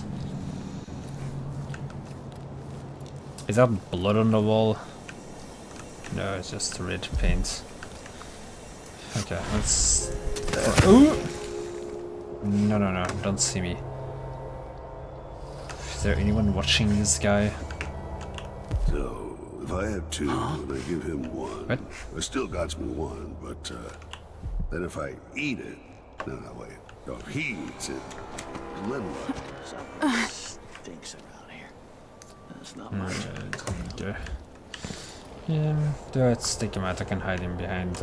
Is that blood on the wall? No, it's just red paint. Okay, let's... Ooh! No, don't see me. Is there anyone watching this guy? So, if I have 2 and I give him 1, what? I still got me 1, but then if I eat it, no, wait, no, if he eats it, then what? Stinks around here. That's not much. Yeah, let's take him out. I can hide him behind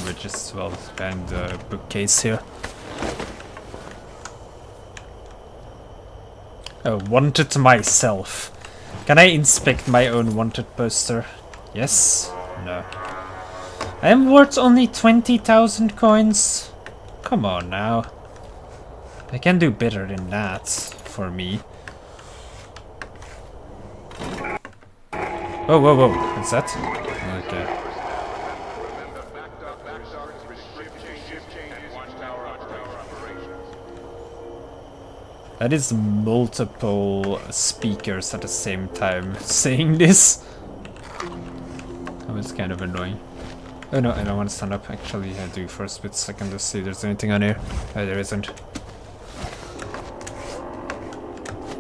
which is, well, behind the bookcase here. Oh, wanted myself. Can I inspect my own wanted poster? Yes? No. I am worth only 20,000 coins? Come on now. I can do better than that, for me. Whoa, what's that? Okay. That is multiple speakers at the same time saying this. That was kind of annoying. Oh no, I don't want to stand up. Actually, I do first with second to see if there's anything on here. Oh, there isn't.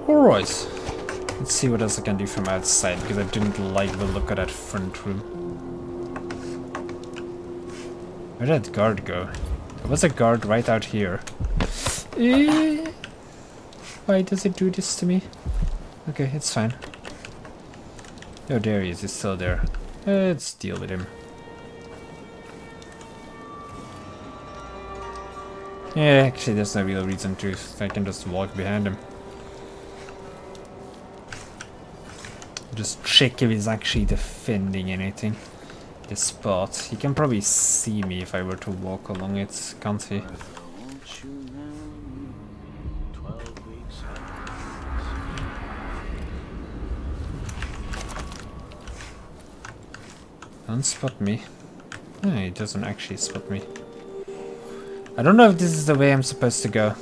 Alright. Let's see what else I can do from outside, because I didn't like the look of that front room. Where did that guard go? There was a guard right out here. Why does it do this to me? Okay, it's fine. Oh, there he is. He's still there. Let's deal with him. Yeah, actually, there's no real reason to. I can just walk behind him. Just check if he's actually defending anything. This spot. He can probably see me if I were to walk along it, can't he? Don't spot me. No, he doesn't actually spot me. I don't know if this is the way I'm supposed to go.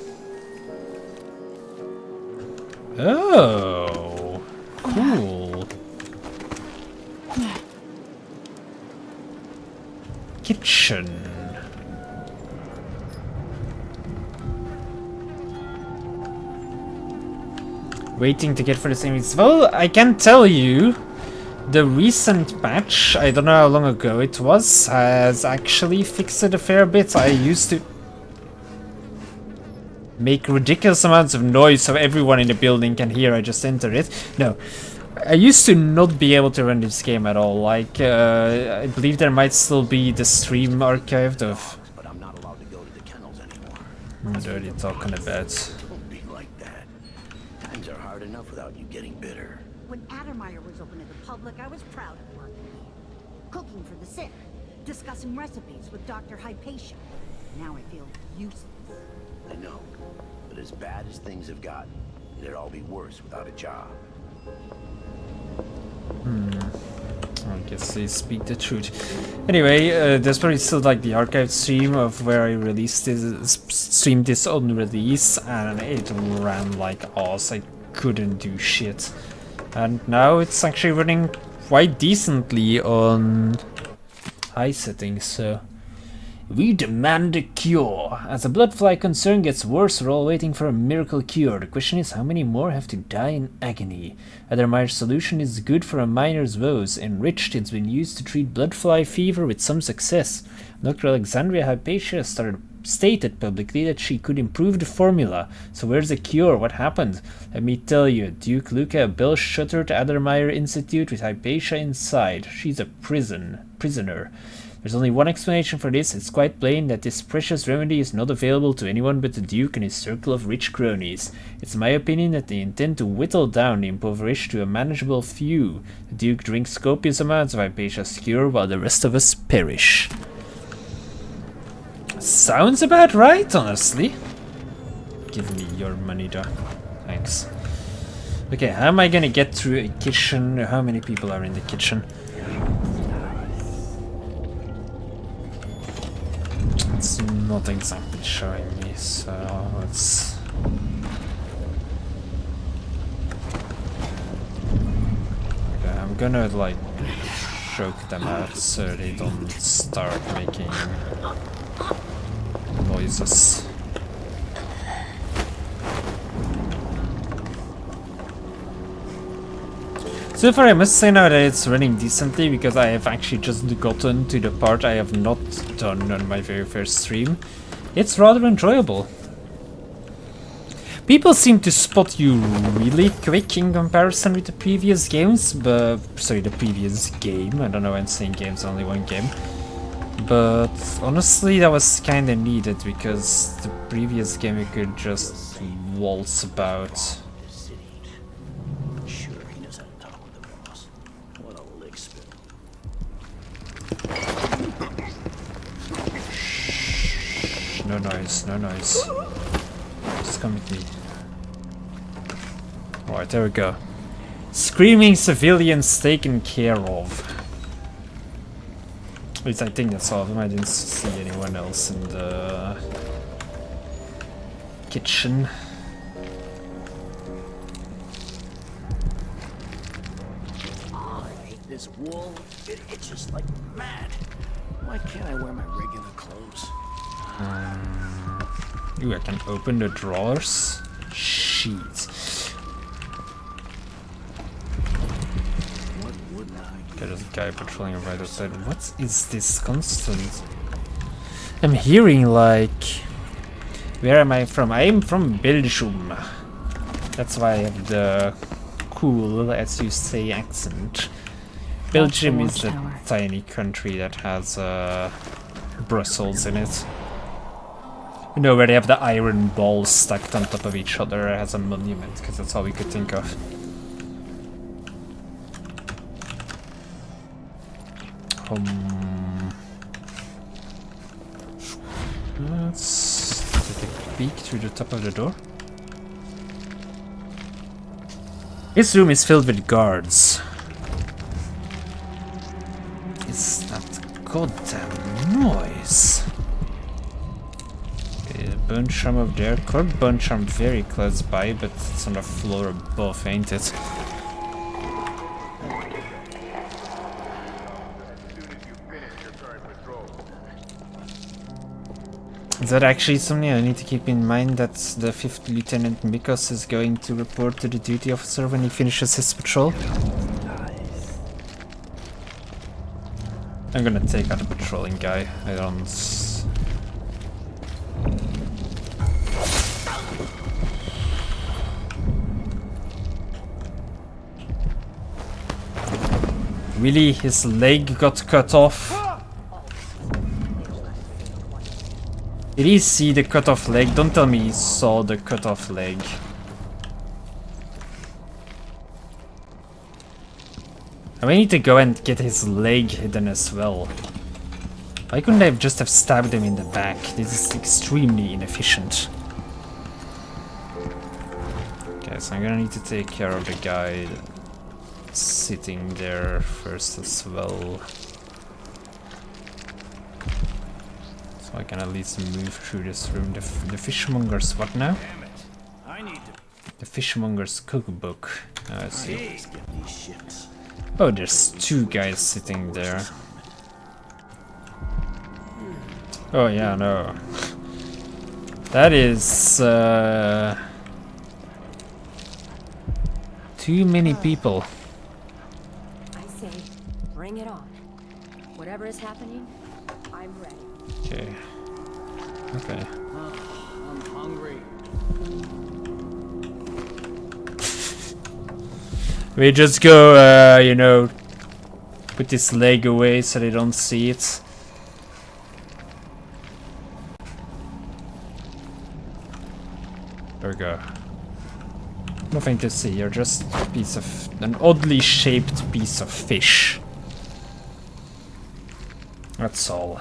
Oh, cool. Kitchen. Waiting to get for the same reasons. Well, I can tell you, the recent patch, I don't know how long ago it was, has actually fixed it a fair bit. I used to make ridiculous amounts of noise so everyone in the building can hear I just entered it. No. I used to not be able to run this game at all. Like, I believe there might still be the stream archived of... But I'm not allowed to go to the kennels anymore. What are you talking about? Don't be like that. Times are hard enough without you getting bitter. When Addermire was open to the public, I was proud of working here. Cooking for the sick, discussing recipes with Dr. Hypatia. Now I feel useless. I know, but as bad as things have gotten, it'd all be worse without a job. I guess they speak the truth. Anyway, there's probably still like the archive stream of where I streamed this on release, and it ran like ass. I couldn't do shit. And now it's actually running quite decently on high settings, so... We demand a cure. As the bloodfly concern gets worse, we're all waiting for a miracle cure. The question is, how many more have to die in agony? Addermire's solution is good for a miner's woes. Enriched, it's been used to treat bloodfly fever with some success. Dr. Alexandria Hypatia stated publicly that she could improve the formula. So where's the cure? What happened? Let me tell you, Duke Luca bell-shuttered Addermire Institute with Hypatia inside. She's a prisoner. There's only one explanation for this. It's quite plain that this precious remedy is not available to anyone but the Duke and his circle of rich cronies. It's my opinion that they intend to whittle down the impoverished to a manageable few. The Duke drinks copious amounts of Hypatia's cure while the rest of us perish. Sounds about right, honestly. Give me your money, though. Thanks. Okay, how am I gonna get through a kitchen? How many people are in the kitchen? It's not exactly showing me, so let's... Okay, I'm gonna like choke them out so they don't start making noises. So far I must say now that it's running decently, because I have actually just gotten to the part I have not done on my very first stream. It's rather enjoyable. People seem to spot you really quick in comparison with the previous games, but... sorry, the previous game. I don't know why I'm saying games, only one game. But honestly that was kinda needed, because the previous game you could just waltz about. No noise, no noise. Just come with me. Alright, there we go. Screaming civilians taken care of. At least I think that's all of them. I didn't see anyone else in the kitchen. Oh, I hate this wool. It itches like mad. Why can't I wear my regular clothes? Ooh, I can open the drawers. Shit. Okay, there's a guy patrolling right outside. What is this constant? I'm hearing like... Where am I from? I am from Belgium. That's why I have the cool, as you say, accent. Belgium is a tiny country that has Brussels in it. You know, where they have the iron balls stacked on top of each other as a monument, because that's all we could think of. Let's take a peek through the top of the door. This room is filled with guards. Is that goddamn noise? Bone charm up there. Cord bone charm very close by, but it's on the floor above, ain't it? Is that actually something I need to keep in mind, that the 5th Lieutenant Mikos is going to report to the duty officer when he finishes his patrol? I'm gonna take out the patrolling guy. I don't... Really? His leg got cut off? Did he see the cut off leg? Don't tell me he saw the cut off leg. I need to go and get his leg hidden as well. Why couldn't I just have stabbed him in the back? This is extremely inefficient. Okay, guess I'm gonna need to take care of the guy sitting there first as well. So I can at least move through this room. The fishmonger's what now? The fishmonger's cookbook. I see. Oh, there's two guys sitting there. Oh yeah, no. That is too many people. I say, bring it on. Whatever is happening, I'm ready. Okay. Okay. I'm hungry. We just go, you know, put this leg away so they don't see it. There we go. Nothing to see, you're just a piece of... an oddly shaped piece of fish. That's all.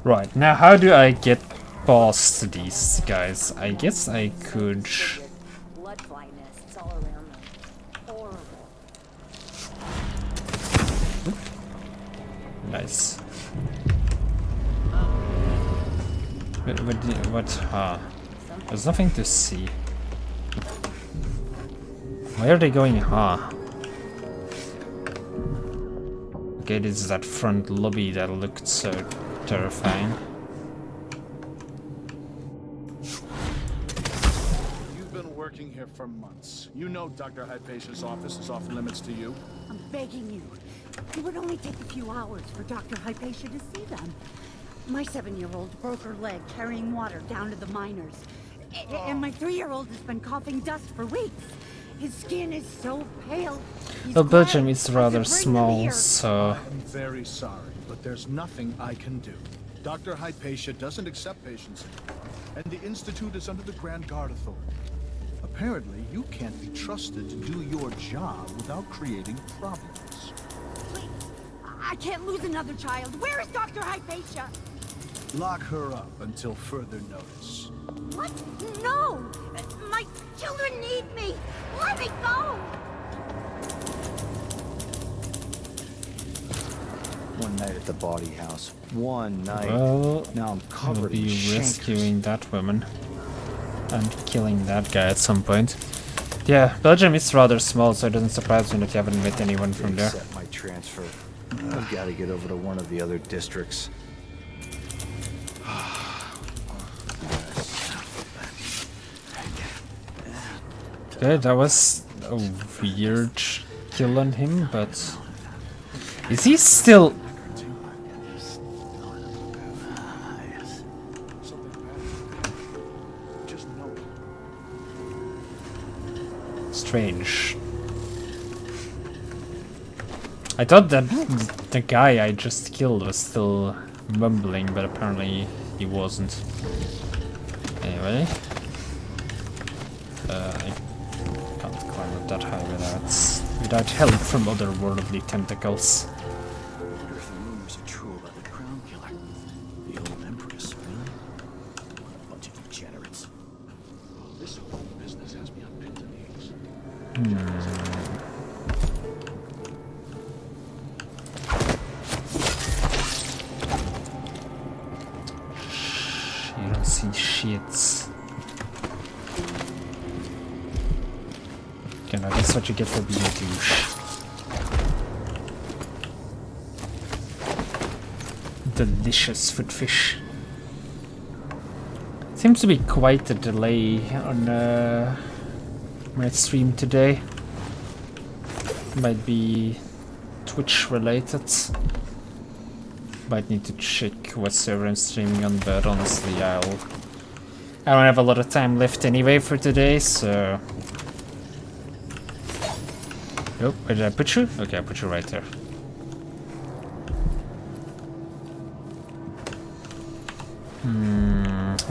Right, now how do I get past these guys? I guess I could... Bloodfly nests all around them. Horrible. Nice. What? Ah. There's nothing to see. Where are they going? Huh? Okay, this is that front lobby that looked so terrifying. You've been working here for months. You know Dr. Hypatia's office is off limits to you. I'm begging you. It would only take a few hours for Dr. Hypatia to see them. My 7-year-old broke her leg carrying water down to the miners. And my 3-year-old has been coughing dust for weeks. His skin is so pale. Well, Belgium is rather small, so... I'm very sorry, but there's nothing I can do. Dr. Hypatia doesn't accept patients anymore, and the Institute is under the Grand Guard Authority. Apparently, you can't be trusted to do your job without creating problems. Wait, I can't lose another child. Where is Dr. Hypatia? Lock her up until further notice. What? No! My children need me! Let me go! One night at the body house. One night. Well, now I'm I'll covered in be chancres. rescuing that woman and killing that guy at some point. Yeah, Belgium is rather small, so it doesn't surprise me that you haven't met anyone from there. Accept my transfer. I've got to get over to one of the other districts. Okay, that was a weird kill on him, but... Is he still... Strange. I thought that the guy I just killed was still mumbling, but apparently he wasn't. Anyway. I can't climb up that high without help from otherworldly tentacles. I wonder if the rumors are true about the crown killer. The old empress, really? What a bunch of degenerates. This whole business has me on pins and needles. You don't see shits. Okay, now that's what you get for being a douche. Delicious food fish. Seems to be quite a delay on my stream today. Might be Twitch related. Might need to check what server I'm streaming on, but honestly I don't have a lot of time left anyway for today, so... Oh, where did I put you? Okay, I put you right there.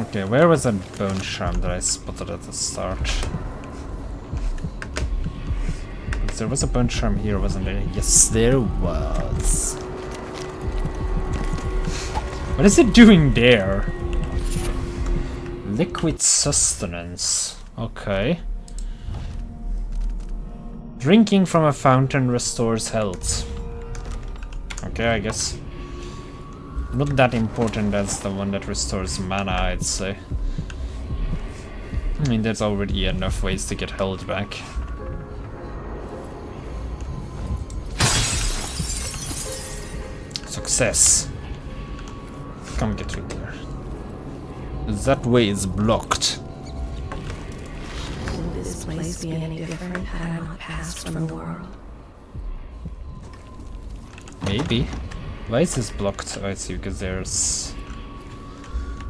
Okay, where was that bone charm that I spotted at the start? There was a bone charm here, wasn't there? Yes, there was. What is it doing there? Liquid sustenance. Okay. Drinking from a fountain restores health. Okay, I guess. Not that important as the one that restores mana, I'd say. I mean, there's already enough ways to get health back. Success. Come get through there. That way is blocked. Would this place be any different had I not passed from the world? Maybe. Why is this blocked? Oh, I see, because there's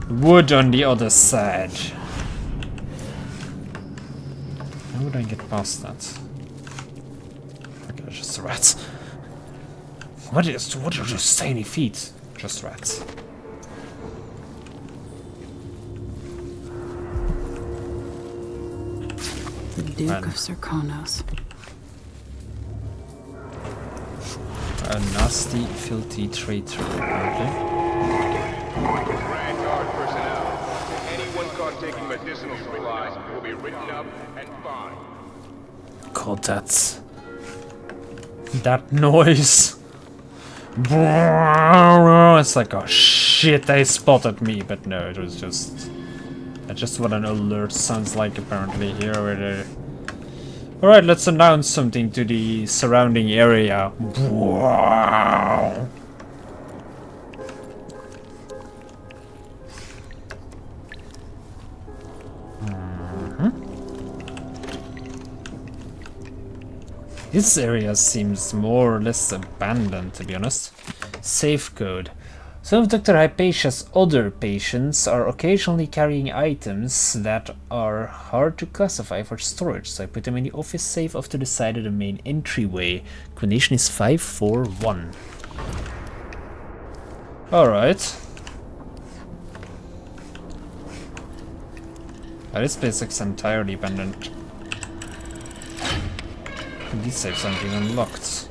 wood on the other side. How would I get past that? Okay, just rats. What are those tiny feet? Just rats. The Duke of Serkonos. A nasty, filthy traitor. Okay. Grand Guard personnel. Anyone caught taking medicinal supplies will be written up and fined. God, that noise. It's like, oh shit, they spotted me, but no, it was just. That's just what an alert sounds like apparently here. Where they. Alright, let's announce something to the surrounding area. Wow. This area seems more or less abandoned, to be honest. Safe code. Some of Dr. Hypatia's other patients are occasionally carrying items that are hard to classify for storage, so I put them in the office safe off to the side of the main entryway. Coordination is 541. Alright. This place looks entirely abandoned. These safes aren't even locked.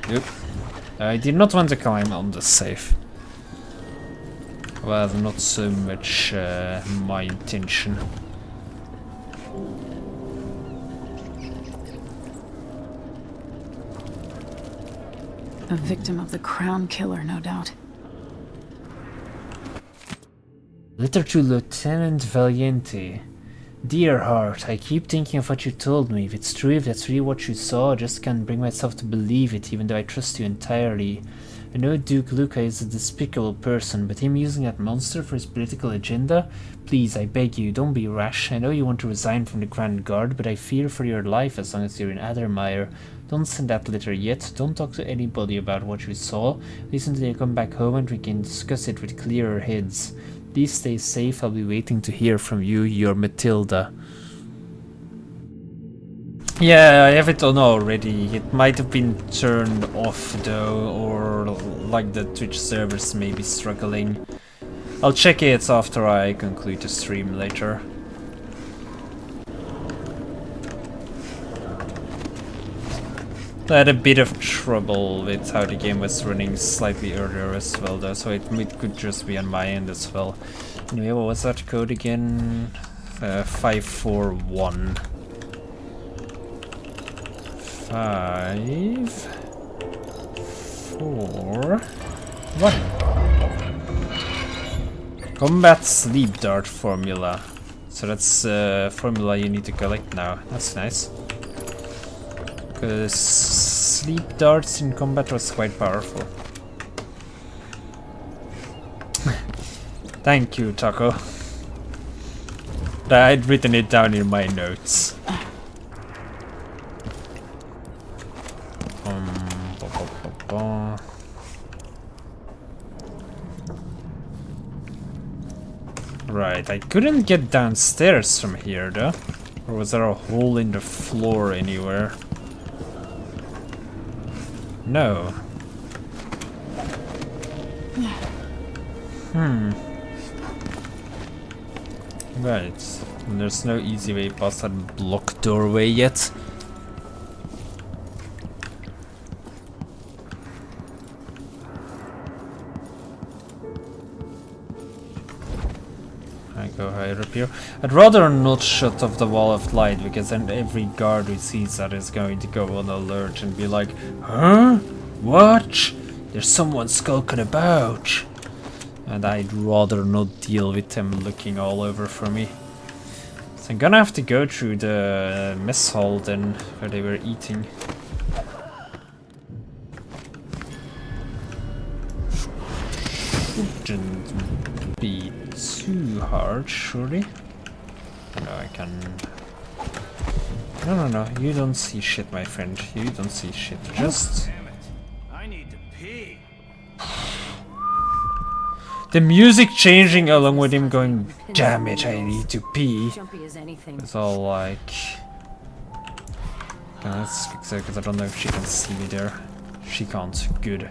Yep. I did not want to climb on the safe. Well, not so much my intention. A victim of the Crown Killer, no doubt. Letter to Lieutenant Valiente. Dear heart, I keep thinking of what you told me. If it's true, if that's really what you saw, I just can't bring myself to believe it, even though I trust you entirely. I know Duke Luca is a despicable person, but him using that monster for his political agenda? Please, I beg you, don't be rash. I know you want to resign from the Grand Guard, but I fear for your life as long as you're in Addermire. Don't send that letter yet. Don't talk to anybody about what you saw. Listen till you come back home and we can discuss it with clearer heads. Please stay safe. I'll be waiting to hear from you. Your Matilda. Yeah, I have it on already. It might have been turned off though, or like the Twitch servers may be struggling. I'll check it after I conclude the stream later. I had a bit of trouble with how the game was running slightly earlier as well though, so it could just be on my end as well. Anyway, what was that code again? 541. 5 4 1. Combat sleep dart formula. So that's formula you need to collect now. That's nice. Because sleep darts in combat was quite powerful. Thank you, Taco. I'd written it down in my notes. Right, I couldn't get downstairs from here though. Or was there a hole in the floor anywhere? No. Right. And there's no easy way past that blocked doorway yet. I go higher up up here. I'd rather not shut off the wall of light, because then every guard who sees that is going to go on alert and be like, huh? What? There's someone skulking about. And I'd rather not deal with them looking all over for me. So I'm gonna have to go through the mess hall then, where they were eating. Shouldn't be too hard, surely. No, I can... No, you don't see shit, my friend. You don't see shit. Just... I need to pee. The music changing along with him going, damn it, I need to pee. Jumpy as anything. It's all like... Okay, let's fix it, because I don't know if she can see me there. She can't. Good.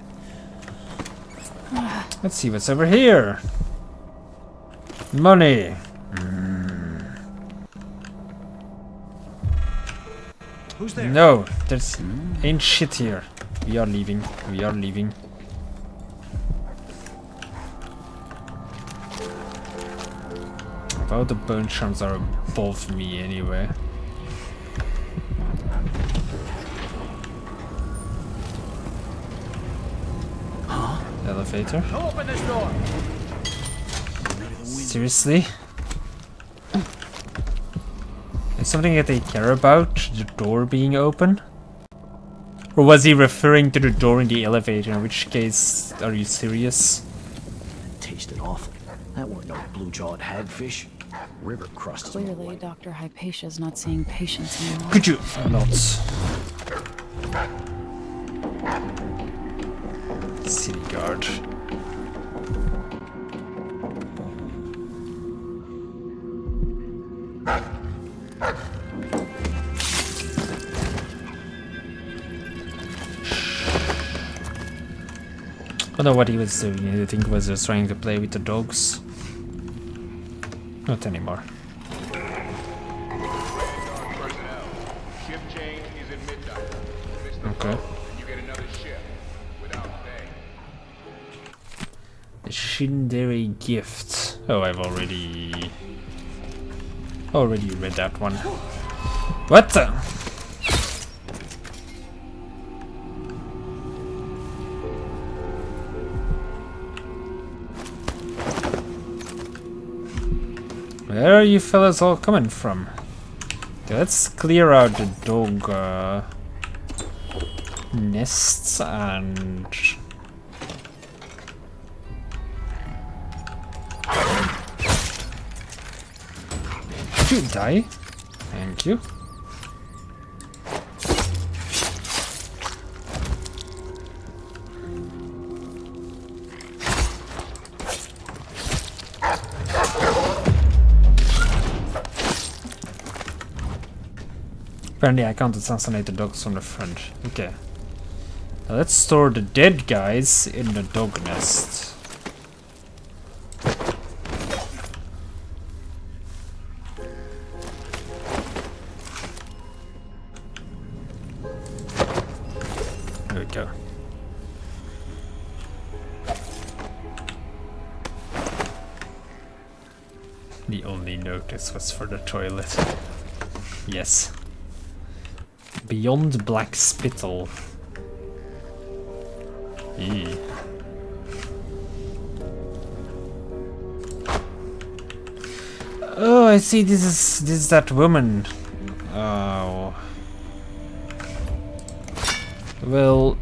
Let's see what's over here. Money. Who's there? No, there's ain't shit here. We are leaving. We are leaving. Well, the bone charms are above me anyway. Huh? Elevator. Open this door. Seriously? Is something that they care about? The door being open? Or was he referring to the door in the elevator? In which case, are you serious? Tasted awful. That weren't no blue-jawed hagfish. River crust. Clearly, Dr. Hypatia's not seeing patients anymore. Could you not? City guard. I don't know what he was doing. I think he was just trying to play with the dogs. Not anymore. Okay. The Shinderi gift. Oh, I've already read that one. What the? Where are you fellas all coming from? Okay, let's clear out the dog nests and... Did you die? Thank you. Apparently I can't assassinate the dogs from the front. Okay. Now let's store the dead guys in the dog nest. There we go. The only notice was for the toilet. Yes. Beyond Black Spittle. Eee. Oh, I see. This is that woman. Oh. Well,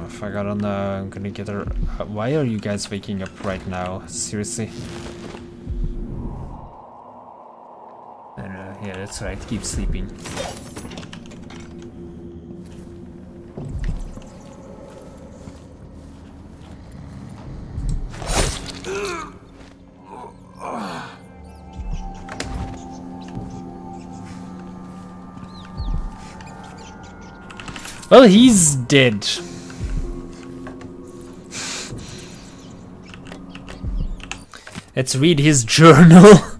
if I got on the, I'm gonna get her. Why are you guys waking up right now? Seriously. Yeah, that's right. Keep sleeping. Well, he's dead. Let's read his journal.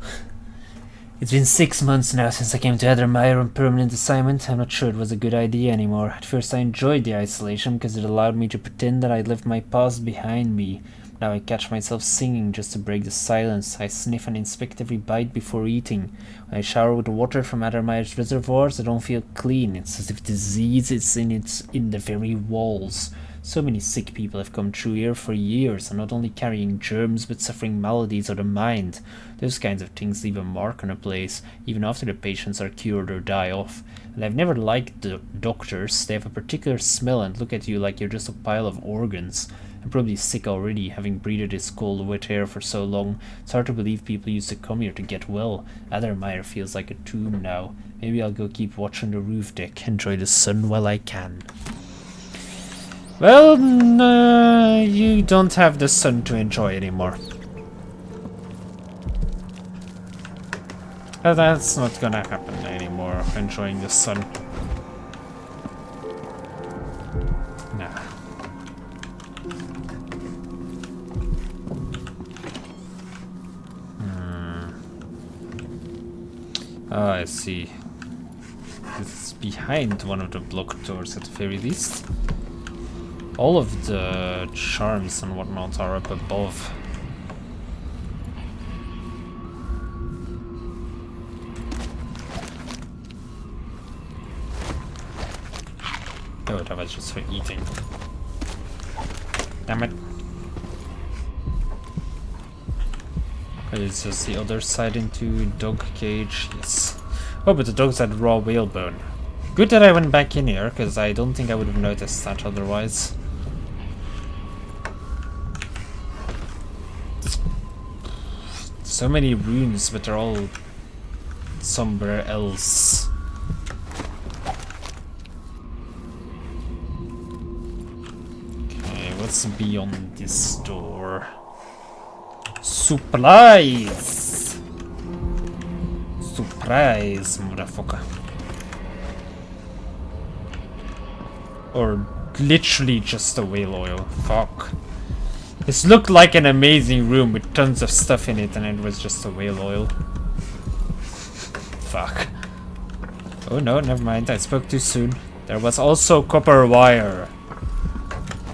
It's been 6 months now since I came to Addermire on permanent assignment. I'm not sure it was a good idea anymore. At first I enjoyed the isolation because it allowed me to pretend that I'd left my past behind me. Now I catch myself singing just to break the silence. I sniff and inspect every bite before eating. When I shower with water from Addermeyer's reservoirs, I don't feel clean. It's as if disease is in the very walls. So many sick people have come through here for years, and not only carrying germs, but suffering maladies of the mind. Those kinds of things leave a mark on a place, even after the patients are cured or die off. And I've never liked the doctors. They have a particular smell and look at you like you're just a pile of organs. I'm probably sick already, having breathed this cold, wet air for so long. It's hard to believe people used to come here to get well. Addermeyer feels like a tomb now. Maybe I'll go keep watch on the roof deck, enjoy the sun while I can. Well, you don't have the sun to enjoy anymore. That's not gonna happen anymore, enjoying the sun. Nah. Oh, I see. This is behind one of the blocked doors at the very least. All of the charms and whatnot are up above. Oh, that was just for eating. Damn it. It's just the other side into dog cage, yes. Oh, but the dogs had raw whalebone. Good that I went back in here, because I don't think I would have noticed that otherwise. So many runes, but they're all somewhere else. Okay, what's beyond this door? Supplies! Surprise, motherfucker. Or literally just a whale oil. Fuck. This looked like an amazing room with tons of stuff in it, and it was just a whale oil. Fuck. Oh no, never mind. I spoke too soon. There was also copper wire.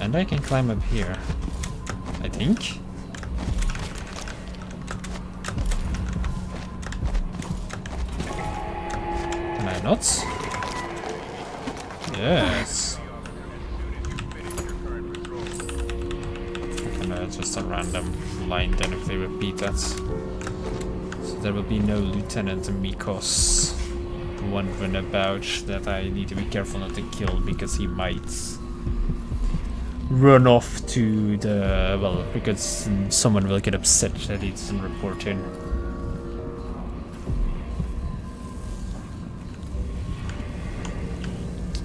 And I can climb up here. I think. Can I not? Yes. Okay, no, it's just a random line then if they repeat that. So there will be no Lieutenant Mikos wandering about that I need to be careful not to kill because he might run off to the, well, because someone will get upset that he doesn't report in.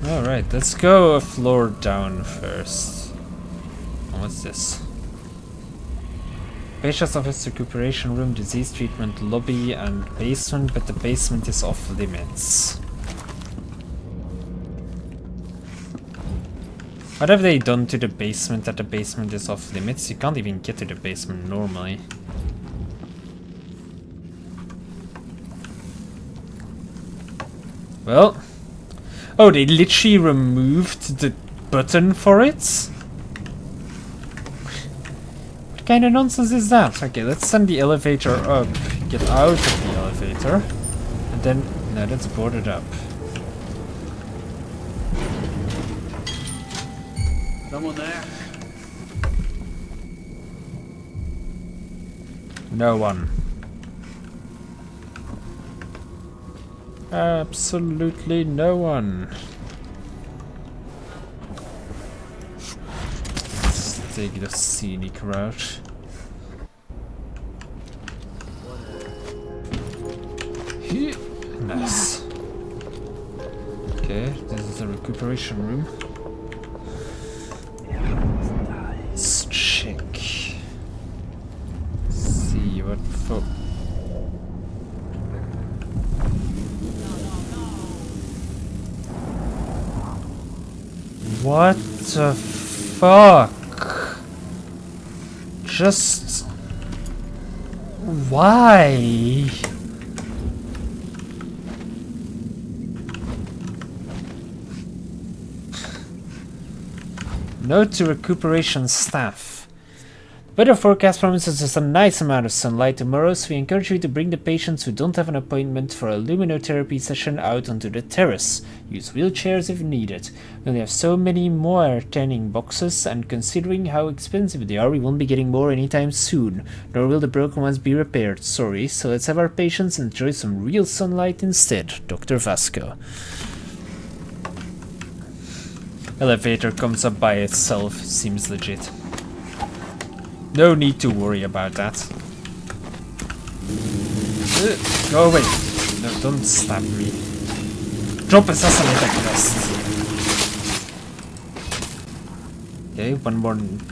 Alright, let's go a floor down first. Oh, what's this? Patient's office, recuperation room, disease treatment, lobby, and basement, but the basement is off limits. What have they done to the basement that the basement is off limits? You can't even get to the basement normally. Well. Oh, they literally removed the button for it? What kind of nonsense is that? Okay, let's send the elevator up. Get out of the elevator. And then, no, let's board it up. Someone there? No one. Absolutely no one. Let's take the scenic route. Nice. Okay, this is the recuperation room. Let's check. See what for. What the fuck? Just... why? Note to recuperation staff. Weather forecast promises us a nice amount of sunlight tomorrow, so we encourage you to bring the patients who don't have an appointment for a luminotherapy session out onto the terrace. Use wheelchairs if needed. We only have so many more tanning boxes, and considering how expensive they are, we won't be getting more anytime soon. Nor will the broken ones be repaired, sorry, so let's have our patients enjoy some real sunlight instead. Dr. Vasco. Elevator comes up by itself, seems legit. No need to worry about that. Go away. No, don't stab me. Drop assassinate quest. Okay,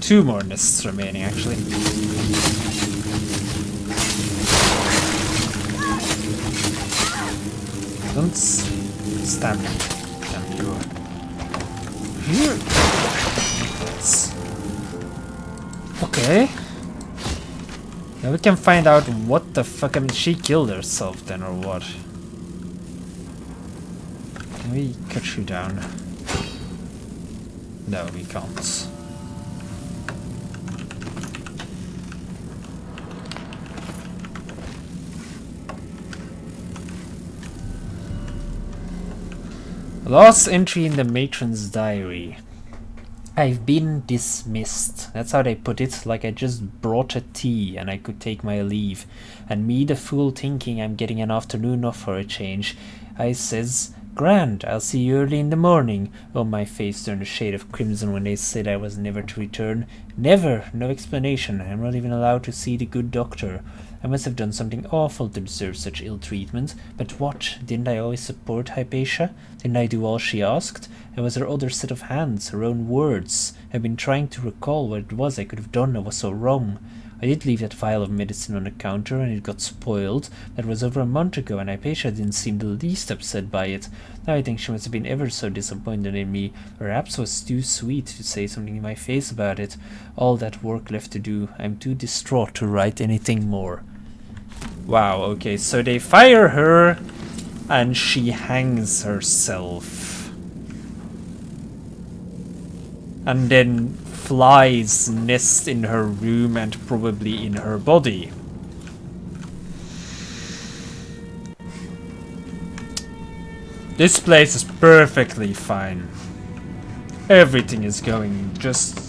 two more nests remaining actually. Don't stab me. Damn you. Here. Okay. Now we can find out what the fuck. I mean, she killed herself then, or what? Can we cut you down? No, we can't. Last entry in the matron's diary. I've been dismissed. That's how they put it, like I just brought a tea and I could take my leave. And me the fool thinking I'm getting an afternoon off for a change. I says, "Grand, I'll see you early in the morning." Oh, my face turned a shade of crimson when they said I was never to return. Never! No explanation. I'm not even allowed to see the good doctor. I must have done something awful to deserve such ill treatment. But what? Didn't I always support Hypatia? Didn't I do all she asked? It was her other set of hands, her own words. I've been trying to recall what it was I could have done that was so wrong. I did leave that vial of medicine on the counter and it got spoiled. That was over a month ago and Hypatia didn't seem the least upset by it. Now I think she must have been ever so disappointed in me. Perhaps was too sweet to say something in my face about it. All that work left to do. I'm too distraught to write anything more. Wow, okay, so they fire her and she hangs herself. And then flies nest in her room and probably in her body. This place is perfectly fine. Everything is going just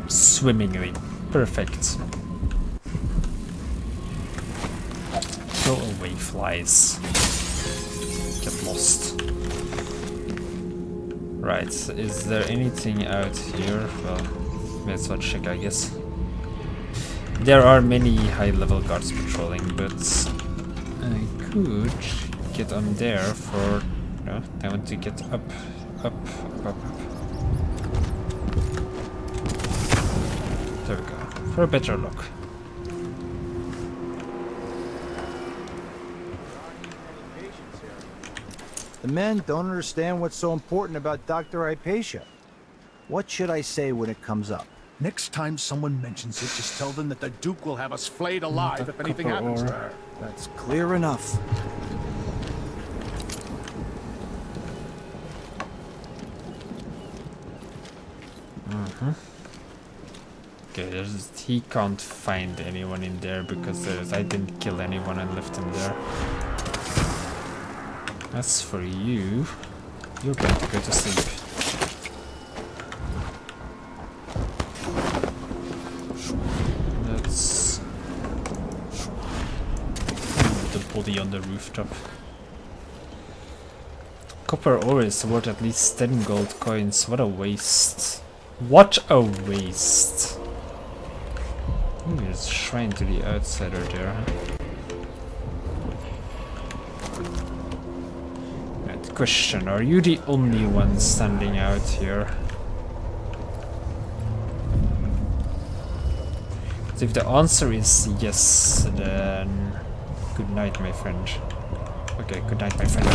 swimmingly. Perfect. Go away, flies. Get lost. Right, is there anything out here? Well, let's not check, I guess. There are many high-level guards patrolling, but I could get on there for... No, I want to get up. There we go, for a better look. The men don't understand what's so important about Dr. Hypatia. What should I say when it comes up? Next time someone mentions it, just tell them that the Duke will have us flayed alive if anything happens to her. That's clear enough. Okay, he can't find anyone in there because I didn't kill anyone and left him there. As for you, you're going to go to sleep. Let's move the body on the rooftop. Copper ore is worth at least 10 gold coins. What a waste. What a waste. Ooh, there's a shrine to the outsider there, huh? Question, are you the only one standing out here? So if the answer is yes, then good night, my friend. Okay, good night, my friend.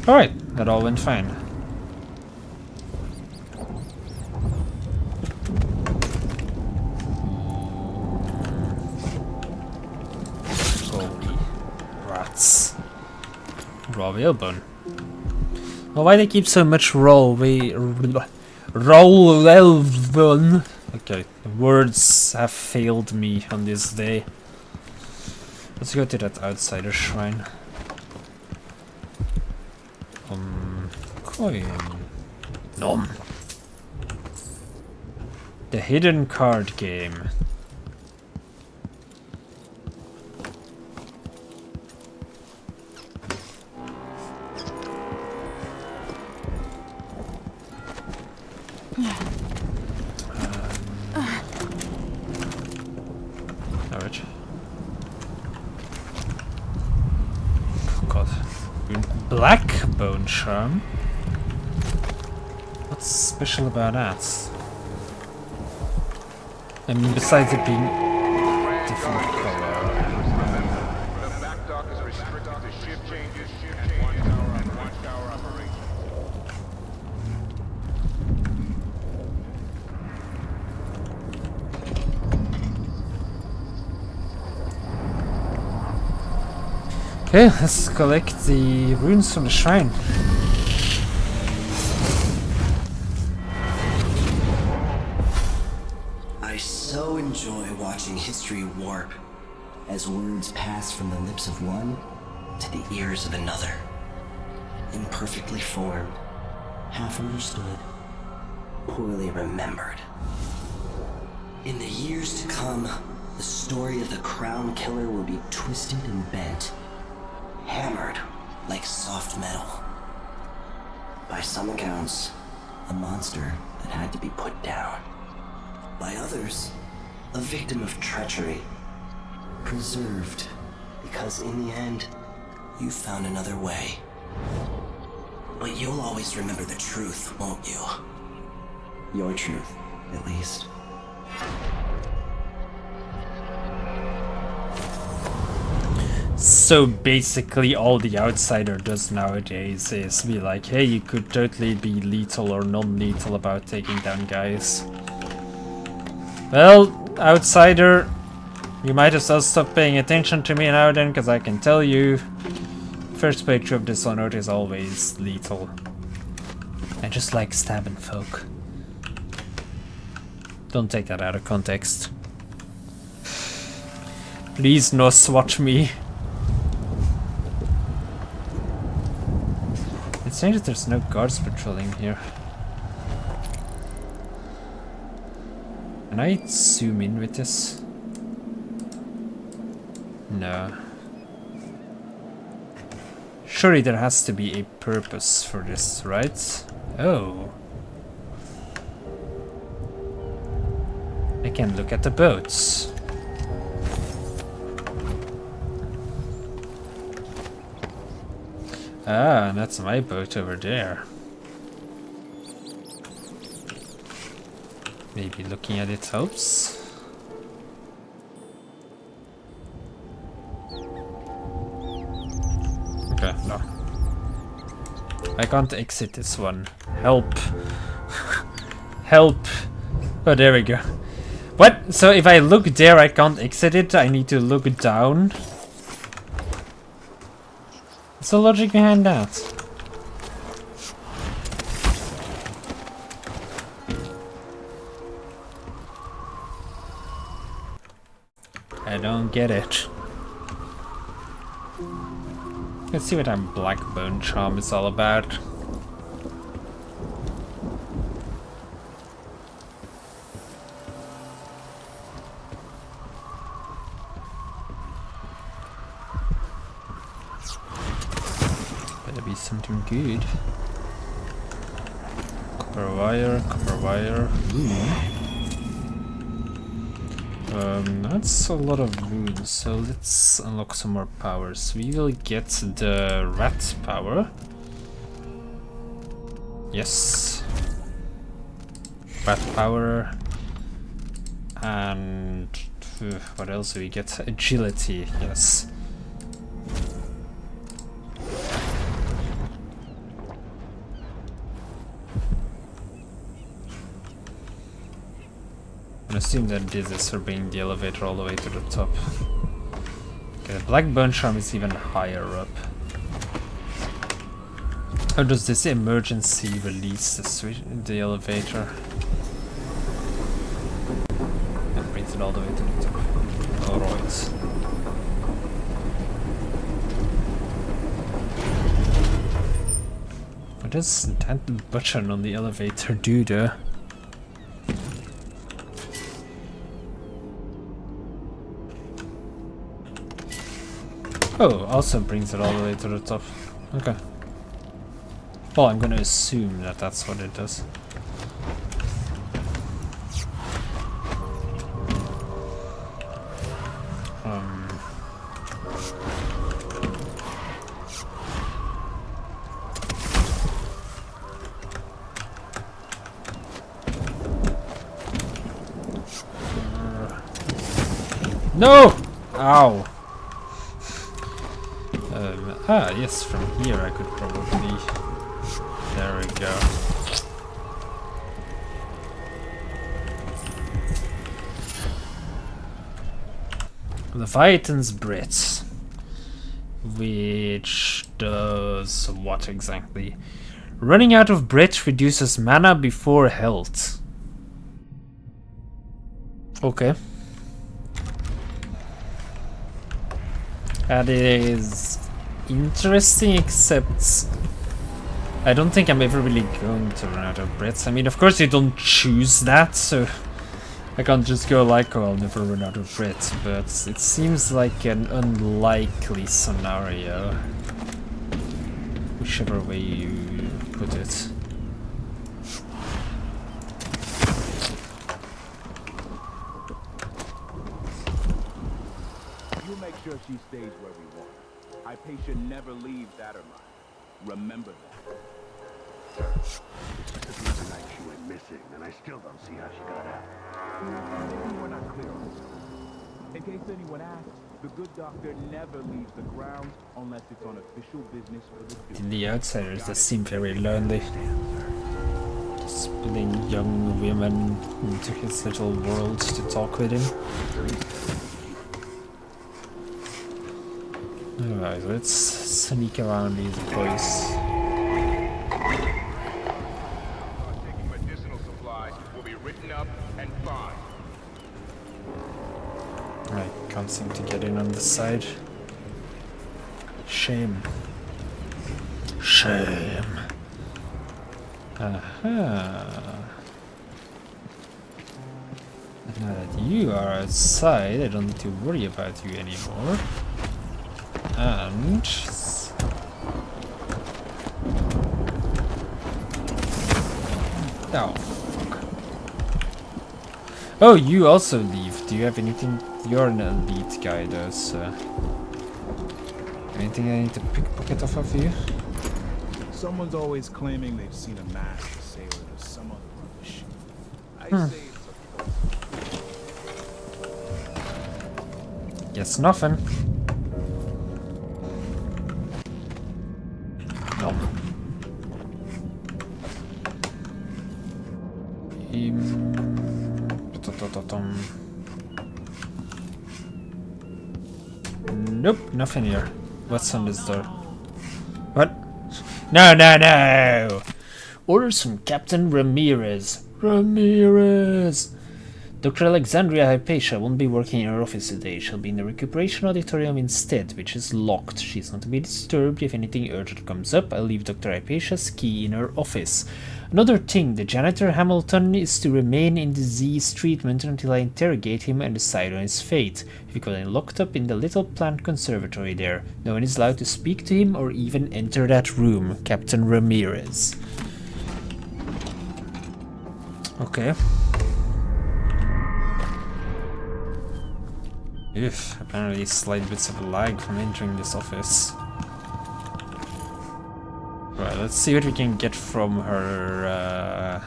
Alright, that all went fine. raw whalebone. Well, why they keep so much raw whalebone? Okay, the words have failed me on this day. Let's go to that outsider shrine. Coin. Nom. The hidden card game. Alright. God. Black bone charm? What's special about that? I mean, besides it being different color. The back dock is restricted to ship changes and watchtower operation. Okay, let's collect the runes from the shrine. I so enjoy watching history warp as words pass from the lips of one to the ears of another. Imperfectly formed, half understood, poorly remembered. In the years to come, the story of the Crown Killer will be twisted and bent, hammered like soft metal. By some accounts, a monster that had to be put down. By others, a victim of treachery, preserved because in the end, you found another way. But you'll always remember the truth, won't you? Your truth, at least. So basically all the outsider does nowadays is be like, hey, you could totally be lethal or non-lethal about taking down guys. Well, outsider, you might as well stop paying attention to me now then, because I can tell you, first playthrough of Dishonored is always lethal. I just like stabbing folk. Don't take that out of context. Please no swat me. It's strange that there's no guards patrolling here. Can I zoom in with this? No. Surely there has to be a purpose for this, right? Oh. I can look at the boats. Ah, that's my boat over there. Maybe looking at it helps. Okay, no. I can't exit this one. Help. Help. Oh, there we go. What? So if I look there, I can't exit it? I need to look down? What's the logic behind that? I don't get it. Let's see what that black bone charm is all about. Better be something good. Copper wire, copper wire. That's a lot of runes, so let's unlock some more powers. We will get the rat power. Yes. Rat power. And what else do we get? Agility, yes. I assume that this is for bringing the elevator all the way to the top. Okay, the black bone charm is even higher up. Or does this emergency release the elevator? And brings it all the way to the top. Alright. What does that button on the elevator do though? Oh, also brings it all the way to the top. Okay. Well, I'm gonna assume that that's what it does. No! Ow! Yes, from here I could probably... There we go. Leviathan's Breath. Which does what exactly? Running out of breath reduces mana before health. Okay. That is interesting, except I don't think I'm ever really going to run out of breaths. I mean, of course you don't choose that, so I can't just go like, oh, I'll never run out of breaths, but it seems like an unlikely scenario, whichever way you put it. You make sure she stays where we want. Hypatia never leaves Addermine. Remember that. Took me the night she went missing, and I still don't see how she got out. Maybe we're not clear on this. In case anyone asks, the good doctor never leaves the grounds unless it's on official business for the Duke. In the outsiders, they seem very lonely. Just putting young women into his little world to talk with him. Alright, let's sneak around these boys. Taking medicinal supplies will be written up and fined. I can't seem to get in on the side. Shame. Shame. Aha. Now that you are outside, I don't need to worry about you anymore. And oh fuck. Oh, you also leave. Do you have anything? You're an elite guy though, so anything I need to pickpocket off of you? Someone's always claiming they've seen a masked sailor or some other rubbish. I say it's a Guess nothing. No. Nope, nothing here. What's on this door? What? No, no, no! Orders from Captain Ramirez. Ramirez! Dr. Alexandria Hypatia won't be working in her office today. She'll be in the recuperation auditorium instead, which is locked. She's not to be disturbed. If anything urgent comes up, I'll leave Dr. Hypatia's key in her office. Another thing, the janitor Hamilton is to remain in disease treatment until I interrogate him and decide on his fate. We've got him locked up in the little plant conservatory there. No one is allowed to speak to him or even enter that room. Captain Ramirez. Okay. If apparently slight bits of lag from entering this office. Right, let's see what we can get from her,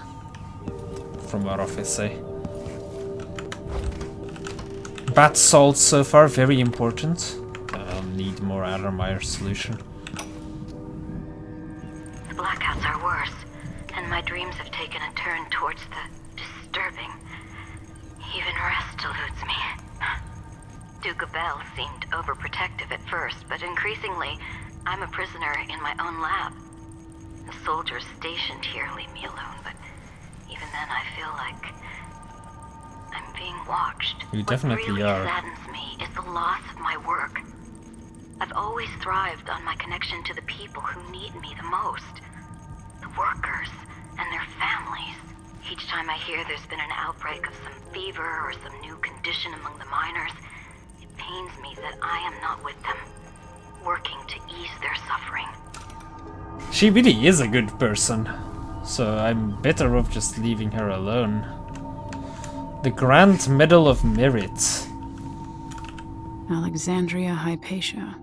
from our office, eh? Bath salts so far, very important. I'll need more Addermire solution. The blackouts are worse, and my dreams have taken a turn towards the disturbing. Even rest eludes me. Duke Bell seemed overprotective at first, but increasingly, I'm a prisoner in my own lab. The soldiers stationed here leave me alone, but even then I feel like I'm being watched. You definitely what really are. saddens me is the loss of my work. I've always thrived on my connection to the people who need me the most. The workers and their families. Each time I hear there's been an outbreak of some fever or some new condition among the miners, it pains me that I am not with them, working to ease their suffering. She really is a good person, so I'm better off just leaving her alone. The Grand Medal of Merit. Alexandria Hypatia.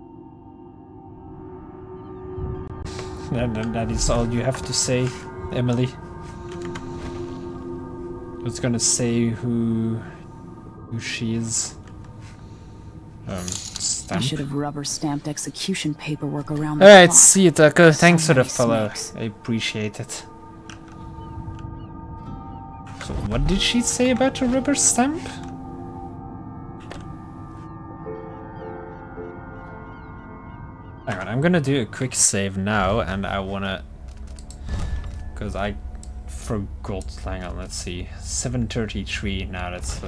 That is all you have to say, Emily. I was gonna say who she is. Stamp. I should have rubber stamped execution paperwork around the Alright, clock. see you, Tucker. Thanks for the So follow. many snakes. I appreciate it. So what did she say about a rubber stamp? Hang on, I'm gonna do a quick save now, and I wanna... Because I forgot, hang on, let's see. 7:33 now, that's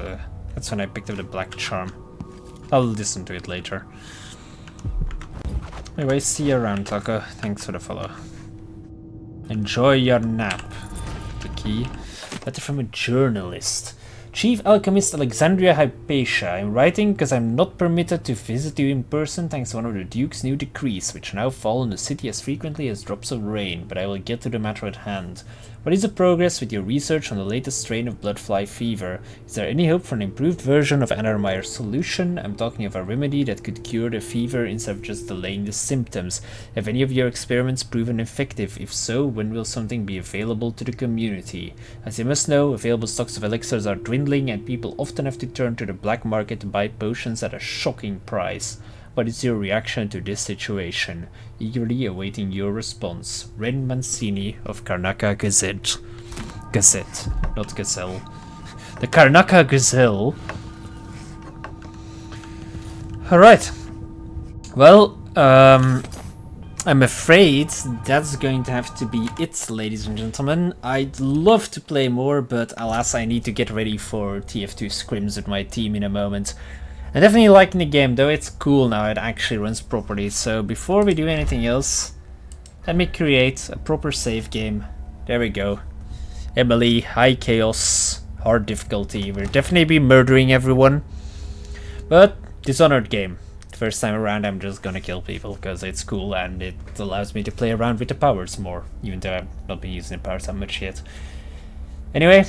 when I picked up the black charm. I'll listen to it later. Anyway, see you around, Tucker. Thanks for the follow. Enjoy your nap. The key. Letter from a journalist. Chief Alchemist Alexandria Hypatia. I'm writing because I'm not permitted to visit you in person thanks to one of the Duke's new decrees, which now fall on the city as frequently as drops of rain, but I will get to the matter at hand. What is the progress with your research on the latest strain of bloodfly fever? Is there any hope for an improved version of Addermeyer's solution? I'm talking of a remedy that could cure the fever instead of just delaying the symptoms. Have any of your experiments proven effective? If so, when will something be available to the community? As you must know, available stocks of elixirs are dwindling and people often have to turn to the black market to buy potions at a shocking price. What is your reaction to this situation? Eagerly awaiting your response. Ren Mancini of Karnaca Gazette. Gazette, not Gazelle. The Karnaca Gazelle. Alright. Well, I'm afraid that's going to have to be it, ladies and gentlemen. I'd love to play more, but alas, I need to get ready for TF2 scrims with my team in a moment. I'm definitely liking the game, though it's cool now, it actually runs properly. So before we do anything else, let me create a proper save game. There we go. Emily, high chaos, hard difficulty. We'll definitely be murdering everyone. But Dishonored game. First time around I'm just gonna kill people because it's cool and it allows me to play around with the powers more, even though I've not been using the powers that much yet. Anyway,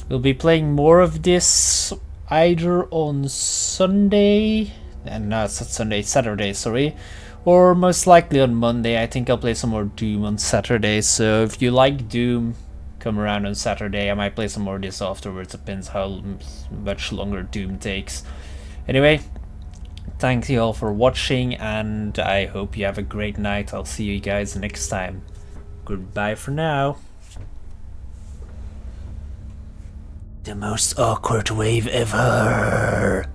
we'll be playing more of this either on Sunday, and no, it's not Sunday, it's Saturday, sorry, or most likely on Monday. I think I'll play some more Doom on Saturday, so if you like Doom, come around on Saturday. I might play some more of this afterwards, depends how much longer Doom takes. Anyway, thank you all for watching, and I hope you have a great night. I'll see you guys next time. Goodbye for now. The most awkward wave ever.